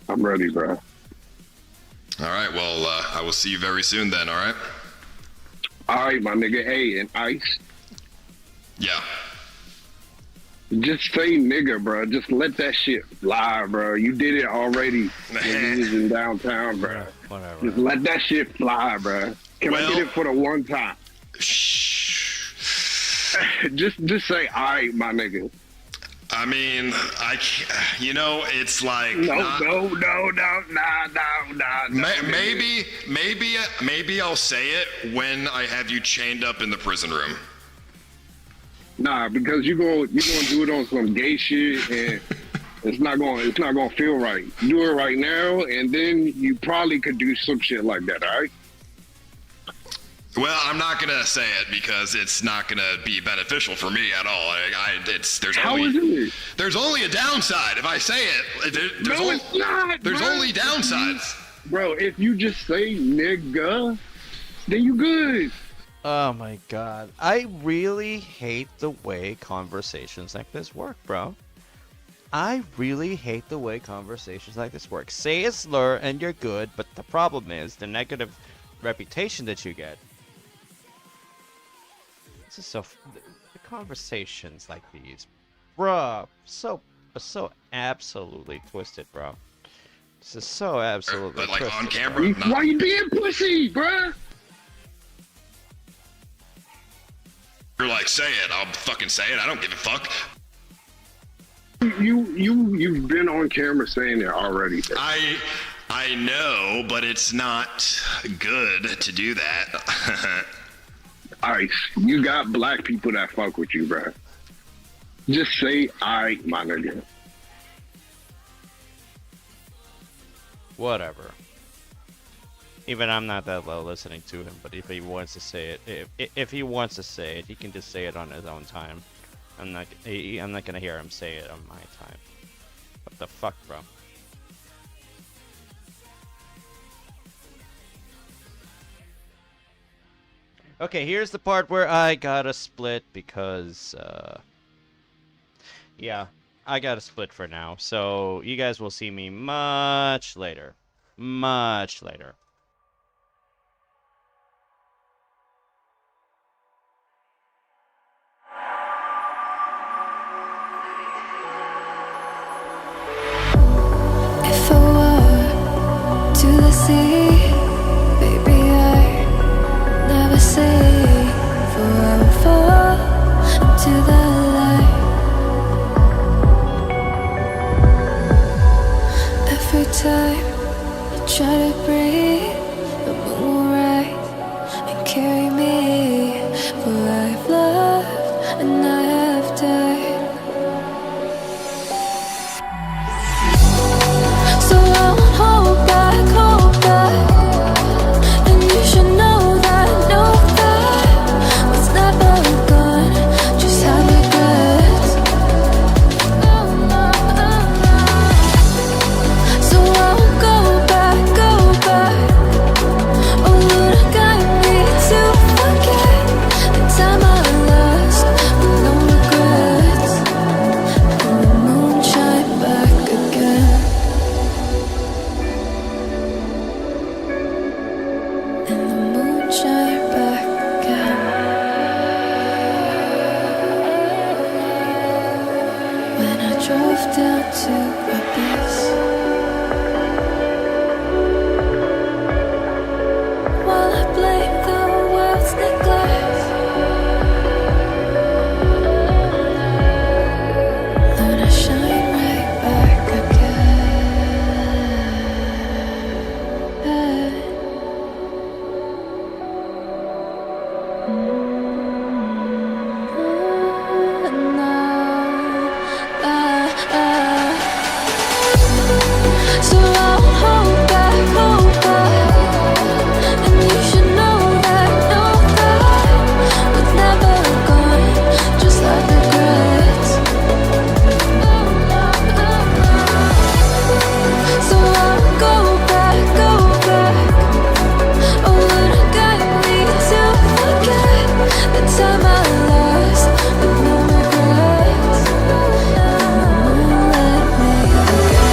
Speaker 14: I'm ready, bro.
Speaker 12: All right. Well, I will see you very soon then. All right.
Speaker 14: All right, my nigga. Hey, and Ice.
Speaker 12: Yeah.
Speaker 14: Just say nigga, bro. Just let that shit fly, bro. You did it already when you was in downtown, bro.
Speaker 1: Whatever.
Speaker 14: Just let that shit fly, bro. Can I get it for the one time? just say, all right, my nigga.
Speaker 12: I mean, it's like
Speaker 14: nah.
Speaker 12: Maybe I'll say it when I have you chained up in the prison room.
Speaker 14: Nah, because you gonna do it on some gay shit, and it's not gonna feel right. Do it right now, and then you probably could do some shit like that. All right.
Speaker 12: Well, I'm not gonna say it because it's not gonna be beneficial for me at all. There's only a downside if I say it.
Speaker 14: It's not.
Speaker 12: There's only downsides,
Speaker 14: bro. If you just say nigga, then you good.
Speaker 1: Oh my god. I really hate the way conversations like this work, bro. I really hate the way conversations like this work. Say a slur and you're good, but the problem is the negative reputation that you get. This is so... The conversations like these, bruh, so absolutely twisted, bro. This is so absolutely
Speaker 12: but like
Speaker 1: twisted,
Speaker 12: on camera,
Speaker 1: bro.
Speaker 14: Why you being pussy, bruh?
Speaker 12: You're like, say it. I'll fucking say it. I don't give a fuck.
Speaker 14: You've been on camera saying it already.
Speaker 12: I know, but it's not good to do that.
Speaker 14: Ice, you got black people that fuck with you, bro. Just say, my nigga.
Speaker 1: Whatever. Even I'm not that low listening to him, but if he wants to say it, if he wants to say it, he can just say it on his own time. I'm not gonna hear him say it on my time. What the fuck, bro? Okay, here's the part where I gotta split because, yeah, I gotta split for now. So you guys will see me much later. Much later.
Speaker 6: If I were to the sea, baby, I never say forever to the light. Every time I try to breathe, to abyss. While I blame the world's neglect, Lord, I shine right back again. So I'll hold back, and you should know that was never gone, just like regrets. So I'll go back. Oh, would it guide me to forget the time I lost with no regrets? Let me forget.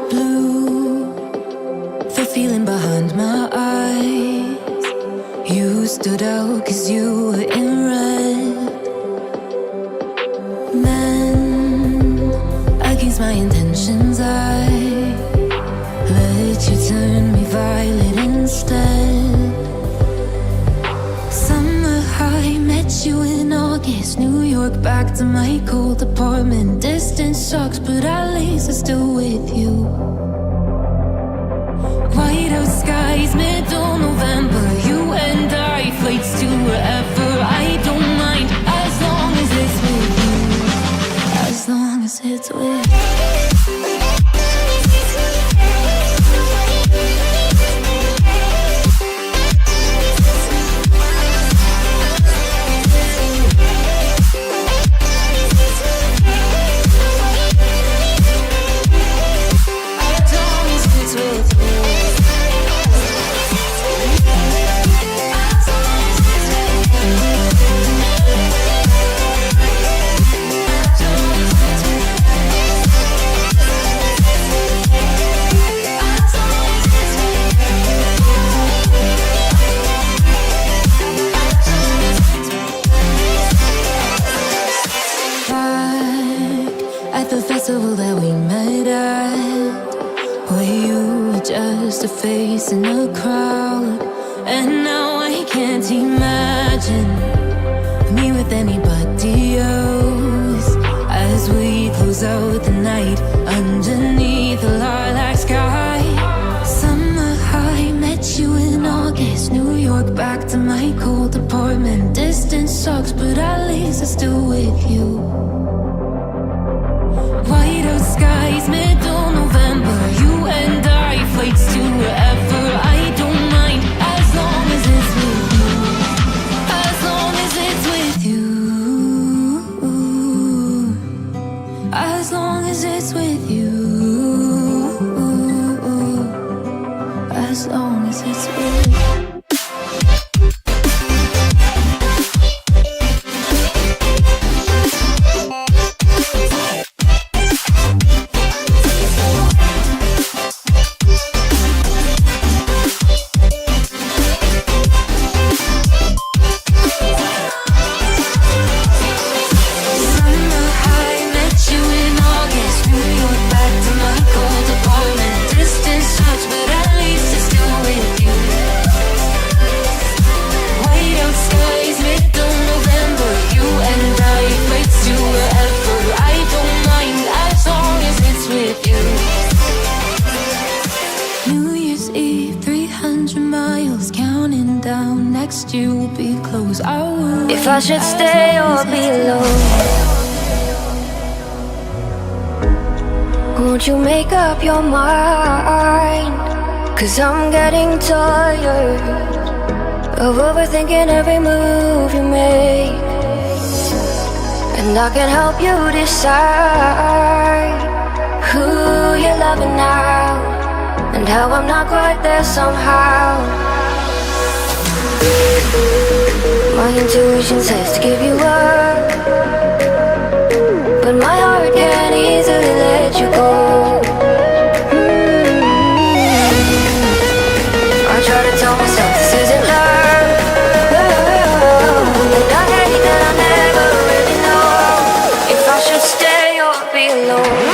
Speaker 6: Blue, the feeling behind my eyes. You stood out 'cause you were in red. Men, against my intentions, I let you turn me violet instead. Summer high, met you in August. New York, back to my cold apartment. Distance sucks, but at least I'm still with you. Whiteout skies, middle November. You and I, flights to wherever. I don't mind, as long as it's with you. As long as it's with you. At the festival that we met at, where you were just a face in a crowd. And now I can't imagine me with anybody else. As we close out the night underneath the lilac sky. Summer high, met you in August. New York, back to my cold apartment. Distance sucks, but at least I'm still with you. Whiteout skies, middle November. You and I, flights to wherever. I don't mind, as long as it's with you. As long as it's with you. As long as it's with you. As long as it's with you. Summer high, met you in August. New York, back promised you would be close. I would. If I should stay or be alone, won't you make up your mind? 'Cause I'm getting tired of overthinking every move you make, and I can help you decide who you're loving now, and how I'm not quite there somehow. My intuition says to give you up, but my heart can't easily let you go. I try to tell myself this isn't love, and I hate that I never really know if I should stay or be alone.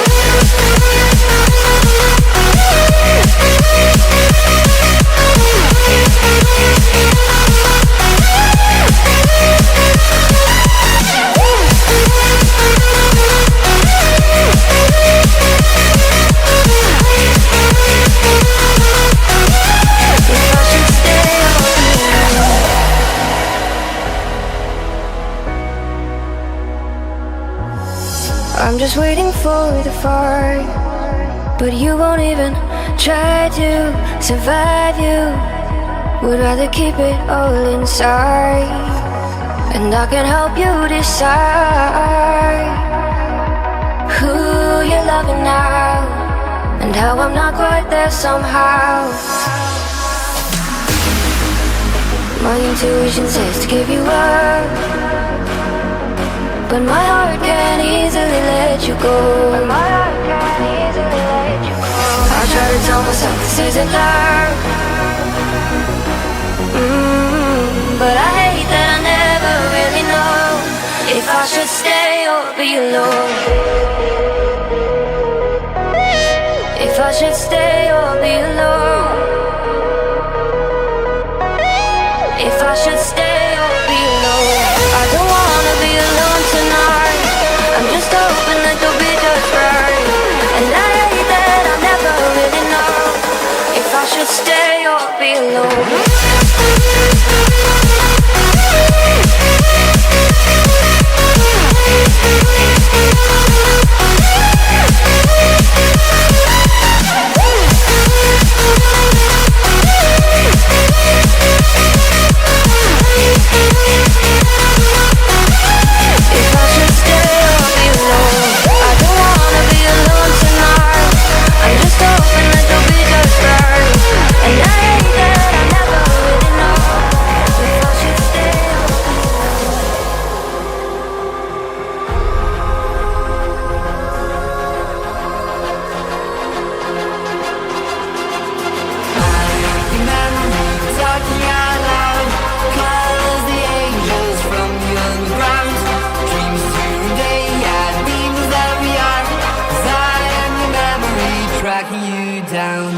Speaker 6: I'm just waiting for the fire, but you won't even try to survive. You would rather keep it all inside, and I can help you decide who you're loving now, and how I'm not quite there somehow. My intuition says to give you up, but my heart can't easily let you go. I try to tell myself this isn't love, but I hate that I never really know if I should stay or be alone. If I should stay or be alone. If I should stay or be alone. I don't wanna be alone tonight. I'm just hoping that you'll be just right, and I hate that I'll never really know if I should stay or be alone.
Speaker 11: Tracking you down.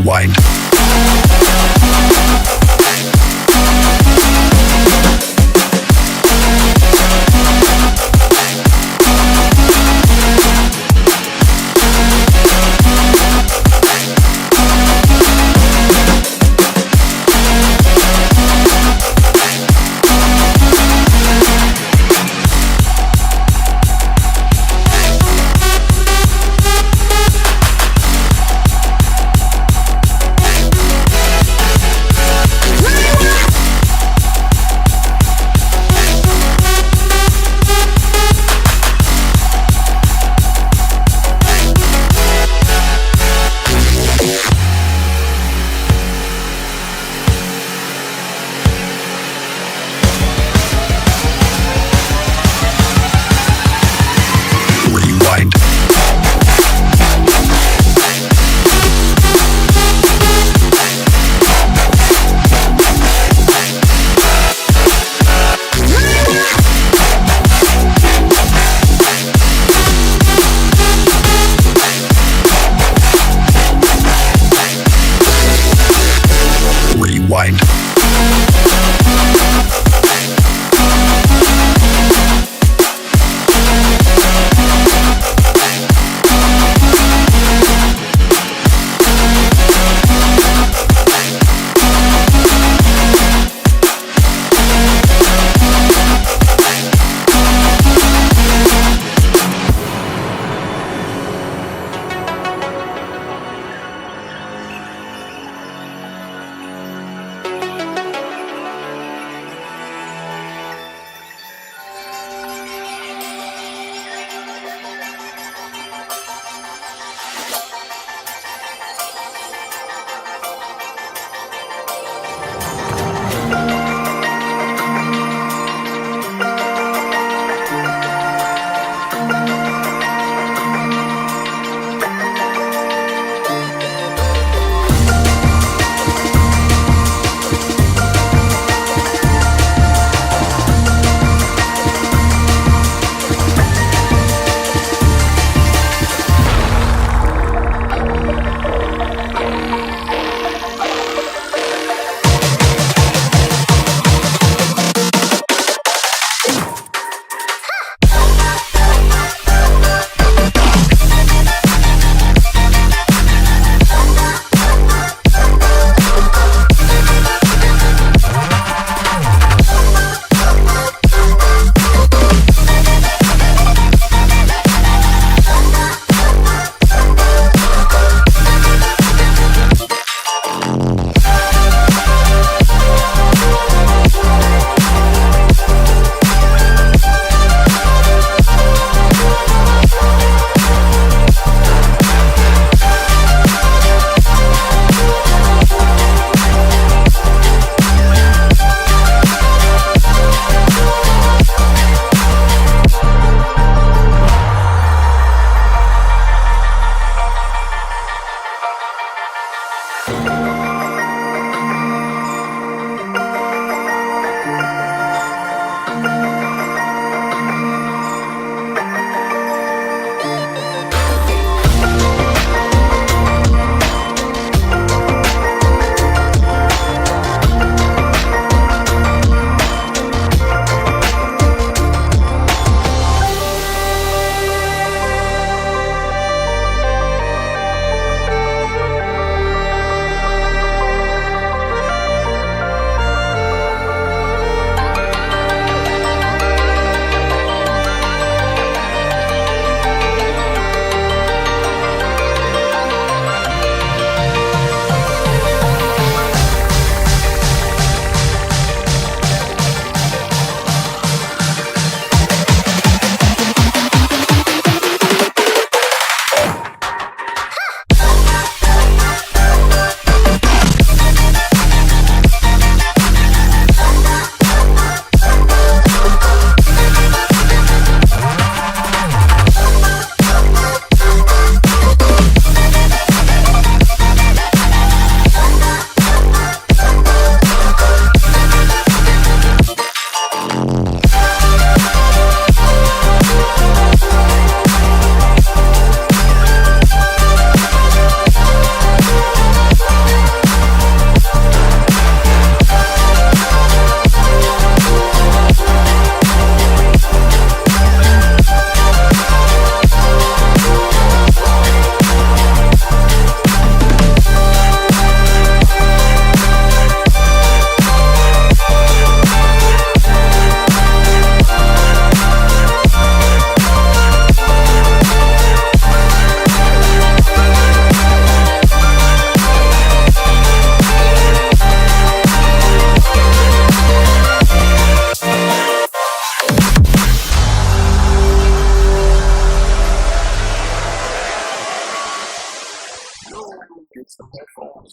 Speaker 9: worldwide.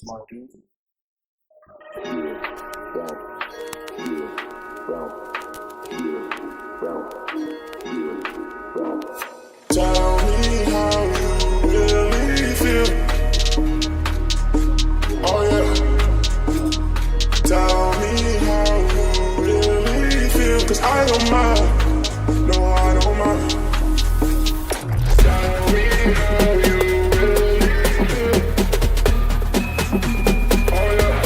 Speaker 9: Tell me how you really feel. Oh yeah. Tell me how you really feel. 'Cause I don't mind. No, I don't mind. Tell me how you really feel. Oh yeah.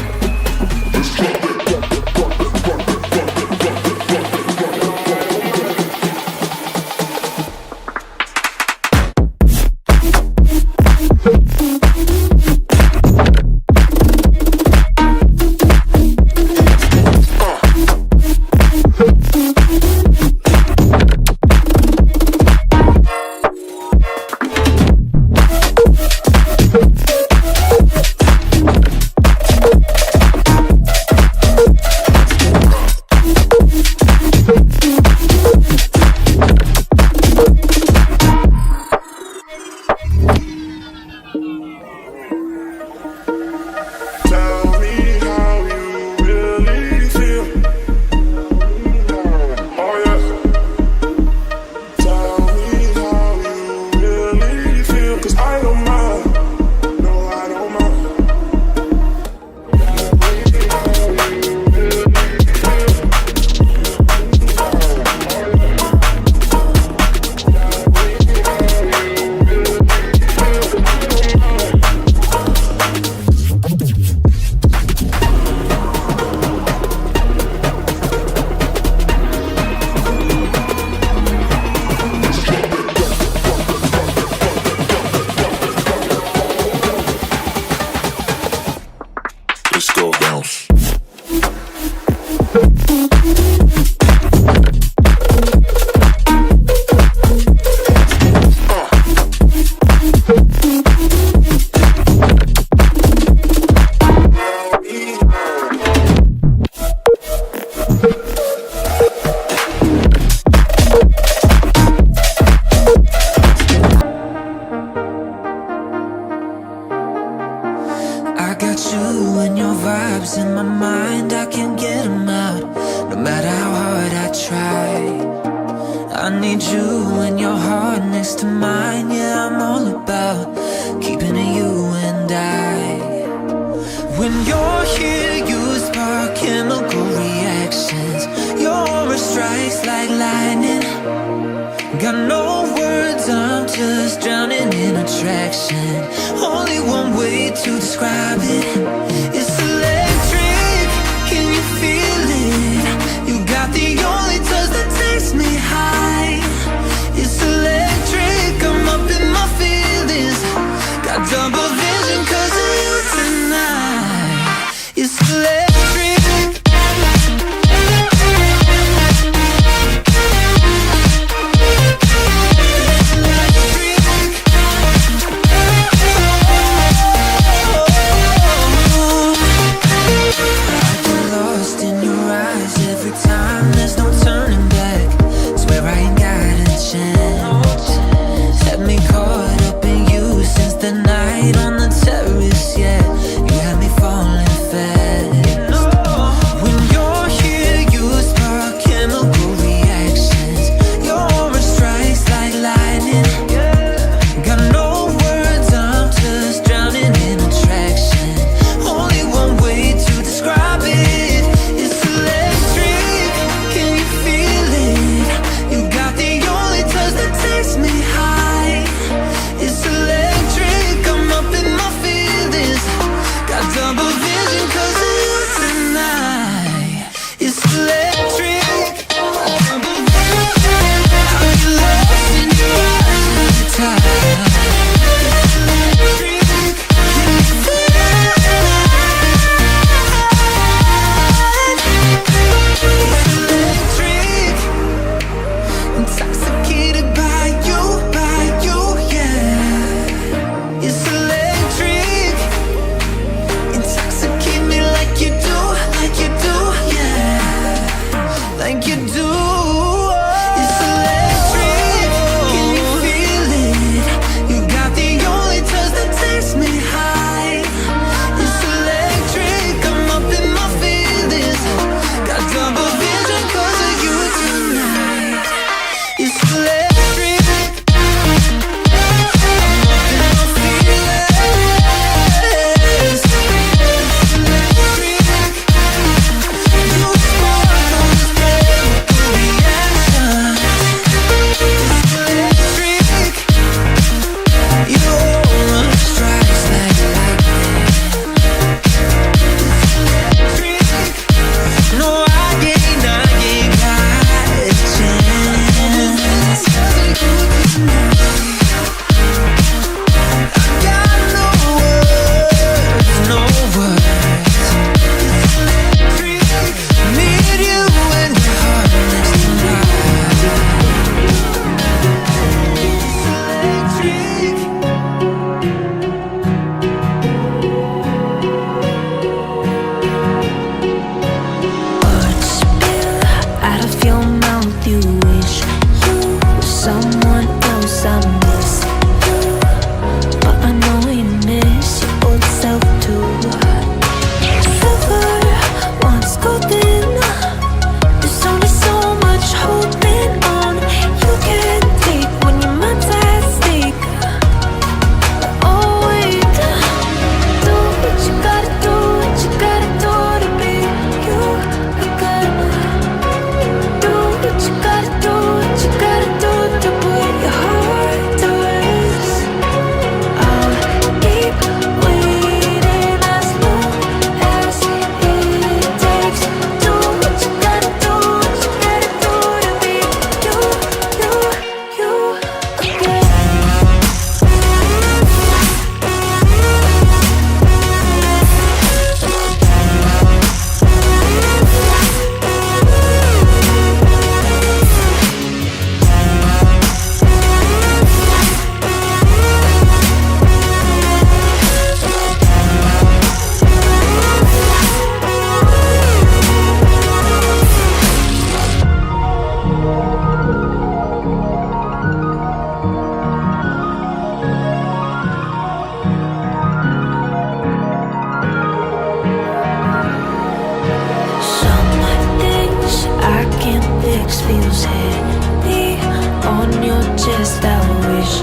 Speaker 6: this feels heavy on your chest. I wish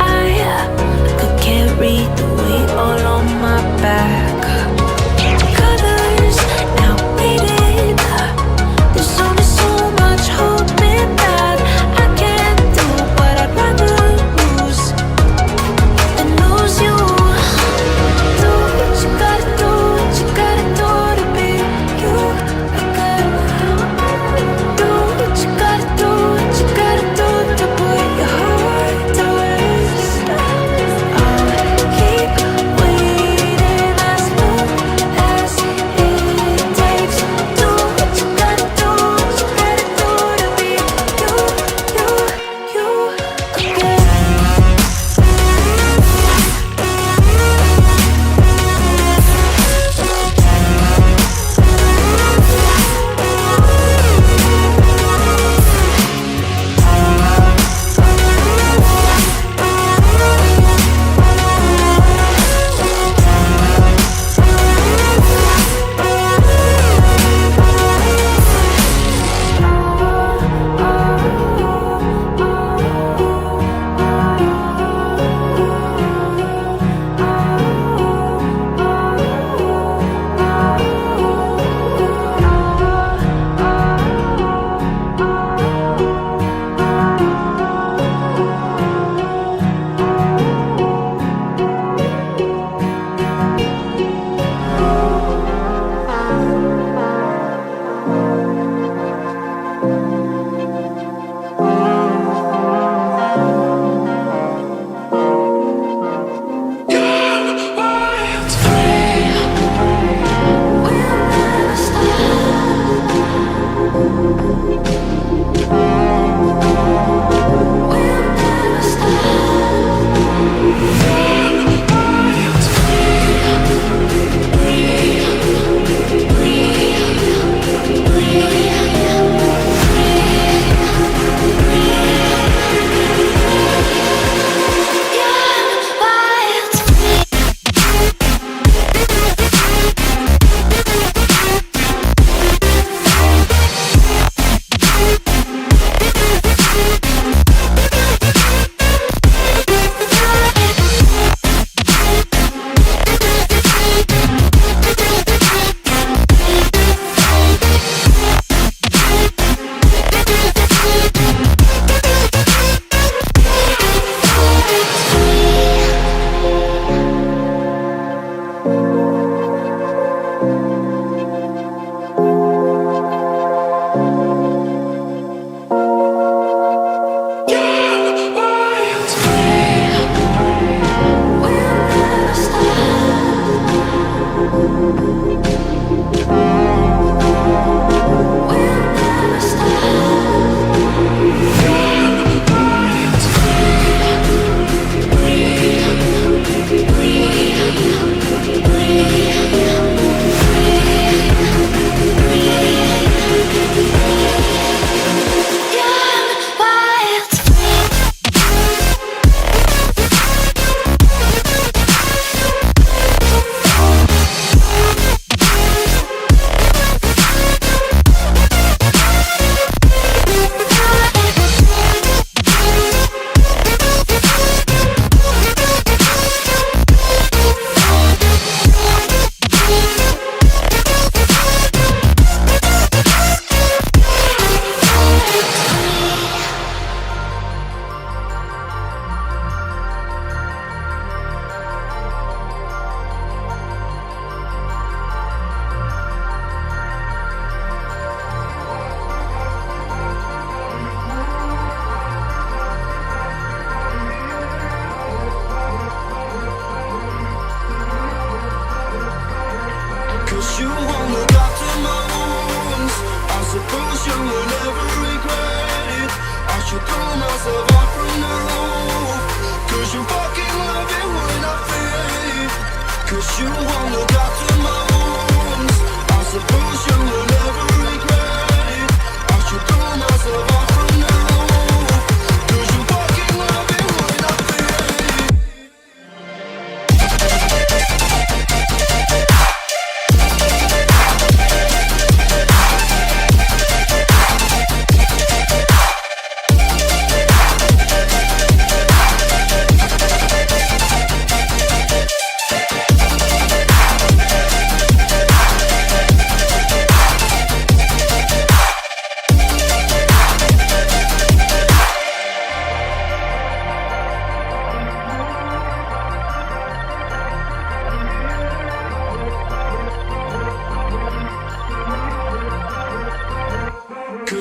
Speaker 6: I could carry the weight all on my back. Colors now faded. There's only so much hoping that I can't do what I'd rather lose than lose you. Do what you gotta do, what you gotta do to be you again. Do what you gotta do, what you gotta do to put your heart to rest. I'll keep waiting as long as it takes. Do what you gotta do, what you gotta do to be you again.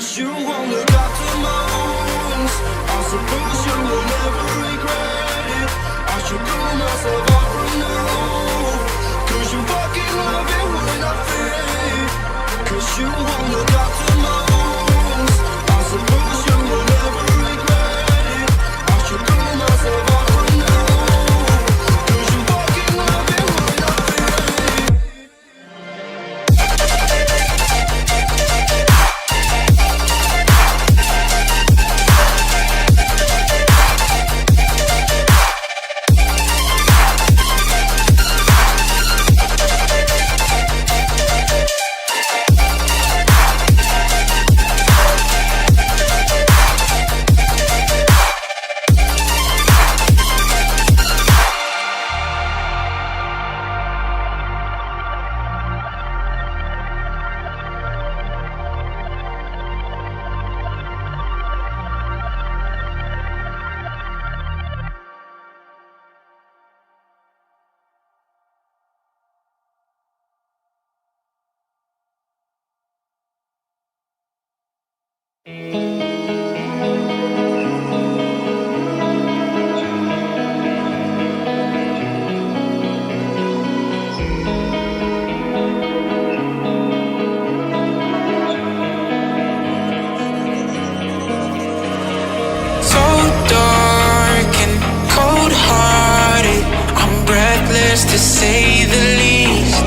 Speaker 9: Cause you won't look after my wounds. I suppose you will never regret it. I should pull myself out from now. Cause you fucking love it when I fade. Cause you won't look after my wounds. I suppose you will never regret it. I should pull myself out from now. Cause you fucking love it when I fade.
Speaker 2: So dark and cold-hearted, I'm breathless to say the least.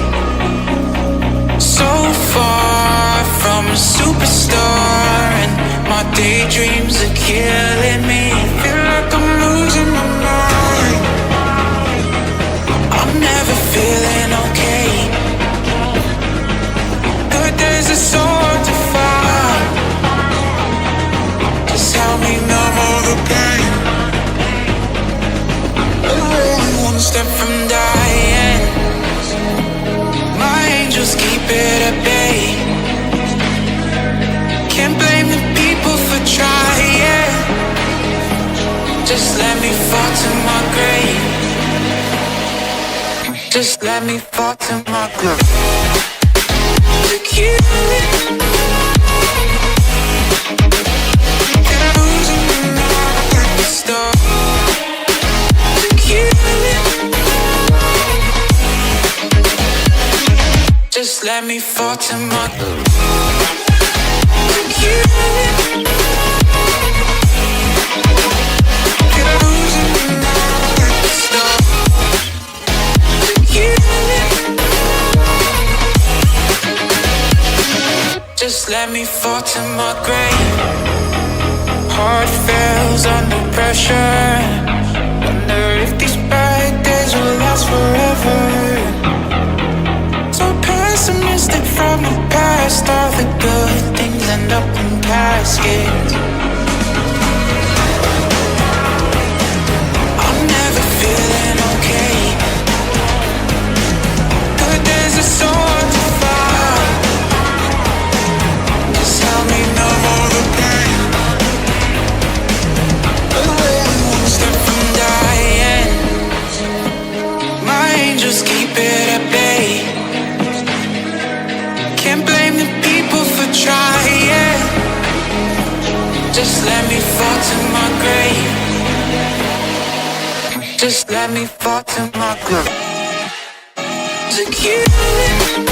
Speaker 2: So far from a superstar, and my daydreams are killing me. Feel like I'm losing my mind. I'm never feeling okay. Good days are so hard to find. Just help me numb all the pain. I'm only one step from dying. My angels keep it at bay. Can't blame the people for trying. Just let me fall to my grave. Just let me fall to my grave. To kill it. Just let me fall to my Just let me fall to my grave. Heart fails under pressure. Wonder if these bad days will last forever. So pessimistic from the past. All the good things end up in caskets. I'm never feeling okay. Good days are so hard to find. Just help me numb all the pain. One step from dying. My angels keep it at bay. Can't blame the people for trying. Just let me fall to my grave. Just let me fall to my grave. To kill it.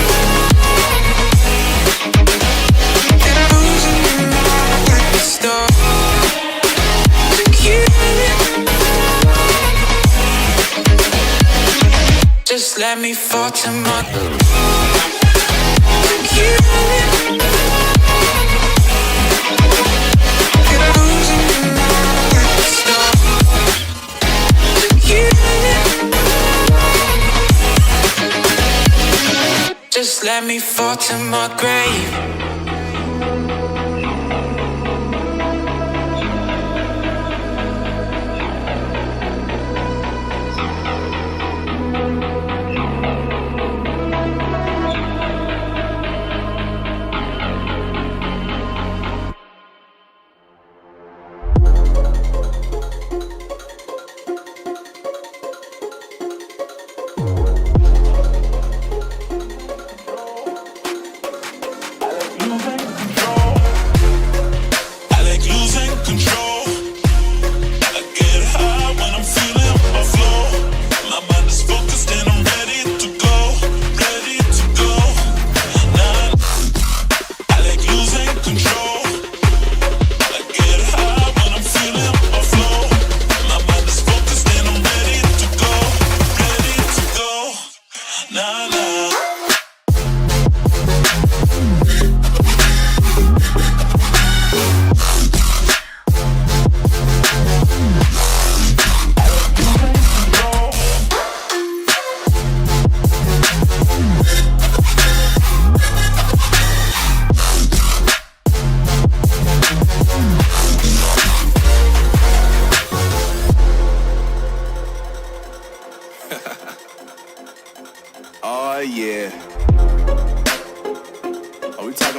Speaker 2: Just let me fall to my Just let me fall to my grave.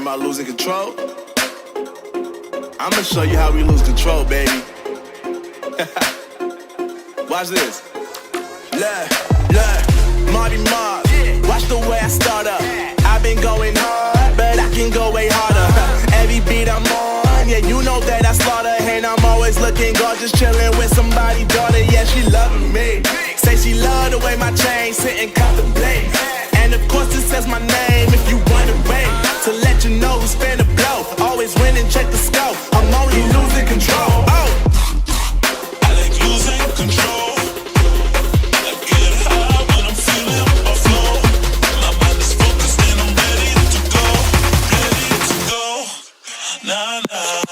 Speaker 4: about losing control? I'ma show you how we lose control, baby. Watch this. Look, Marty Mark. Watch the way I start up. I've been going hard, but I can go way harder. Every beat I'm on, yeah, you know that I slaughter. And I'm always looking gorgeous, chilling with somebody's daughter. Yeah, she loving me. Say she love the way my chain sit and contemplate. And of course it says my name if you wanna wait. To let you know who's finna blow. Always win and check the scope. I'm only losing control. Oh,
Speaker 9: I like losing control. I get high when I'm feeling my flow. My mind is focused and I'm ready to go. Ready to go. Nah, nah.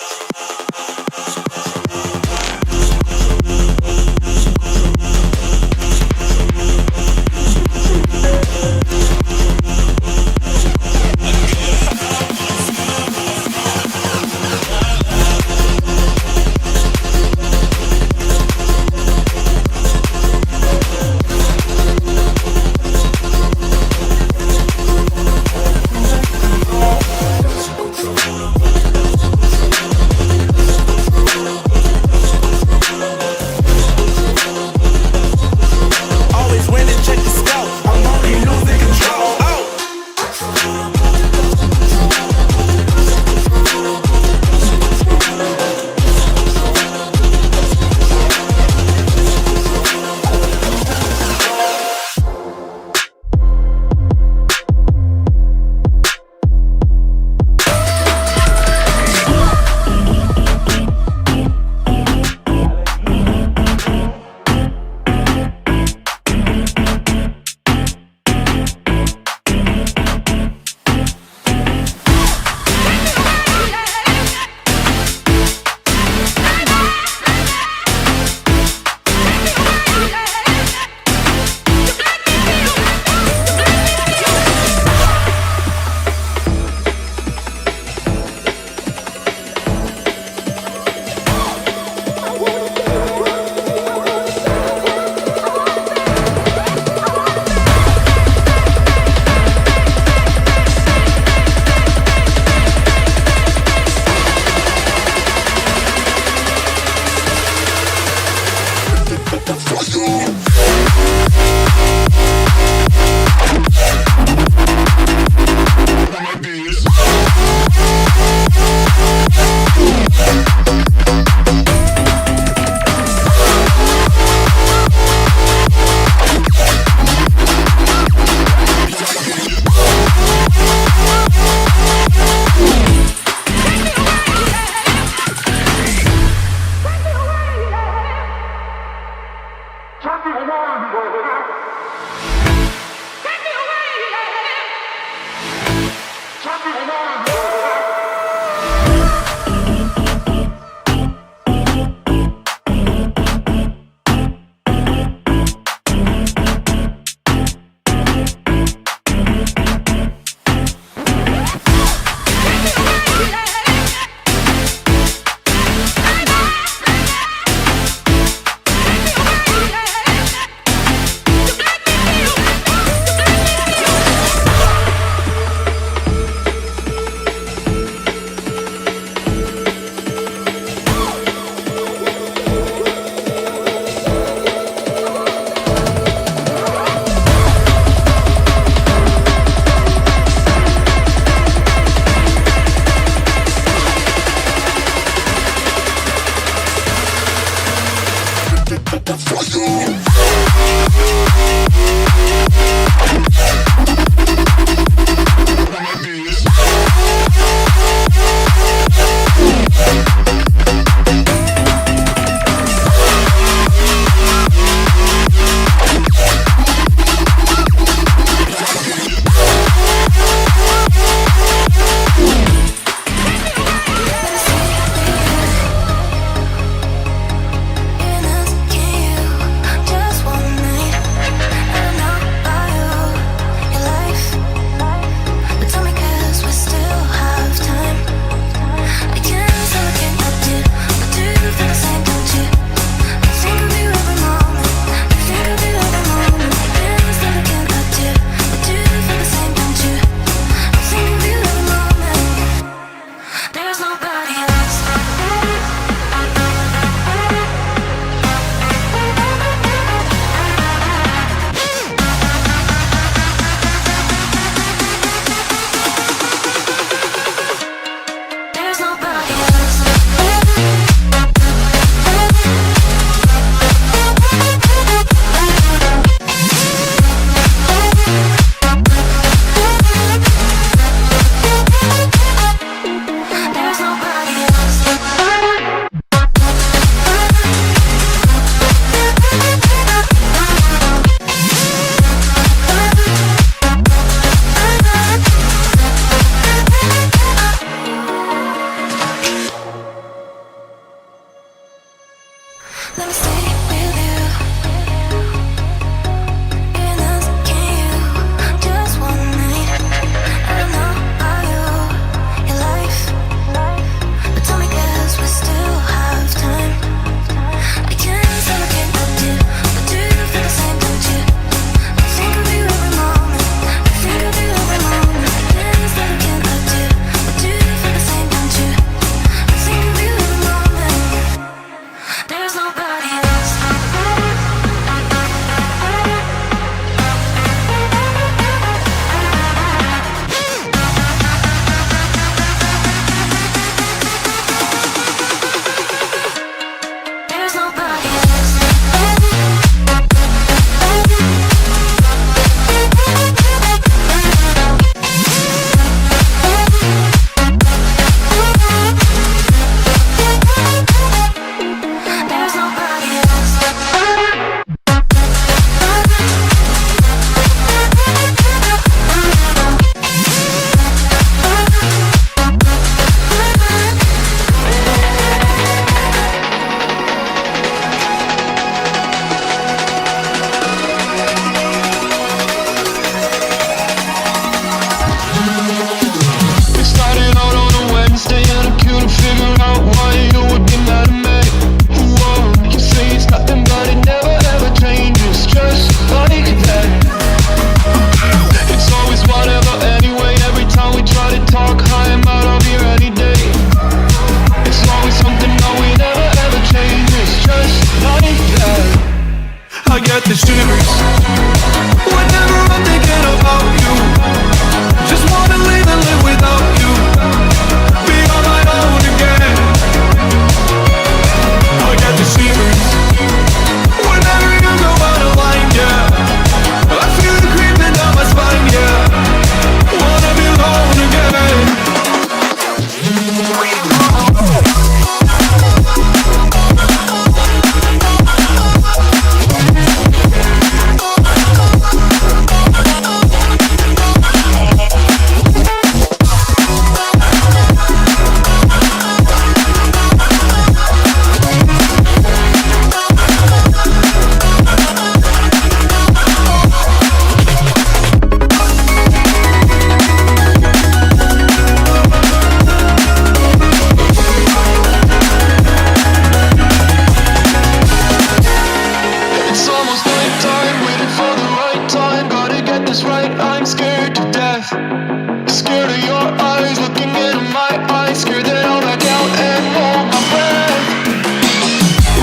Speaker 9: closer to your eyes, looking into my eyes, scared that I'll back out and hold my breath.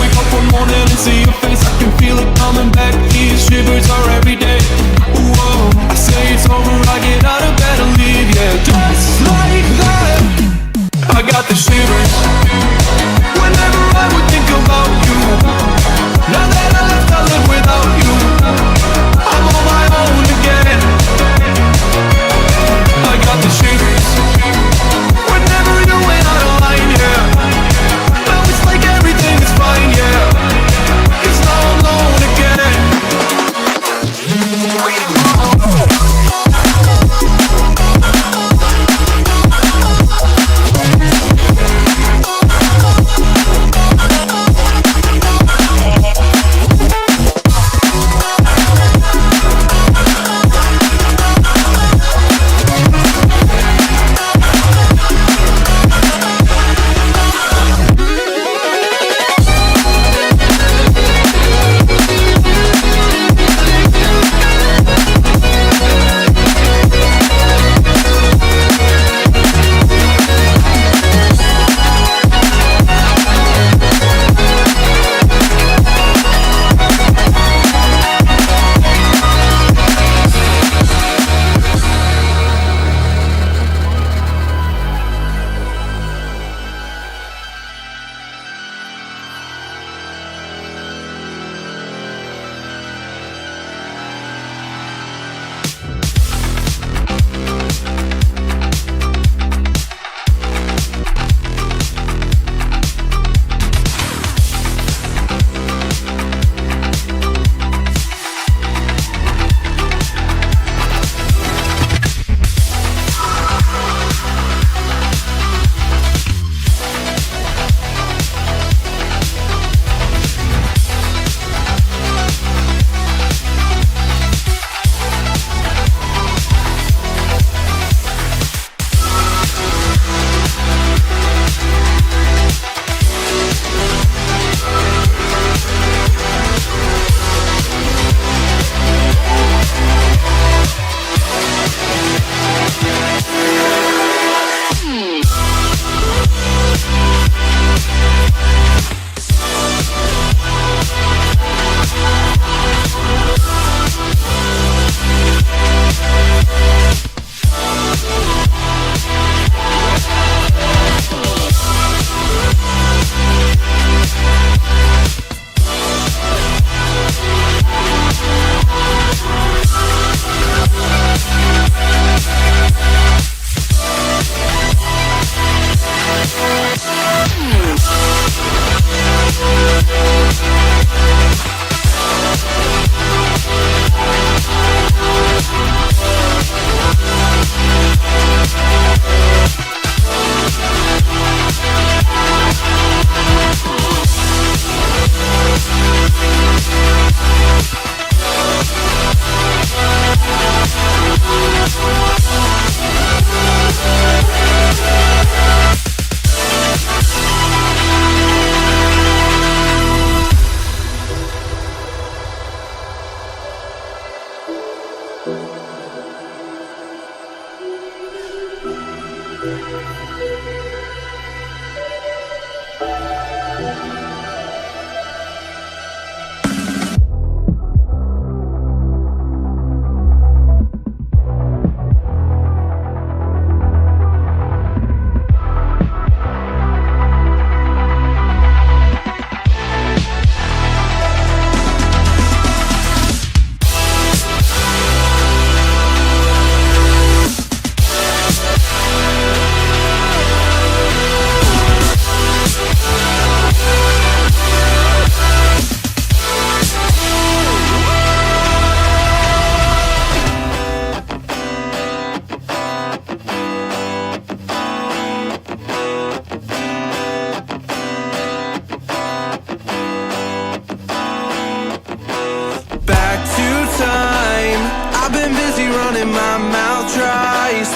Speaker 11: Wake up one morning and see your face, I can feel it coming back. These shivers are every day. Whoa, I say it's over, I get out of bed and leave, yeah. Just like that, I got the shivers. Whenever I would think about you, now that I left, I live without you. I'm on my own again. I got the shivers. Whenever you went out of line, yeah. Now it's like everything is fine, yeah. 'Cause now I'm alone again.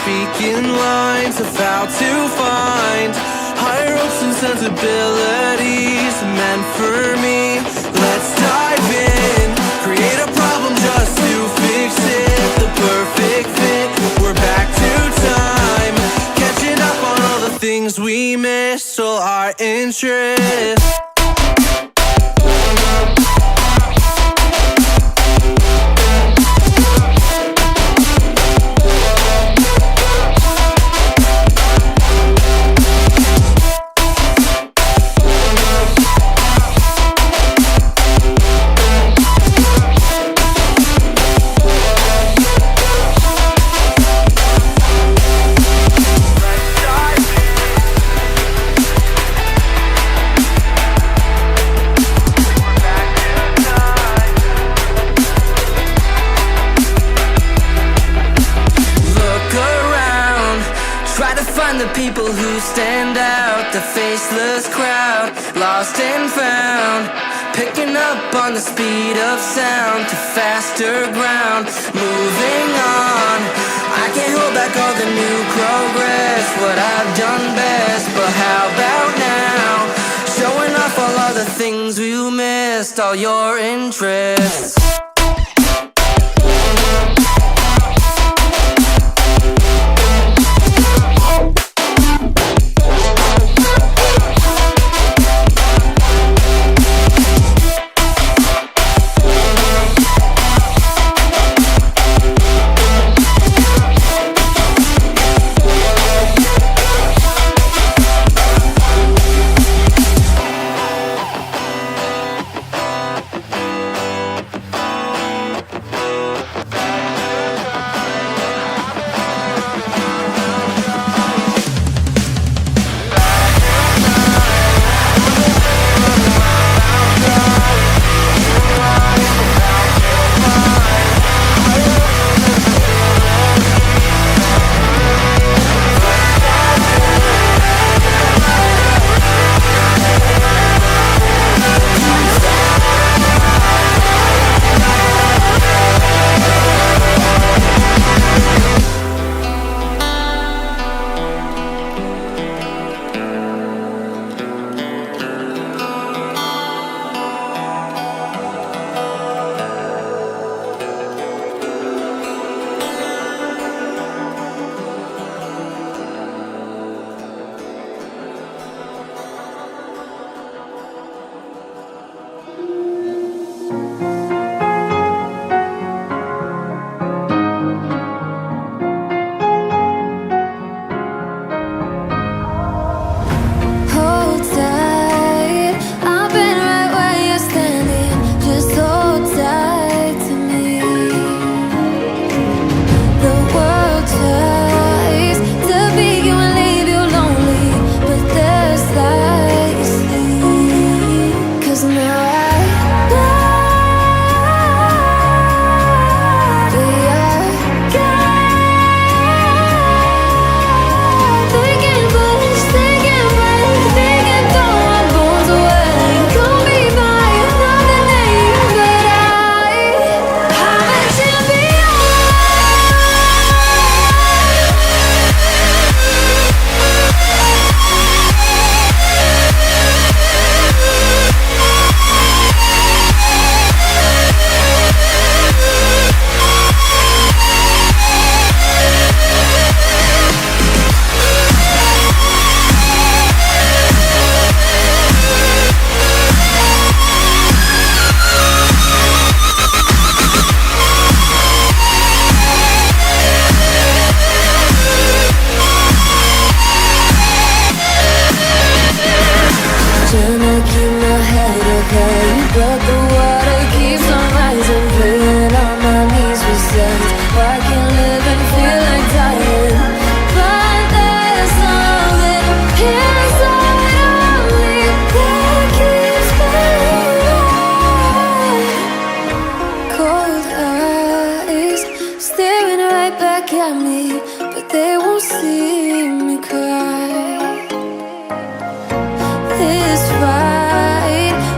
Speaker 11: speaking lines of how to find higher hopes and sensibilities meant for me. Let's dive in, create a problem just to fix it. The perfect fit, we're back to time. things we miss, so our interest. The people who stand out, the faceless crowd, lost and found, picking up on the speed of sound to faster ground, moving on. I can't hold back all the new progress, what I've done best, but how about now, showing off all of the things we missed, all your interests.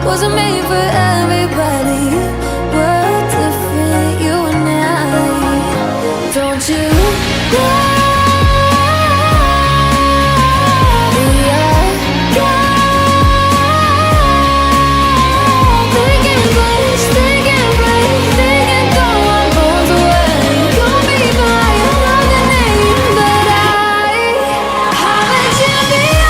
Speaker 6: wasn't made for everybody. We're different, you and I. Don't you go. Champion.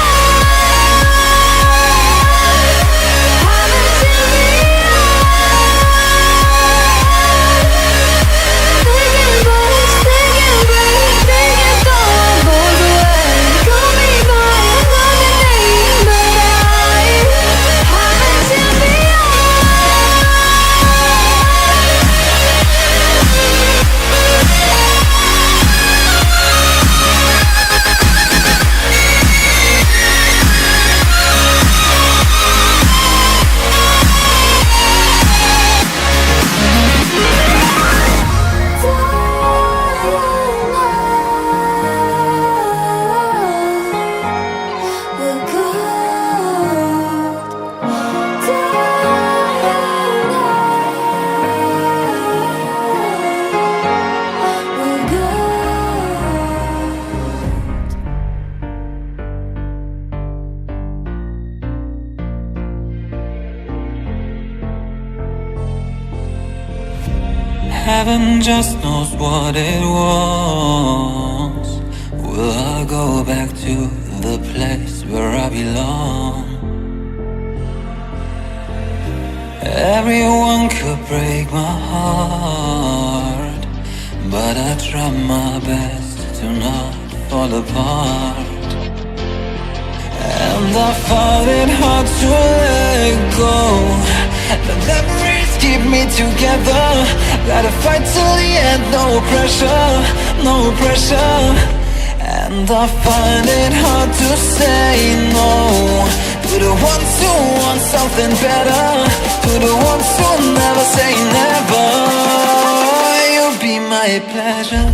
Speaker 2: Heaven just knows what it was. Will I go back to the place where I belong? Everyone could break my heart, but I try my best to not fall apart. And I find it hard to let go. The memories keep me together. Gotta fight till the end, no pressure, no pressure. And I find it hard to say no to the ones who want something better, to the ones who never say never. You'll be my pleasure.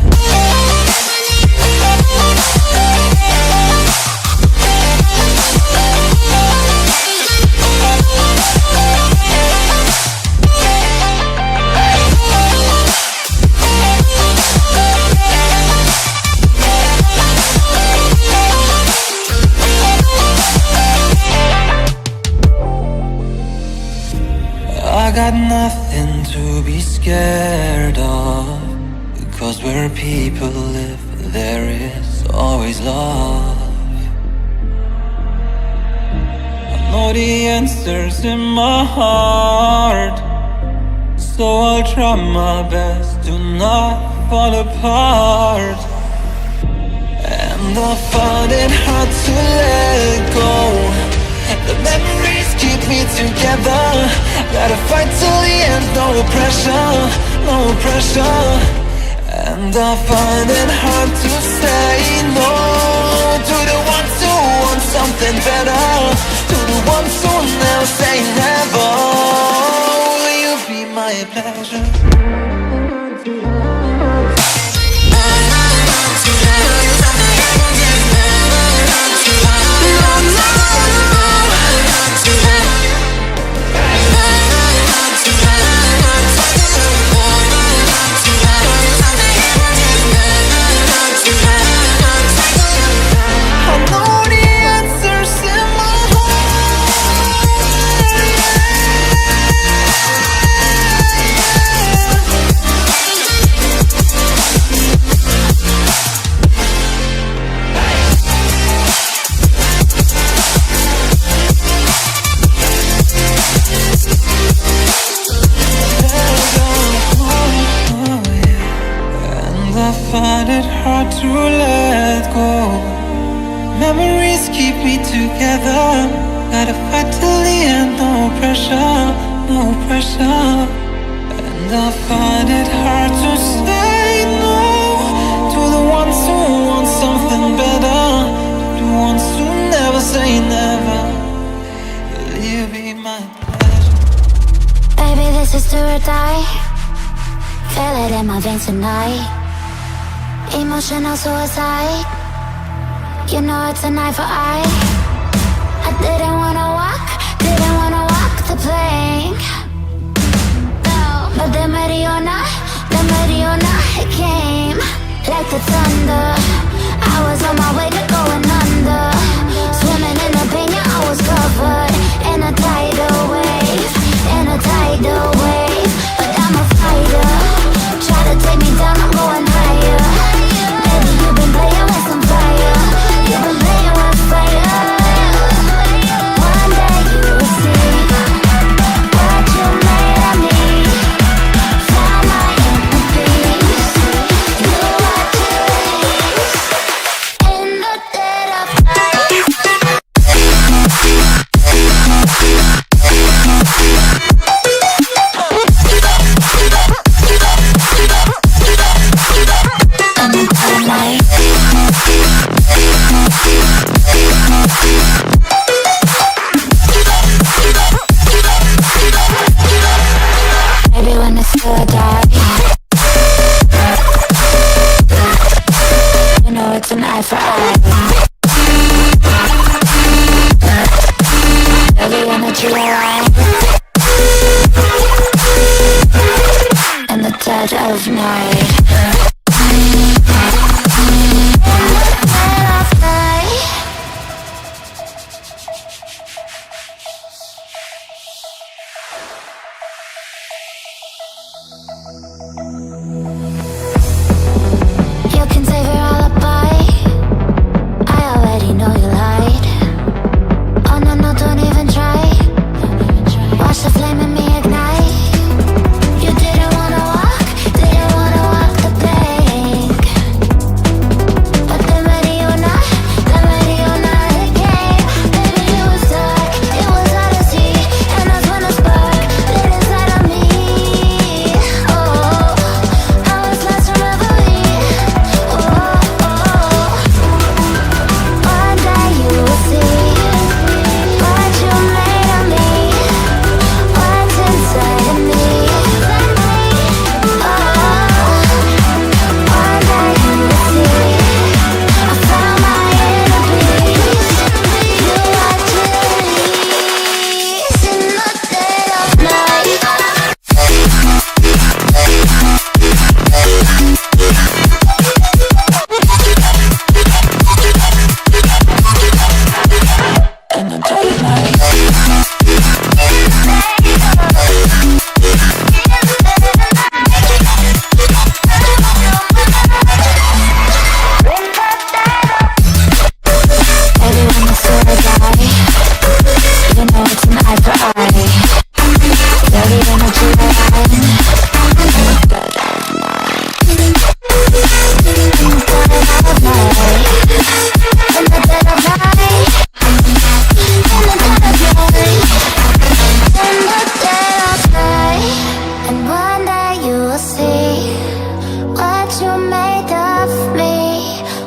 Speaker 2: I got nothing to be scared of, because where people live, there is always love. I know the answers in my heart, so I'll try my best to not fall apart. And I find it hard to let go. The memories keep me together. Gotta fight till the end, no pressure, no pressure. And I find it hard to say no to the ones who want something better, to the ones who never say never. Will you be my pleasure? Find it hard to let go. Memories keep me together. Gotta fight till the end, no pressure, no pressure. And I find it hard to say no to the ones who want something better, to the ones who never say never. Will you be my pleasure?
Speaker 6: Baby, this is do or die. Feel it in my veins tonight. Emotional suicide. You know it's an eye for eye. I didn't wanna walk the plank. No, but the Mariona, it came like the thunder. I was on my way to going under. Swimming in the pain, yeah, I was covered in a tidal wave, in a tidal wave. But I'm a fighter. Try to take me down, I'm going higher. You've been playing with some fire. You've been playing with fire. One day you will see what you made of me. Found my inner peace. You are peace in the dead of night. Maybe when it's still dark, you know it's an eye for eye. Everyone that you are in the dead of night. know you lied. Oh no, no, don't even try. Watch the flame in me ignite. You didn't wanna walk the plank. But then ready or not again. Baby, you was dark, it was hard to see. And that's when the spark lit inside of me. Oh, I was lost from reverie. One day you will see what you made of me, what's inside of me. One day you will see I found my inner peace. You are release in the dead of night. In the dead of night. Everyone is so die. You know it's an eye for eye. Feel the energy align. In the dead of night. In the dead of night. In the dead of night. And one day you will see what you made of me,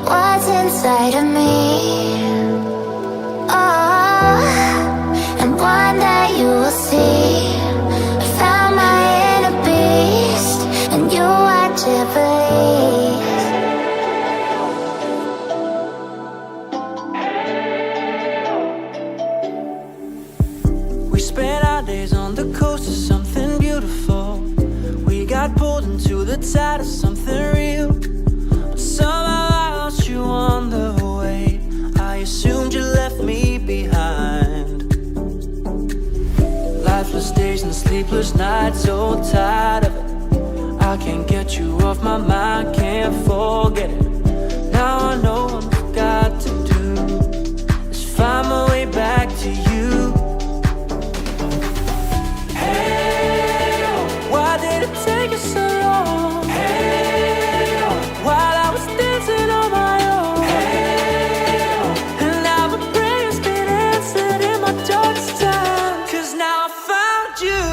Speaker 6: what's inside of me. Oh, and one day you will see I found my inner beast, and you are Jubilee.
Speaker 11: We spent our days on the coast of something beautiful. We got pulled into the tide of something real. But somehow I lost you on the way. I assumed you left me behind. Lifeless days and sleepless nights, so tired of it. I can't get you off my mind, can't forget it. Now I know what I've got to do is find my way back to you. Hey, why did it take us so long? Hey, while I was dancing on my own. Hey, and now my prayers been answered in my darkest time. 'Cause now I found you.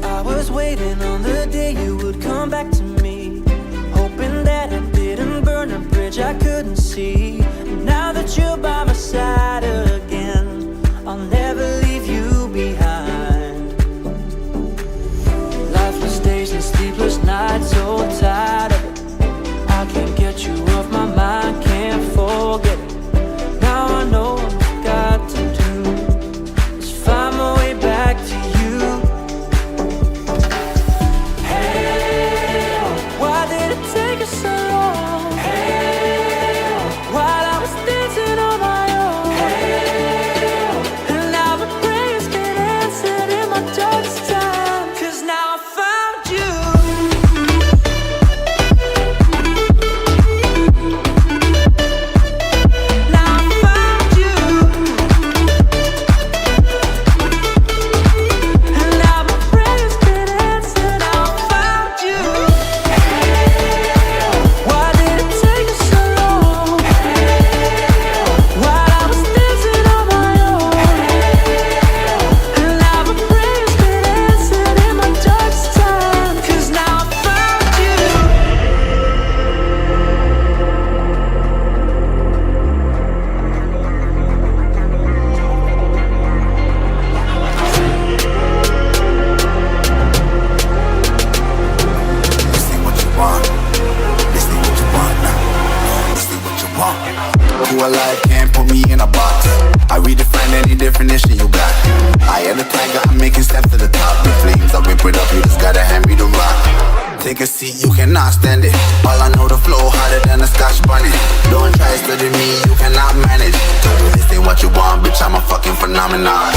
Speaker 11: I was waiting on the day you would come back to me, hoping that I didn't burn a bridge I couldn't see. And now that you're by my side again, I'll never leave you behind. Lifeless days and sleepless nights, so tired of it. I can't get you off my mind, can't forget it. Now I know what I've got to do is find my way back to you. Hey, why did it take us so long? Hey, while I was dancing on my own. Hey, and now my prayers been answered in my darkest time. 'Cause now I found you. Now I found you. And now my prayers been answered. Now I found you. Why did it take us so long? While I was dancing on my own. And now my prayers been answered in my darkest time. 'Cause now I found you.
Speaker 4: This ain't what you want. This ain't what you want now. This ain't what you want. Who alive can't put me in a box. I redefine any definition you got. I am the tiger, I'm making steps to the top. The flames, I whip it up, you just gotta hand me the rock. take a seat, you cannot stand it. All I know, the flow harder than a Scotch bunny. Don't try studying me, you cannot manage. This ain't what you want, bitch, I'm a fucking phenomenon.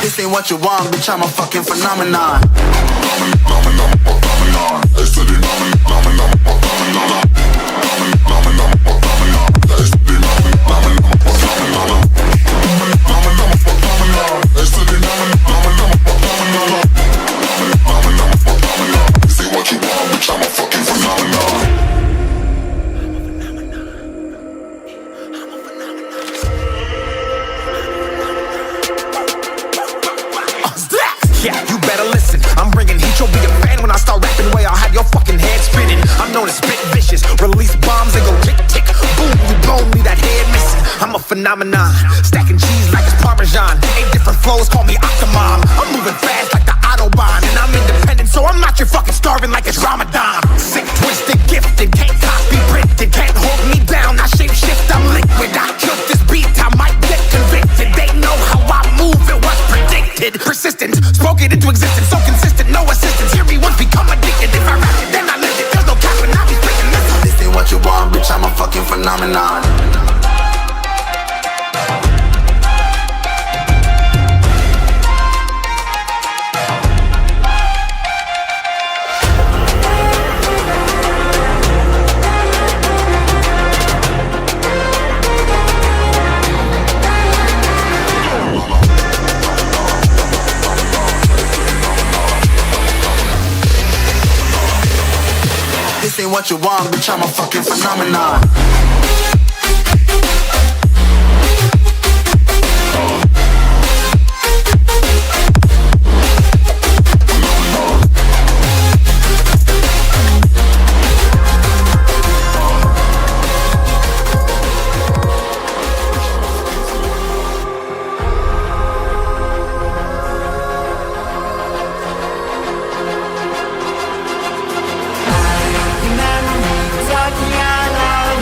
Speaker 4: This ain't what you want, bitch, I'm a fucking phenomenon.
Speaker 10: Yeah, you better listen. I'm bringing heat. You'll be a fan when I start rapping. Way I'll have your fucking head spinning. I'm known as spit vicious. Release bombs and go tick tick. Boom, you blown me that head missing. I'm a phenomenon. Stacking cheese like it's Parmesan. 8 different flows, call me Octomom. I'm moving fast like the Autobahn. And I'm independent, so I'm not your fucking starving like it's Ramadan. Sick, twisted, gifted. Can't copy, printed. Can't hold me down. I shape shift, I'm liquid. I killed this beat, I might get convicted. They know how I move, it was predicted. Persistent, spoke it into existence. So consistent, no assistance. Hear me once, become addicted. If I rap it, then I live it. There's no cap when I be spitting this.
Speaker 4: This ain't what you want, bitch, I'm a fucking phenomenon. This ain't what you want, bitch, I'm a fucking phenomenon.
Speaker 5: Talking out loud,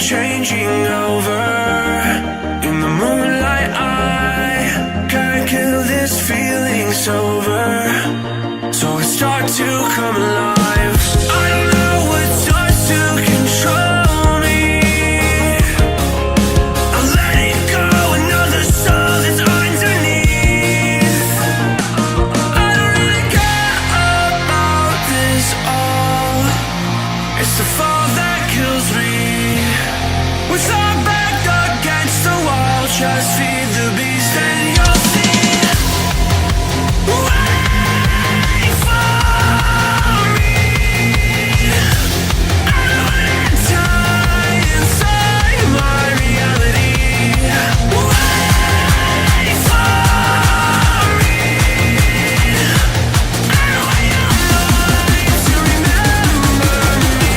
Speaker 11: changing over. In the moonlight, I can't kill this feeling sober. So I start to come alive. I don't know what starts to control me. I let it go, another soul that's underneath. I don't really care about this all. It's the fall that kills me. With our back against the wall, just feed the beast and you'll see. Wait for me. I don't wanna die inside my reality. Wait for me. I don't want your life to remember me.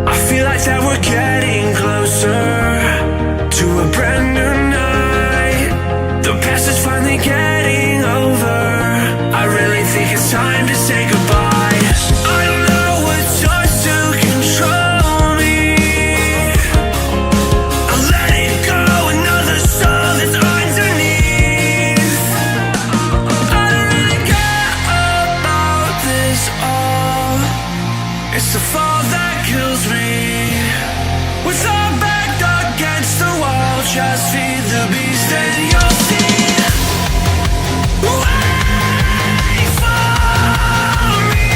Speaker 11: I feel like that we're getting closer to a brand new night. The past is finally getting over. I really think it's time to say goodbye. I don't know what starts to control me. I let it go, another soul that's underneath. I don't really care about this all. It's the fall that kills me. With our back against the wall, just feed the beast and you'll see. Wait for me.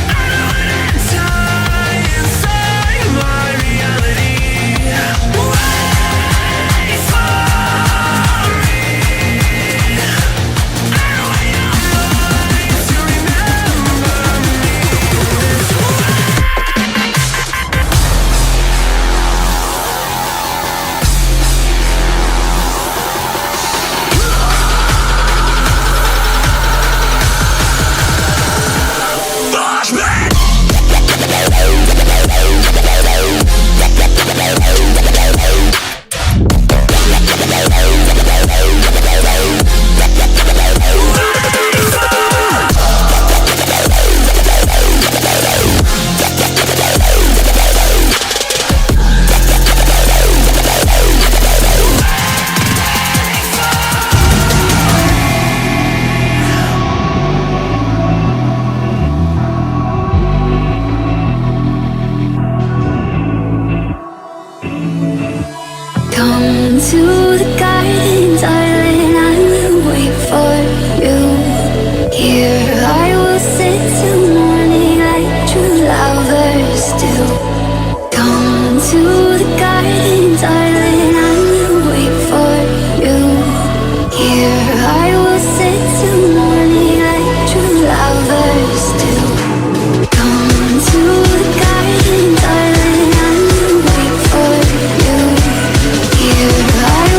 Speaker 11: I don't wanna die inside my reality. Wait for me. I don't want your life to remember me.
Speaker 6: Come to the garden, darling, I will wait for you. Here I will sit till morning like true lovers do. Come to the garden, darling, I will wait for you. Here I will sit till morning like true lovers do. Come to the garden, darling, I will wait for you. Here I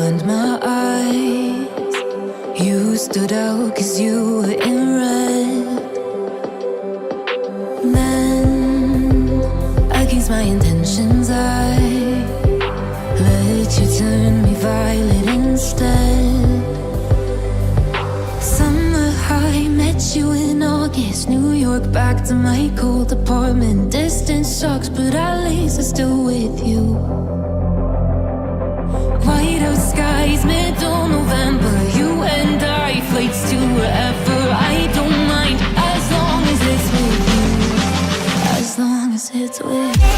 Speaker 6: beyond my eyes. You stood out 'cause you were in red. Then, against my intentions, I let you turn me violet instead. Summer high, met you in August. New York, back to my cold apartment. Distance sucks, but at least I'm still with you. White out skies, middle November. You and I, flights to wherever. I don't mind, as long as it's with you. As long as it's with you.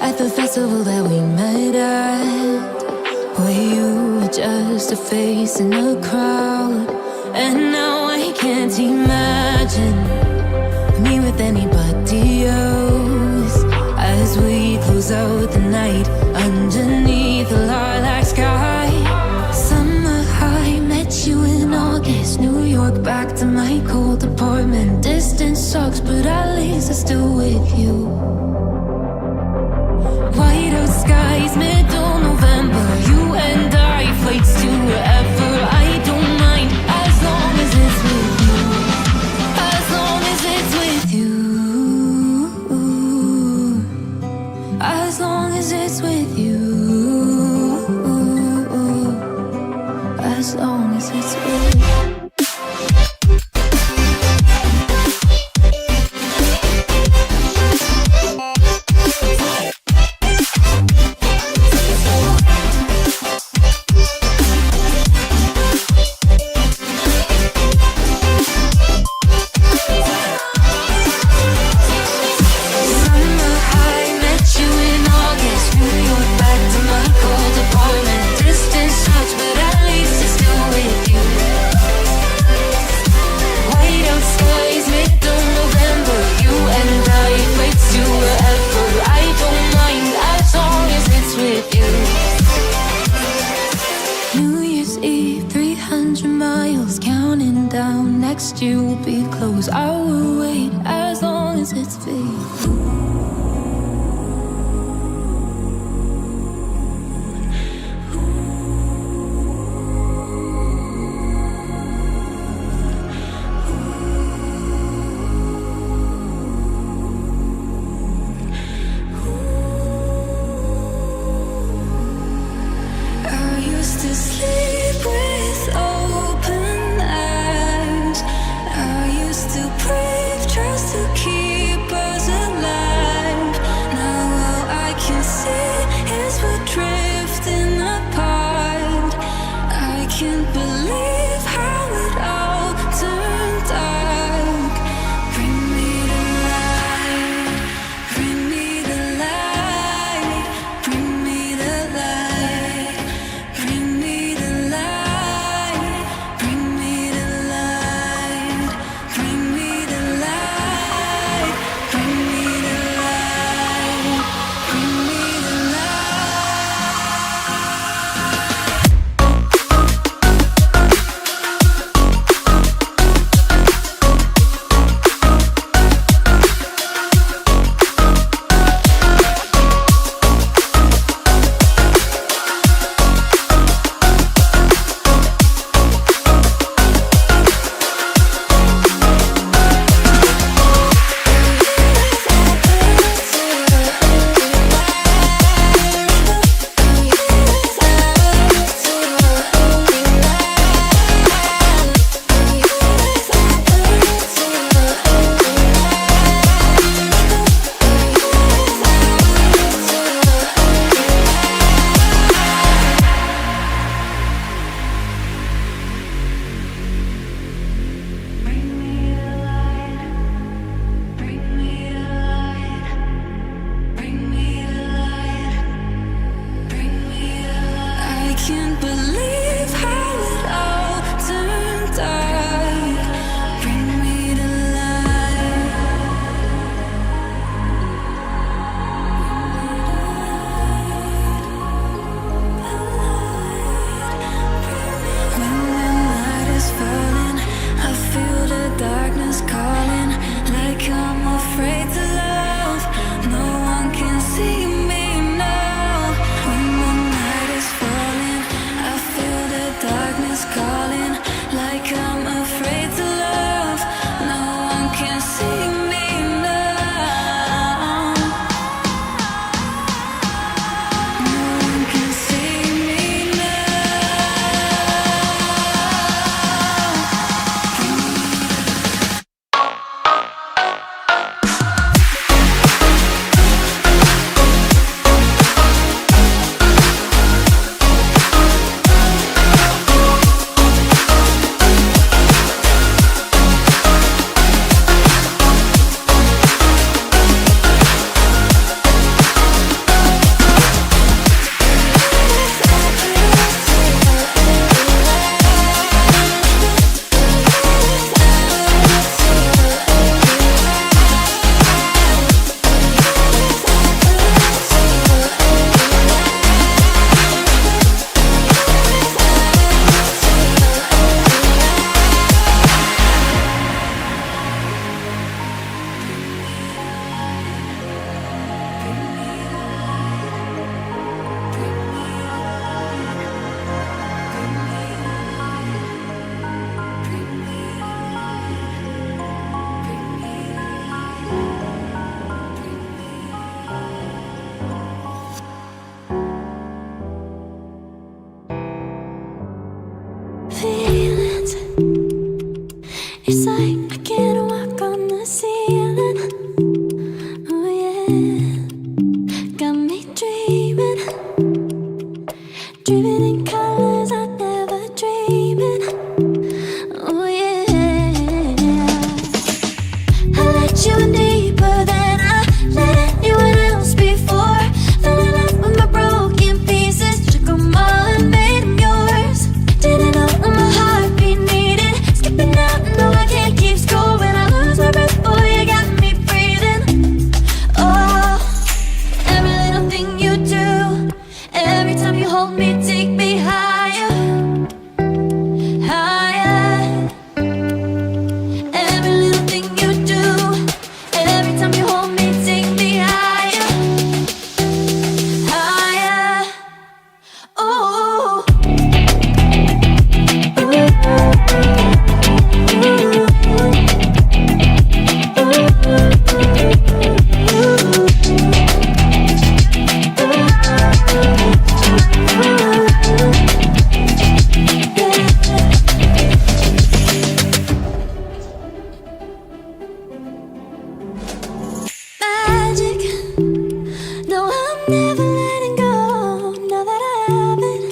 Speaker 6: At the festival that we met at, where you were just a face in a crowd. And now I can't imagine me with anybody else. As we close out the night underneath the lilac sky. Summer high, met you in August. New York, back to my cold apartment. Distance sucks, but at least I'm still with you. White out skies, middle November. You and I, flights to wherever. I don't mind, as long as it's with you. As long as it's with you. As long as it's with you. As long as it's with you. Next year will be close. I will wait as long as it's fake. I used to sleep with open eyes. I used to pray just to keep us alive. Now all I can see is we're drifting apart. I can't believe how it all turned dark. Bring me the light, bring me the light, bring me the light, bring me the light, bring me the light, bring me the light, bring me the light, bring me the light. hands. It's like I can't walk on the ceiling. Oh yeah, got me dreaming, dreaming in colors I never dreamed. Oh yeah, I let you in deeper than I let anyone else before. Fell in love with my broken pieces, took 'em all and made 'em yours. Didn't know what my heartbeat needed, skipping out, no I can't keep score. When I lose my breath, boy, you got me breathing. Oh, every little thing you do, every time you hold me, take me higher, higher. Every little thing you do, every time you hold me, take me higher, higher. Oh. Magic. No, I'm never letting go. Now that I have it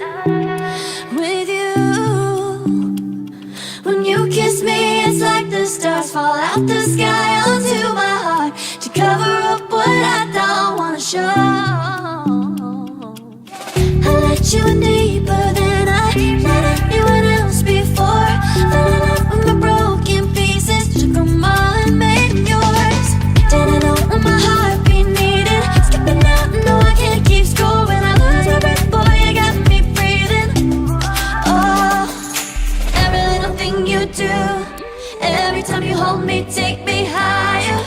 Speaker 6: with you. When you kiss me, it's like the stars fall out the sky onto my heart to cover up what I don't wanna show. I let you in deeper than I let anyone else before. Fell in love with my broken pieces, took 'em all and made 'em yours. Didn't know what my heartbeat needed, skipping out, no I can't keep score. When I lose my breath, boy, you got me breathing. Oh, every little thing you do, every time you hold me, take me higher,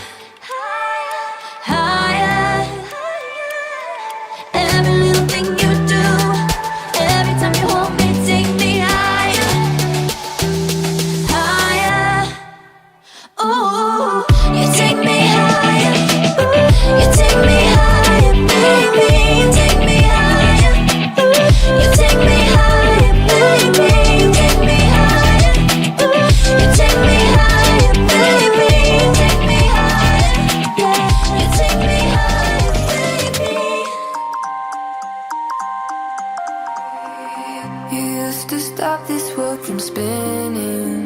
Speaker 6: higher. Every little thing you do, every time you hold me, take me higher, higher. Oh, you take me higher, you take me higher, baby, you take me higher, you take me higher, baby, you take me higher, you take me higher, baby, you take me higher, yeah, you take me higher, baby.
Speaker 7: You used to stop this world from spinning.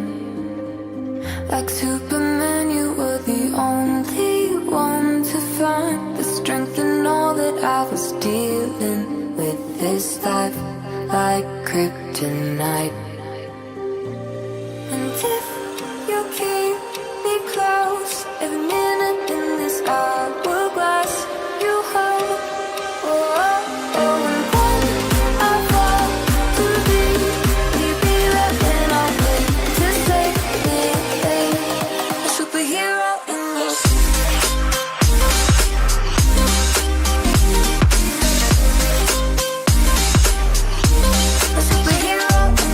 Speaker 7: Like Superman, you were the only one to find the strength in all that I was dealing with. This life like kryptonite. And if you keep me close, every minute in this hourglass you hold. Oh, oh, oh, and when I fall to thee, you be there when I wait to save me, a superhero in your a superhero in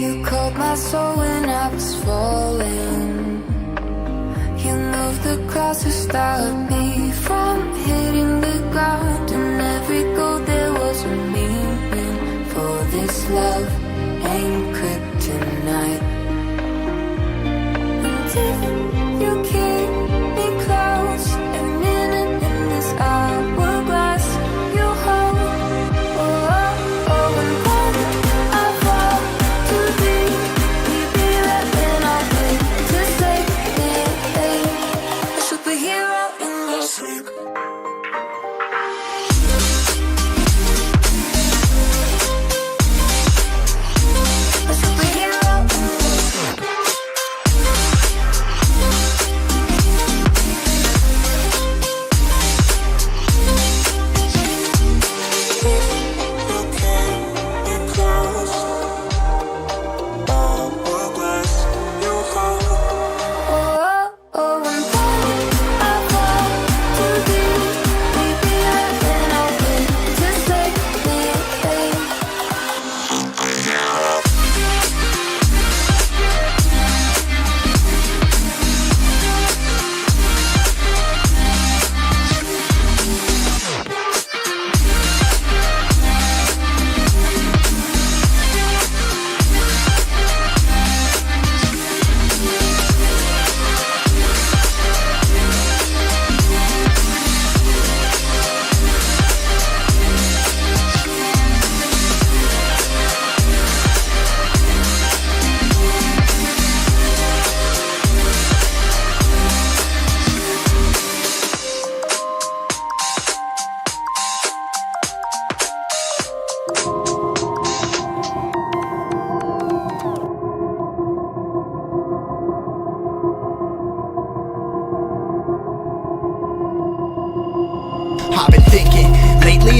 Speaker 7: You called my soul when I was falling. You moved the crowds to stop me from hitting the ground. And every goal there was a meaning. For this love ain't kryptonite. And if you keep me close, every minute in this hourglass you hold. Oh, oh, oh, and when I fall to thee, you be there when I wait to save me, a superhero in your sleep. A superhero in your sleep. Oh, oh, and when I fall to thee,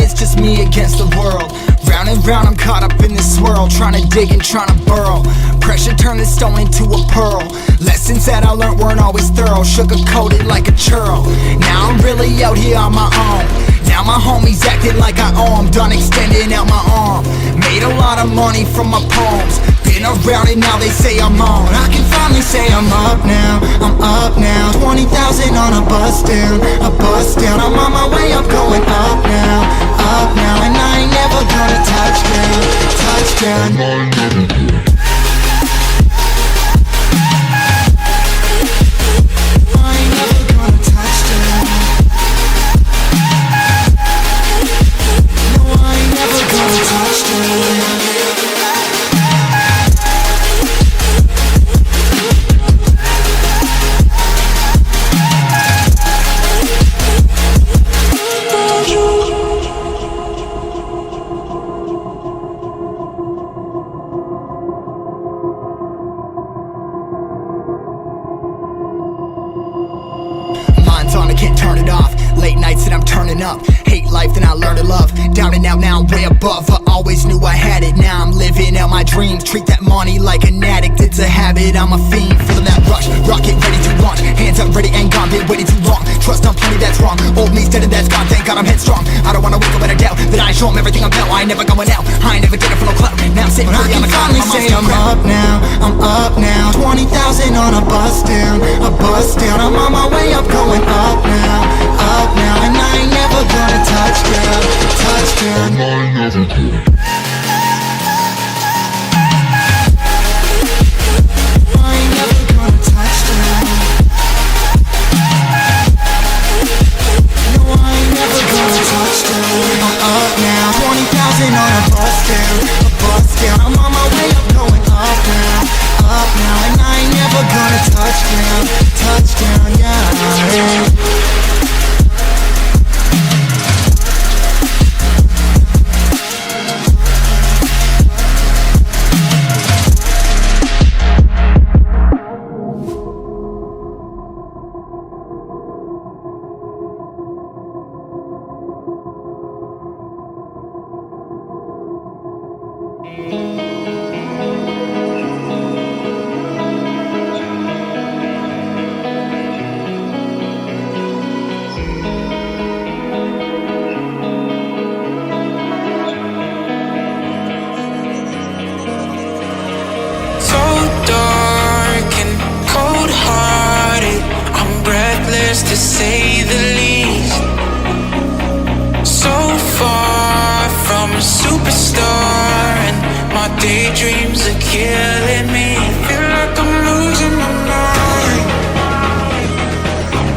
Speaker 10: it's just me against the world. Round and round I'm caught up in this swirl, trying to dig and trying to burrow. Pressure turned this stone into a pearl. Lessons that I learned weren't always thorough, sugar-coated like a churl. Now I'm really out here on my own. Now my homies acting like I owe 'em, done extending out my arm. Made a lot of money from my poems, been around it, now they say I'm on. I can finally say I'm up now, I'm up now. 20,000 on a bus down, a bus down. I'm on my way up, going up now, and I ain't never gonna touch down, touchdown. I ain't never gonna touch down. No, I ain't never gonna touch down. Mind's on, I can't turn it off. Late nights and I'm turning up. Hate life, then I learn to love. Down and out, now I'm way above. I always knew I had it, now I'm living out my dreams. Treat that money like an addict, it's a habit, I'm a fiend. Feeling that rush, rocket ready to launch. Hands up, ready and gone, been waiting too long. Trust on plenty, that's wrong. Old me's dead and that's gone, thank God I'm headstrong. I don't wanna wake up in a doubt that I show 'em everything I'm about. I ain't never going out, I ain't never did it for no clout. Now I'm sitting pretty on the cloud, say I'm up now, I'm up now. 20,000 on a bus down, a bus down. I'm on my way up, going up now, and I ain't never gonna touch down, touchdown. I ain't never gonna. I ain't never gonna touch down. No, I ain't never gonna touch down. I'm up now, 20,000 on a bus down, a bus down. I'm on my way up, going up now, and I ain't never gonna touch down, touchdown, yeah.
Speaker 2: So dark and cold-hearted, I'm breathless to say the least. So far from a superstar, and my daydreams are killing me. Feel like I'm losing my mind.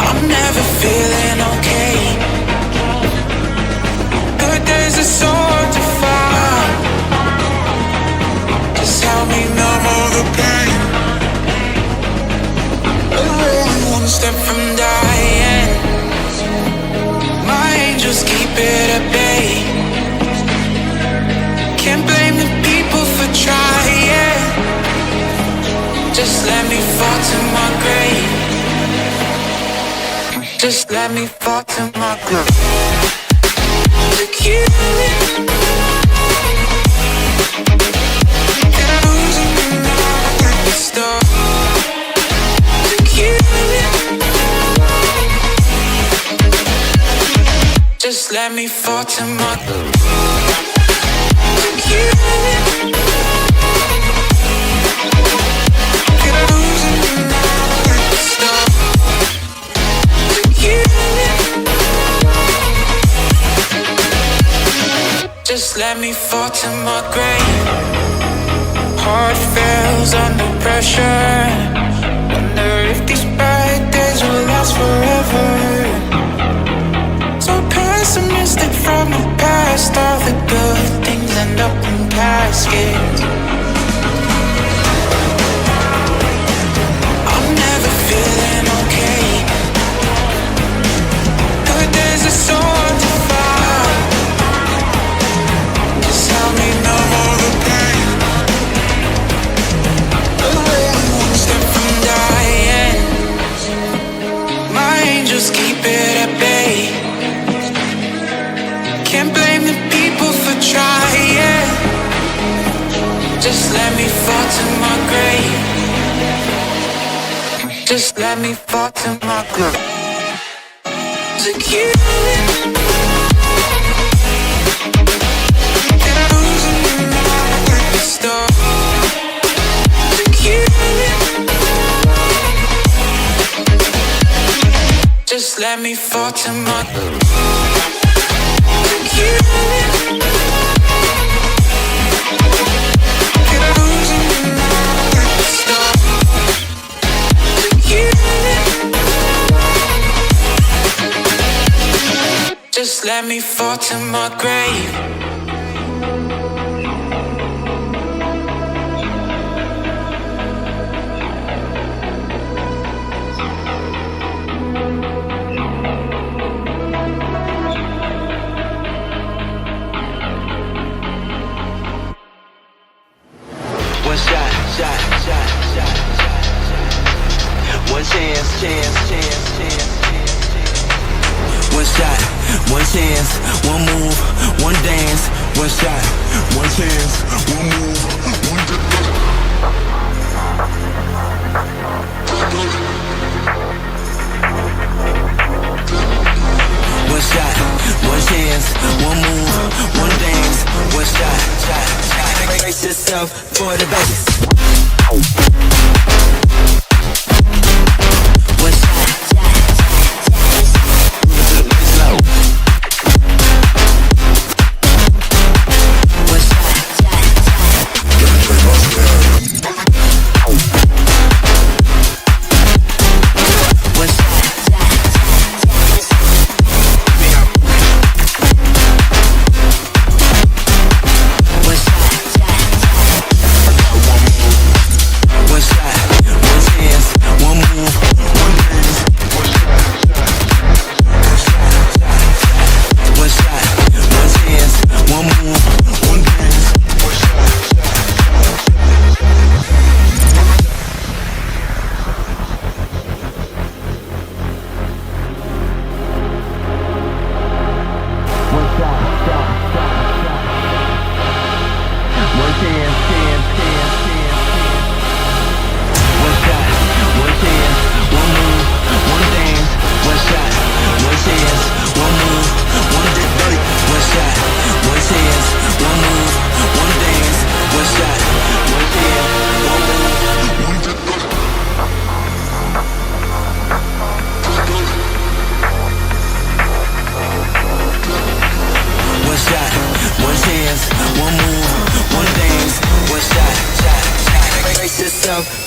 Speaker 2: I'm never feeling okay. Good days are so hard to find. Just help me numb all the pain. I'm only one step from dying. My angels keep it at bay. Can't blame the people for trying. Just let me fall to my grave. Just let me fall to my grave. Look you. Just let me fall to my Just let me fall to my grave. Heart fails under pressure. Wonder if these bad days will last forever. So pessimistic from the past. All the good things end up in caskets. I'm never feeling okay. Good days are so hard to find. Just help me numb all the pain. One step from dying. My angels keep it at bay. Can't blame Just let me fall to my groove. Secure. Just let me fall to my Just let me fall to my grave.
Speaker 11: One shot, one chance. One shot, one chance, one move, one dance. One shot, one chance, one move, one dance. One shot, one chance, one move, one dance. One shot. Brace yourself for the bass. One shot.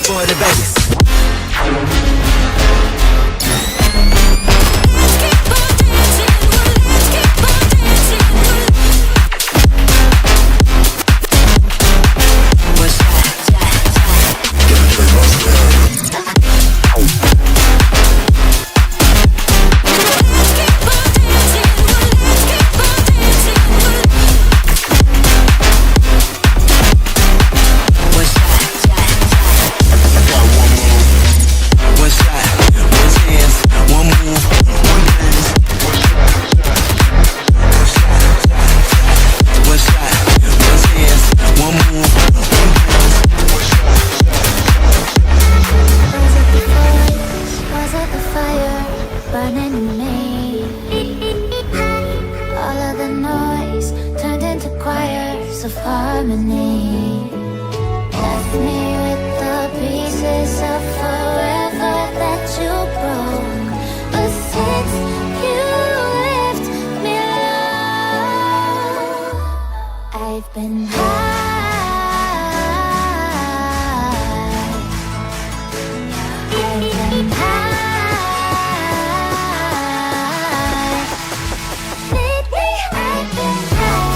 Speaker 11: For the bass.
Speaker 6: Of harmony left me with the pieces of forever that you broke. But since you left me alone, I've been high. I've been high. Lately I've been high.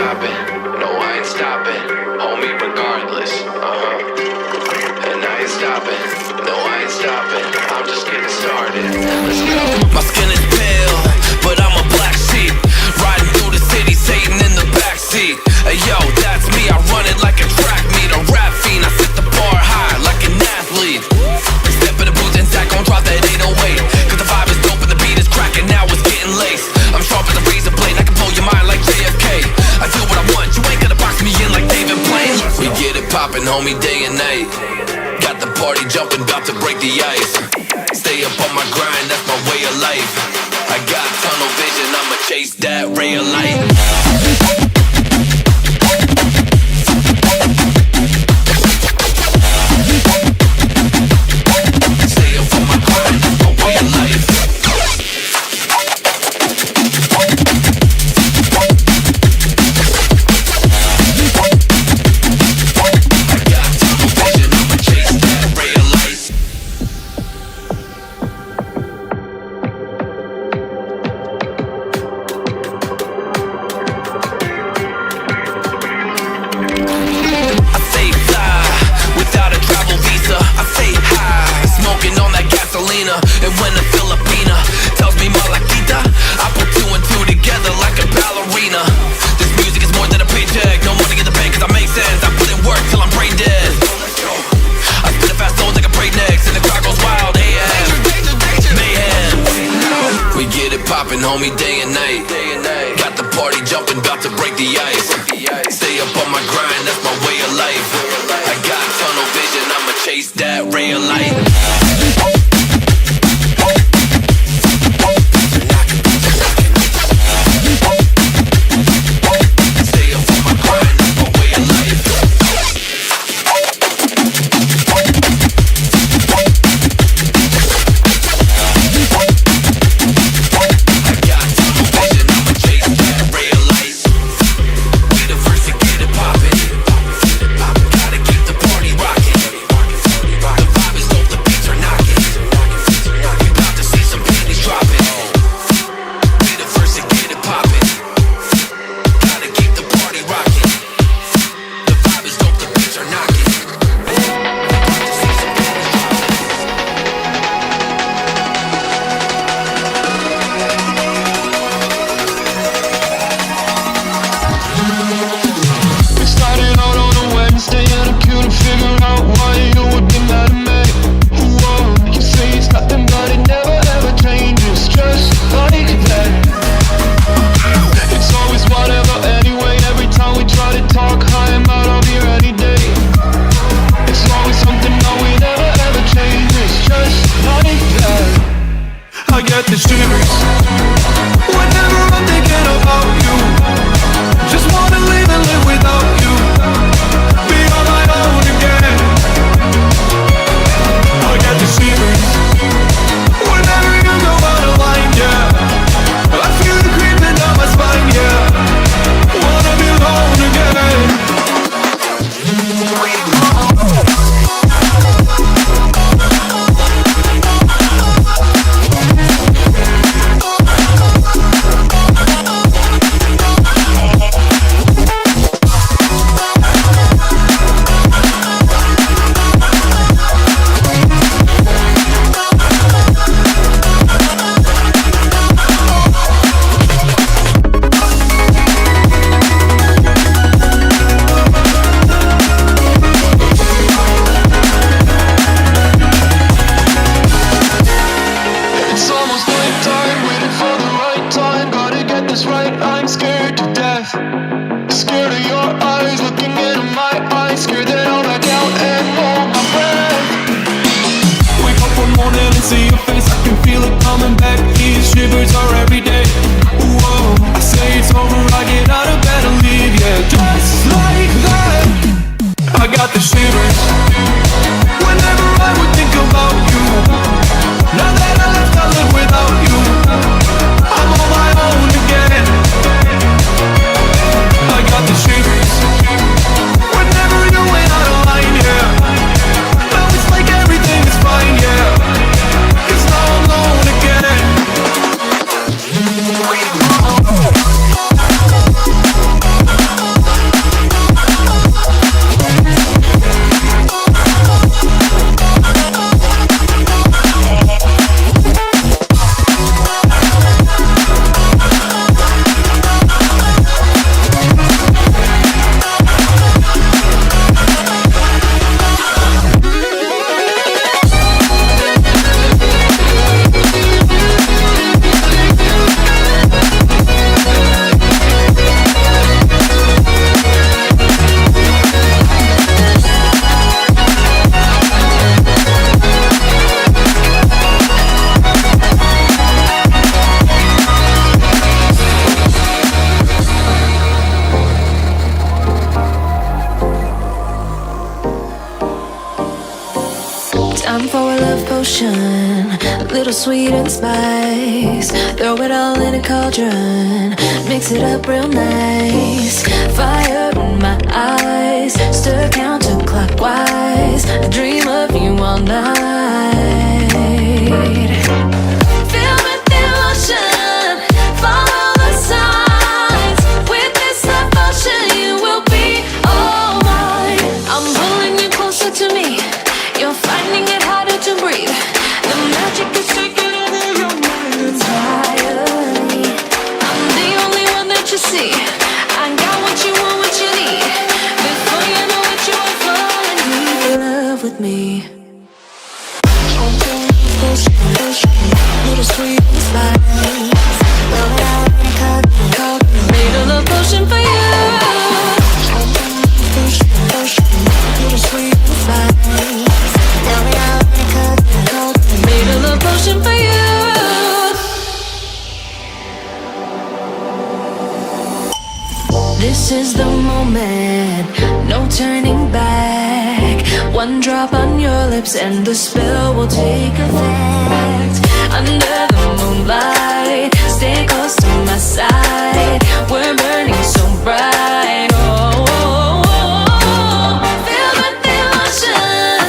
Speaker 8: stopping. No, I ain't stopping. Homie, regardless. And I ain't stopping. No, I ain't stopping. I'm just getting started. Let's go.
Speaker 11: My skin is pale, but I'm a black sheep. Riding through the city, Satan in the backseat. Hey yo, that's me, I run it like a track meet. A rap fiend, I set the bar high like an athlete. Step in the booth and Zach gon' drop that 808. Cause the vibe is dope and the beat is cracking, now it's getting laced. I'm sharp as a razor blade, I can blow your mind like JFK. I do what I want, you ain't gonna box me in like David Blaine. We get it poppin', homie, day and night. Got the party jumping, about to break the ice. Stay up on my grind, that's my way of life. I got tunnel vision, I'ma chase that ray of light. Stay up on my grind, that's my way of life. And when a Filipina tells me Malakita, I put two and two together like a ballerina. This music is more than a paycheck, no money in the bank cause I make sense. I put in work till I'm brain dead. I spit a fast soul like a breaknecks and the crowd goes wild, mayhem. We get it poppin', homie, day and night. Got the party jumping, about to break the ice. Stay up on my grind, that's my way of life. I got tunnel vision, I'ma chase that ray of light.
Speaker 6: little sweet and spice. Throw it all in a cauldron, mix it up real nice. Fire in my eyes, stir counterclockwise. I dream of you all night. Feel with devotion, follow the signs. With this devotion, you will be all mine. I'm pulling you closer to me. You're finding it harder to breathe. The magic is taking over your mind entirely. I'm the only one that you see. I got what you want, what you need. Before you know it, you are falling deep in love with me. Little sweet spice. Made a love potion for you. Little sweet spice. Made a love potion for you. This is the moment, no turning back. One drop on your lips and the spell will take effect. Under the moonlight, stay close to my side. We're burning so bright. Oh, oh, oh. Feel the devotion,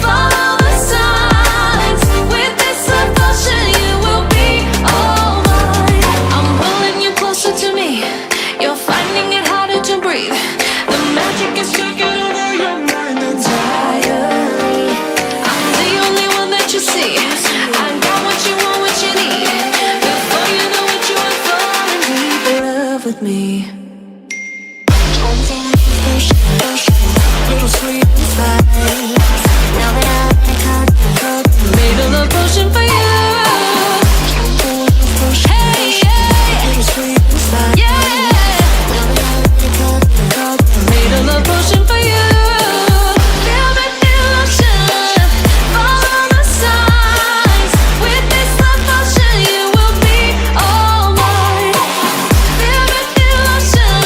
Speaker 6: follow the signs. With this devotion, you will be all mine. I'm pulling you closer to me. You're finding it harder to breathe. The magic is taking over your mind entirely. I'm the only one that you see. I got what you want, what you need. Before you know it, you are falling deep in love with me. Little sweet spice. Made a love potion for you. Hey, yeah. Little sweet spice. Yeah. Made a love potion for you. Feel the devotion, follow the signs. With this love potion, you will be all mine. Feel the devotion,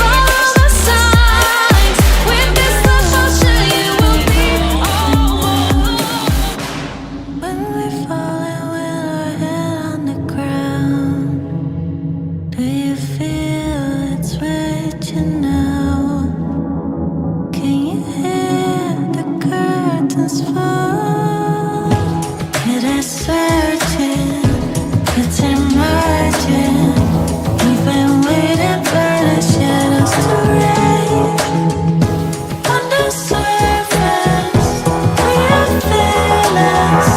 Speaker 6: follow the signs. With this love potion, you will be all mine. When we fall and with our head on the ground, do you feel it's reaching out? Can you hear the curtains fall? It is certain, it's emerging. We've been waiting for the shadows to rise. On the surface, we are fearless.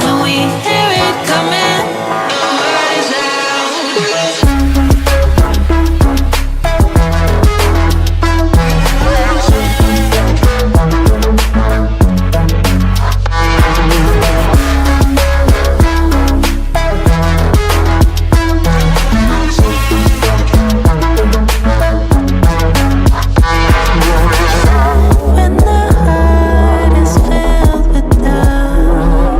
Speaker 6: When we hear it coming, the word is when the heart is filled with doubt,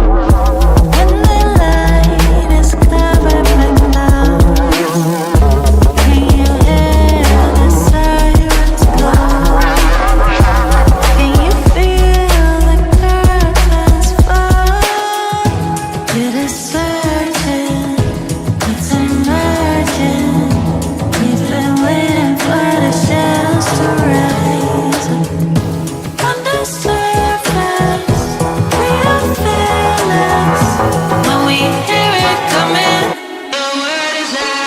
Speaker 6: when the light is covered by clouds, can you hear the sirens blow? Can you feel the curtains fall? It is certain, it's emerging. We've been waiting for the shadows to rise. On the surface, we are fearless. When we hear it coming, the word is out.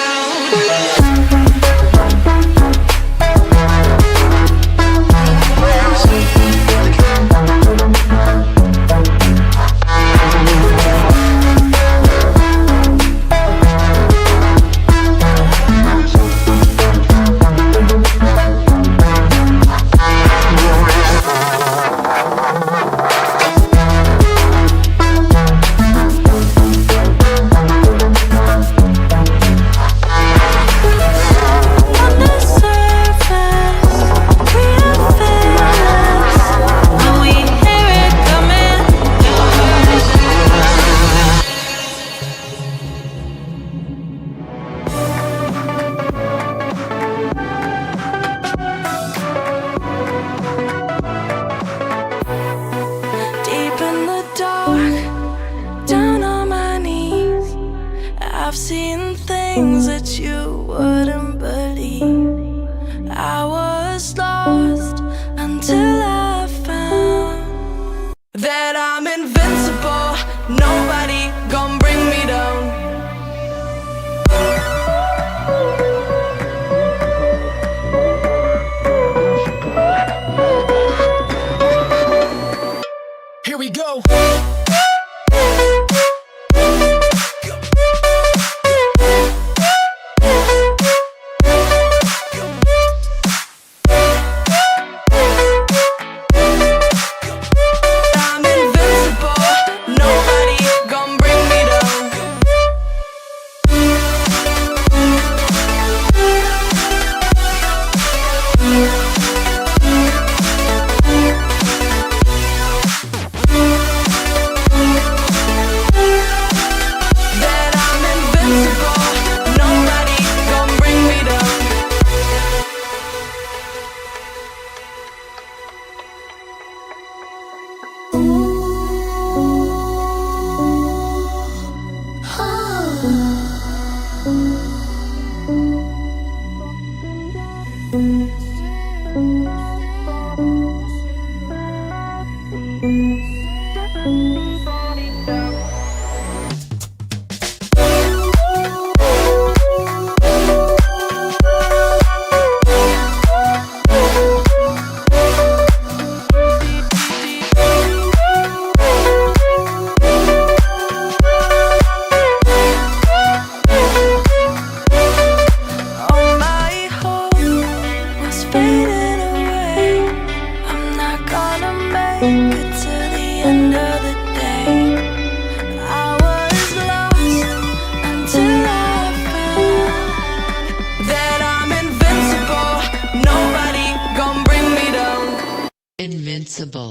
Speaker 7: I've seen things that you wouldn't believe. I was lost until I found that I'm invincible. Nobody gon' bring me down. Here we go. I'm invincible. Nobody gon' bring me down. That I'm invincible. Nobody gon' bring me down. All my hope was fading away. I'm not gonna make it to the end of the day. I was lost until I found that I'm invincible. Nobody gon' bring me down.
Speaker 13: Invincible.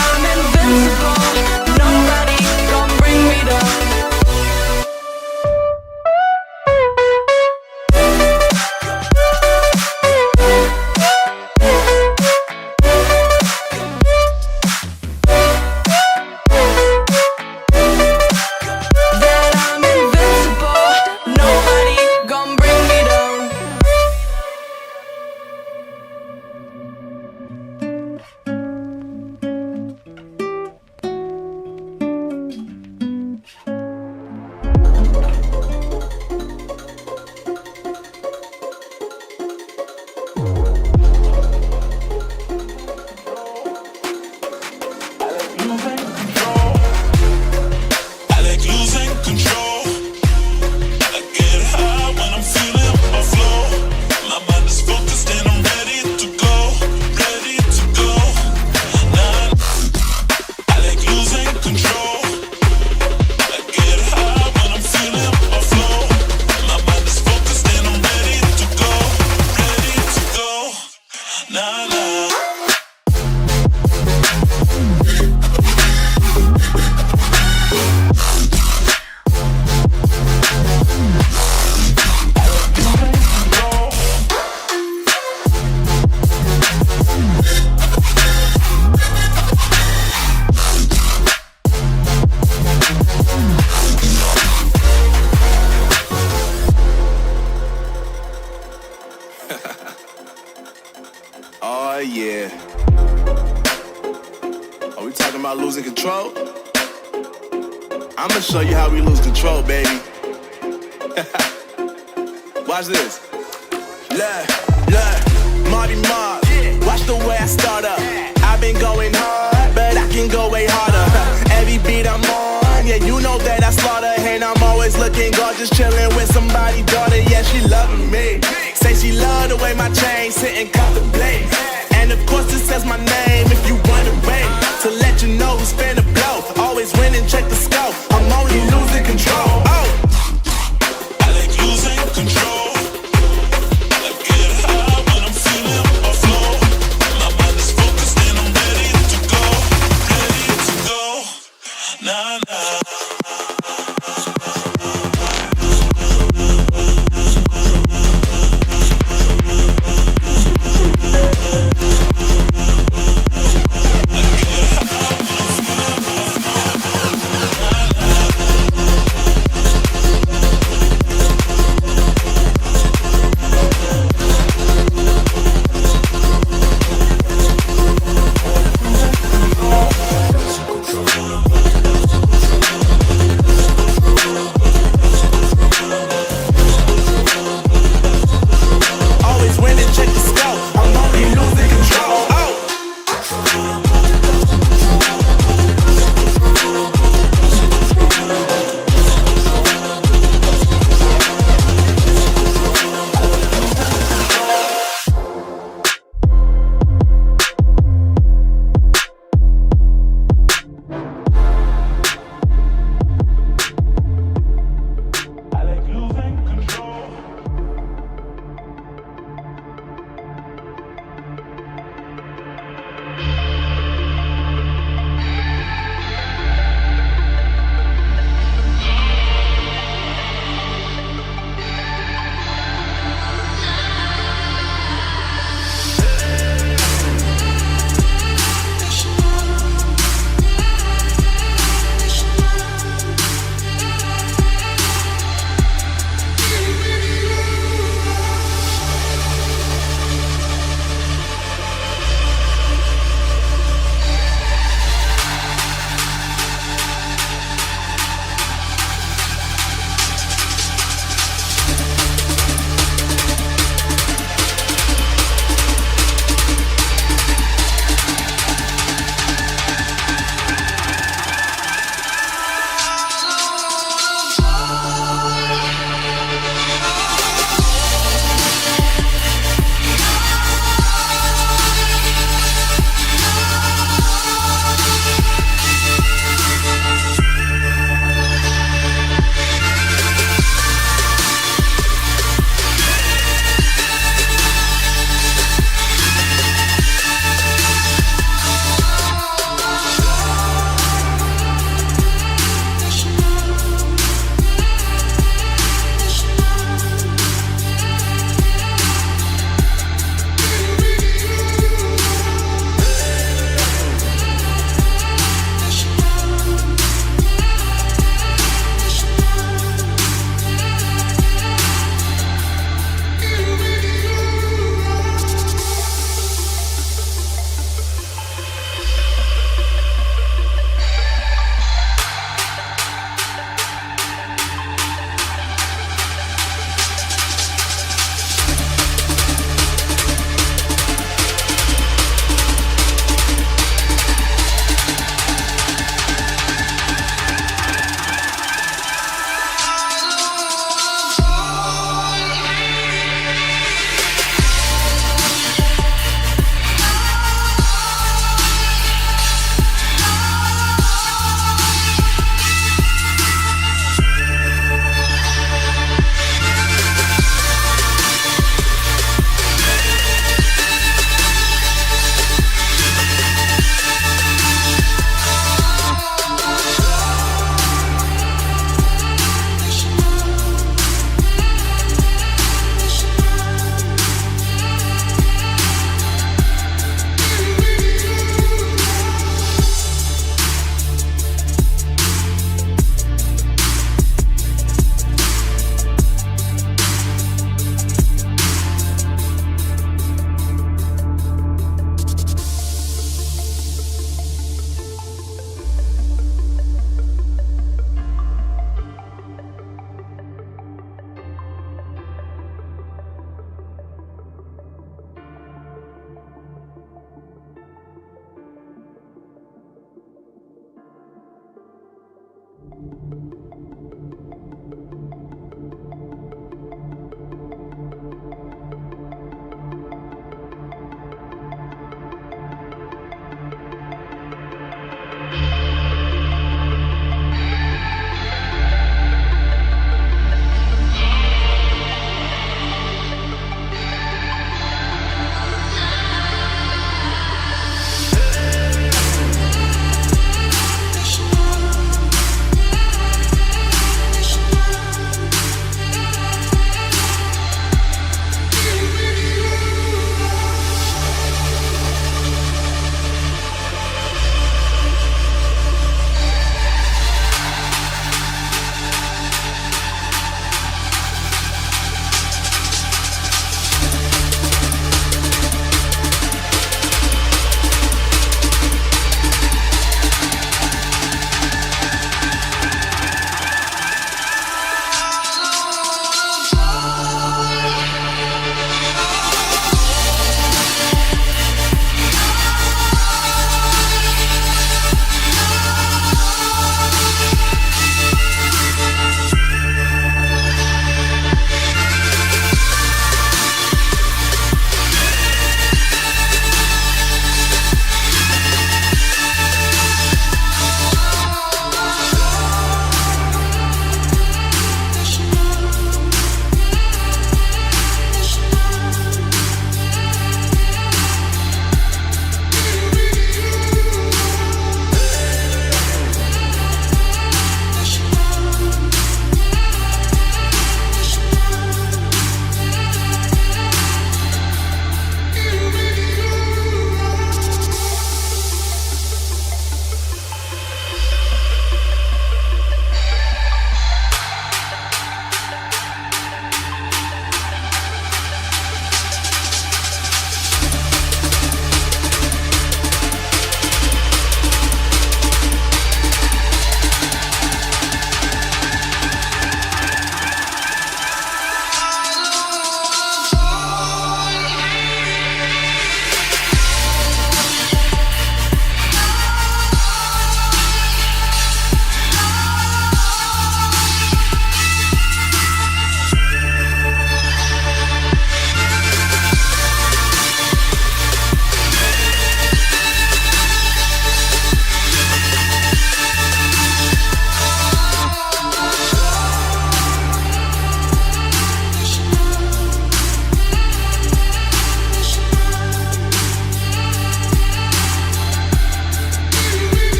Speaker 7: I'm invincible. Nobody gon' bring me down. That I'm invincible. Nobody gon' bring me down.
Speaker 9: I like losing control. I get high when I'm feeling my flow. My mind is focused and I'm ready to go, ready to go. Nah, I like losing control. I get high when I'm feeling my flow. My mind is focused and I'm ready to go, ready to go. Nah, nah.
Speaker 4: Oh yeah. Are we talking about losing control? I'ma show you how we lose control, baby. Watch this. Look, Marty Mark. Watch the way I start up. I've been going hard, but I can go way harder. Every beat I'm on, yeah, you know that I slaughter. And I'm always looking gorgeous, chilling with somebody's daughter. Yeah, she loving me. Say she love the way my chain sit and contemplate. And of course it says my name if you wanna wait. To let you know who's finna blow. Always winning, check the scope. I'm only losing control. Oh.
Speaker 9: I like losing control. I get high when I'm feeling my flow. My mind is focused and I'm ready to go, ready to go. Nah, nah.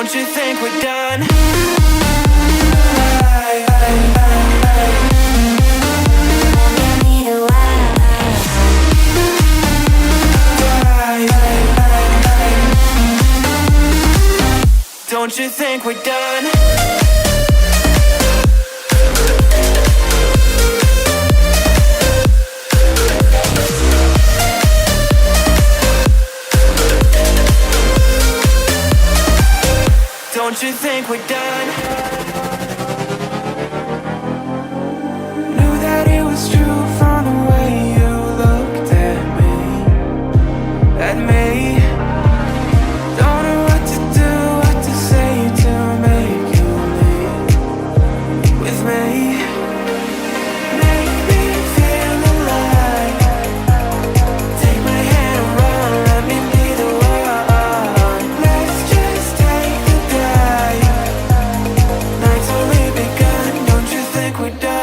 Speaker 2: Don't you think we're done? Don't you think we're done? Don't you think we're done? Knew that it was true from the way you looked at me. At me. Don't know what to do, what to say to make you leave with me. Make me feel alive. Take my hand and run, let me be the one. Let's just take the dive. Night's only begun, don't you think we're done?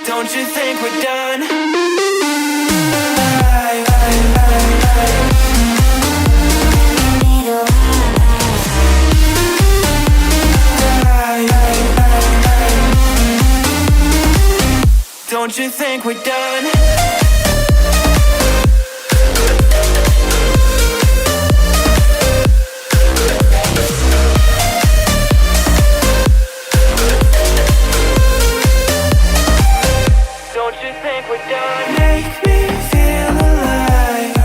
Speaker 2: Don't you think we're done? Don't you think we're done? Don't you think we're done? Make me feel alive.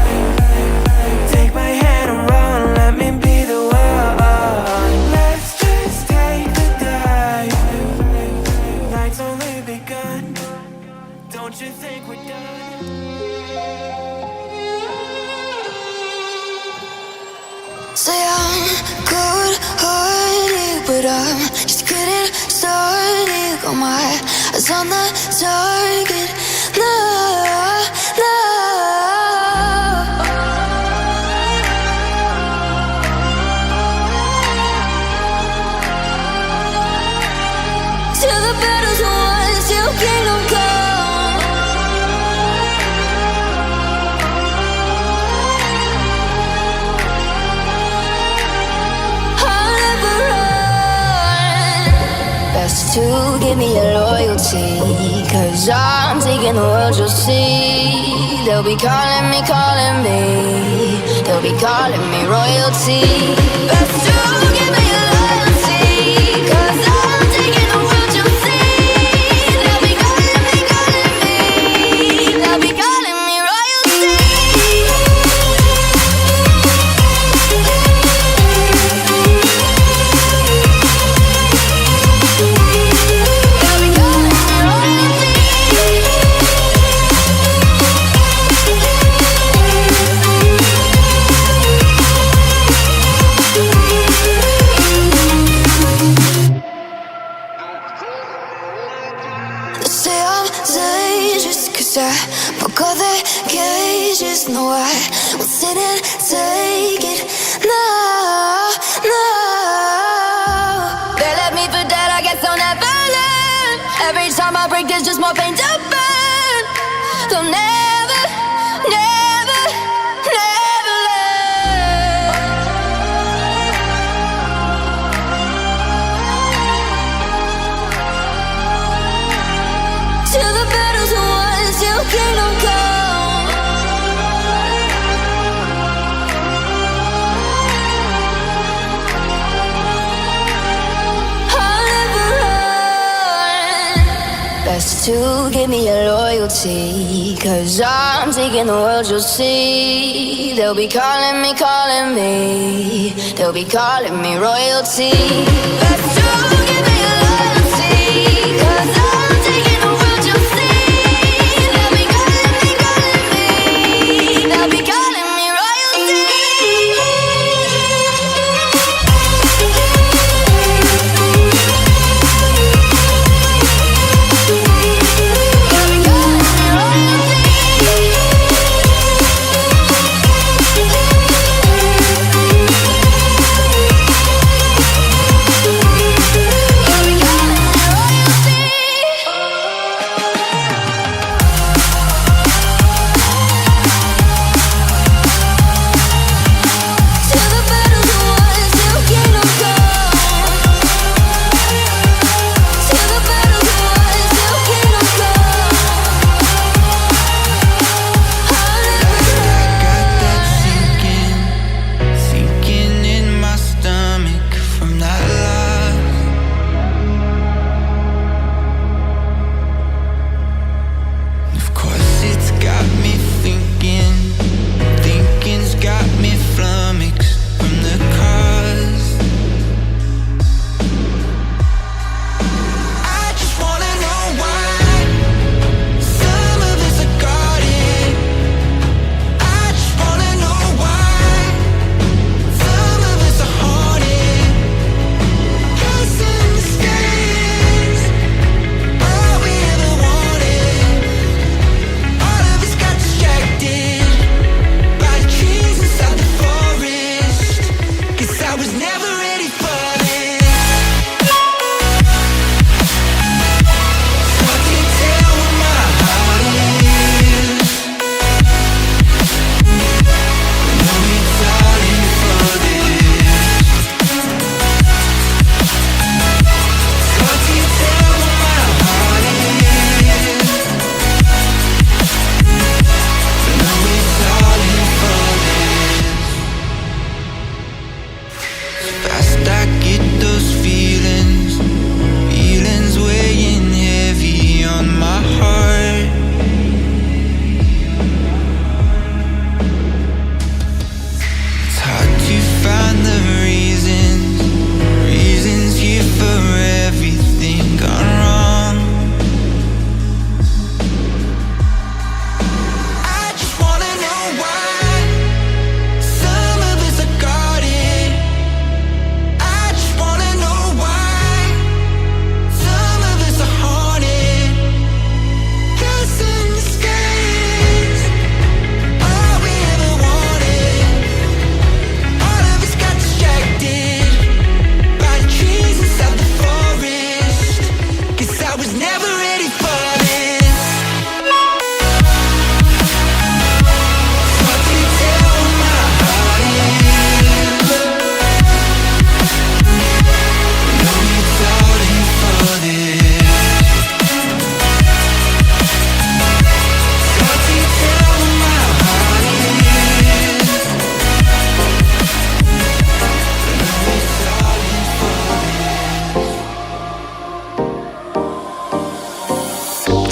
Speaker 2: Take my hand and run, let me be the one. Let's just take the dive. Night's only begun. Don't you think we're done?
Speaker 6: Say I'm good-hearted, but I'm just getting started. Got my eyes on the target. No, no. Till the battle's won, till kingdom come. Best to give me your loyalty, 'cause I'm taking the world, you'll see. They'll be calling me, they'll be calling me royalty. Best to give me your loyalty, 'cause I'm taking the world, you'll see. They'll be calling me, they'll be calling me royalty. Say I'm dangerous, 'cause I broke all the cages. No, I won't sit and take it. No, no. They left me for dead, I guess I'll never learn. Every time I break, there's just more pain to burn. They'll never, never, never learn. Till the battle's won, till kingdom come. I'll never run. Best to give me your loyalty, 'cause I'm taking the world, you'll see. They'll be calling me, they'll be calling me royalty. Best to give me your loyalty, 'cause I'm taking the world, you'll see. They'll be calling me, they'll be calling me royalty.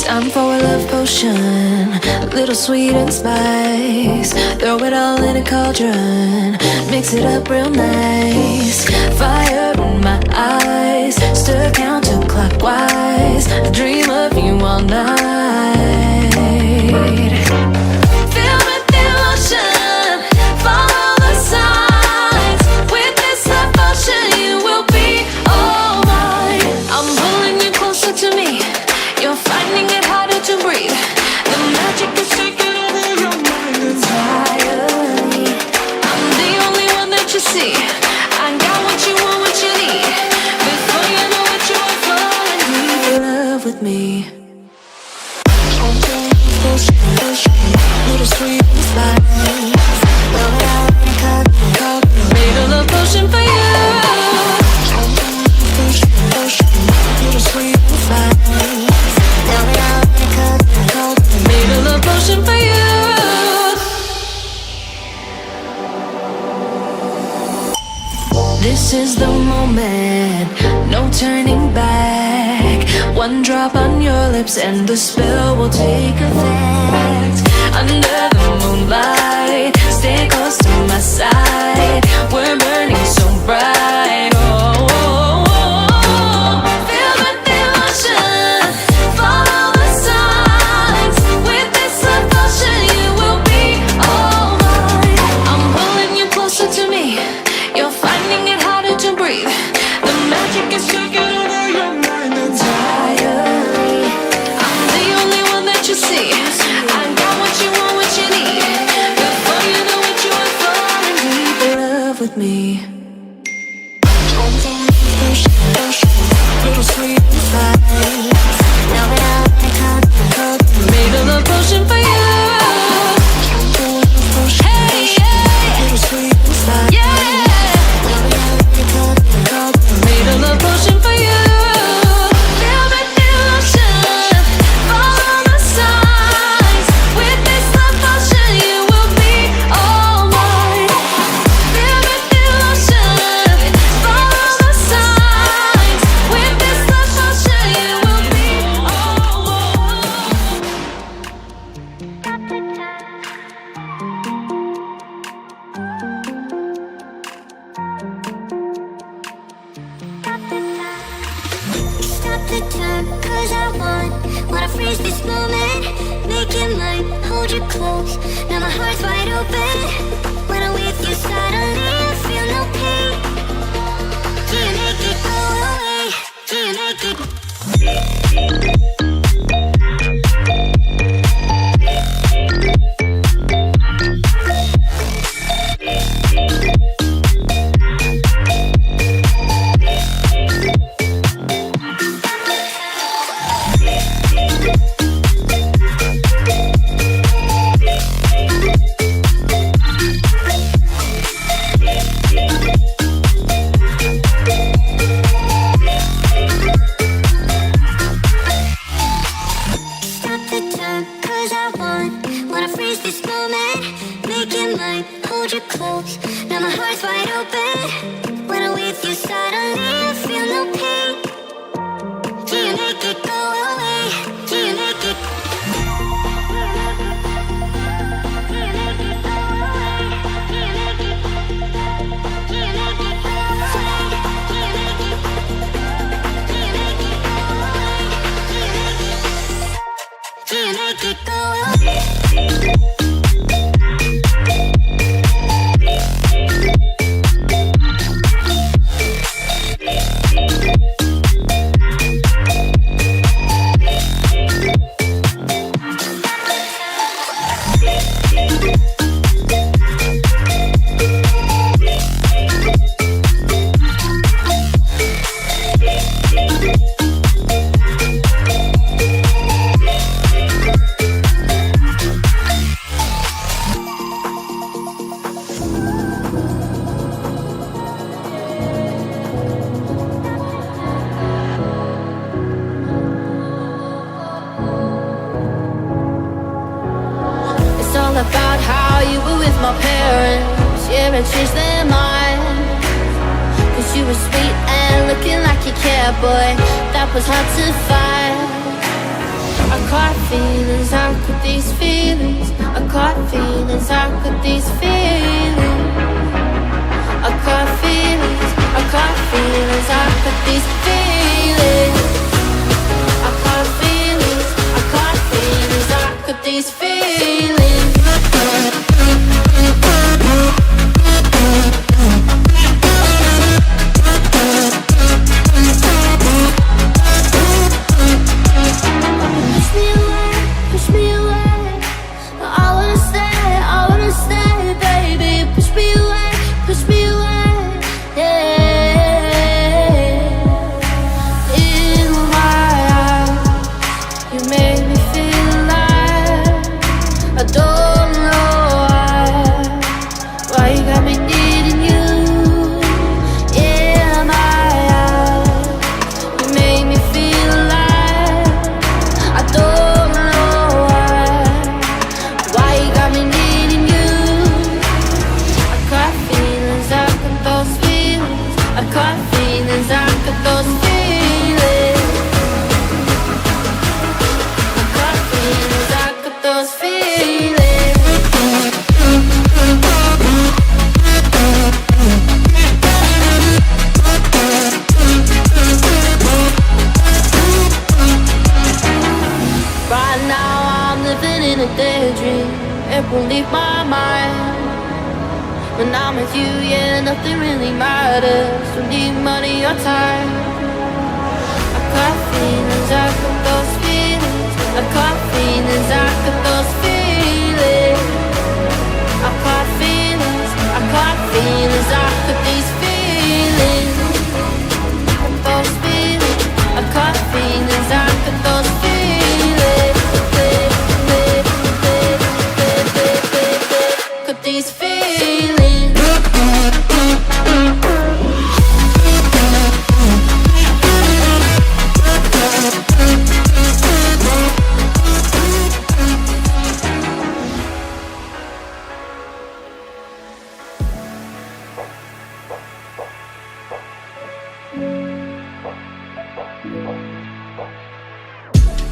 Speaker 7: Time for a love potion, a little sweet and spice. Throw it all in a cauldron, mix it up real nice. Fire in my eyes, stir counterclockwise. I dream of you all night. Feel with emotion, follow the signs. With this devotion, you will be all mine. I'm pulling you closer to me. You're finding it harder to breathe. The magic is taking over your mind entirely. I'm the only one that you see. I got what you want, what you need. Before you know it, you are falling deep in love with me. Little sweet spice. Made a love potion for you. Little sweet spice. Made a love potion for you. This is the moment, no turning back. One drop on your lips and the spell will take effect. Under the moonlight, stay close to my side. We're burning so bright. Oh, oh, oh, oh. Feel the devotion, follow the signs. With this devotion, you will be all mine. I'm pulling you closer to me. You're finding it harder to breathe. The magic is taking over your mind entirely. I'm the only one that you see. I got what you want, what you need. Before you know it, you are falling deep in love with me. Little sweet spice. Made a love potion for you. Hey, yeah. Little sweet spice. Yeah. Made a love potion for you. Feel the devotion, follow the signs. With this love potion, you will be all mine. Feel the devotion, follow the signs. With this love potion, you will be all
Speaker 5: Stop the time, cause I wanna freeze this moment. Make it mine, hold you close. Now my heart's wide open. When I'm with you, suddenly I feel no pain. Do you make it go away? Do you make it? Stop the time, cause I wanna freeze this moment. Make it mine, hold you close. Now my heart's wide open. When I'm with you, suddenly I feel no pain. Do you make it go away? Do you make it? Do you make it go away?
Speaker 7: About how you were with my parents, yeah, and changed their mind. Cause you were sweet and looking like you cared, boy, that was hard to find. I caught feelings, how could these feelings? I caught feelings, how could these feelings? I caught feelings, I caught feelings, how could these feelings? I caught feelings, I caught feelings, how could these feelings? Push me away. I wanna stay, baby. Push me away, yeah. In my eyes, you made me feel alive. I don't know why you got me needing you. In my eyes, you made me feel alive. I don't know why you got me needing you. I caught feelings, I got those feelings. I caught feelings, I got those feelings. I caught feelings, I got those feelings. Right now I'm living in a daydream. It won't leave my mind. When I'm with you, yeah, nothing really matters. Don't need money or time. I got feelings, I got those feelings. I got feelings, I got those feelings. I got feelings, I got feelings, I got these feelings. Those feelings, I got feelings, I got those feelings. Got these feelings.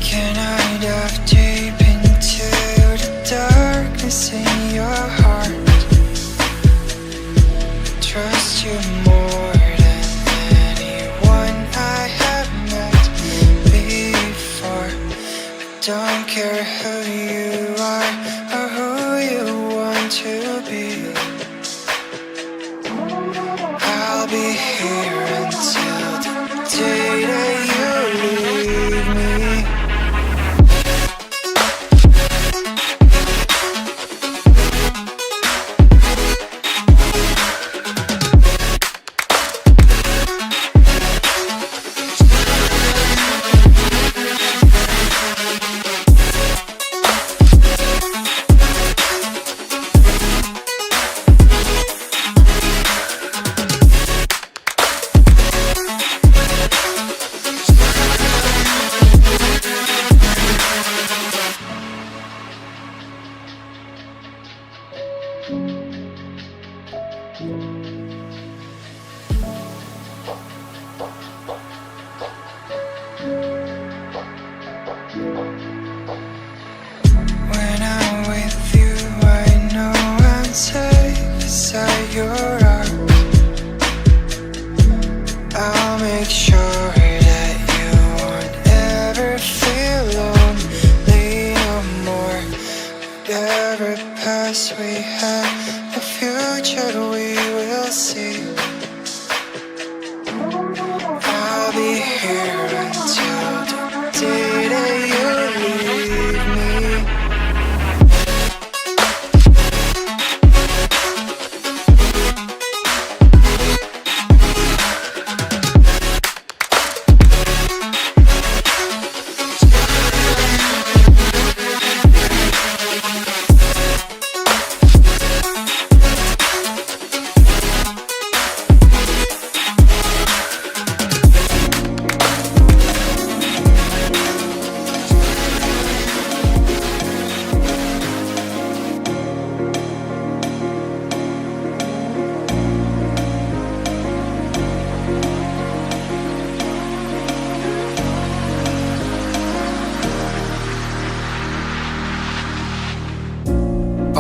Speaker 2: Can I dive deep into the darkness in your heart? Trust you more than anyone I have met before. I don't care who you are or who you want to be. I'll be here until the day that you leave me. When I'm with you, I know I'm safe beside your arms. I'll make sure that you won't ever feel lonely no more. Whatever past we have, the future we will see. I'll be here until the day that you leave me.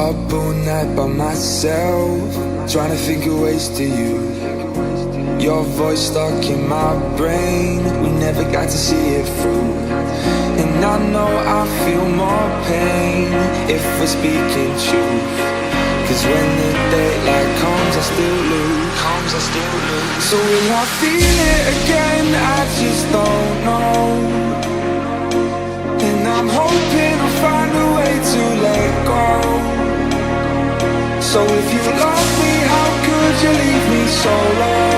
Speaker 11: Up all night by myself, trying to think of ways to you. Your voice stuck in my brain, we never got to see it through. And I know I feel more pain if we're speaking truth. Cause when the daylight comes, I still lose. So will I feel it again? I just don't know. And I'm hoping I'll find a way to let go. So if you love me, how could you leave me so low?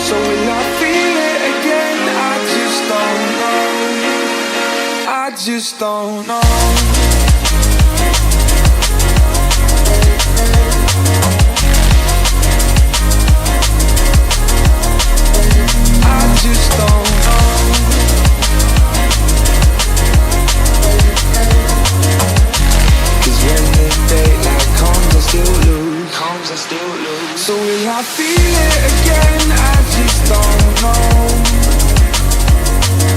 Speaker 11: So will I feel it again? I just don't know. I just don't know. I just don't know. Cause when the daylight comes, I still lose. So will I feel it again? I just don't know.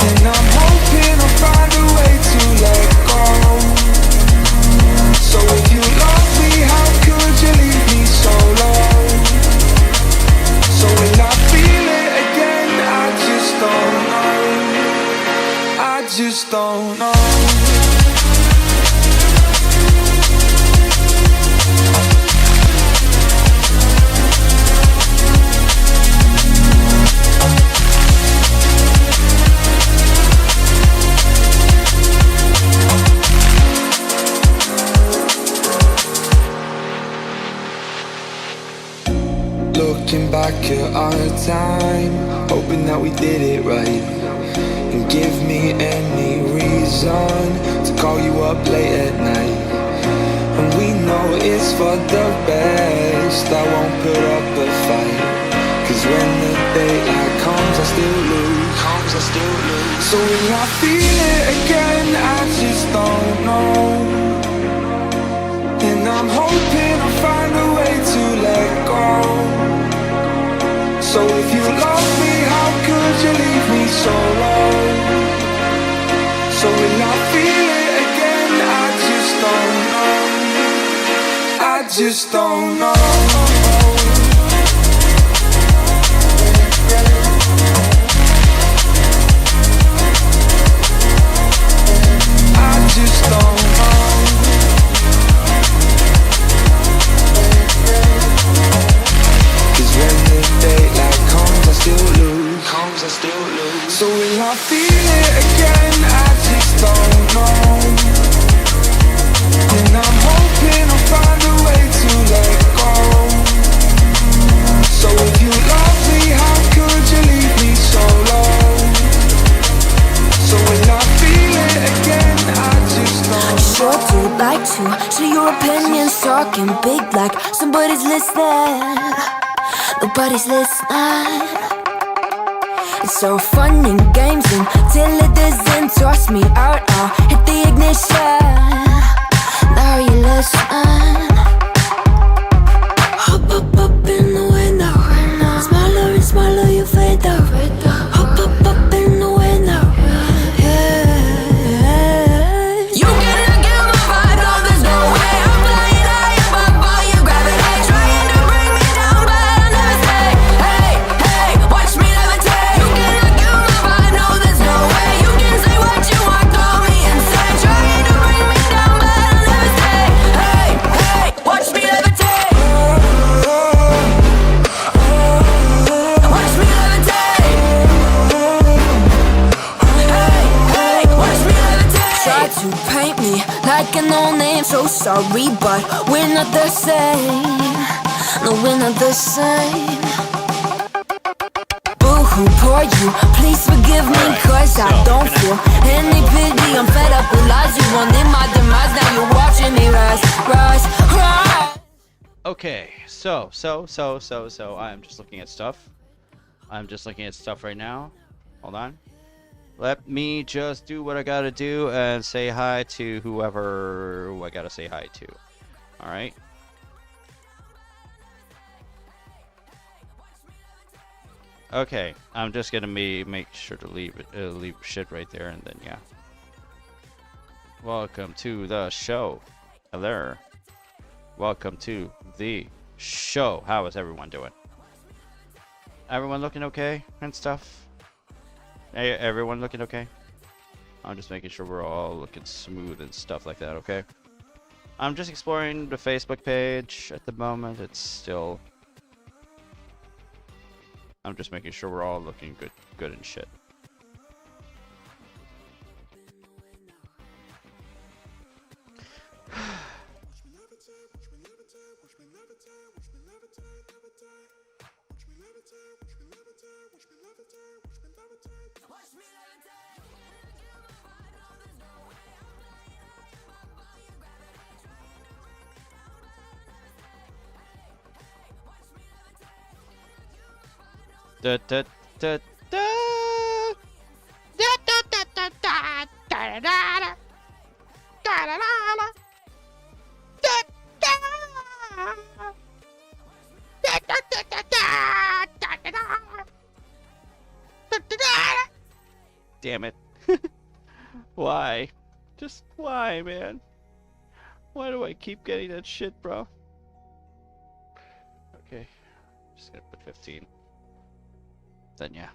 Speaker 11: And I'm hoping I'll find a way to let go. So if you love me, how could you leave me so low? So will I feel it again? I just don't know. I just don't know. Looking back at our time, hoping that we did it right. And give me any reason to call you up late at night. And we know it's for the best, I won't put up a fight. Cause when the daylight comes, I still lose. So will I feel it again? I just don't know. And I'm hoping I'll find a way to let go. So if you love me, how could you leave me so low? So will I feel it again? I just don't know. I just don't know. I just don't know. Cause when the daylight comes, I still lose. So will I feel it again? I just don't know. And I'm hoping I'll find a way to let go. So if you love me, how could you leave me so low? So will I feel it again? I just don't know.
Speaker 7: Sure do like to share your opinions, talking big like somebody's listening. Nobody's listening. It's so fun and games until it doesn't toss me out. I'll hit the ignition. Now you listen. Hop up in the window. Smaller and smaller you fade out. Hop up in the window. Yeah. You cannot get my vibe, no, there's no way. I'm flying high above all your gravity, trying to bring me down, but I'll never stay. Hey, hey, watch me levitate. You cannot get my vibe, no, there's no way. You can say what you want, call me insane, trying to bring me down, but I'll never stay. Hey, hey, watch me levitate. Watch me levitate. Hey, hey, watch me levitate. Try to paint me like a no-name, so sorry, but we're not the same. No, we're not the same. Boo-hoo, poor you, please forgive me, cause I don't feel any pity. I'm fed up with lies, you wanted my demise, now you're watching me rise, rise, rise.
Speaker 1: Okay, so I'm just looking at stuff. I'm just looking at stuff right now. Hold on. Let me just do what I gotta do and say hi to whoever I gotta say hi to. Alright. Okay, I'm just gonna make sure to leave shit right there, and then yeah. Welcome to the show. Hello. Welcome to the show. How is everyone doing? Everyone looking okay and stuff? Hey, everyone looking okay? I'm just making sure we're all looking smooth and stuff like that, okay? I'm just exploring the Facebook page at the moment. It's still... I'm just making sure we're all looking good and shit. Da da da da da da da da da da da da da da damn it. Why? Just why, man? Why do I keep getting that shit, bro? Okay. Just gonna put 15. Then yeah.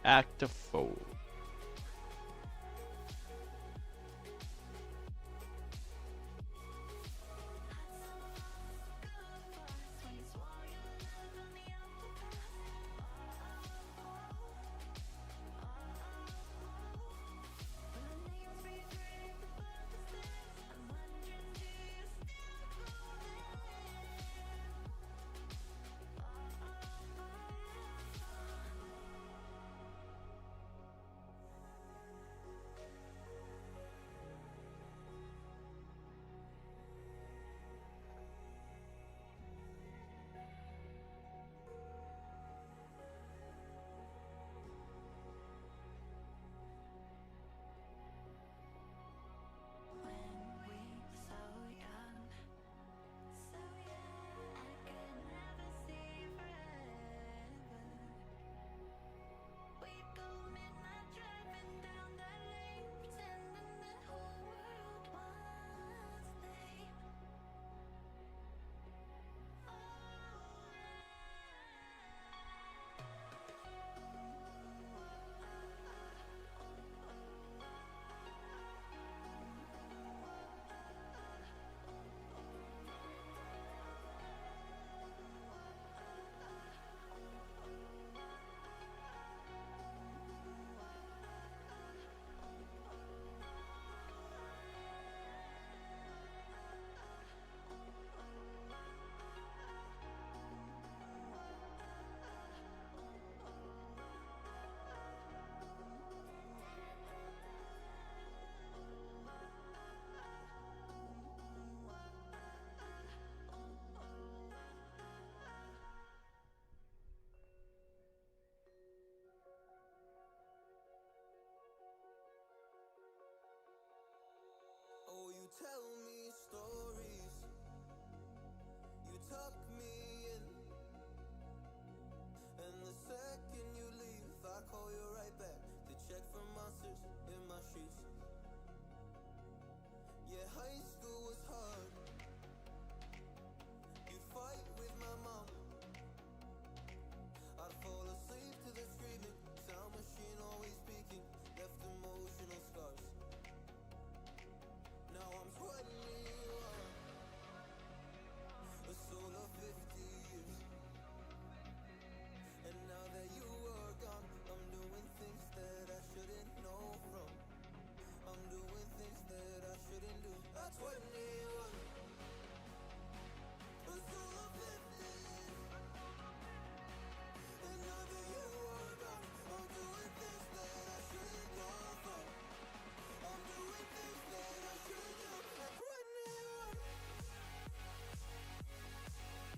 Speaker 1: Active foe.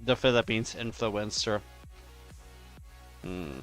Speaker 1: the Philippines influencer. Hmm.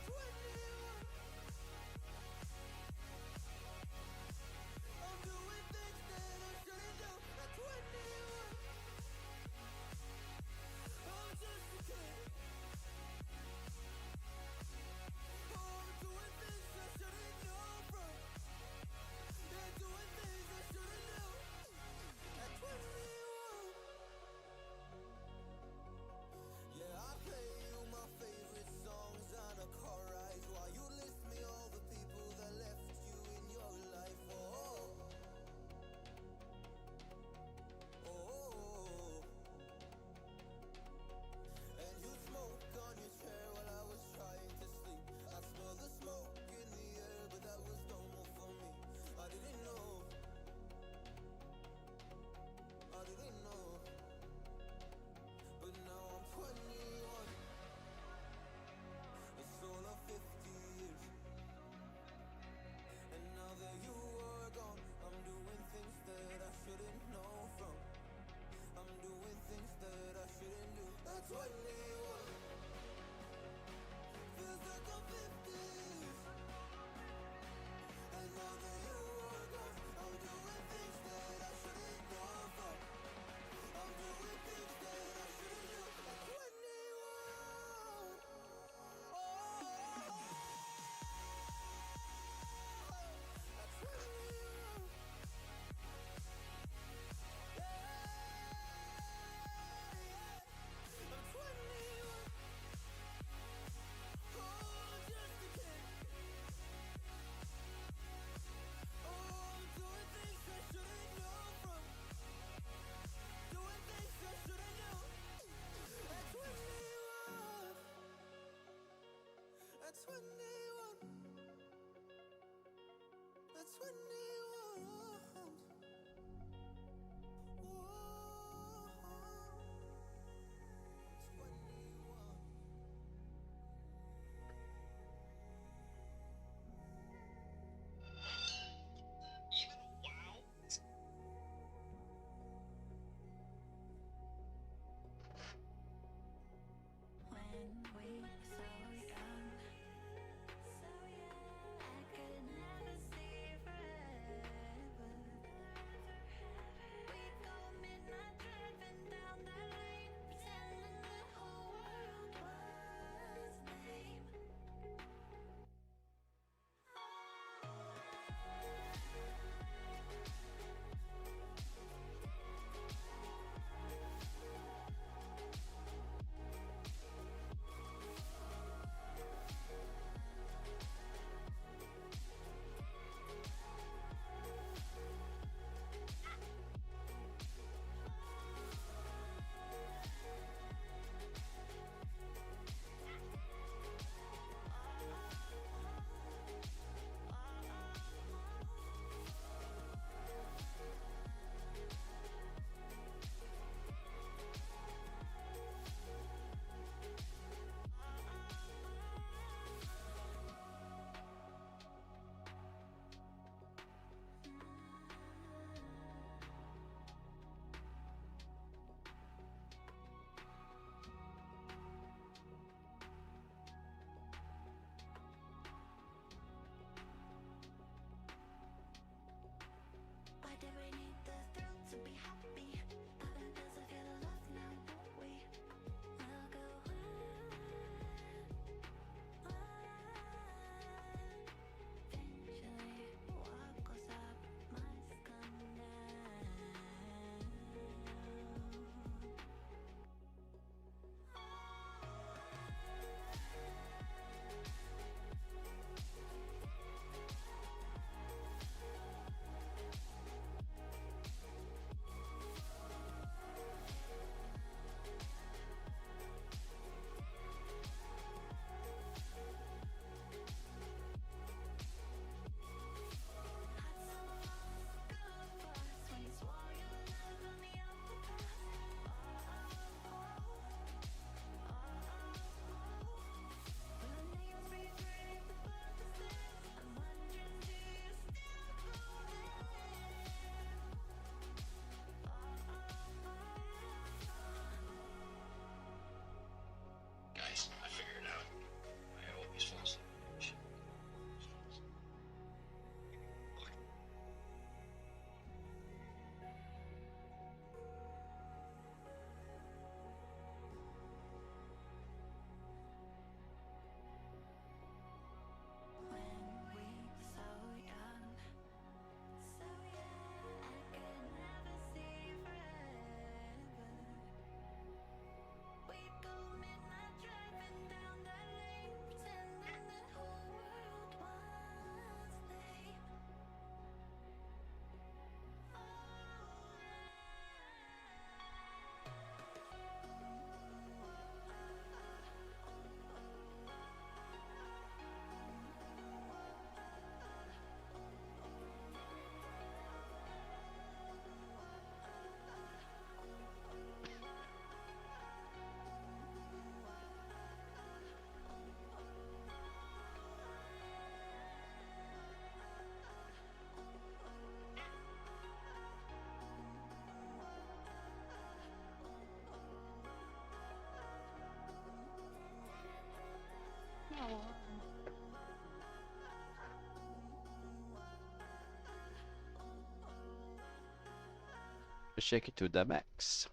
Speaker 1: Shake it to the max.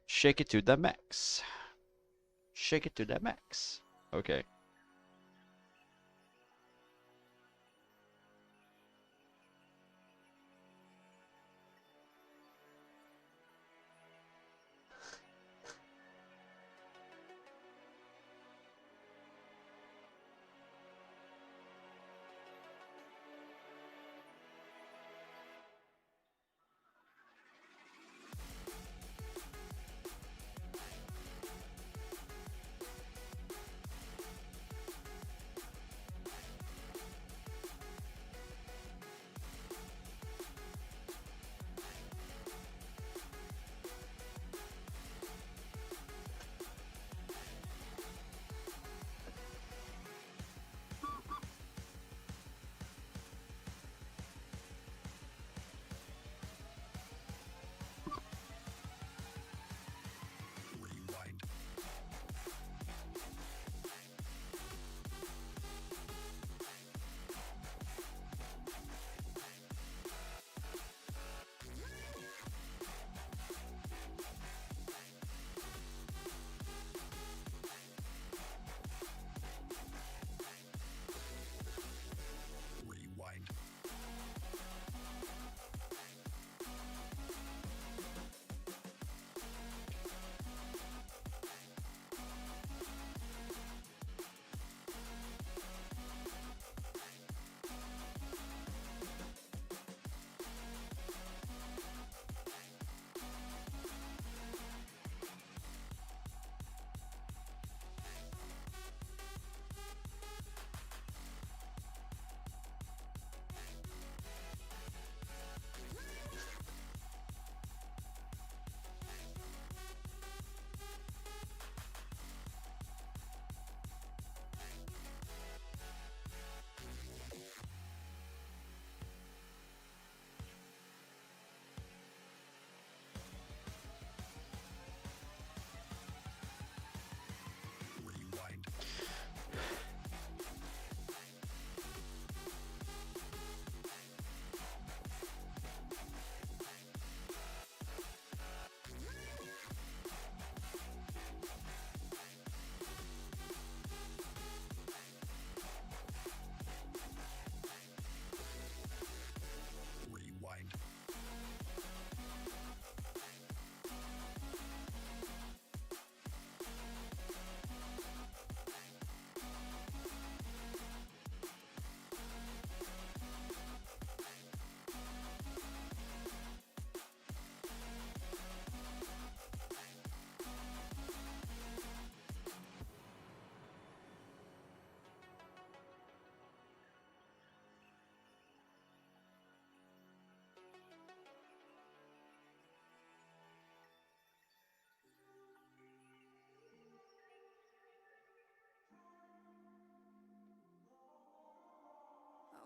Speaker 1: Shake it to the max. Shake it to the max. Okay.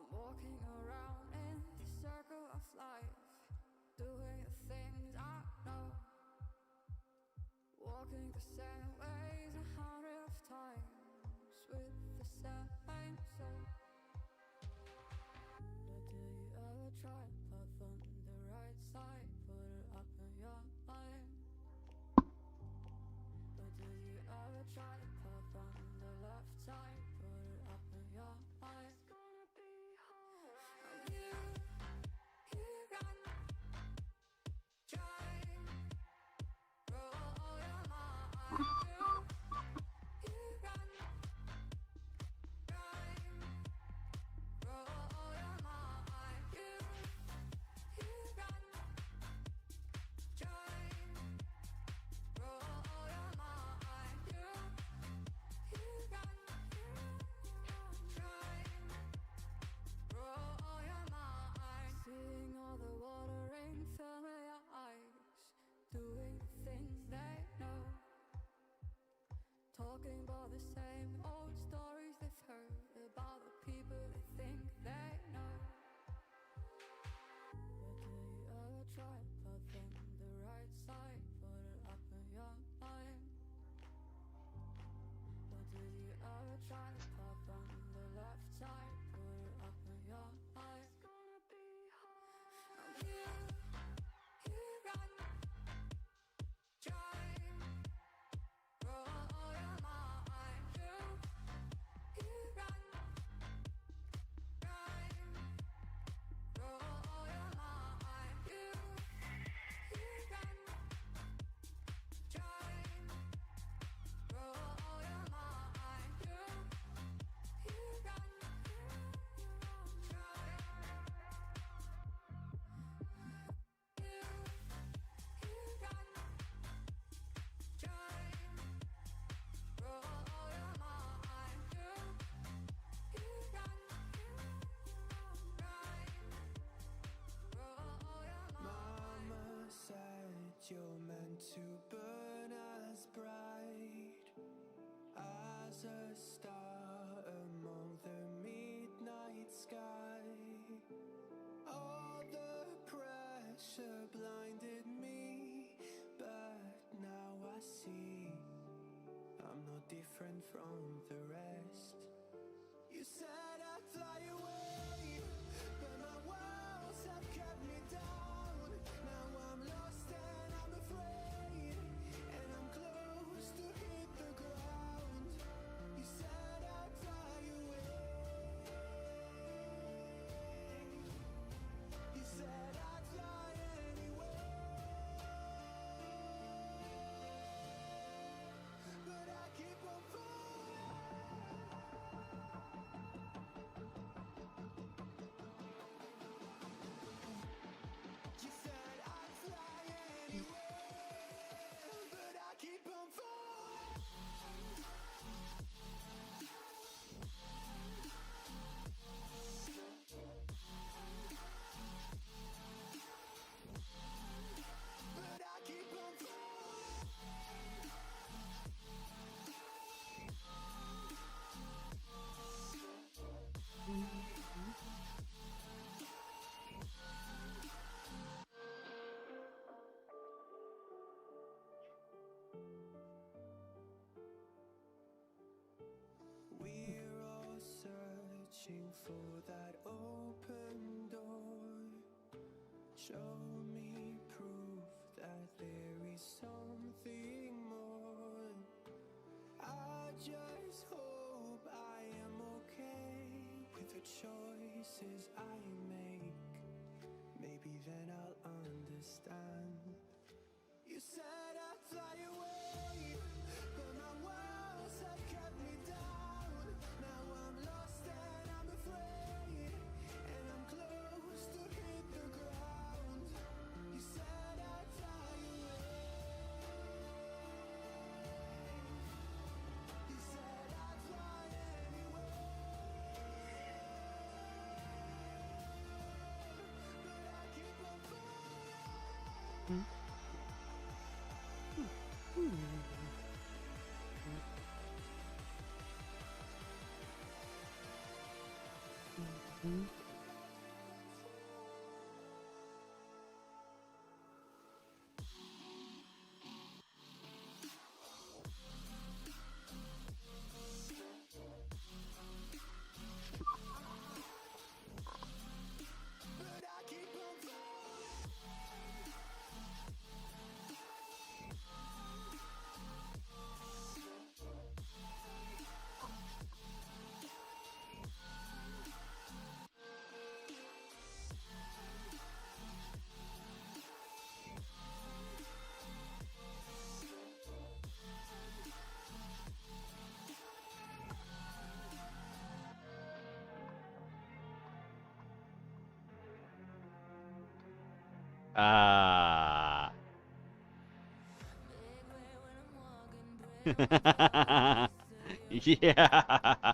Speaker 7: Walking around in the circle of life, doing the things I know, walking the same ways 100 times with the same soul. But do you ever try to put on the right side, put it up in your mind? But do you ever try to put on the left side, put it up in your mind? Seeing all the water rain fill your eyes, doing the things they know, talking about the same old stories they've heard, about the people they think they know. But do you ever try to put them the right side, put it up in your mind? But do you ever try to put them the left side, put it up in your mind? You got
Speaker 5: different from the rest. You said I'd fly away, but my walls have kept me down. Now I'm lost and I'm afraid, and I'm close to hit the ground. You said I'd fly away. You said I'd fly anyway, but I keep on falling. You said I'd fly anywhere, but I keep on falling. But I keep on falling. We're all searching for that open door. Show me proof that there is something more. I just hope I am okay with the choices I make. Maybe then I'll understand. You said I'd fly away, but my walls have kept me down. Now I'm lost and I'm afraid, and I'm close to hit the ground. You said I'd fly away. You said I'd fly anyway, but I keep on falling. But I keep on falling.
Speaker 1: Ah. Yeah.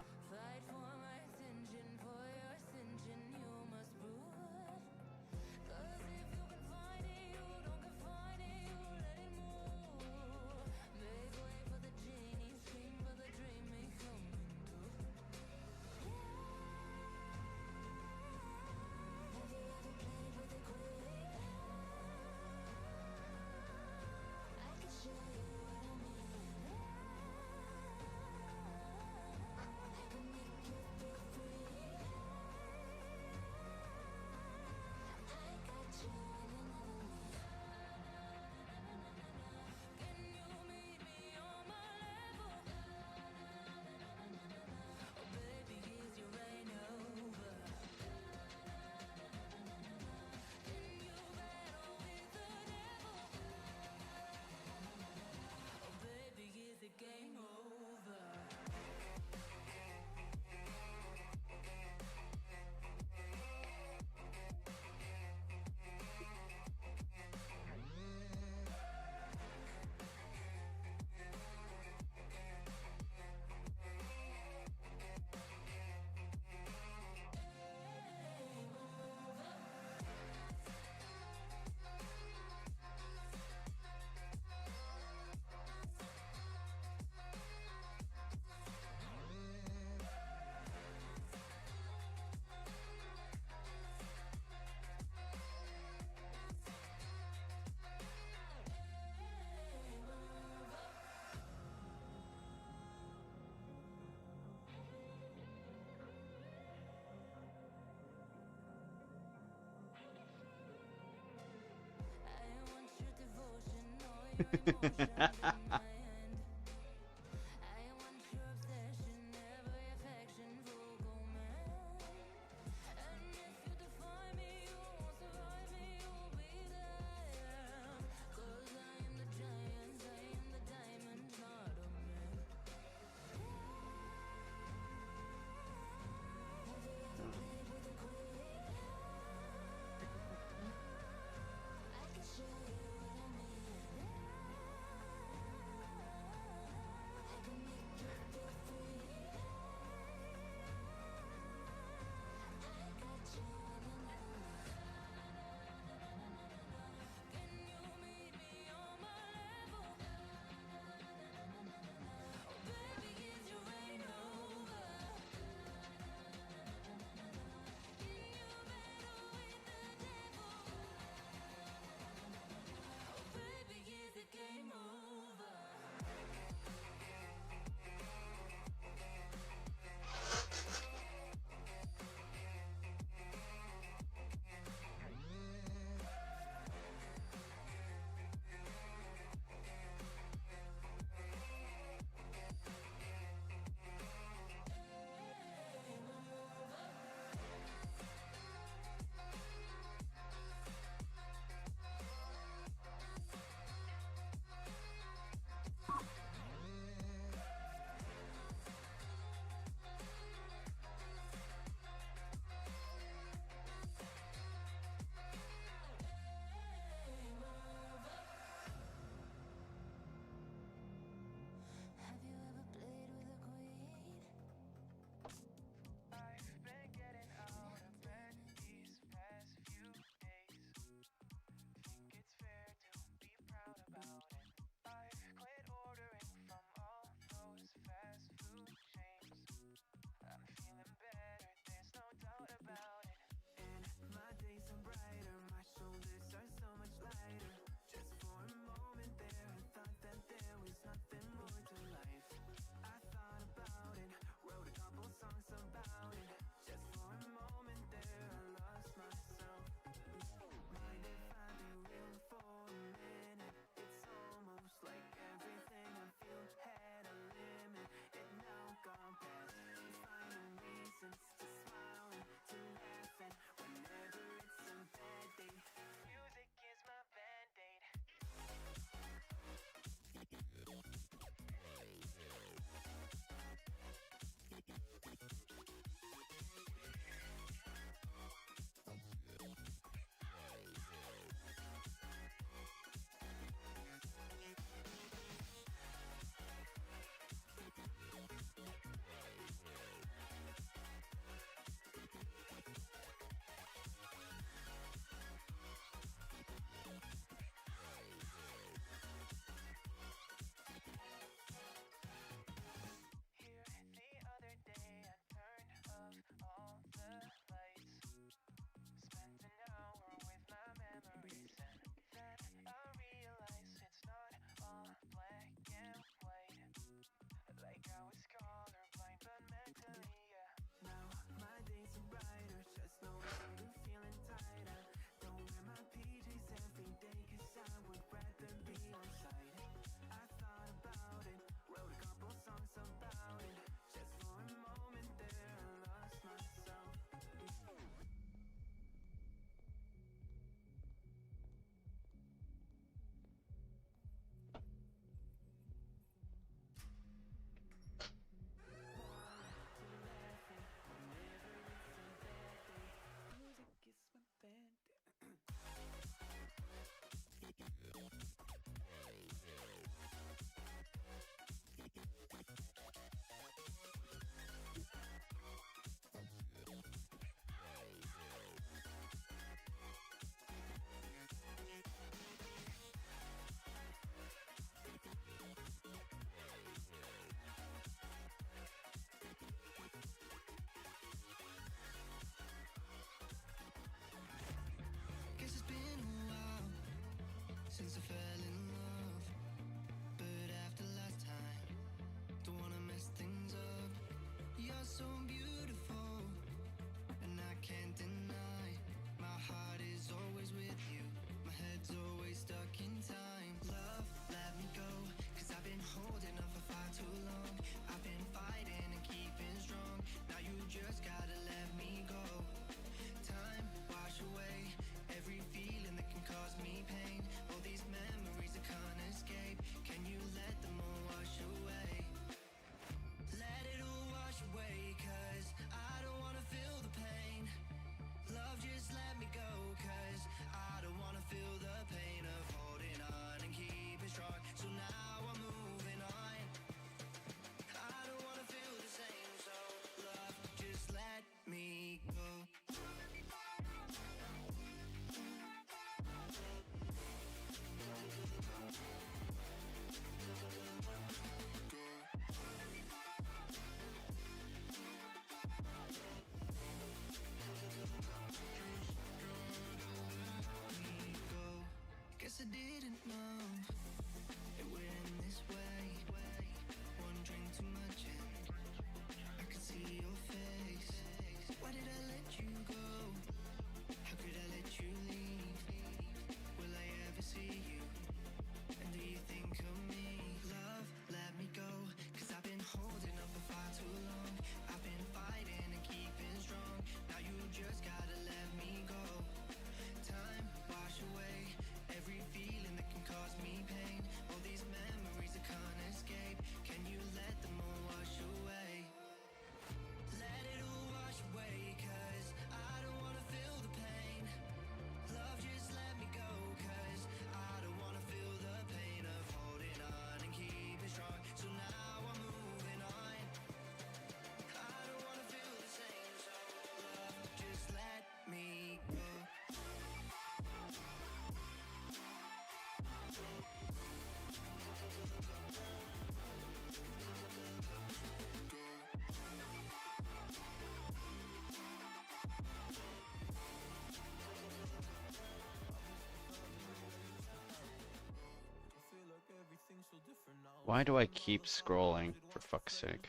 Speaker 1: Why do I keep scrolling, for fuck's sake?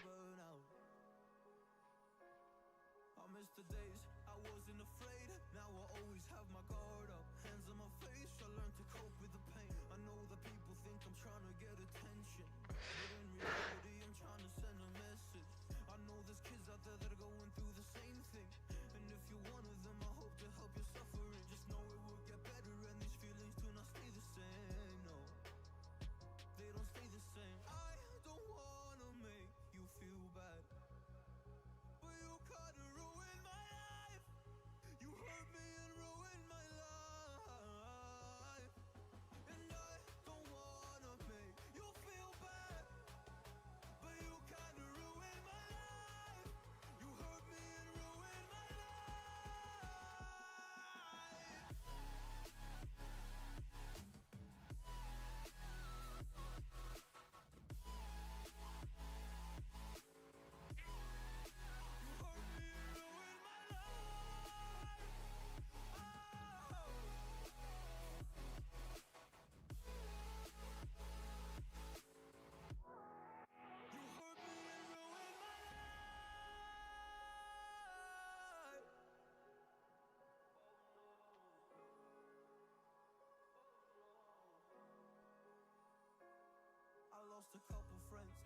Speaker 5: Lost a couple friends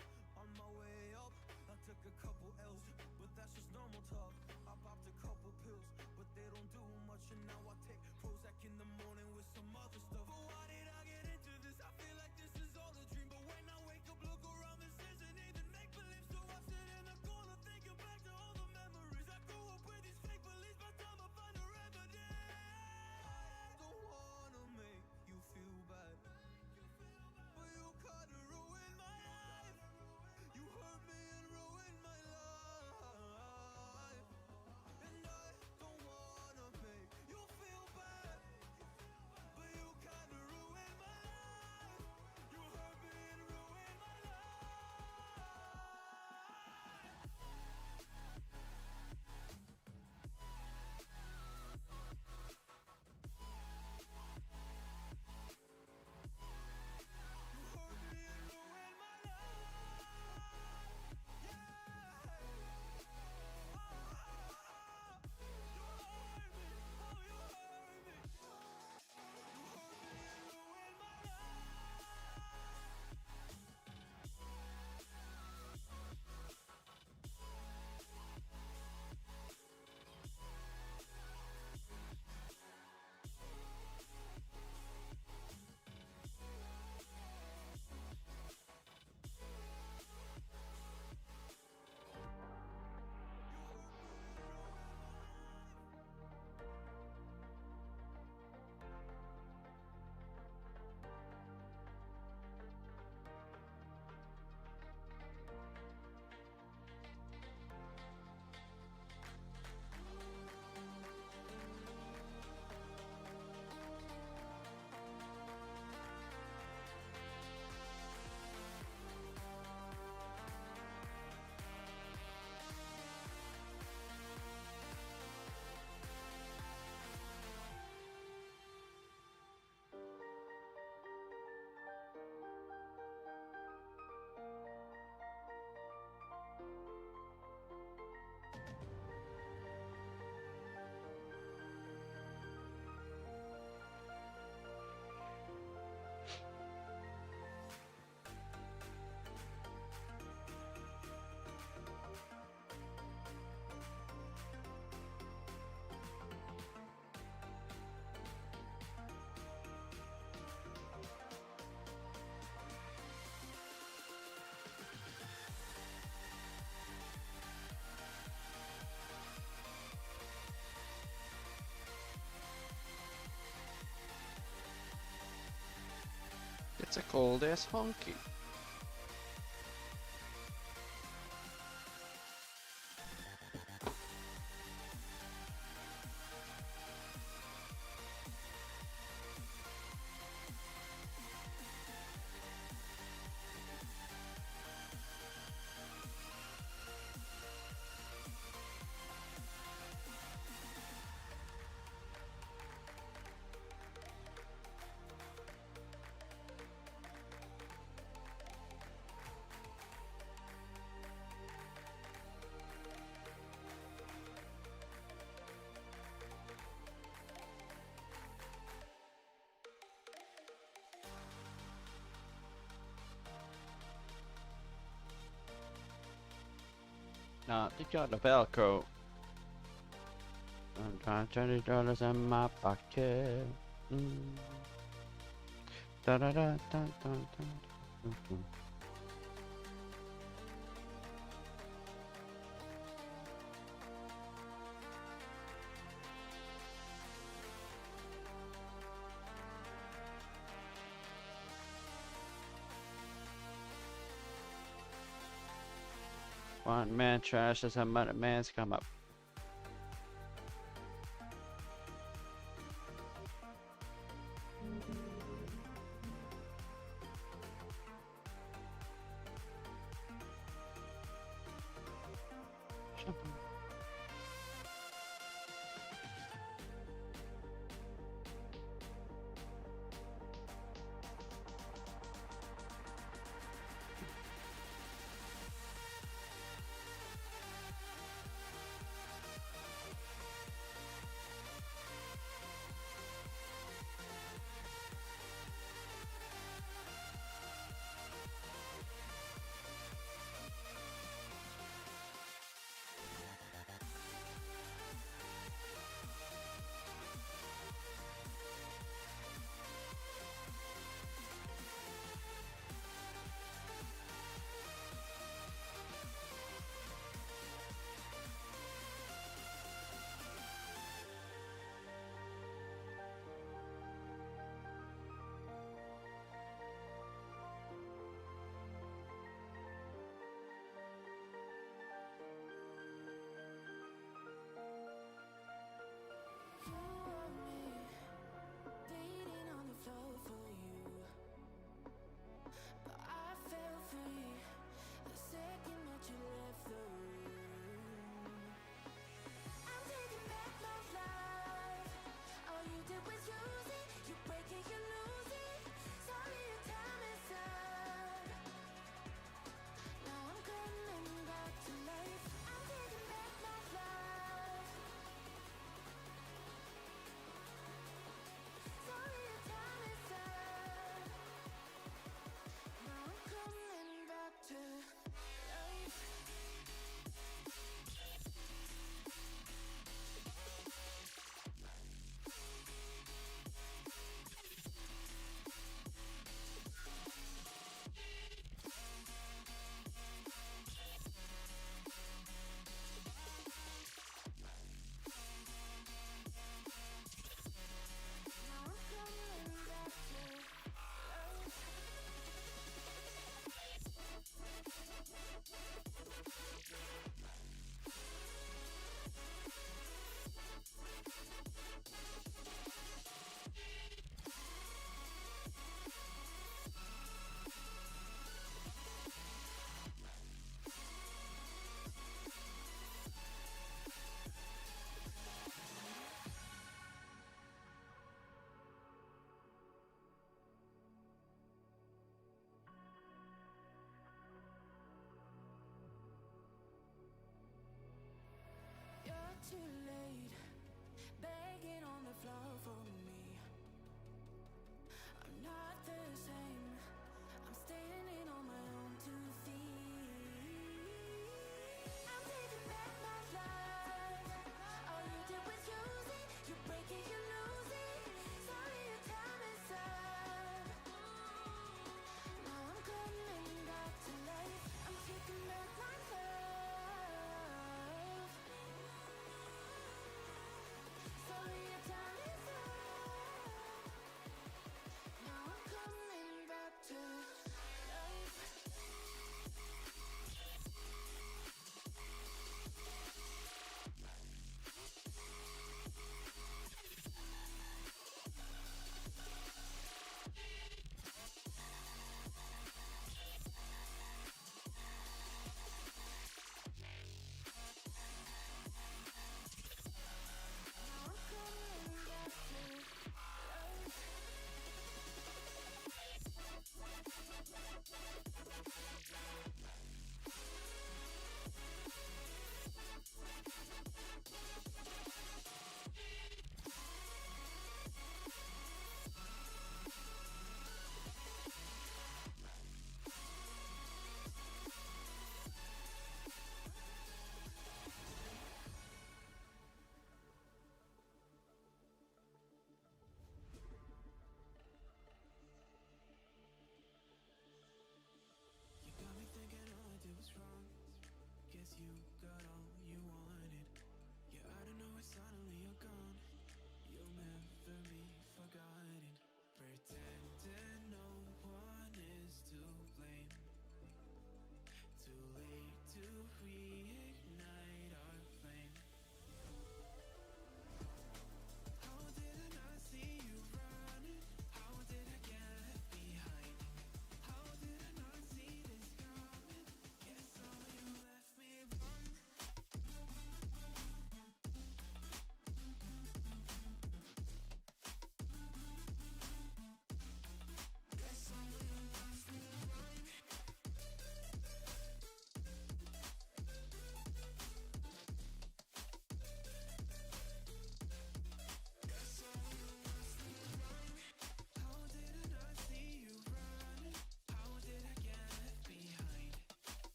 Speaker 5: on my way up. I took a couple L's, but that's just normal talk. I popped a couple pills, but they don't do much. And now I take Prozac in the morning with some other stuff. But why did I get into this? I feel like this is all a dream. But when I wake up, look around, this isn't even make believe. So I sit in the corner thinking back to all the memories. I grew up with these fake beliefs, by the time I find a remedy. I don't wanna make you feel bad, but you kinda ruined my life. You hurt me and ruined my life. And I don't wanna make you feel bad, but you kinda ruined my life. You hurt me and ruined my life.
Speaker 1: It's a cold ass honky. Nah, they got the Velcro. I'm trying $20 in my pocket. Da da da da da da. One man trash as another man's come up.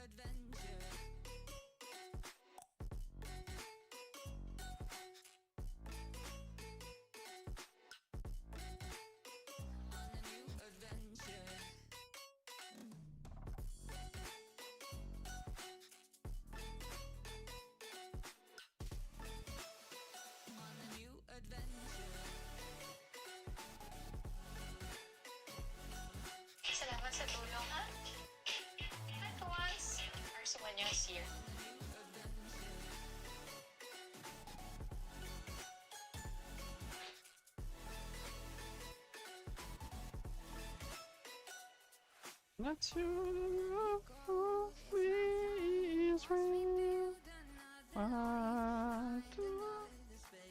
Speaker 6: adventure. On a new adventure. On a new adventure.
Speaker 13: Salamat sa tulong, ha? At once, or someone else here.
Speaker 9: Not to is real. What do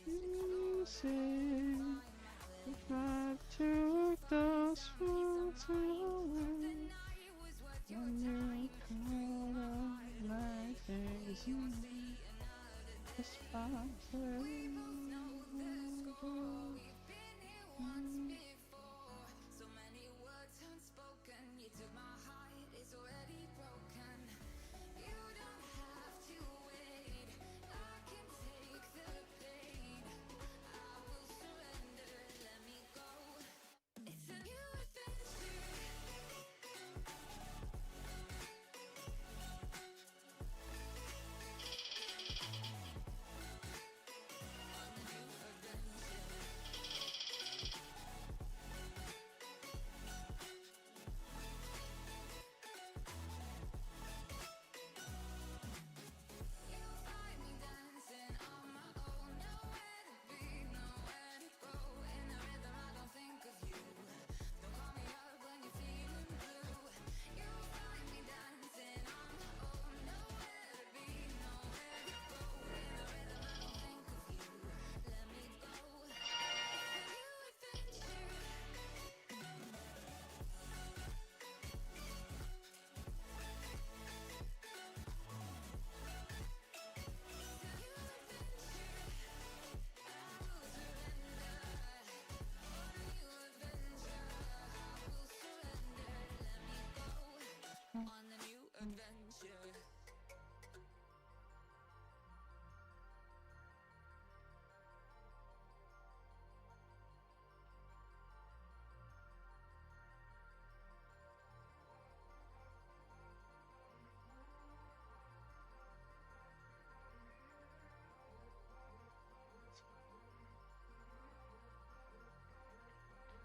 Speaker 9: you say? If I took those words away, when you call out my things, it's fine.
Speaker 6: So many words unspoken. You took my heart, it's already broken. You don't have to wait. I can take the pain. I will surrender. Let me go. It's a new adventure. On the new adventure.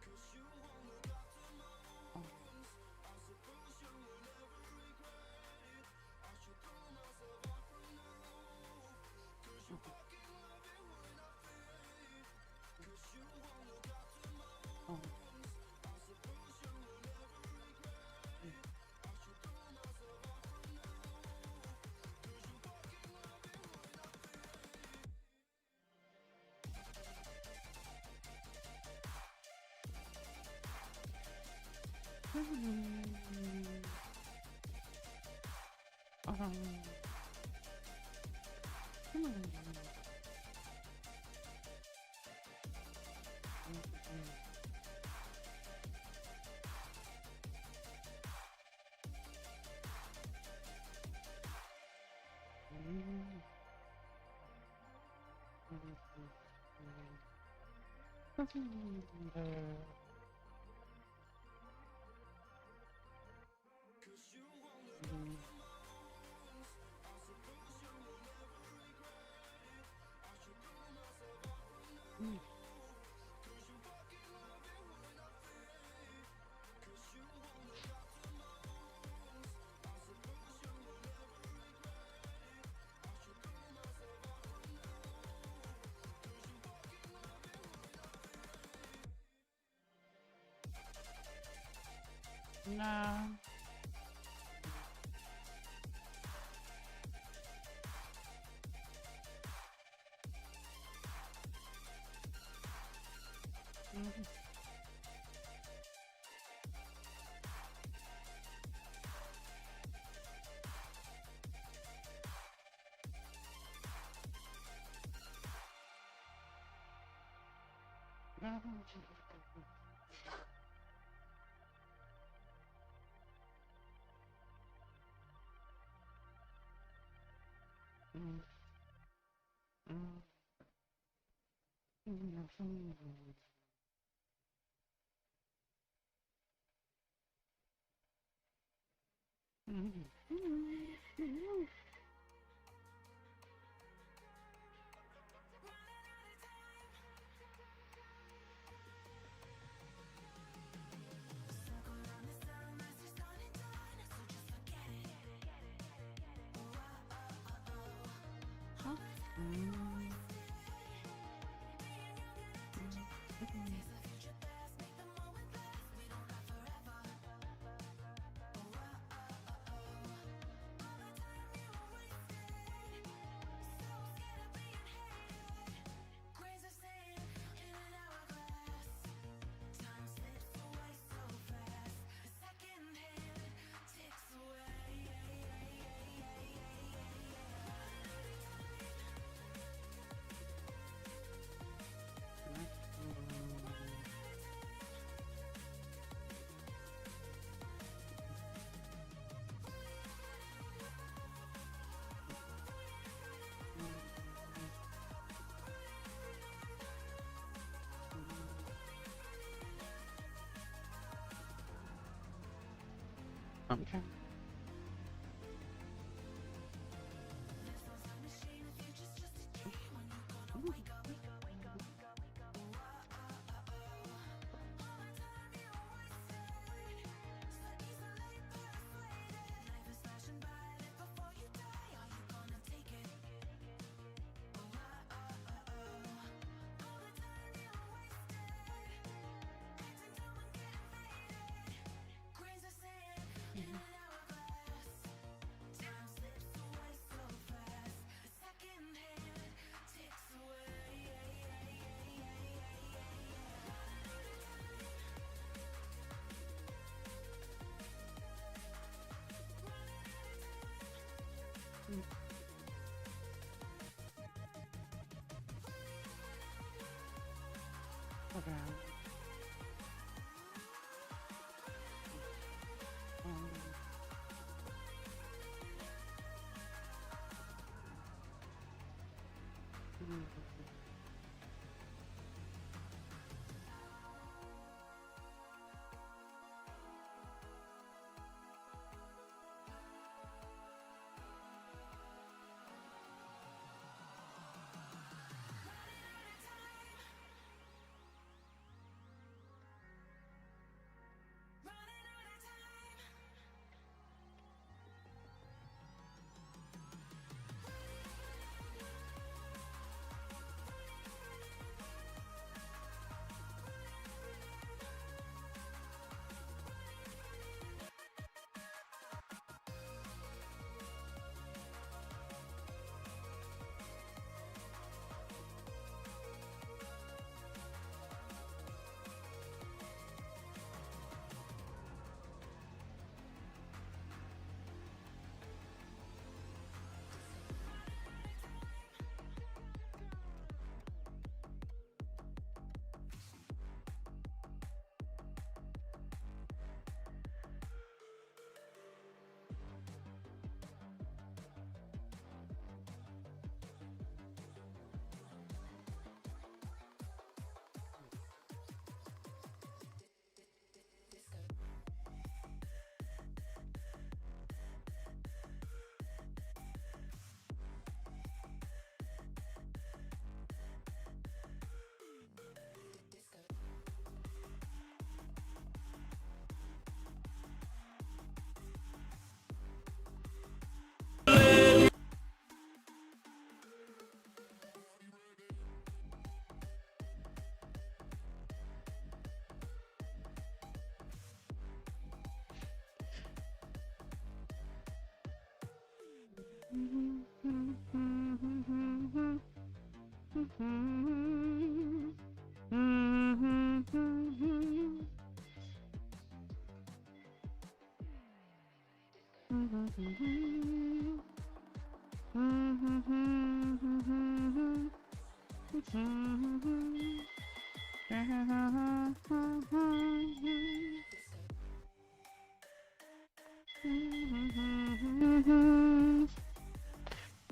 Speaker 9: Cause you won't look after my wounds. I suppose you will never regret it. I should throw myself out from the roof. Cause you fucking love it when I fade. Cause you won't look after my wounds. I suppose you will never regret it. I should throw myself out from the roof. Cause you fucking love it when I fade. Cause you won't look after my wounds. I suppose you will never regret it. I should throw myself out from the roof. Cause you fucking love it when I fade. Cause you won't look after my wounds. I suppose you will never regret it. I should throw myself out from the roof. Cause you fucking love it when I fade. Nah.
Speaker 1: Okay.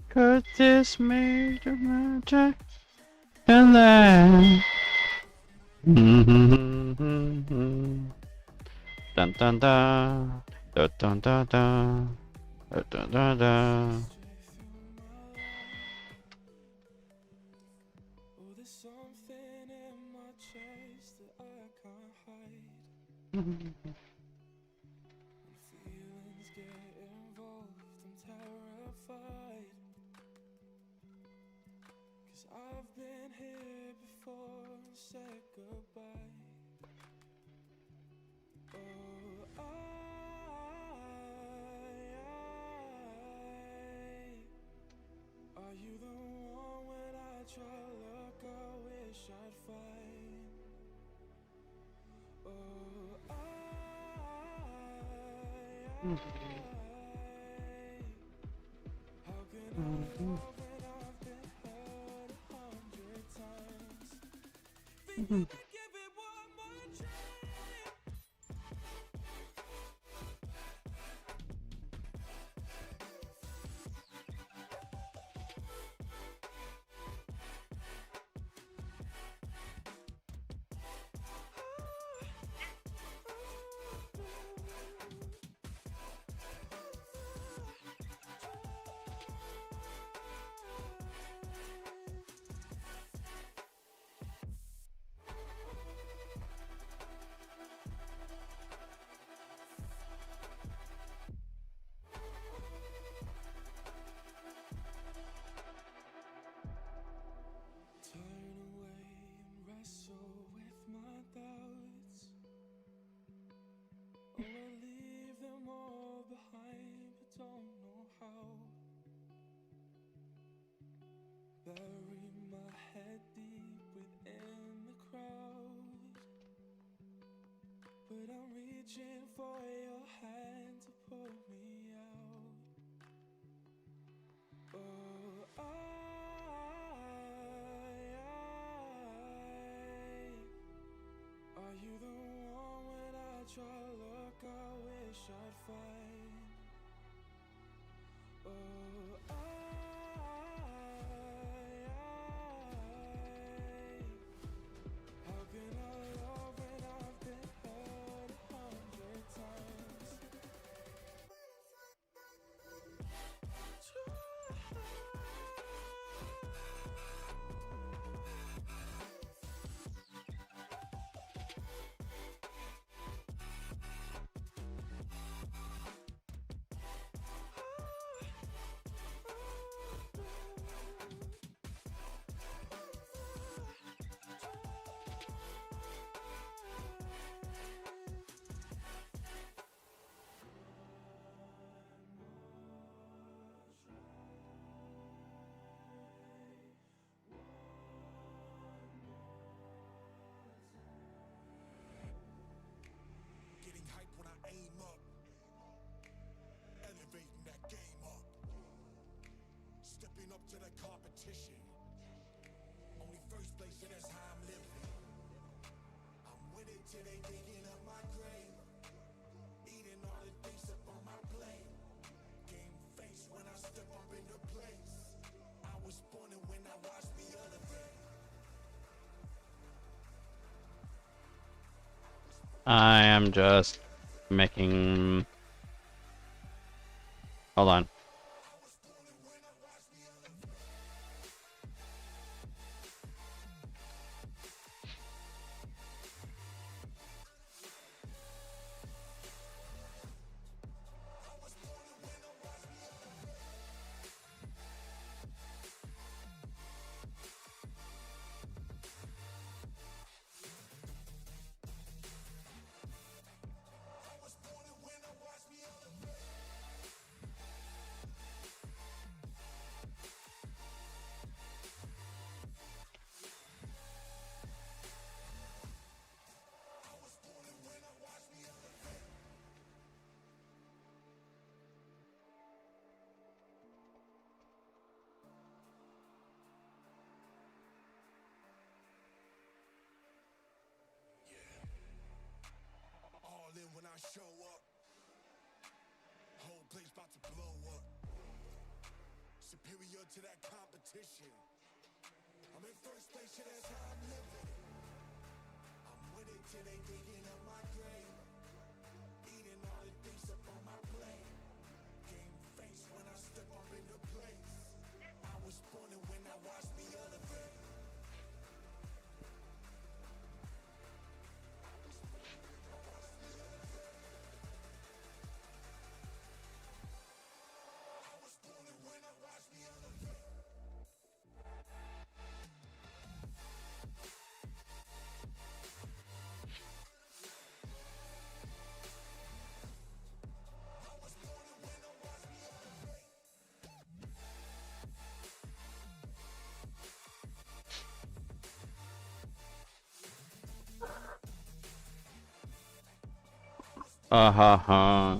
Speaker 1: 'Cause this major magic and then. Dun dun dun. Dun dun dun dun. Dun dun dun dun.
Speaker 11: Oh, there's something in my chest that I can't hide. When feelings get involved, I'm terrified. 'Cause I've been here before and said goodbye. Oh, are you the one when I try look I wish I'd find? Oh, how can I love when I've been hurt 100 times? Think I could give it one more try. Turn away and wrestle with my doubts. Oh, I leave them all behind, but don't know how. Bury my head deep within the crowd, but I'm reaching for your hand to pull me out. Oh, are you the one when I try look I wish I'd find? Oh, how can I love when I've been hurt 100 times?
Speaker 9: Getting hype when I aim up, elevating that game up, stepping up to the competition. Only first place, yeah, that's how I'm living. I'm with it till they digging up my grave, eating all the things up on my plate. Game face when I step up in the place. I was born and when I watched me elevate.
Speaker 1: I am just making. Hold on.
Speaker 9: All in when I show up, whole place about to blow up. Superior
Speaker 4: to that competition. I'm in first place, yeah, that's how I'm living. I'm with it till they digging up my grave. Eating all the things up on my plate. Game face when I step up in the place. I was born and when I watched me elevate.
Speaker 1: Ha ha ha.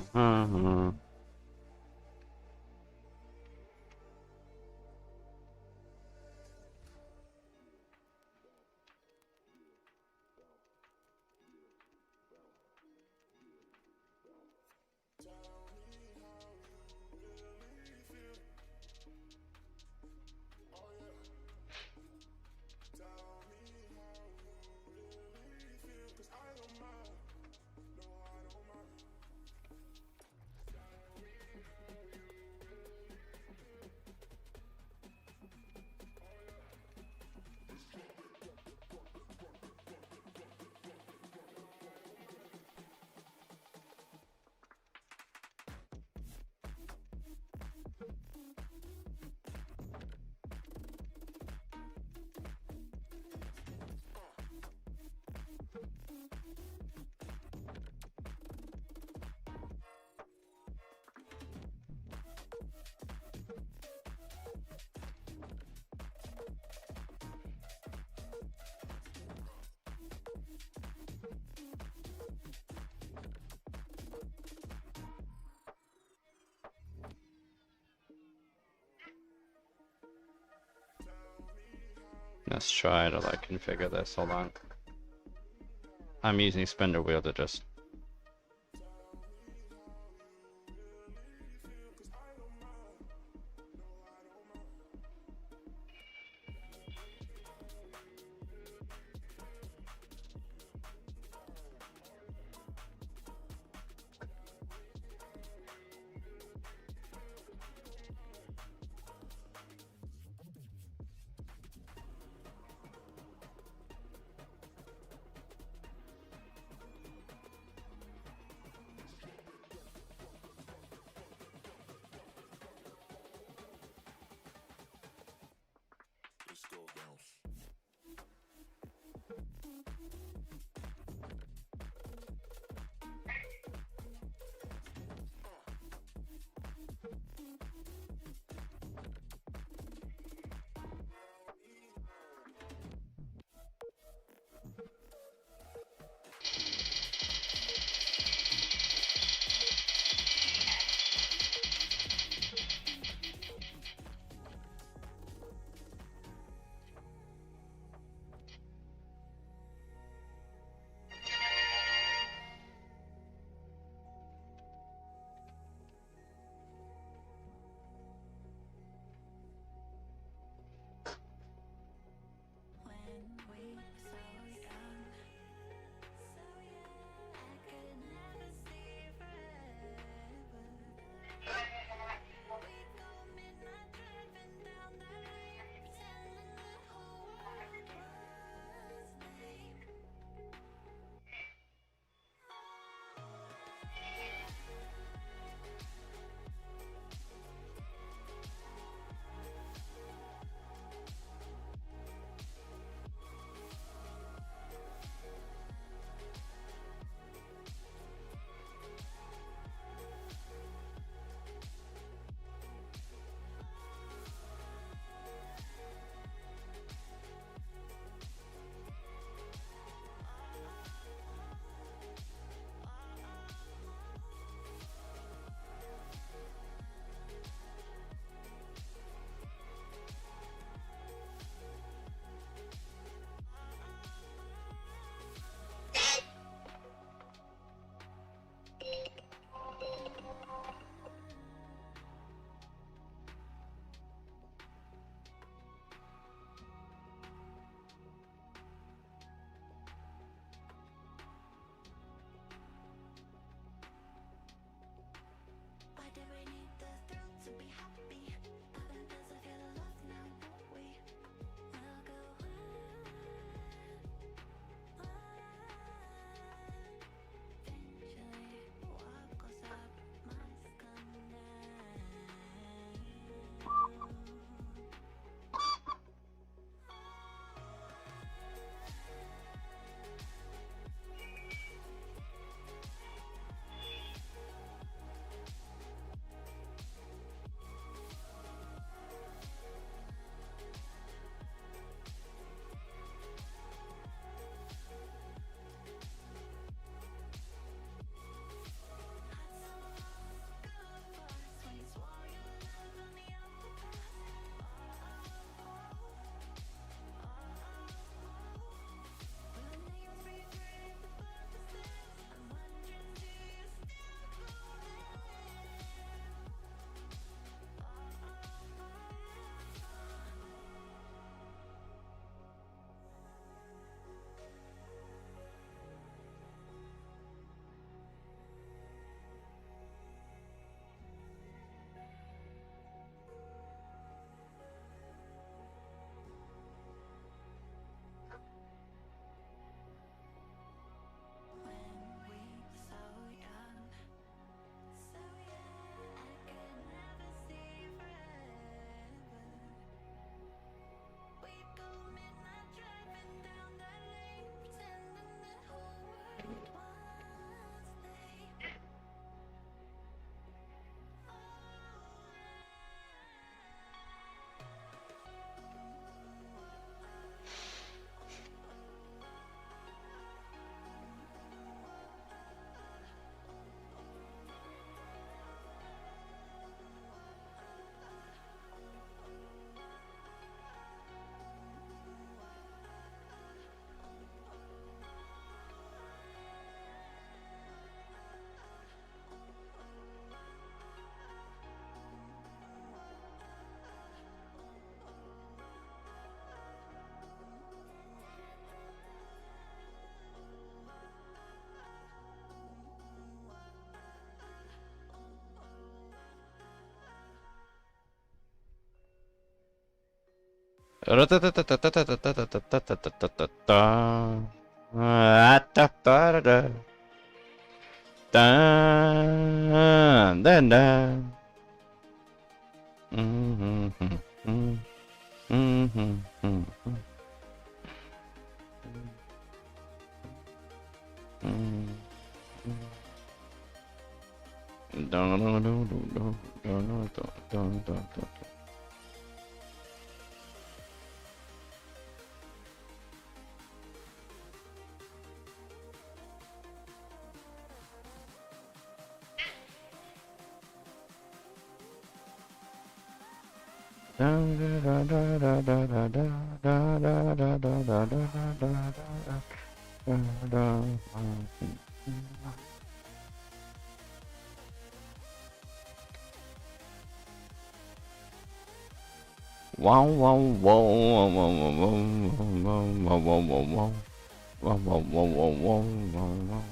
Speaker 1: Let's try to like configure this. Hold on. I'm using spindle wheel to just.
Speaker 4: Let's go bounce.
Speaker 1: Wow, wow, wow, wow, wow, wow, wow, wow, wow, wow, wow. Wow, wow, wow, wow, wow, wow, wow.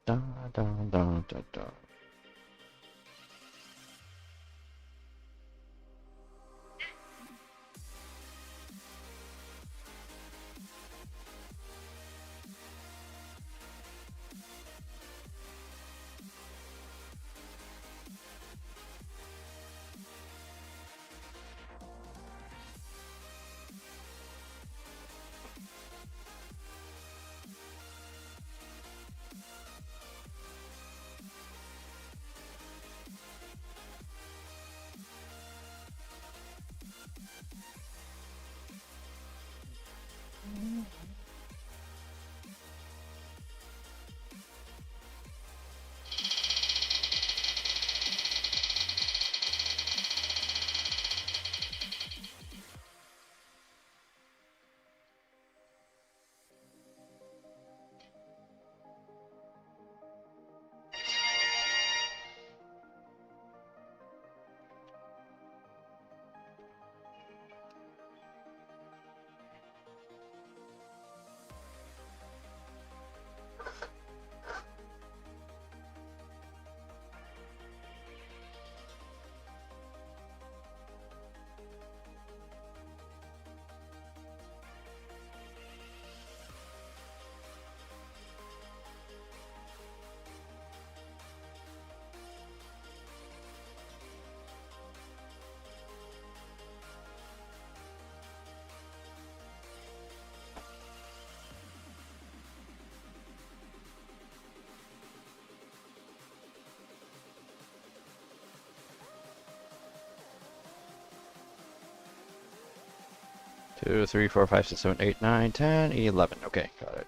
Speaker 1: Da, da, da, da, da. 2, 3, 4, 5, 6, 7, 8, 9, 10, 11. Okay, got it.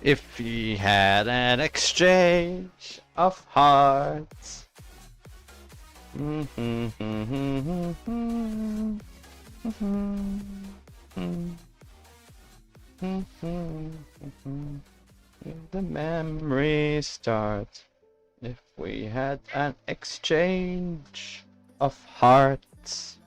Speaker 1: If we had an exchange of hearts. The memory starts. If we had an exchange of hearts.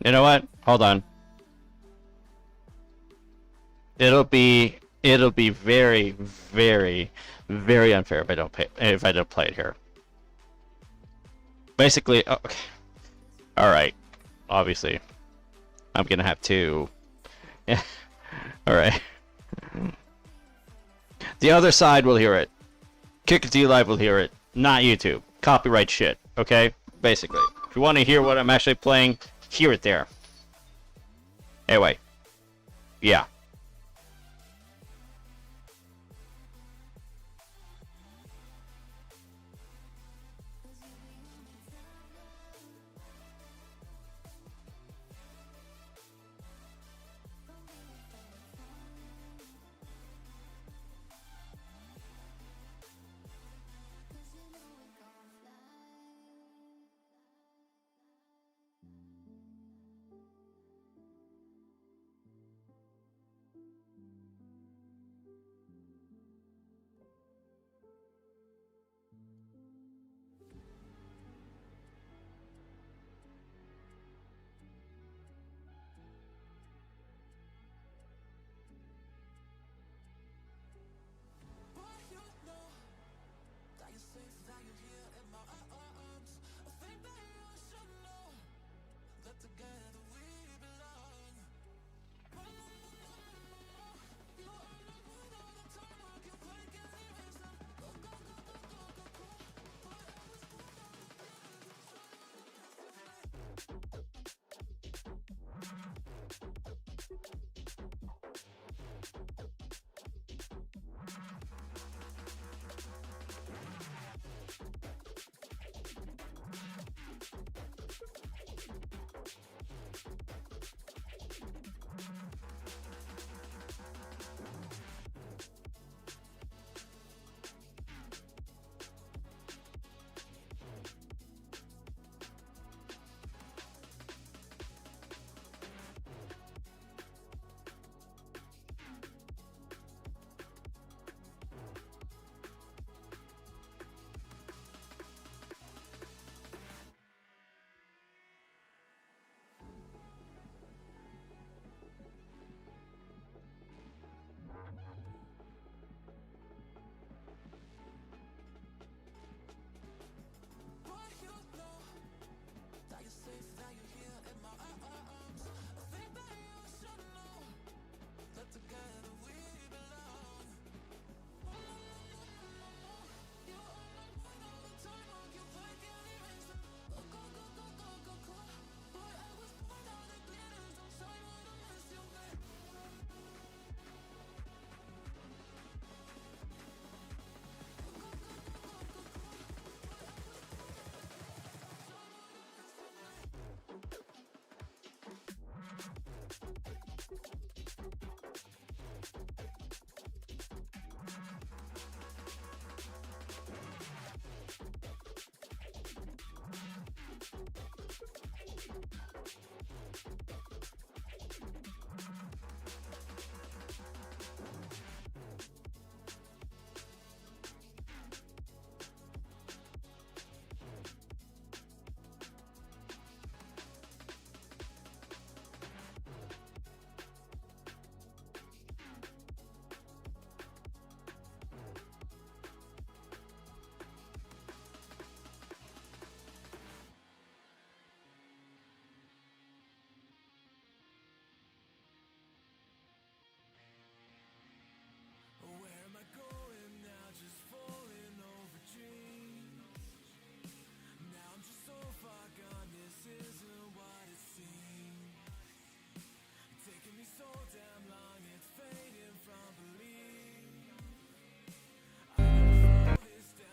Speaker 1: You know what? Hold on. It'll be very, very, very unfair if I don't play it here. Basically, oh, okay. All right. Obviously, I'm gonna have to. Yeah. All right. The other side will hear it. Kick D Live will hear it. Not YouTube. Copyright shit. Okay. Basically, if you want to hear what I'm actually playing, hear it there. Anyway. Yeah.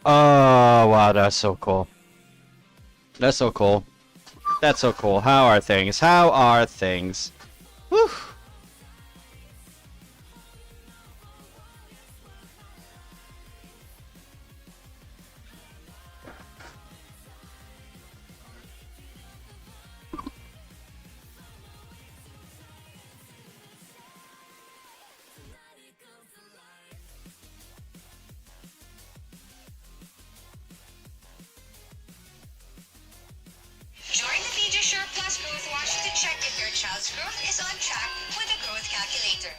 Speaker 1: Oh, wow, that's so cool. That's so cool. That's so cool. How are things? How are things? Woo!
Speaker 13: Check if your child's growth is on track with the growth calculator.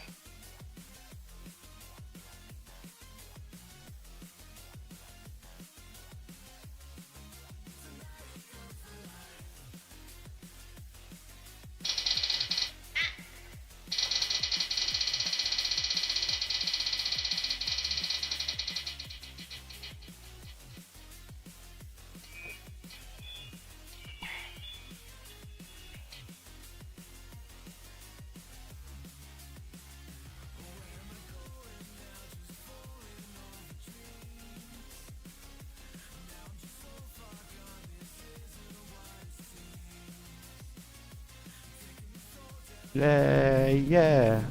Speaker 1: Yeah, yeah.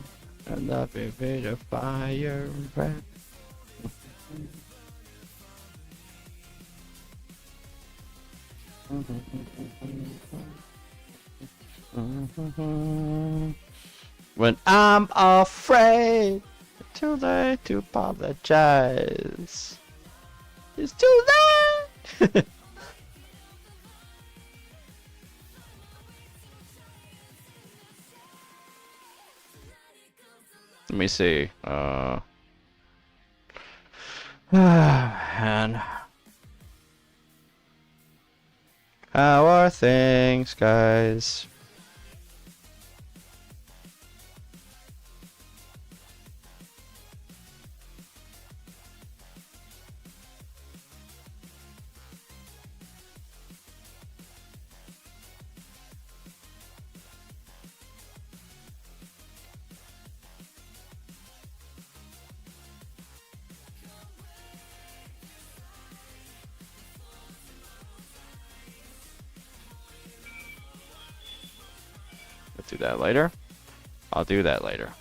Speaker 1: I love it with a fire breath. When I'm afraid, too late to apologize. It's too late. Let me see. Man. How are things, guys? Let's do that later. I'll do that later.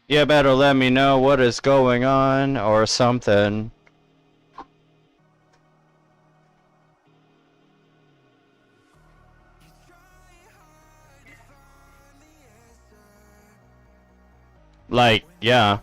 Speaker 1: You better let me know what is going on or something. Like, yeah.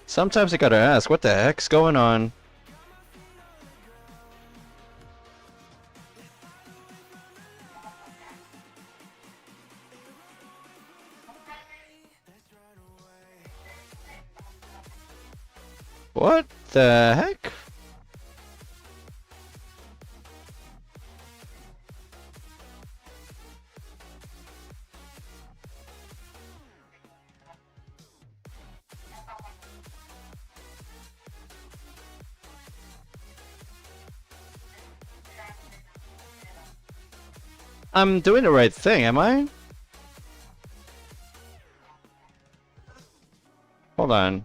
Speaker 1: Sometimes I gotta ask, what the heck's going on? What the heck? I'm doing the right thing, am I? Hold on.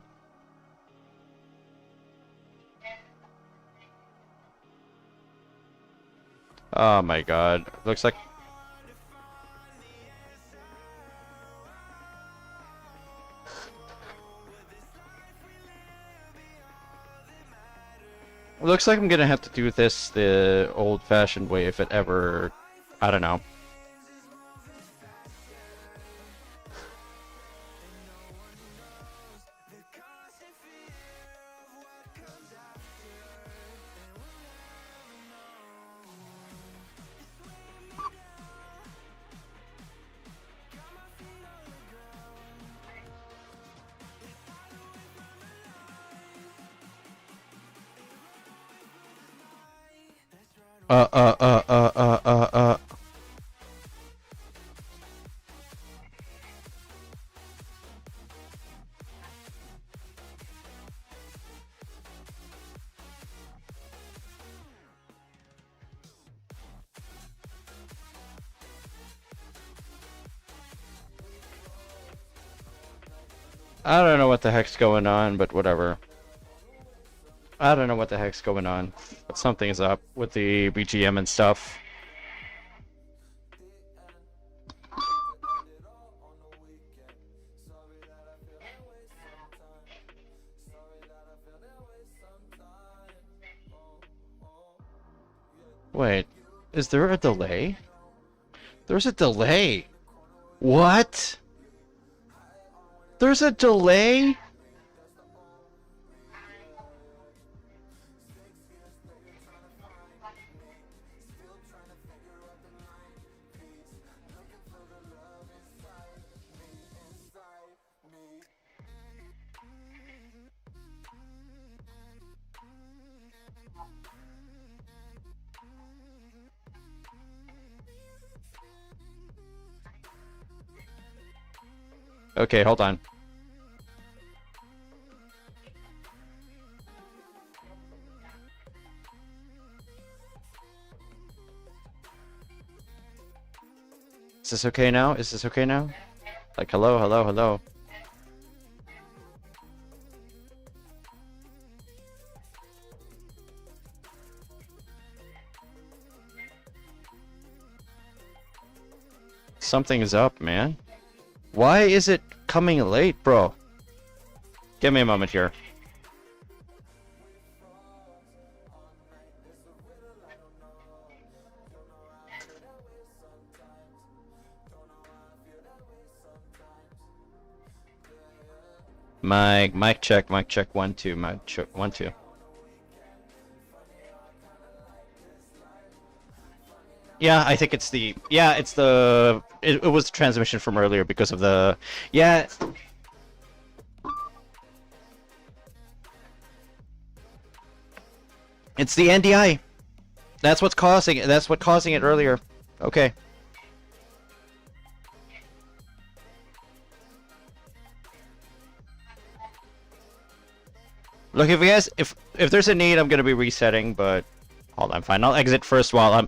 Speaker 1: Oh my god. Looks like... Looks like I'm gonna have to do this the old-fashioned way if it ever... I don't know. Uh, uh, uh, uh, uh, uh, uh. I don't know what the heck's going on, but whatever. I don't know what the heck's going on, but something is up with the BGM and stuff. Wait, is there a delay? There's a delay. What? There's a delay? Okay, hold on. Is this okay now? Is this okay now? Like, hello, hello, hello. Something is up, man. Why is it coming late, bro? Give me a moment here. Mic check, 1 2, mic check 1 2. Yeah, I think it's the it was the transmission from earlier because of the it's the NDI. That's what's causing it. That's what causing it earlier. Okay. Look, if there's a need, I'm gonna be resetting, but hold on, fine. I'll exit first while I'm.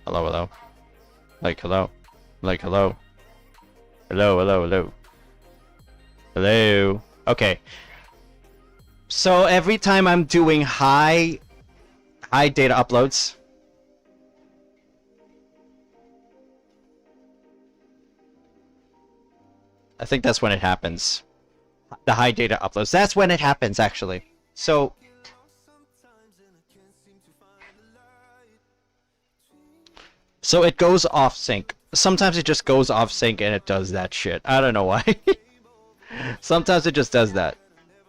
Speaker 1: Hello, hello. Like, hello. Like, hello. Hello, hello, hello. Hello. Okay. So every time I'm doing high data uploads, I think that's when it happens. The high data uploads. That's when it happens, actually. So it goes off sync. Sometimes it just goes off sync and it does that shit. I don't know why. Sometimes it just does that.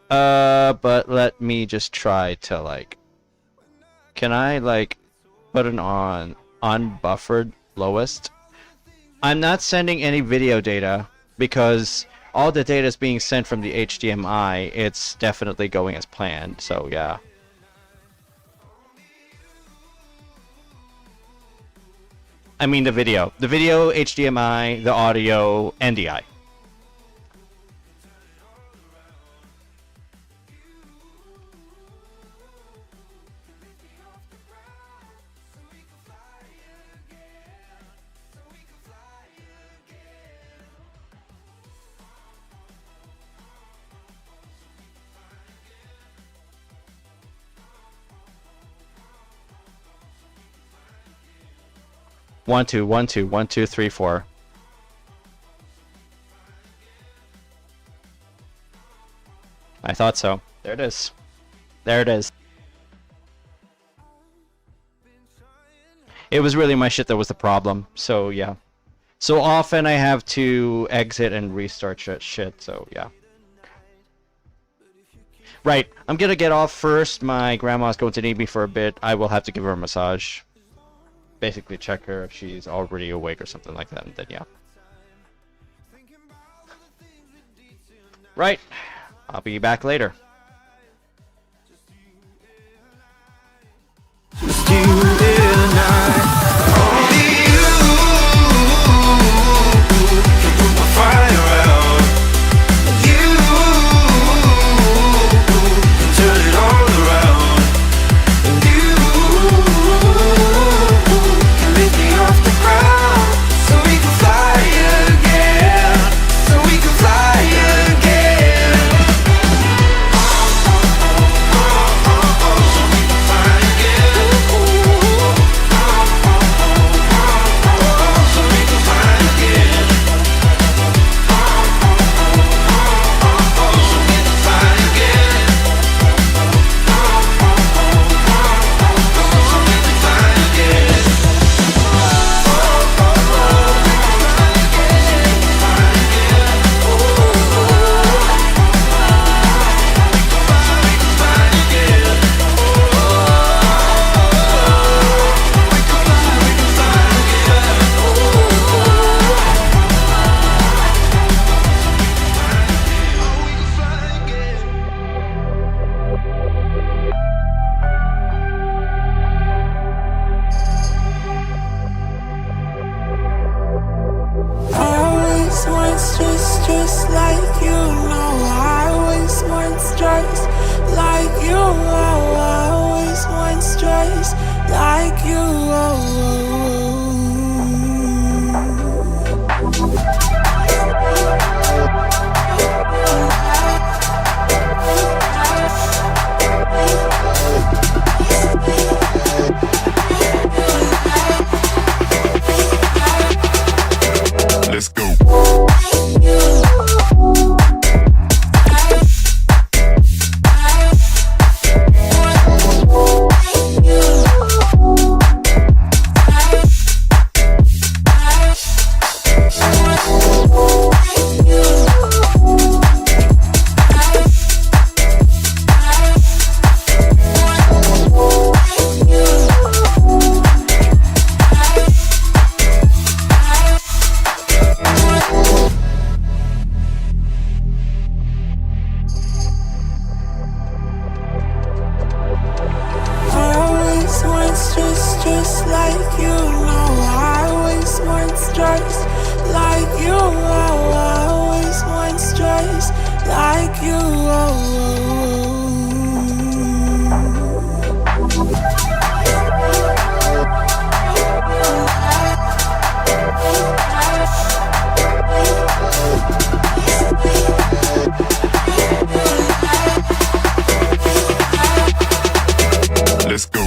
Speaker 1: But let me just try to, like... Can I, like, put it on unbuffered lowest? I'm not sending any video data because all the data is being sent from the HDMI. It's definitely going as planned, so yeah. I mean the video. The video, HDMI, the audio, NDI. One, two, 1 2, 1 2 3 4. I thought so. There it is. There it is. It was really my shit that was the problem. So yeah. So often I have to exit and restart shit. So yeah. Right. I'm gonna get off first. My grandma's going to need me for a bit. I will have to give her a massage. Basically check her if she's already awake or something like that, and then yeah. Right. I'll be back later.
Speaker 2: Just you and I. Only you can put my fire out. You can turn it all around. And
Speaker 7: just like you. No, I always want stress like you. Oh, I always want stress like you.
Speaker 9: Let's go. Just like you, no, I always want stress like you. Oh, I always want stress like you. Let's go.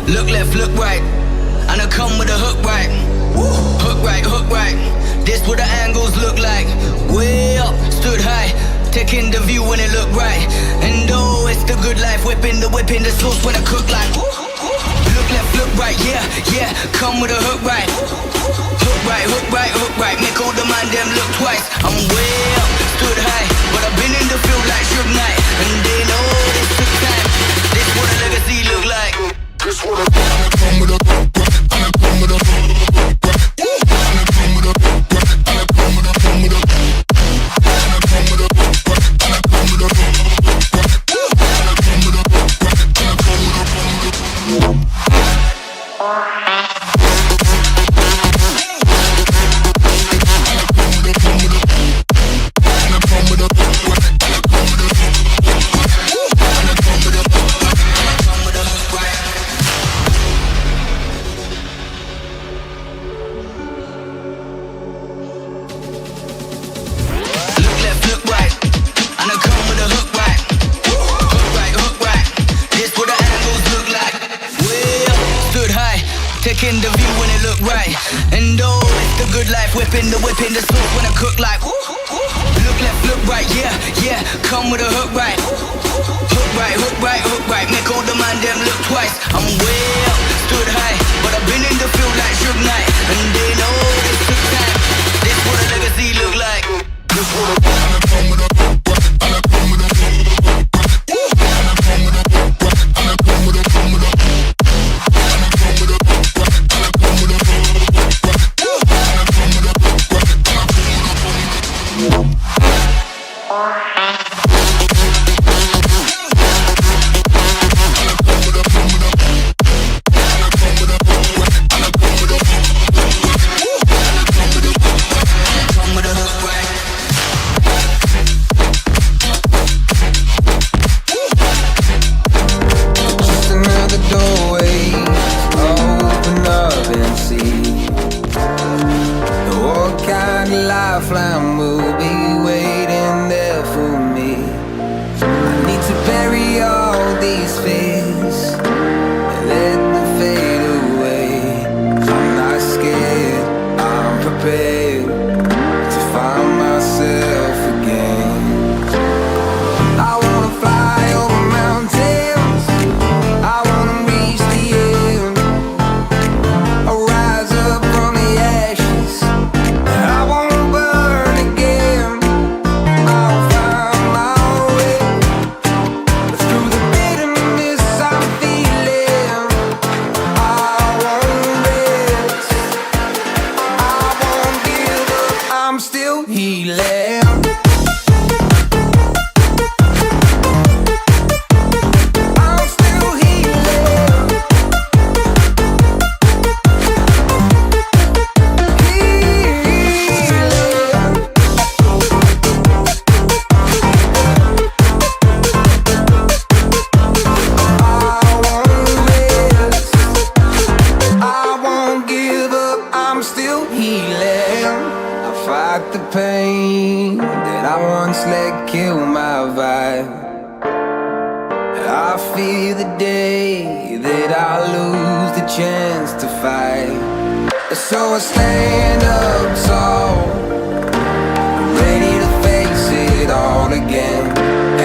Speaker 16: Look left, look right, and I come with a hook right. Hook right, hook right. This what the angles look like. Way up, stood high, taking the view when it look right. And oh, it's the good life, whipping the sauce when I cook like. Look left, look right, yeah, yeah. Come with a hook right. Hook right, hook right, hook right. Make all the man them look twice. I'm way up, stood high, but I've been in the field like Suge Knight, and they know this took time. This what a legacy look like. This what I come with a come with taking the view when it look right. And oh, it's the good life, whipping the sauce when I cook like. Look left, look right, yeah, yeah. Come with a hook right. Hook right, hook right, hook right. Make all the man them look twice. I'm way up, stood high, but I've been in the field like Suge Knight, and they know this took time. This what a legacy look like. This what a come with a lifeline will be waiting there for me. I need to bury all these fears and let them fade away. I'm not scared, I'm prepared to find myself again.
Speaker 2: I'm still healing. The pain that I once let kill my vibe. I fear the day that I lose the chance to fight. So I stand up tall, ready to face it all again.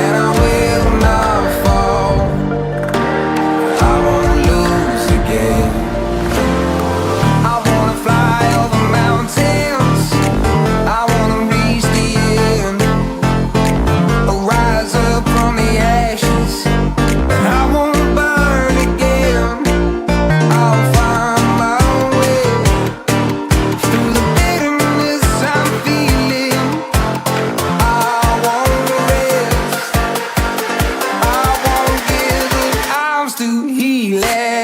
Speaker 2: And I will not fall, I won't lose again. I wanna fly over mountains, I wanna reach the end, rise up from the ashes, and I won't burn again. I'll find my way through the bitterness I'm feeling. I won't rest, I won't give up, I'm still healing.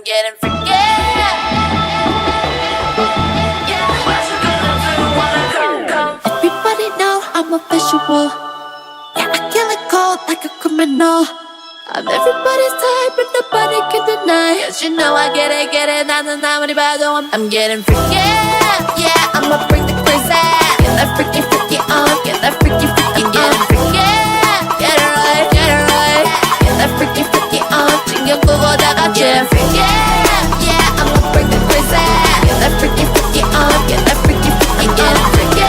Speaker 6: getting freaky. Yeah, what you gonna do when I come? Everybody know I'm a visual. Yeah, I kill it cold like a criminal. I'm everybody's type, but nobody can deny. Cause you know I get it, 나는 아무리 봐도 I'm getting freaky. Yeah, I'ma bring the crazy. Get that freaky, freaky on. Get that freaky, freaky on. Getting freaky. Get it right, get it right. Get that freaky, freaky on. 신경 끄고 다 같이 freaky. Yeah, I'ma bring the crazy. Get that freaky, freaky on. Get that freaky, freaky on. Getting freaky.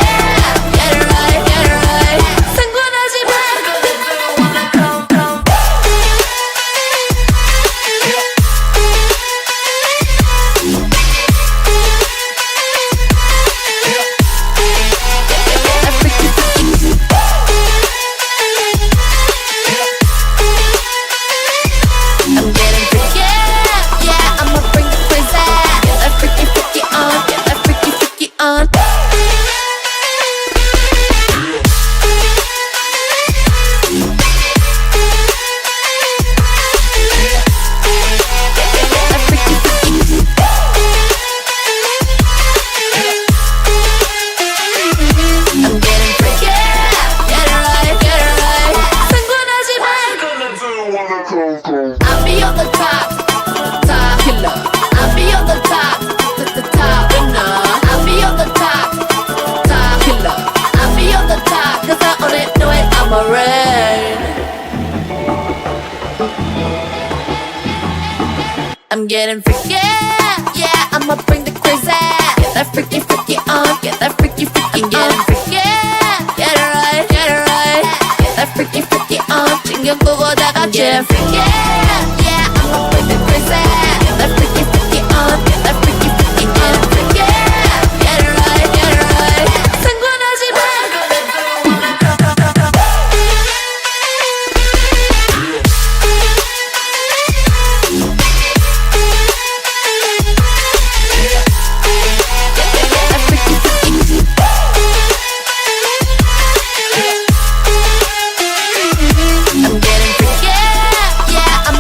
Speaker 6: Get it right, get it right. 상관하지 마. I'll be on the top, top killer. I'll be on the top, top winner. I'll be on the top, top killer. I'll be on the top, cause I own it, know it, I'm a rain. I'm getting freaky, yeah, I'ma bring the crazy. Get that freaky, freaky on, get that freaky, freaky on. Getting freaky, get it right, get it right. Get that freaky, freaky on, 신경 끄고 다 같이 freaky. Yeah, I'ma bring the crazy. Get that freaky, freaky on, get that freaky, freaky on. Freaky, get it right, get it right. 상관하지 마. I'm getting freaky, yeah,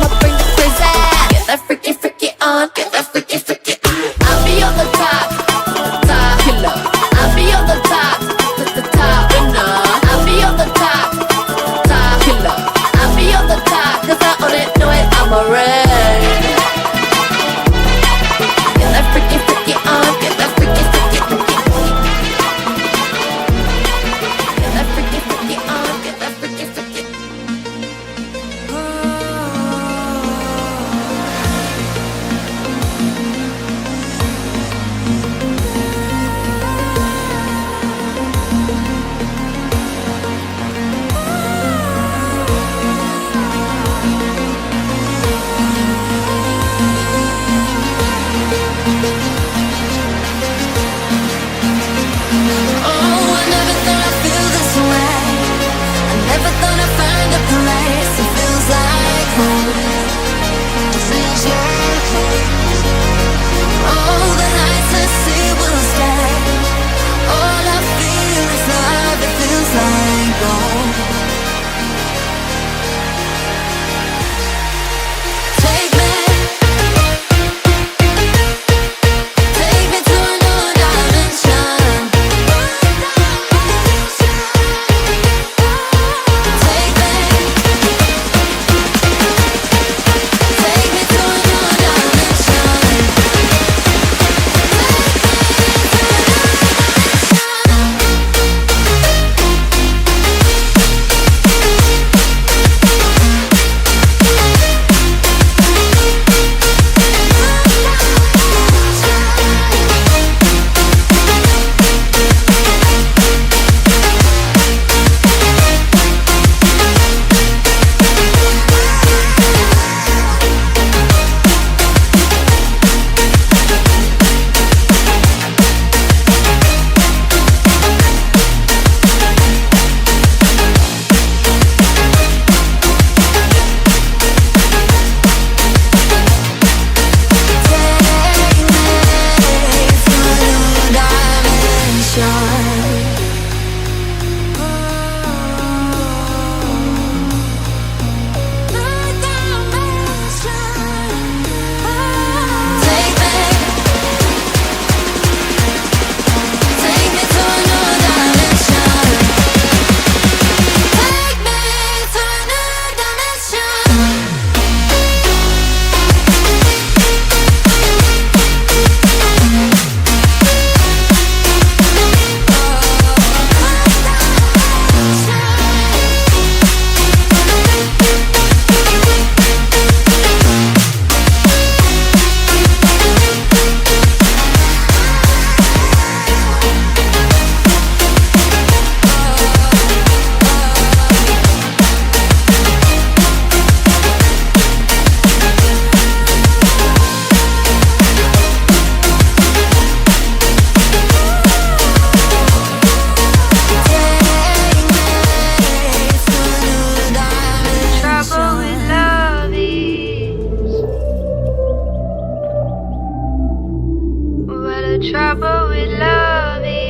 Speaker 7: the trouble with love is.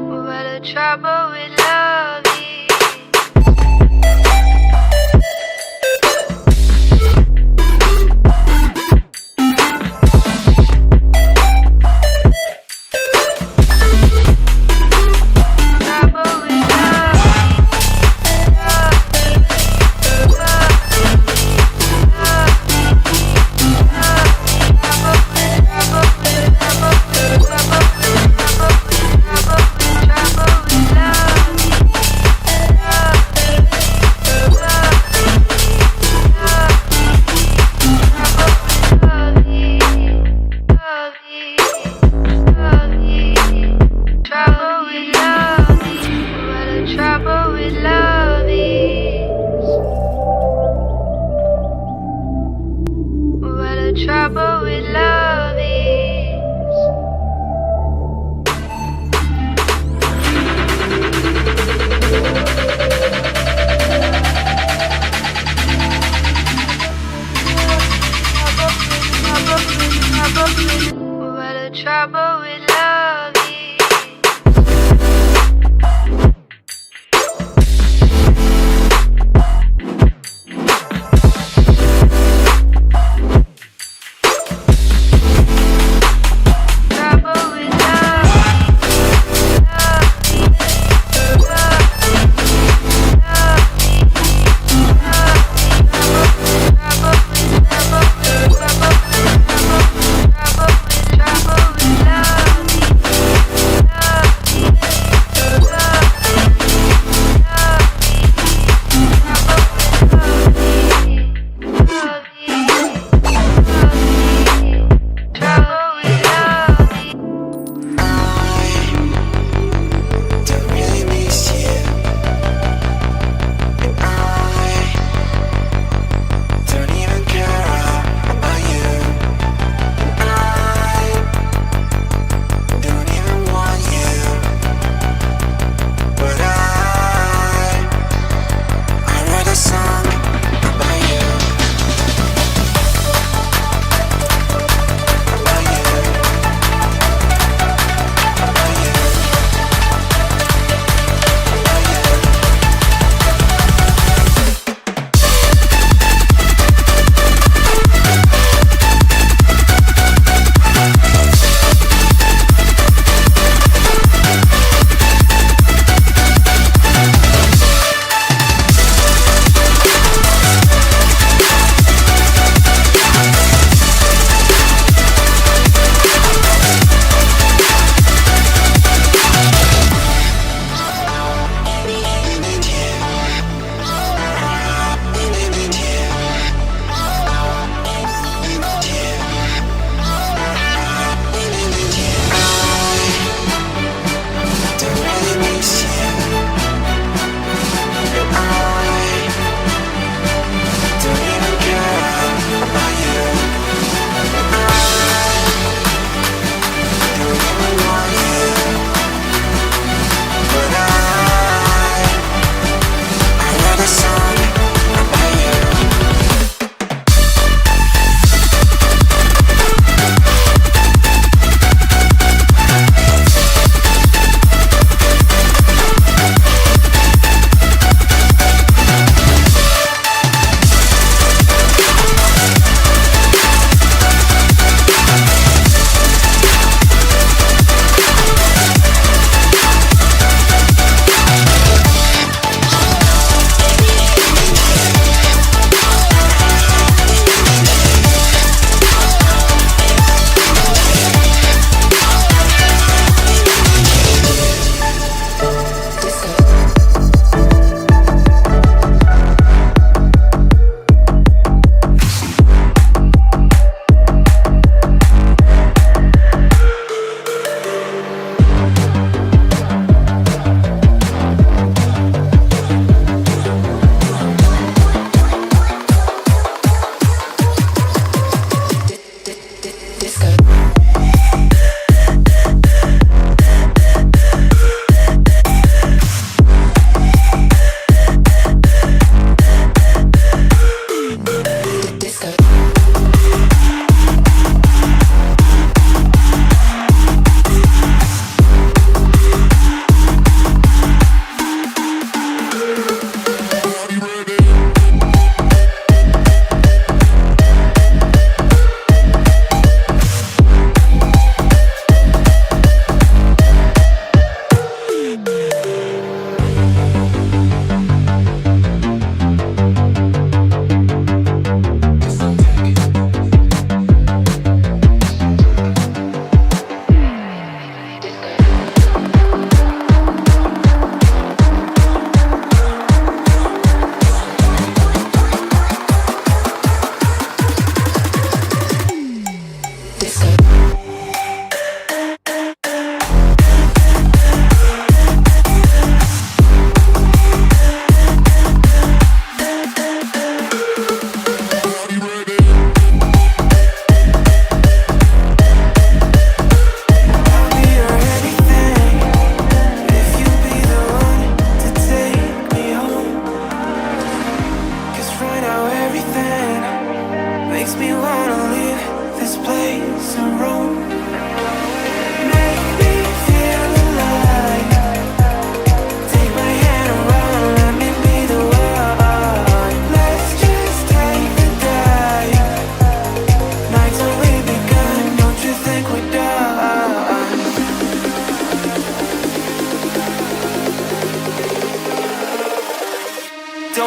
Speaker 7: What the trouble with love is. Trouble with love.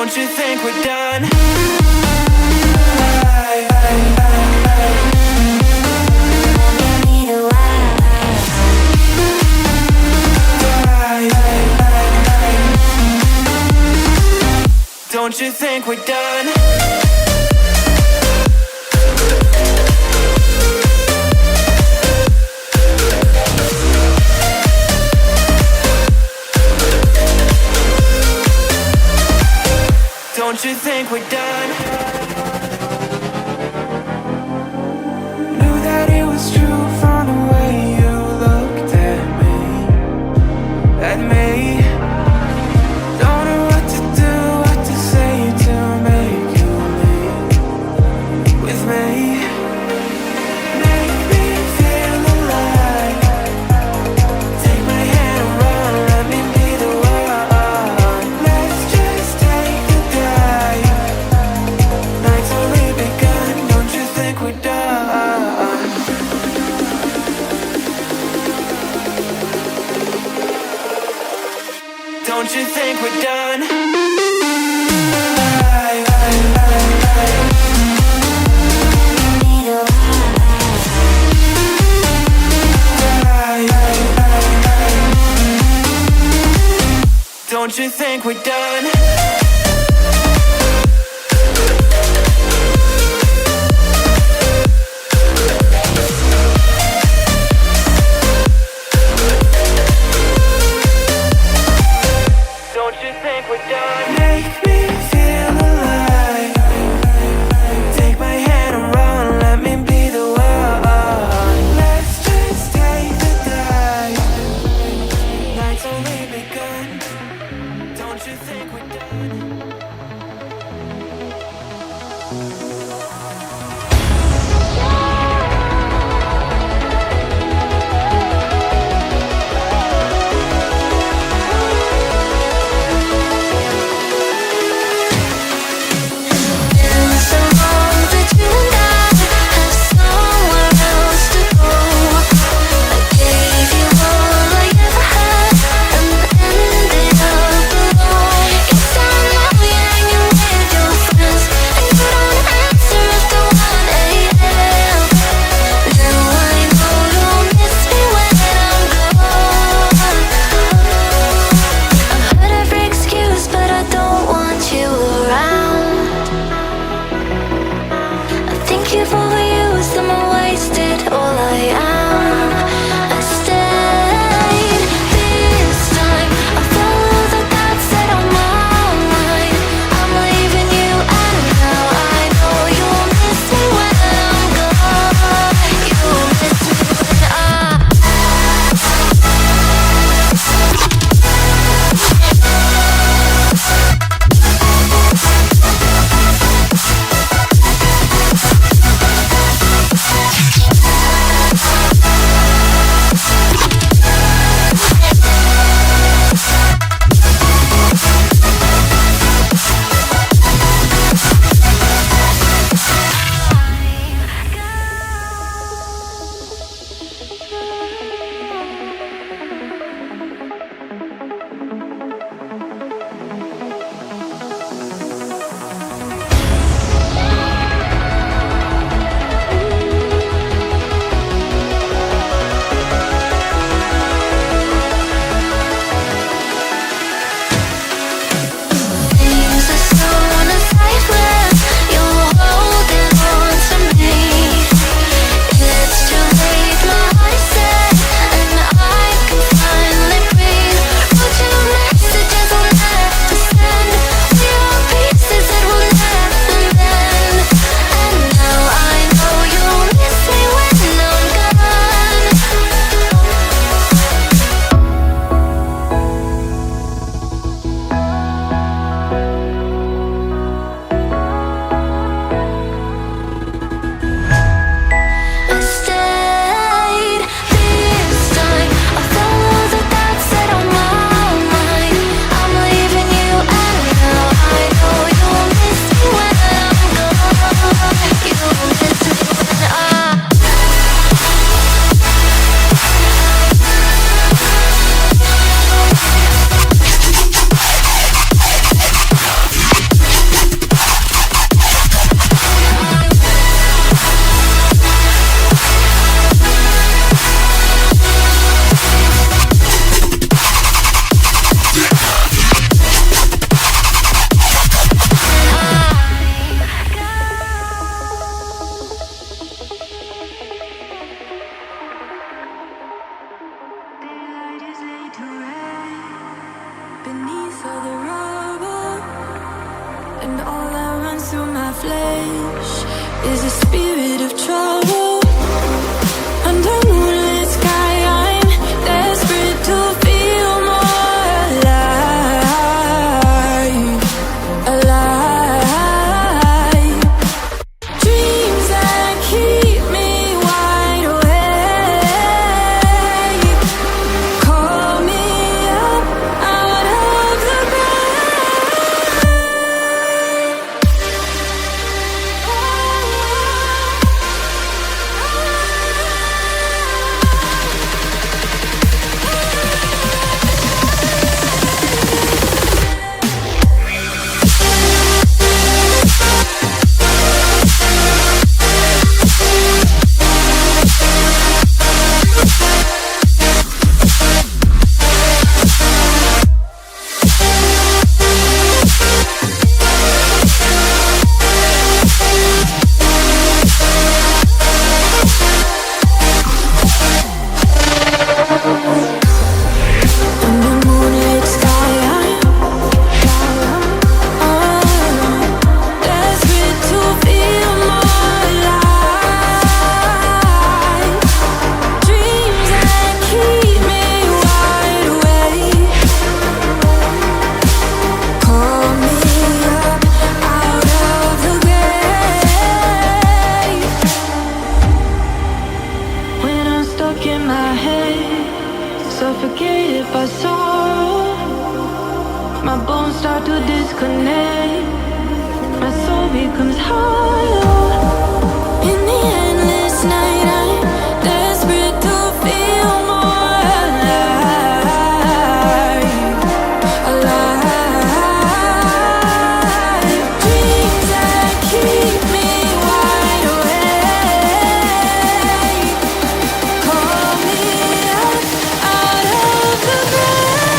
Speaker 2: Don't you think we're done? Don't you think we're done? Don't you think we're done? Knew that it was true from the way you looked at me. Don't know what to do, what to say to make you leave with me. Make me feel alive. Take my hand and run, let me be the one. Let's just take the dive. Night's only begun, don't you think we're done? Don't you think we're done? Don't you think we're done? Don't you think we're done? Make me feel alive. Take my hand and run, let me be the one. Let's just take the dive. Night's only begun. Don't you think we're done?
Speaker 7: all the rubble, and all that runs through my flesh is a spirit of trouble. Under moonlit sky, I'm desperate to feel more alive, alive. Dreams that keep me wide awake. Call me up out of the suffocated by sorrow. My bones start to disconnect. My soul becomes hollow. In the endless night, I'm desperate to feel more alive, alive. Dreams that keep me wide awake. Call me up out of the grave.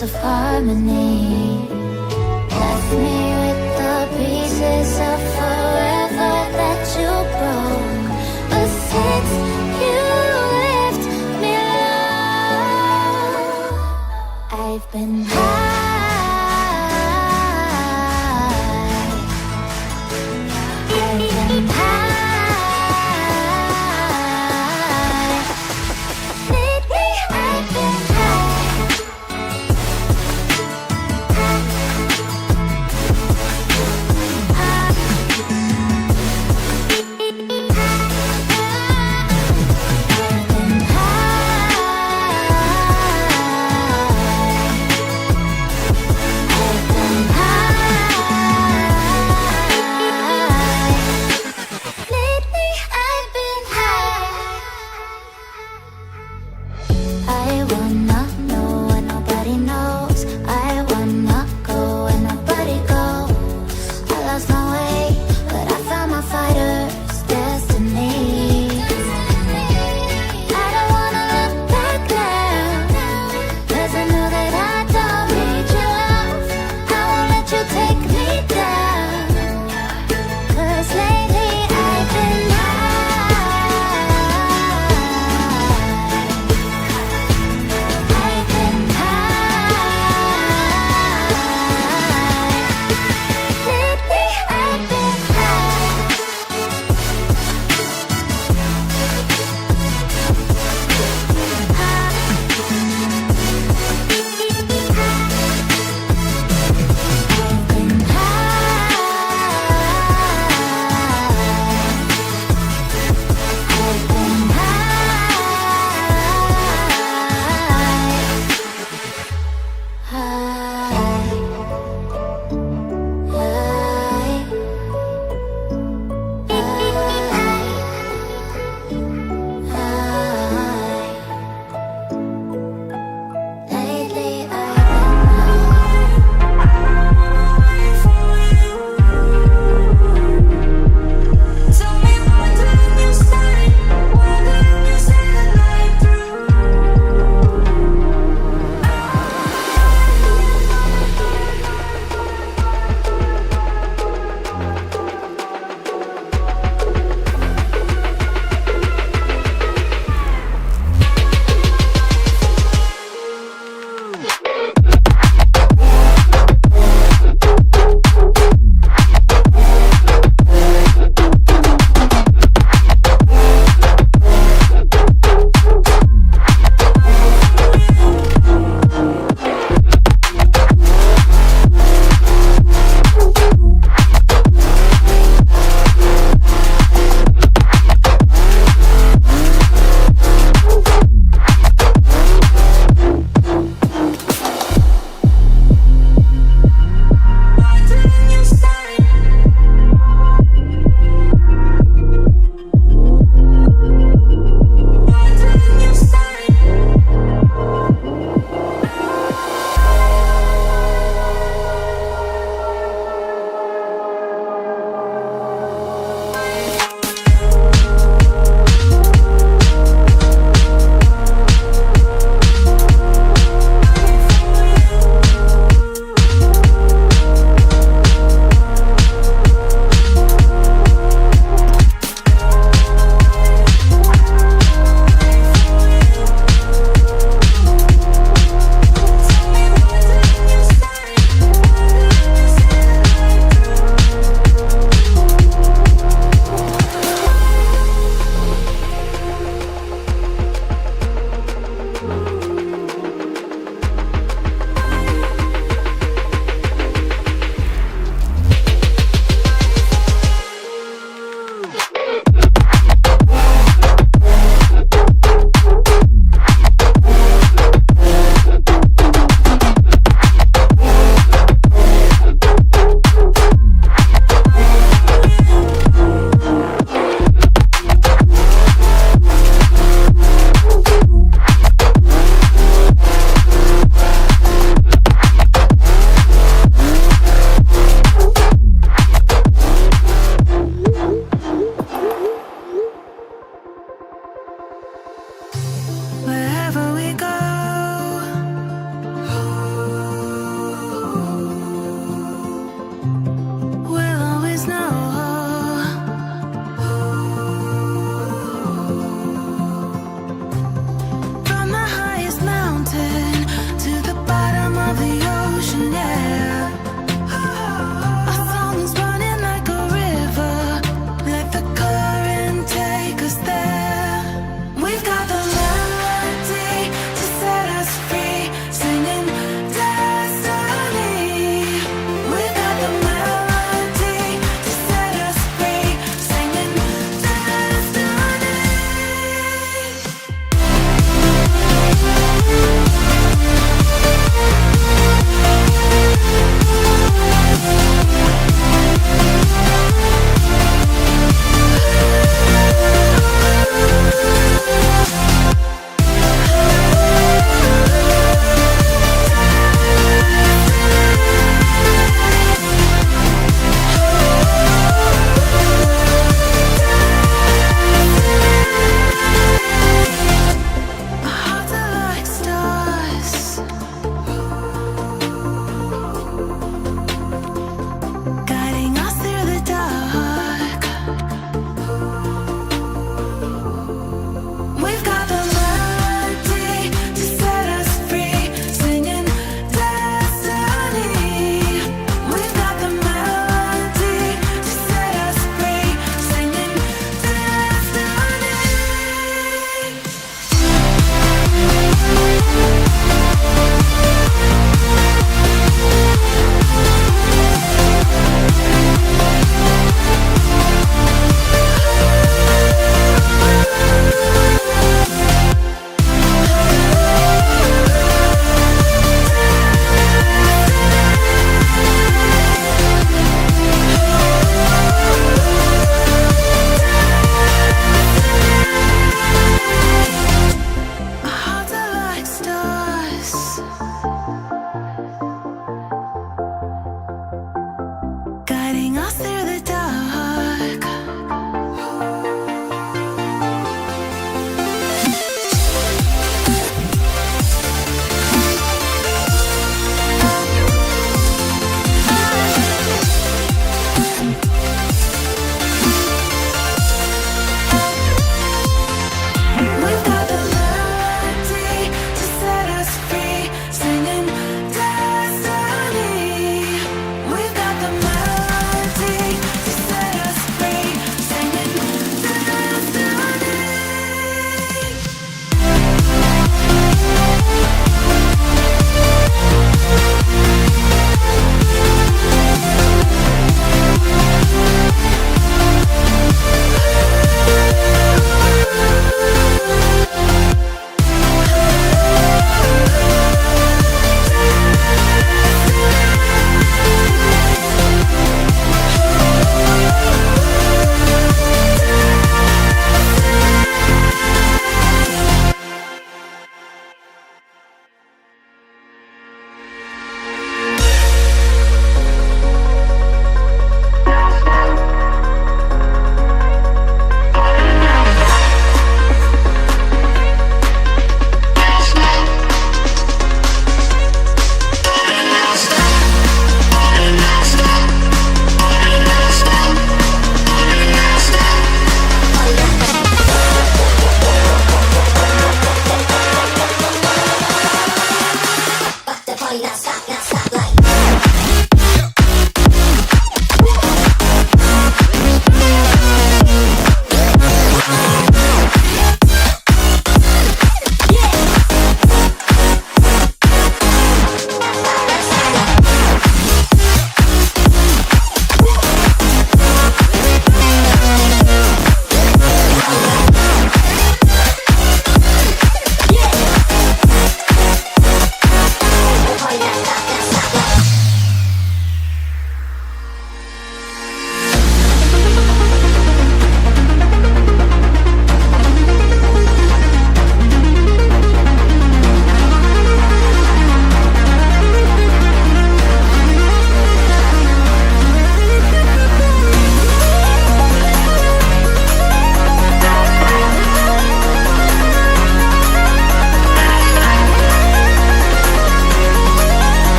Speaker 7: piece of harmony. Left me with the pieces of forever that you broke. But since you left me alone, I've been high.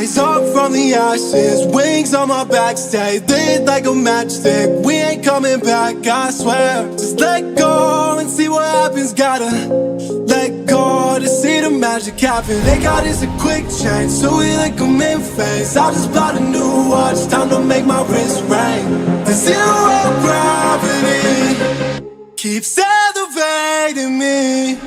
Speaker 11: Rise up from the ashes, wings on my back, stay lit like a matchstick. We ain't coming back, I swear. Just let go and see what happens. Gotta let go to see the magic happen. They got us a quick change, so we like them in phase. I just bought a new watch, time to make my wrist ring. The zero gravity keeps elevating me.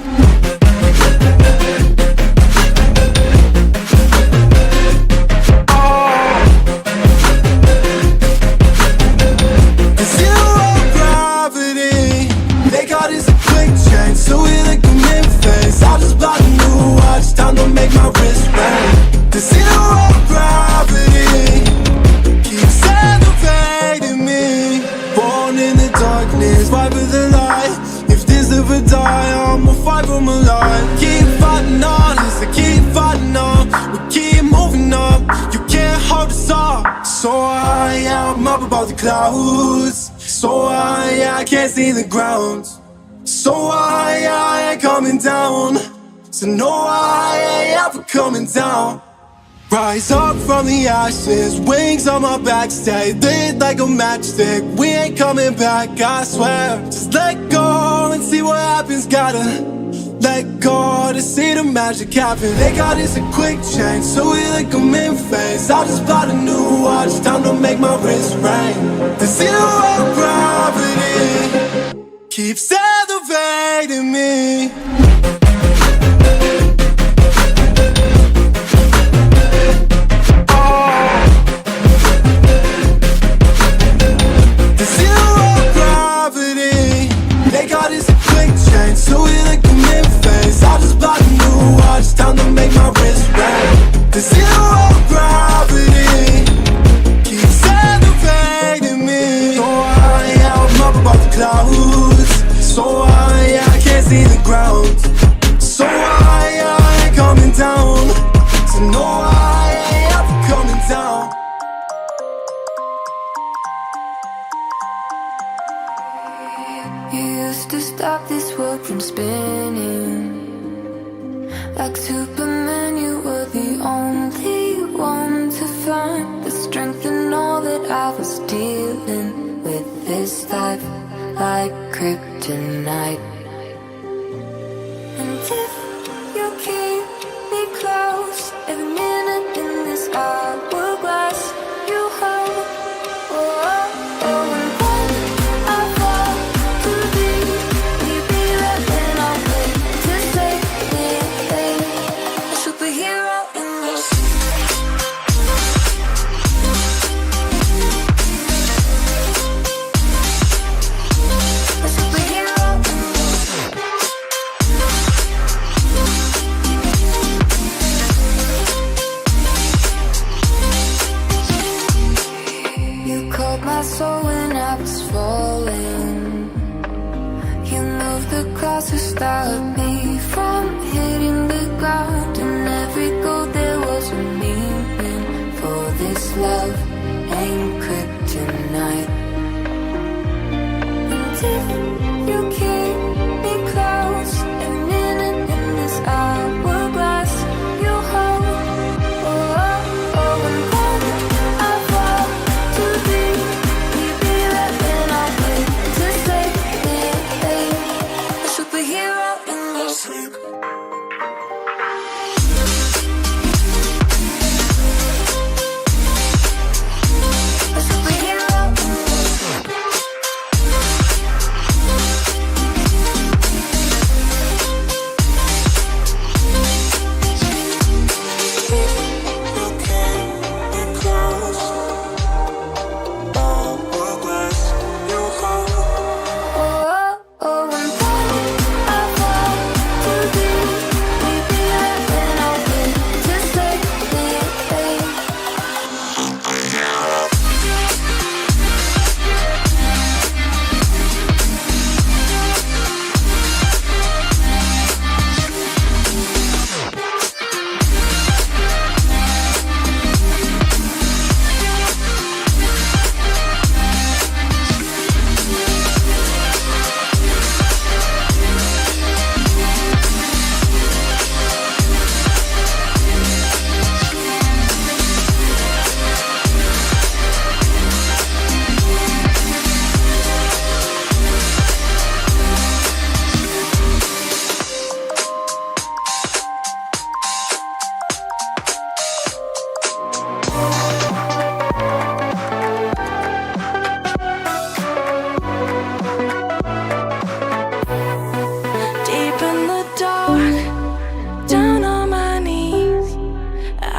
Speaker 11: So we like them in phase. I just bought a new watch, time to make my wrist ring. The zero gravity keeps elevating me. Born in the darkness, fight for the light. If this ever die, I'ma fight for my life. Keep fighting on, I keep fighting on. We keep moving up, you can't hold us up. So I'm up above the clouds. So I can't see the ground. So I ain't coming down. So no, I ain't ever coming down. Rise up from the ashes, wings on my back, stay lit like a matchstick. We ain't coming back, I swear. Just let go and see what happens. Gotta let go to see the magic happen. They got us a quick change, so we like them in phase. I just bought a new watch, time to make my wrist ring. The zero gravity keeps elevating me. The zero gravity, they got us a quick change, so we like them in phase. I just bought a new watch, time to make my wrist ring. The zero gravity keeps elevating me. So I'm up above the clouds. So I can't see the ground. So I ain't coming down. So no, I ain't ever coming down.
Speaker 7: You used to stop this world from spinning. Like Superman, you were the only one to find the strength in all that I was dealing with. This life like kryptonite. And if you keep me close, every minute in this hourglass you hold. Oh, oh, oh, and when I fall to thee, you be right when I'm with to save me, a superhero in your my soul when I was falling. You moved the clouds to stop me from hitting the ground. In every goal there was a meaning. For this love ain't kryptonite. And if you keep me close, every minute in this hourglass you hold. Oh, oh, oh, and when I fall to thee, superhero in your sleep.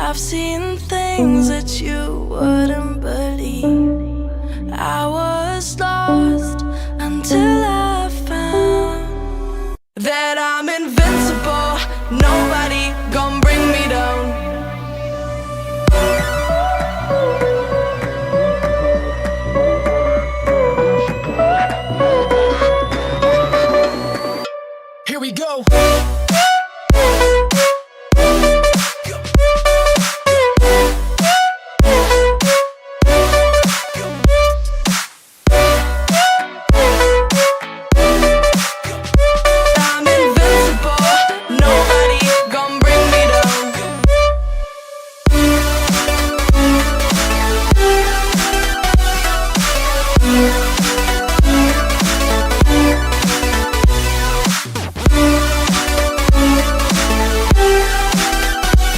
Speaker 7: I've seen things that you wouldn't believe. I was lost until I found that I'm invincible. Nobody gon' bring me down.
Speaker 11: Here we go.
Speaker 7: I'm invincible. Nobody gon' bring me down.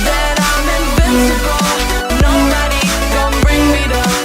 Speaker 7: That I'm invincible. Nobody gon' bring me down.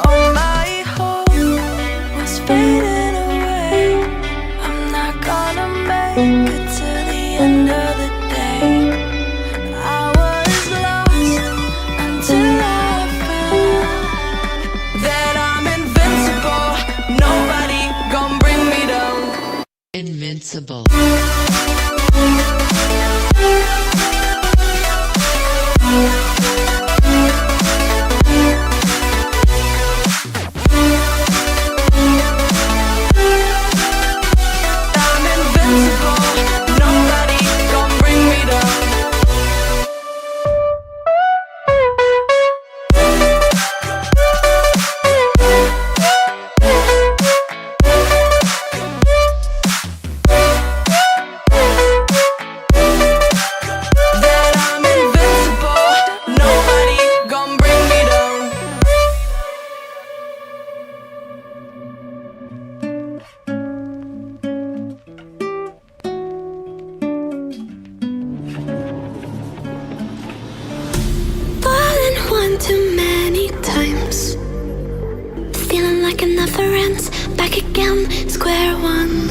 Speaker 7: All my hope was fading away. I'm not gonna make it to the end of the day. I was lost until I found that I'm invincible. Nobody gon' bring me down.
Speaker 21: Invincible.
Speaker 7: I'm invincible. Nobody gon' bring me down. That I'm invincible. Nobody gon' bring me down.
Speaker 6: Fallen one too many times, feeling like it never ends. Back again, square one.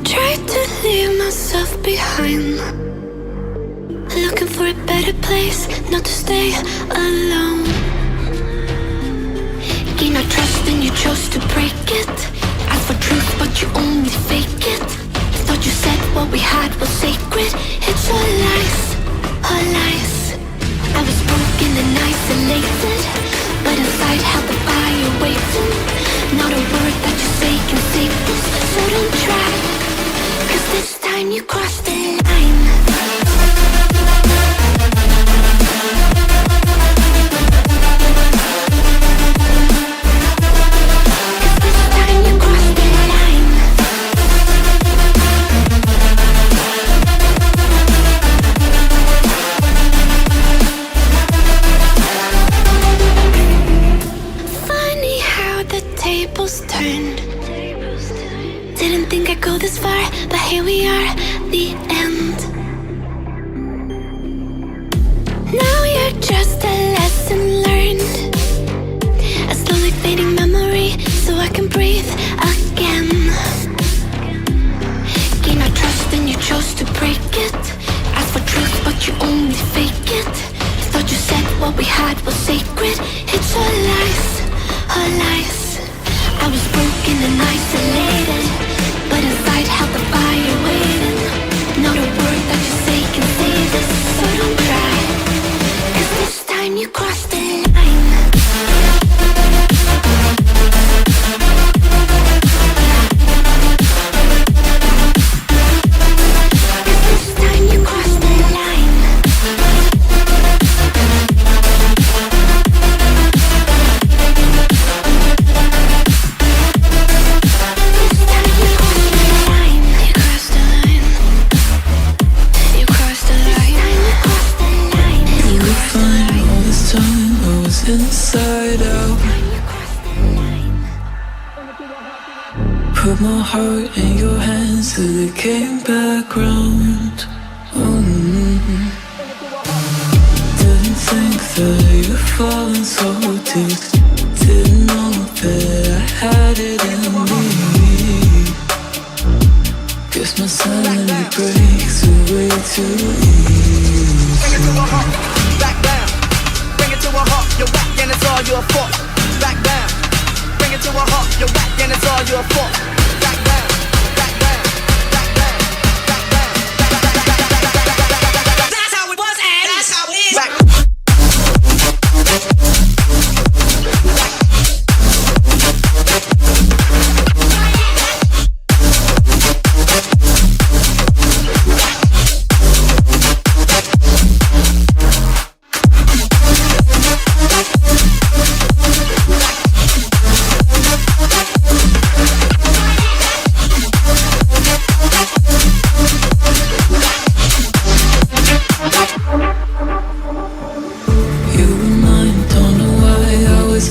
Speaker 6: Tried to leave myself behind, looking for a better place, not to stay alone. Gain our trust and you chose to break it. Ask for truth but you only fake it. Thought you said what we had was sacred. It's all lies, all lies. I was broken and isolated, but inside held the fire waiting. Not a word that you say can save this, so don't try, 'cause this time you crossed the line. Funny how the tables turned. Didn't think I'd go this far, but here we are, the end. Now you're just a lesson learned, a slowly fading memory, so I can breathe again. Gain our trust and you chose to break it. Ask for truth but you only fake it. Thought you said what we had was sacred. It's all lies, all lies. I was broken and isolated, but inside held the fire waiting. Not a word that you say can save this, so don't try, 'cause this time you crossed the line.
Speaker 11: my heart in your hands till it came back round. Didn't think that you'd fallen so deep. Didn't know that I had it in me. Guess my sanity breaks away too easy.
Speaker 10: Bring it to a halt, back down. Bring it to a halt, you're whack and it's all your fault. Back down. Bring it to a halt, you're whack and it's all your fault. Back down, back down, back down, back down. That's how it was and that's how it is. Back.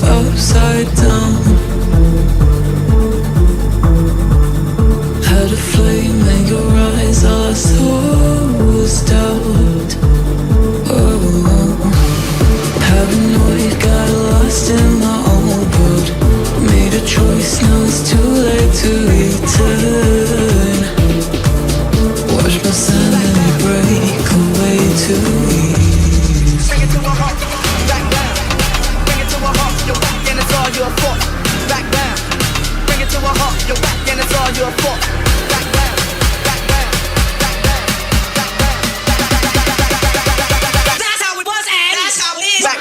Speaker 11: Upside down, had a flame in your eyes, all I saw was doubt. Oh, paranoid, got lost in my own world. Made a choice, now it's too late to return. Watch my sanity break away too easy.
Speaker 10: Bring it to a halt, back down. Bring it to a halt, you're whack and it's all your fault. Back down. Bring it to a halt, you're whack and it's all your fault. Back down, back down, back down, back down. That's how it was and that's how it is. Back.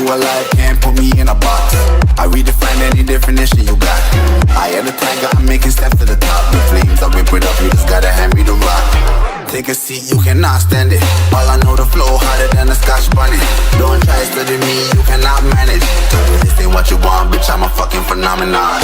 Speaker 4: alive, can't put me in a box. I redefine any definition you got. I am the tiger, I'm making steps to the top. The flames, I whip it up, you just gotta hand me the rock. Take a seat, you cannot stand it. All I know, the flow harder than a Scotch bunny. Don't try study me, you cannot manage. This ain't what you want, bitch, I'm a fucking phenomenon.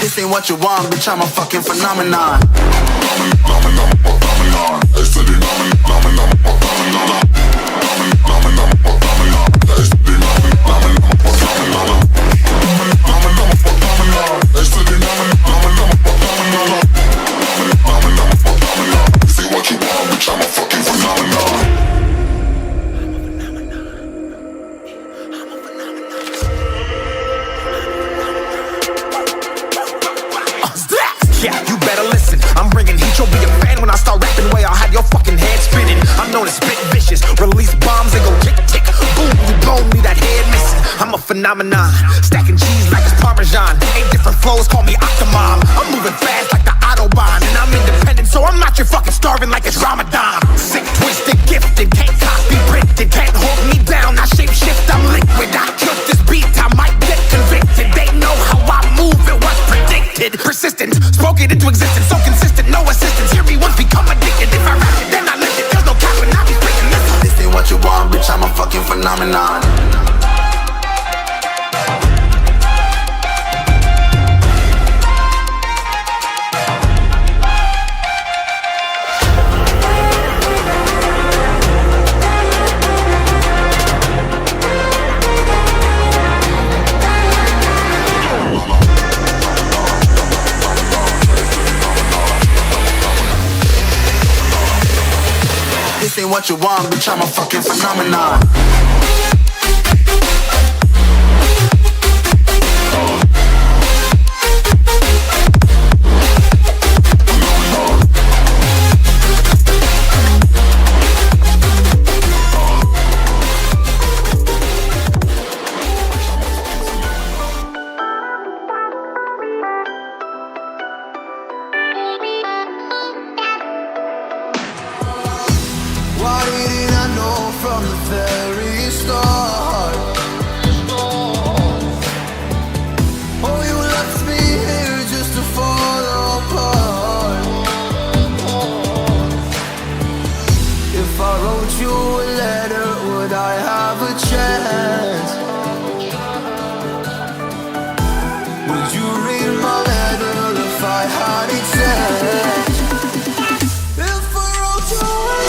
Speaker 4: This ain't what you want, bitch, I'm a fucking phenomenon.
Speaker 10: Yeah, you better listen. I'm bringing heat. You'll be a fan when I start rapping. Way I'll have your fucking head spinning. I'm known as spit vicious. Release bombs and go tick tick. Boom, you blow me that head missing. I'm a phenomenon. Stacking cheese like it's Parmesan. 8 different flows, call me Octomom. I'm moving fast like the Autobahn. And I'm independent, so I'm not your fucking starving like it's Ramadan. Sick, twisted, gifted. Can't copy, printed. Can't hold me down. I shape shift, I'm liquid. I killed this beat, I might get convicted. They know how I move, it was predicted. Persistent, spoke it into existence. So consistent, no assistance. Hear me once, become addicted. If I rap it, then I live it. There's no cap when I be spitting. Listen.
Speaker 4: This ain't what you want, bitch, I'm a fucking phenomenon. This ain't what you want, bitch, I'm a fucking phenomenon.
Speaker 5: Why didn't I know from the very start? Oh, you left me here just to fall apart. If I wrote you a letter, would I have a chance? Would you read my letter if I had it sent? If I wrote you a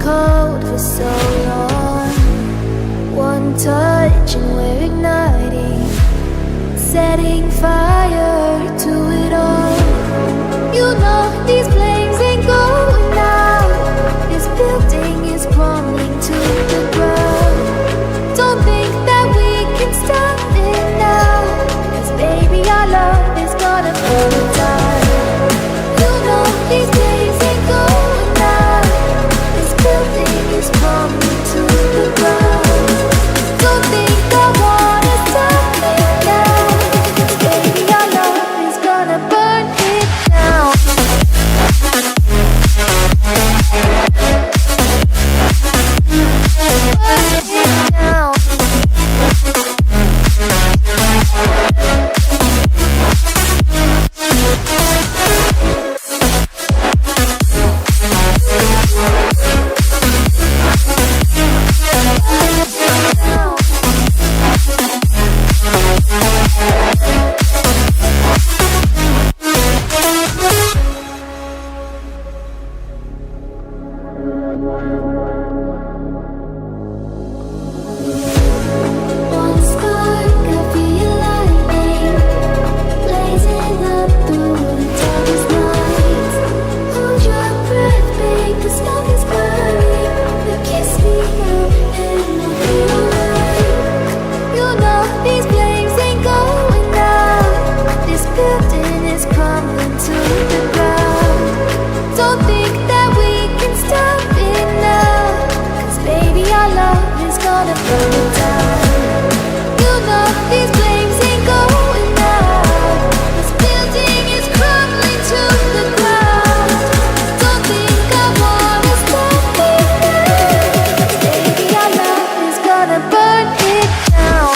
Speaker 7: cold for so long. One touch and we're igniting, setting fire to it all. You know these flames ain't going out. This building is crumbling to the ground. Don't think that we can stop it now, 'cause baby our love is gonna burn it down. You know these flames ain't going out. This building is crumbling to the ground. Don't think I wanna stop it now, 'cause baby our love is gonna burn it down. One spark of your lightning, blazing up through the darkest nights. Hold your breath, make the smoke is burning. You kiss me now and I'll be alright. You know these flames ain't going out. This building is crumbling to the ground. Don't think that we can stop it now, 'cause baby our love is gonna burn it down. You know these flames ain't going out. This building is crumbling to the ground. Don't think I wanna stop it now, 'cause baby our love is gonna burn it down.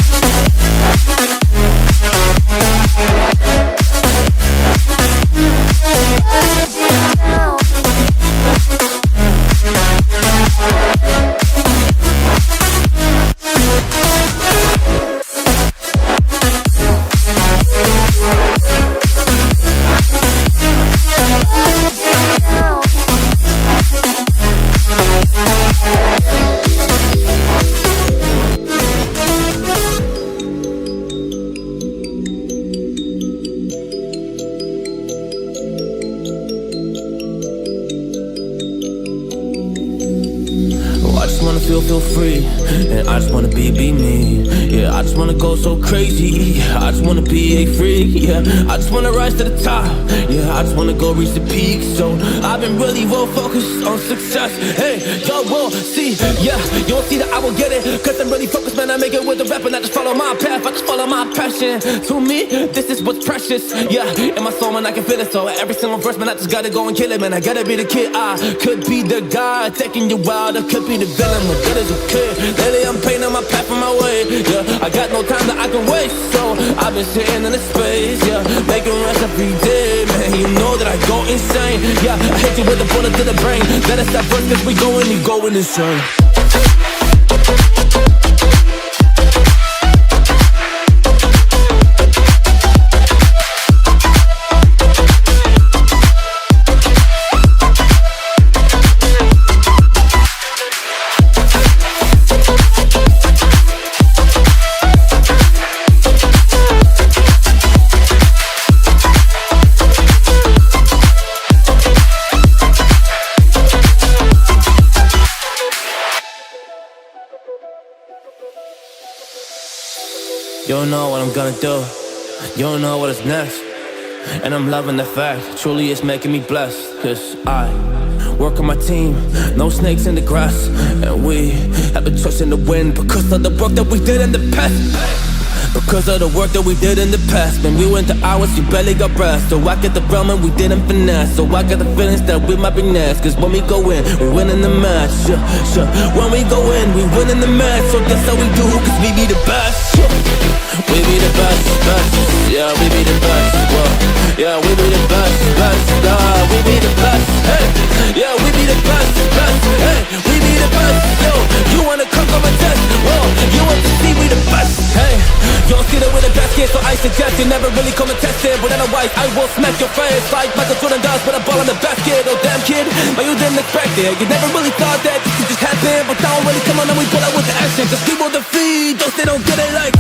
Speaker 11: Oh, I just wanna feel free, and I just wanna be me. Yeah, I just wanna go so crazy. I just wanna be a freak. Yeah, I just wanna rise to the top. Yeah, I just wanna go reach the peak. So I've been really well focused on success. Hey, y'all will see. Yeah, you'll see that I will get it. 'Cause I'm really focused, man. I make it with the rap, and I just follow my path. I just follow my passion. To me, this is what's precious. Yeah, in my soul, man, I can feel it. So every single verse, man, I just gotta go and kill it, man. I gotta be the kid. I could be the guy taking you wild. I could be the villain, but good as a kid. Lately, I'm painting my path on my way. Yeah, I got no time that I can waste. So I've been sitting in the space. Yeah, making rest every day, man. You know that I go insane. Yeah, I hit you with a bullet to the brain. Let us stop first, 'cause we going insane. You don't know what I'm gonna do. You don't know what is next. And I'm loving the fact, truly it's making me blessed. 'Cause I work on my team, no snakes in the grass. And we have a trust in the wind because of the work that we did in the past. Because of the work that we did in the past. When we went to hours, you barely got rest. So I get the realm and we didn't finesse. So I got the feelings that we might be next. 'Cause when we go in, we win in the match. When we go in, we win in the match. So that's how we do, 'cause we be the best. We be the best, best. Yeah, we be the best. Whoa. Yeah, we be the best, best. We be the best. Hey, yeah, we be the best, best. Hey, we be the best. Yo, you wanna come on my chest. Whoa, you want to see we the best. Hey, you don't see that we're the best here, so I suggest you never really come and test it. But otherwise, I will smack your face like Michael Jordan does with a ball on the basket. Oh damn kid, but you didn't expect it. You never really thought that this could just happen. But now really come on and we pull out with the action. Just people defeat, those they don't get it like.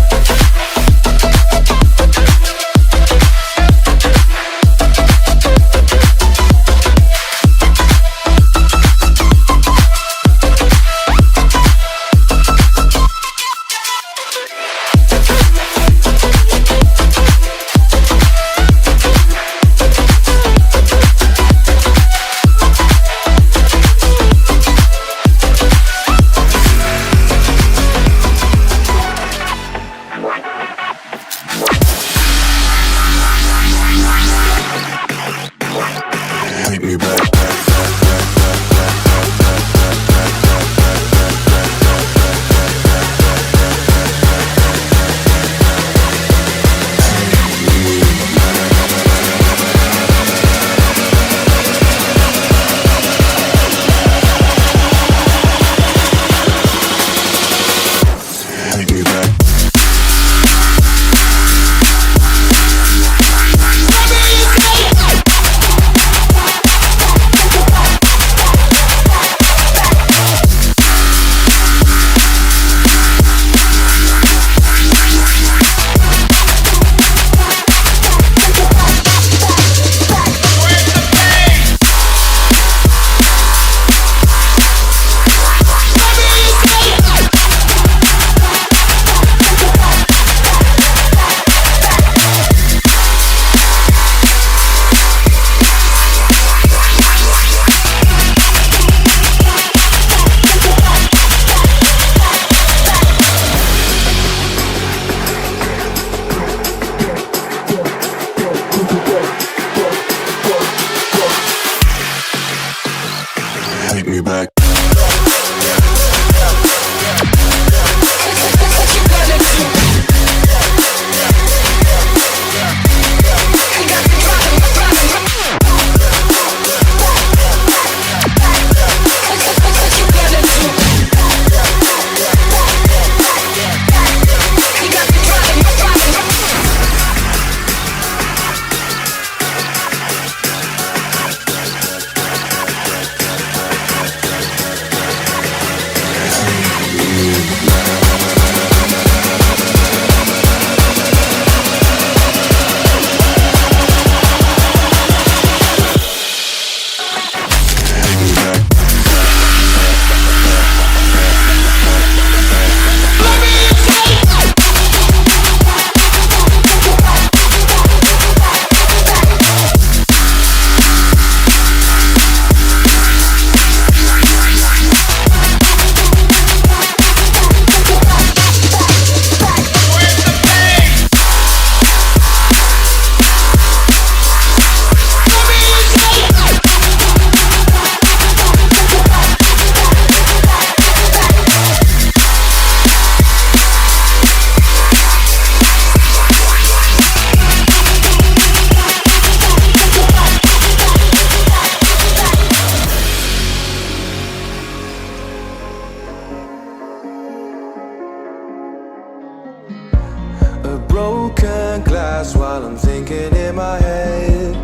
Speaker 2: Broken glass while I'm thinking in my head.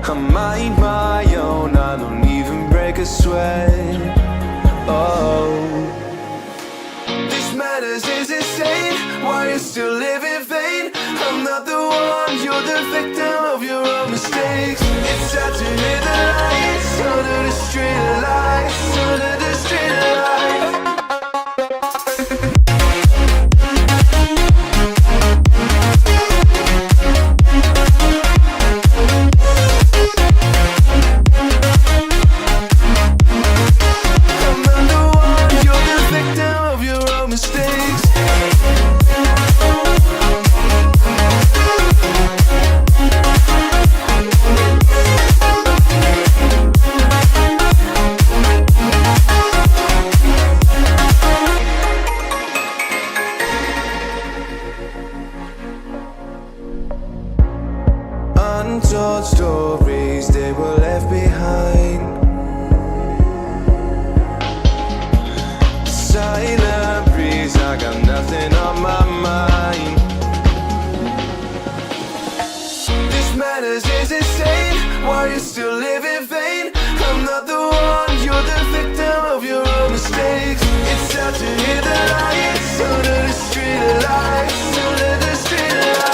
Speaker 2: I mind my own, I don't even break a sweat. Oh, this madness is insane. Why you still live in vain? I'm not the one, you're the victim of your own mistakes. It's sad to hear the lights under the street lights, under the street lights. Untold stories, they were left behind.
Speaker 9: silent breeze, I got nothing on my mind. This madness is insane, why you still live in vain? I'm not the one, you're the victim of your own mistakes. It's time to hit the lights, under the street lights, under the street lights.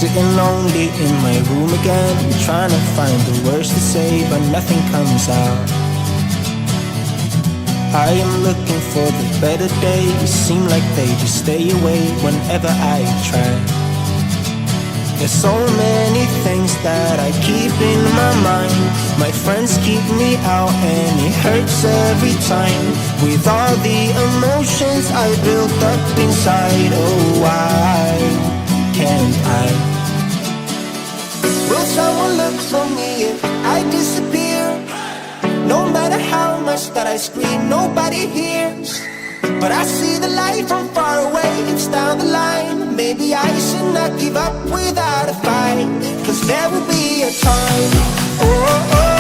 Speaker 2: Sitting lonely in my room again, trying to find the words to say, but nothing comes out. I am looking for the better days, seem like they just stay away whenever I try. There's so many things that I keep in my mind. My friends keep me out and it hurts every time. With all the emotions I built up inside, oh why can't I?
Speaker 5: Will someone look for me if I disappear? No matter how much that I scream, nobody hears. But I see the light from far away, it's down the line. Maybe I should not give up without a fight, 'cause there will be a time. Oh, oh,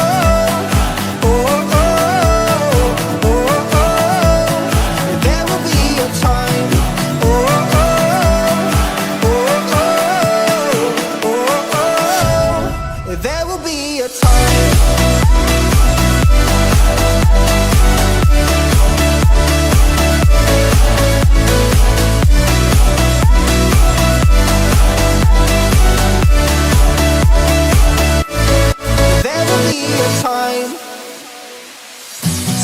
Speaker 5: oh, oh, oh, oh, oh. There will be a time. Oh, oh, oh, oh, oh, oh. There will be a time.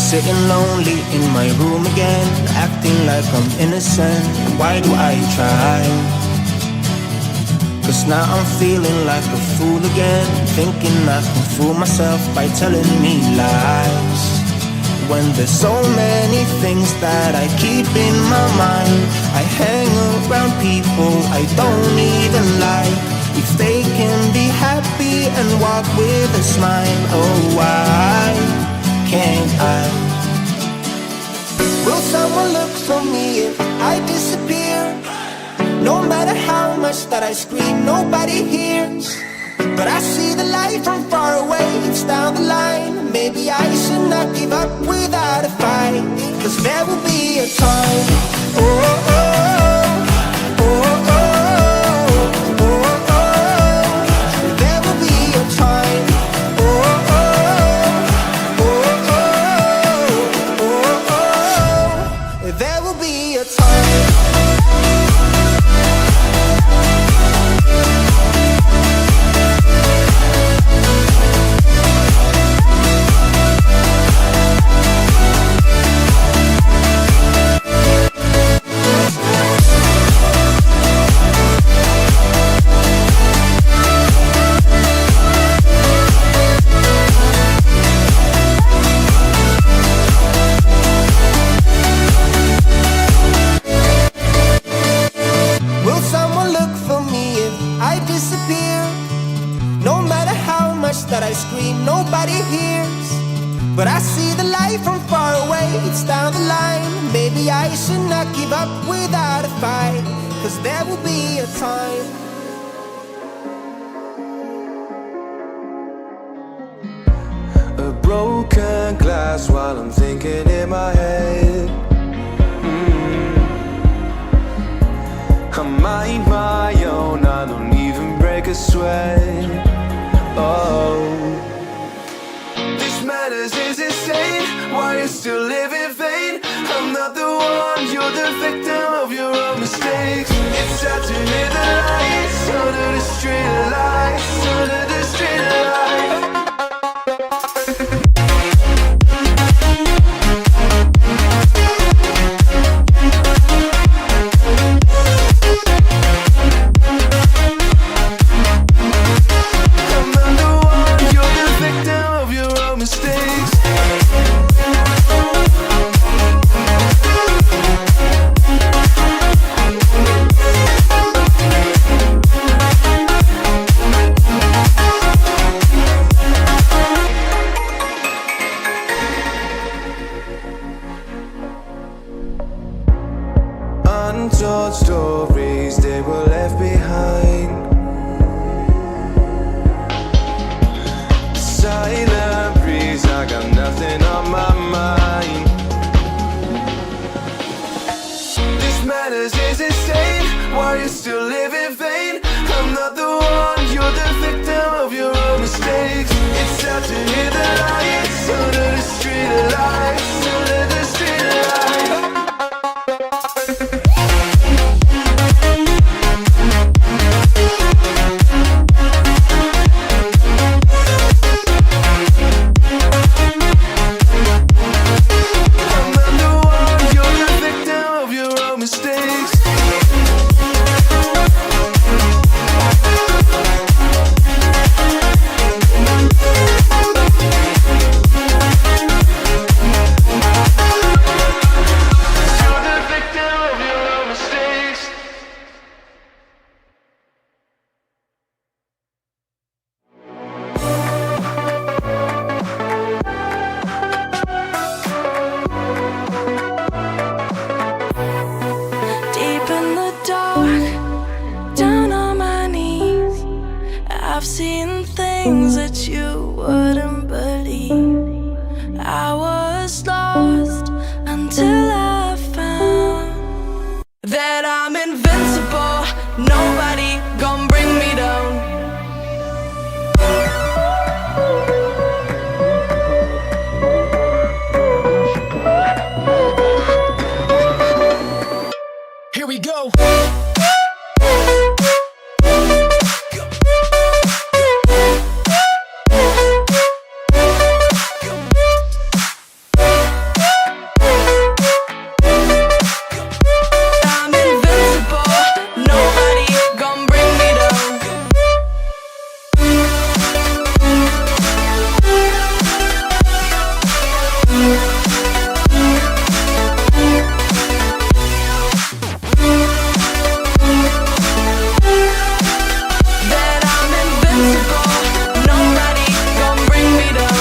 Speaker 2: Sitting lonely in my room again, acting like I'm innocent. Why do I try? 'Cause now I'm feeling like a fool again, thinking I can fool myself by telling me lies. When there's so many things that I keep in my mind, I hang around people I don't even like. If they can be happy and walk with a smile, oh why can't I?
Speaker 5: Will someone look for me if I disappear? No matter how much that I scream, nobody hears. But I see the light from far away, it's down the line. Maybe I should not give up without a fight, 'cause there will be a time. Oh, oh, oh, oh, oh, oh, oh. There will be a time. Oh, oh, oh, oh, oh, oh. There will be a time. Will someone look for me if I disappear? No matter how much that I scream, nobody hears. But I see the light from far away, it's down the line. Maybe I should not give up without a fight, 'cause there will be a time.
Speaker 9: A broken glass while I'm thinking in my head. I mind my own, I don't even break a sweat. Oh, this madness is insane, why you still live in vain? I'm not the one, you're the victim of your own mistakes. It's time to hit the lights, under the street lights, under the street lights.
Speaker 11: live in vain. I'm not the one, you're the victim of your own mistakes. It's time to hit the lights under the street lights, under the street lights.
Speaker 7: Deep in the dark, down on my knees, I've seen things that you wouldn't believe. I was lost until I found that I'm invincible. Nobody gon' bring me down.
Speaker 11: Here we go.
Speaker 7: I'm invincible. Nobody gon' bring me down. That I'm invincible. Nobody gon' bring me down.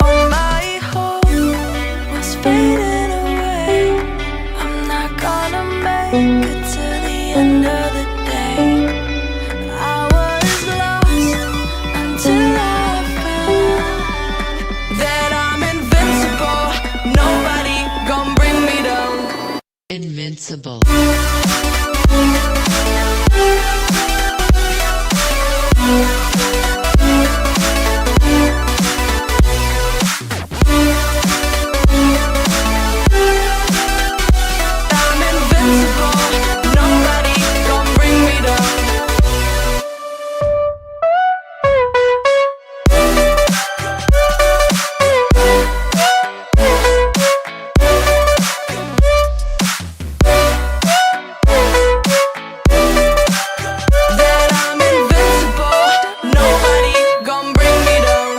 Speaker 7: All my hope was fading away. I'm not gonna make it to the end of the day. I was lost until I found that I'm invincible. Nobody gon' bring me down.
Speaker 21: Invincible.
Speaker 7: I'm invincible. Nobody gon' bring me down. That I'm invincible. Nobody gon' bring me down.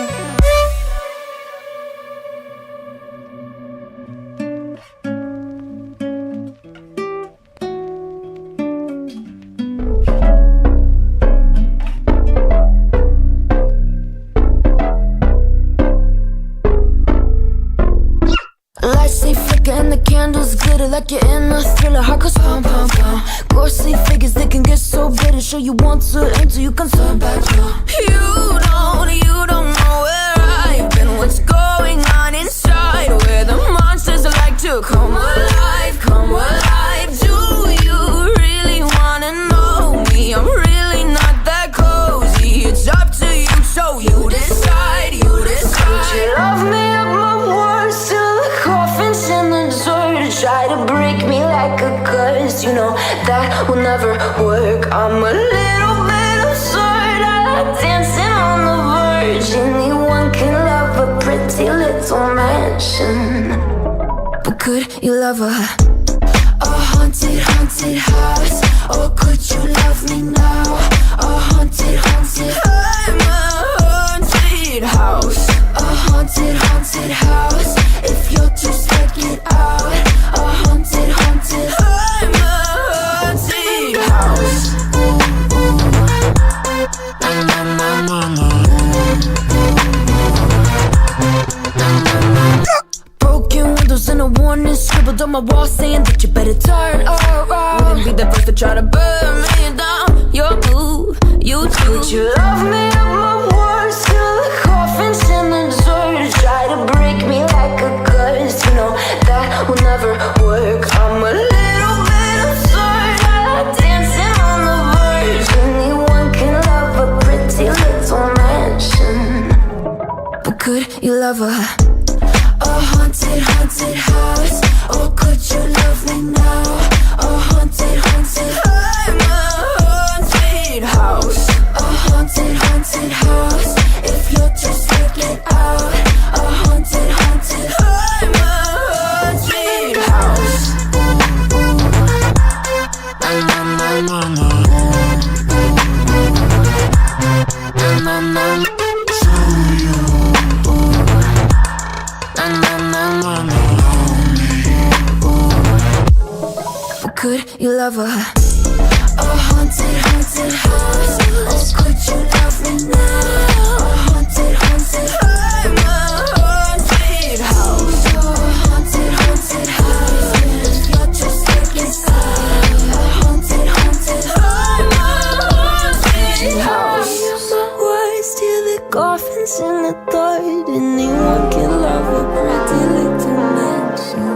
Speaker 6: Lights they flicker and the candles glitter like you're in a thriller. Heart goes pum pum pum. Ghostly figures they can get so bitter. Show you want to enter, you can turn back now. You don't know where I've been. What's going on inside? Where the monsters like to come alive, come alive. Do you really wanna know me? I'm really not that cozy. It's up to you, so you decide, you decide. Could you love me up my words till the coffin's in the dirt? Try to break me like a curse, you know that will never work. I'm a little bit absurd. I like dancing on the verge. Anyone can love a pretty little mansion, but could you love a haunted, haunted house. Oh, could you love me now? A haunted, haunted. I'm a haunted house. A haunted, haunted house. If you're too scared, get out. A haunted, haunted. I'm a haunted house. Broken windows and a warning scribbled on my wall saying that you better turn around. Wouldn't be the first to try to burn me down. Your move, you do. Would you love me at my worst? Till the coffins in the dirt try to break me like a curse. You know that will never work. I'm a little bit absurd. I like dancing on the verge. Anyone can love a pretty little mansion, but could you love a haunted, haunted house? Or could you love me now? A haunted, haunted. I'm a haunted house. A haunted, haunted house. If you're too scared, get out. A haunted, haunted. I'm a haunted house. Could you love a haunted, haunted house? Or could you love me now? A haunted, haunted. I'm a haunted house. A haunted, haunted house. If you're just scared, a haunted, haunted. I'm a haunted house. My words till the coffins in the third. Anyone can love a pretty little mansion.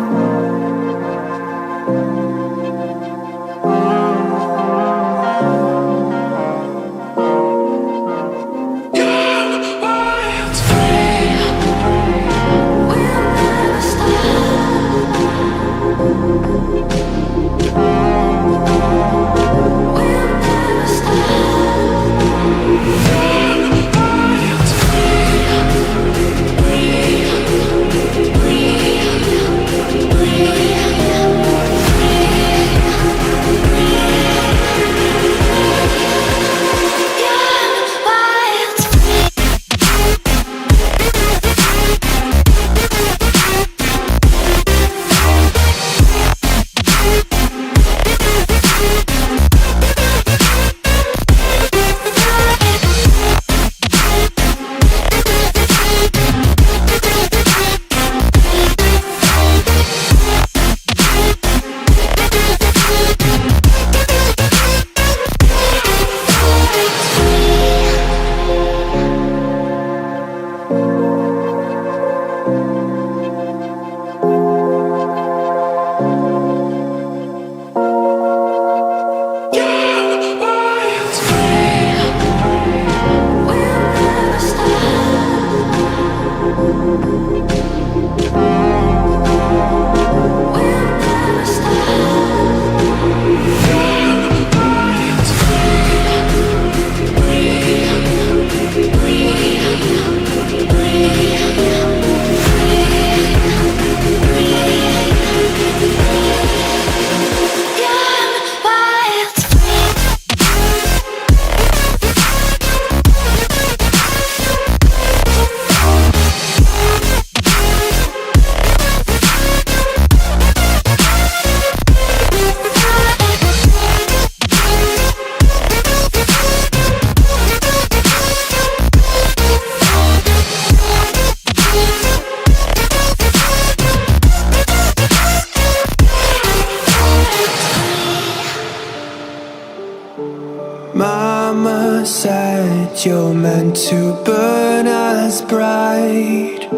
Speaker 11: Mama said you're meant to burn as bright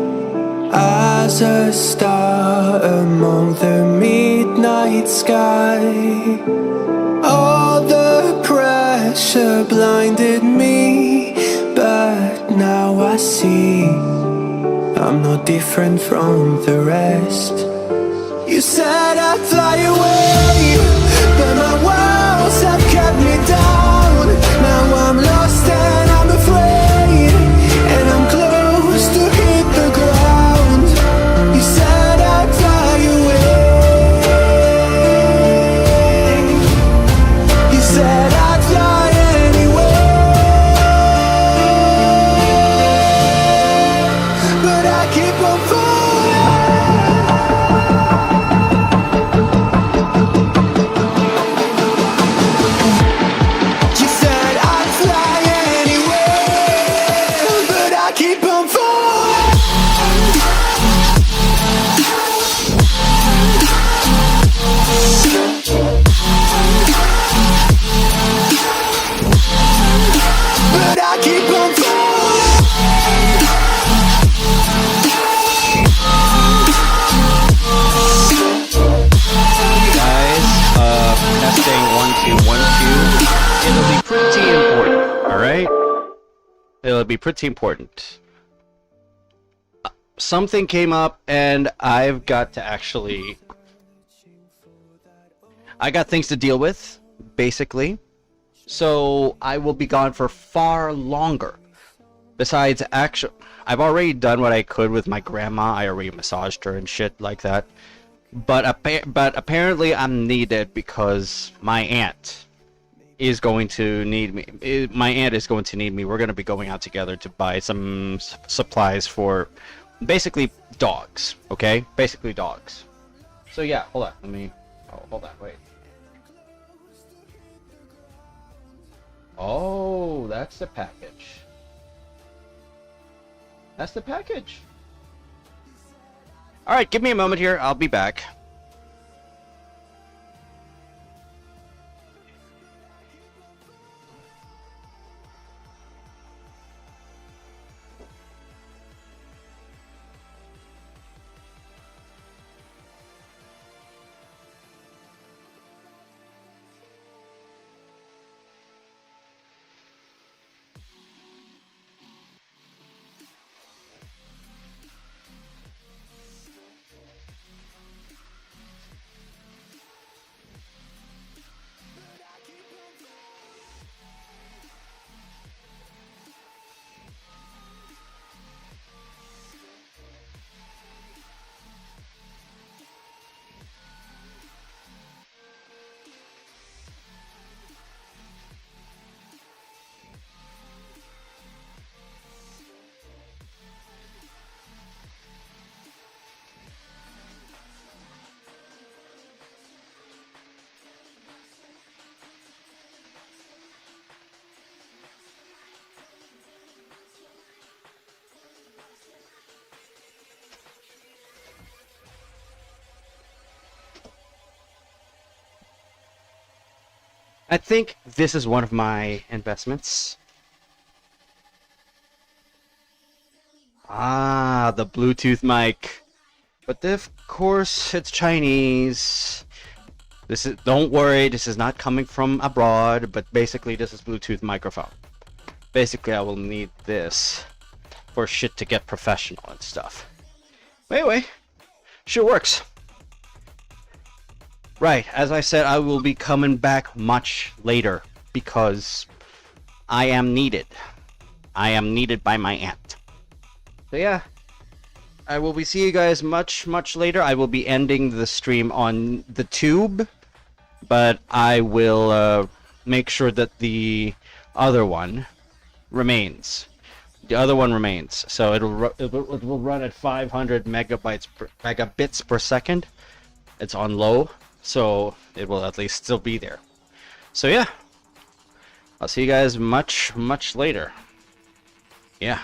Speaker 11: as a star among the midnight sky. All the pressure blinded me, but now I see I'm no different from the rest. You said I'd fly away, but my walls have kept me down. Now I'm lost and I'm afraid, and I'm close to hit the ground. You said I'd fly away.
Speaker 5: but I keep on
Speaker 1: Guys, testing 1 2 1 2. It'll be pretty important, all right? It'll be pretty important. Something came up, and I've got to actually. I got things to deal with, basically. So I will be gone for far longer. Besides, I've already done what I could with my grandma. I already massaged her and shit like that. But apparently I'm needed because my aunt is going to need me. My aunt is going to need me. We're going to be going out together to buy some supplies for basically dogs. Okay? Basically dogs. So yeah, hold on. Let me... Oh, hold on. Wait. Oh, that's the package. That's the package. Alright, give me a moment here. I'll be back. I think this is one of my investments. Ah, the Bluetooth mic. But of course, it's Chinese. Don't worry, this is not coming from abroad, but basically this is Bluetooth microphone. Basically, I will need this for shit to get professional and stuff. But anyway, sure works. Right, as I said, I will be coming back much later because I am needed. I am needed by my aunt. So yeah, I will be seeing you guys much later. I will be ending the stream on the tube, but I will make sure that the other one remains. The other one remains, so it will run at 500 megabits per second. It's on low. So it will at least still be there. So yeah, I'll see you guys much later. Yeah.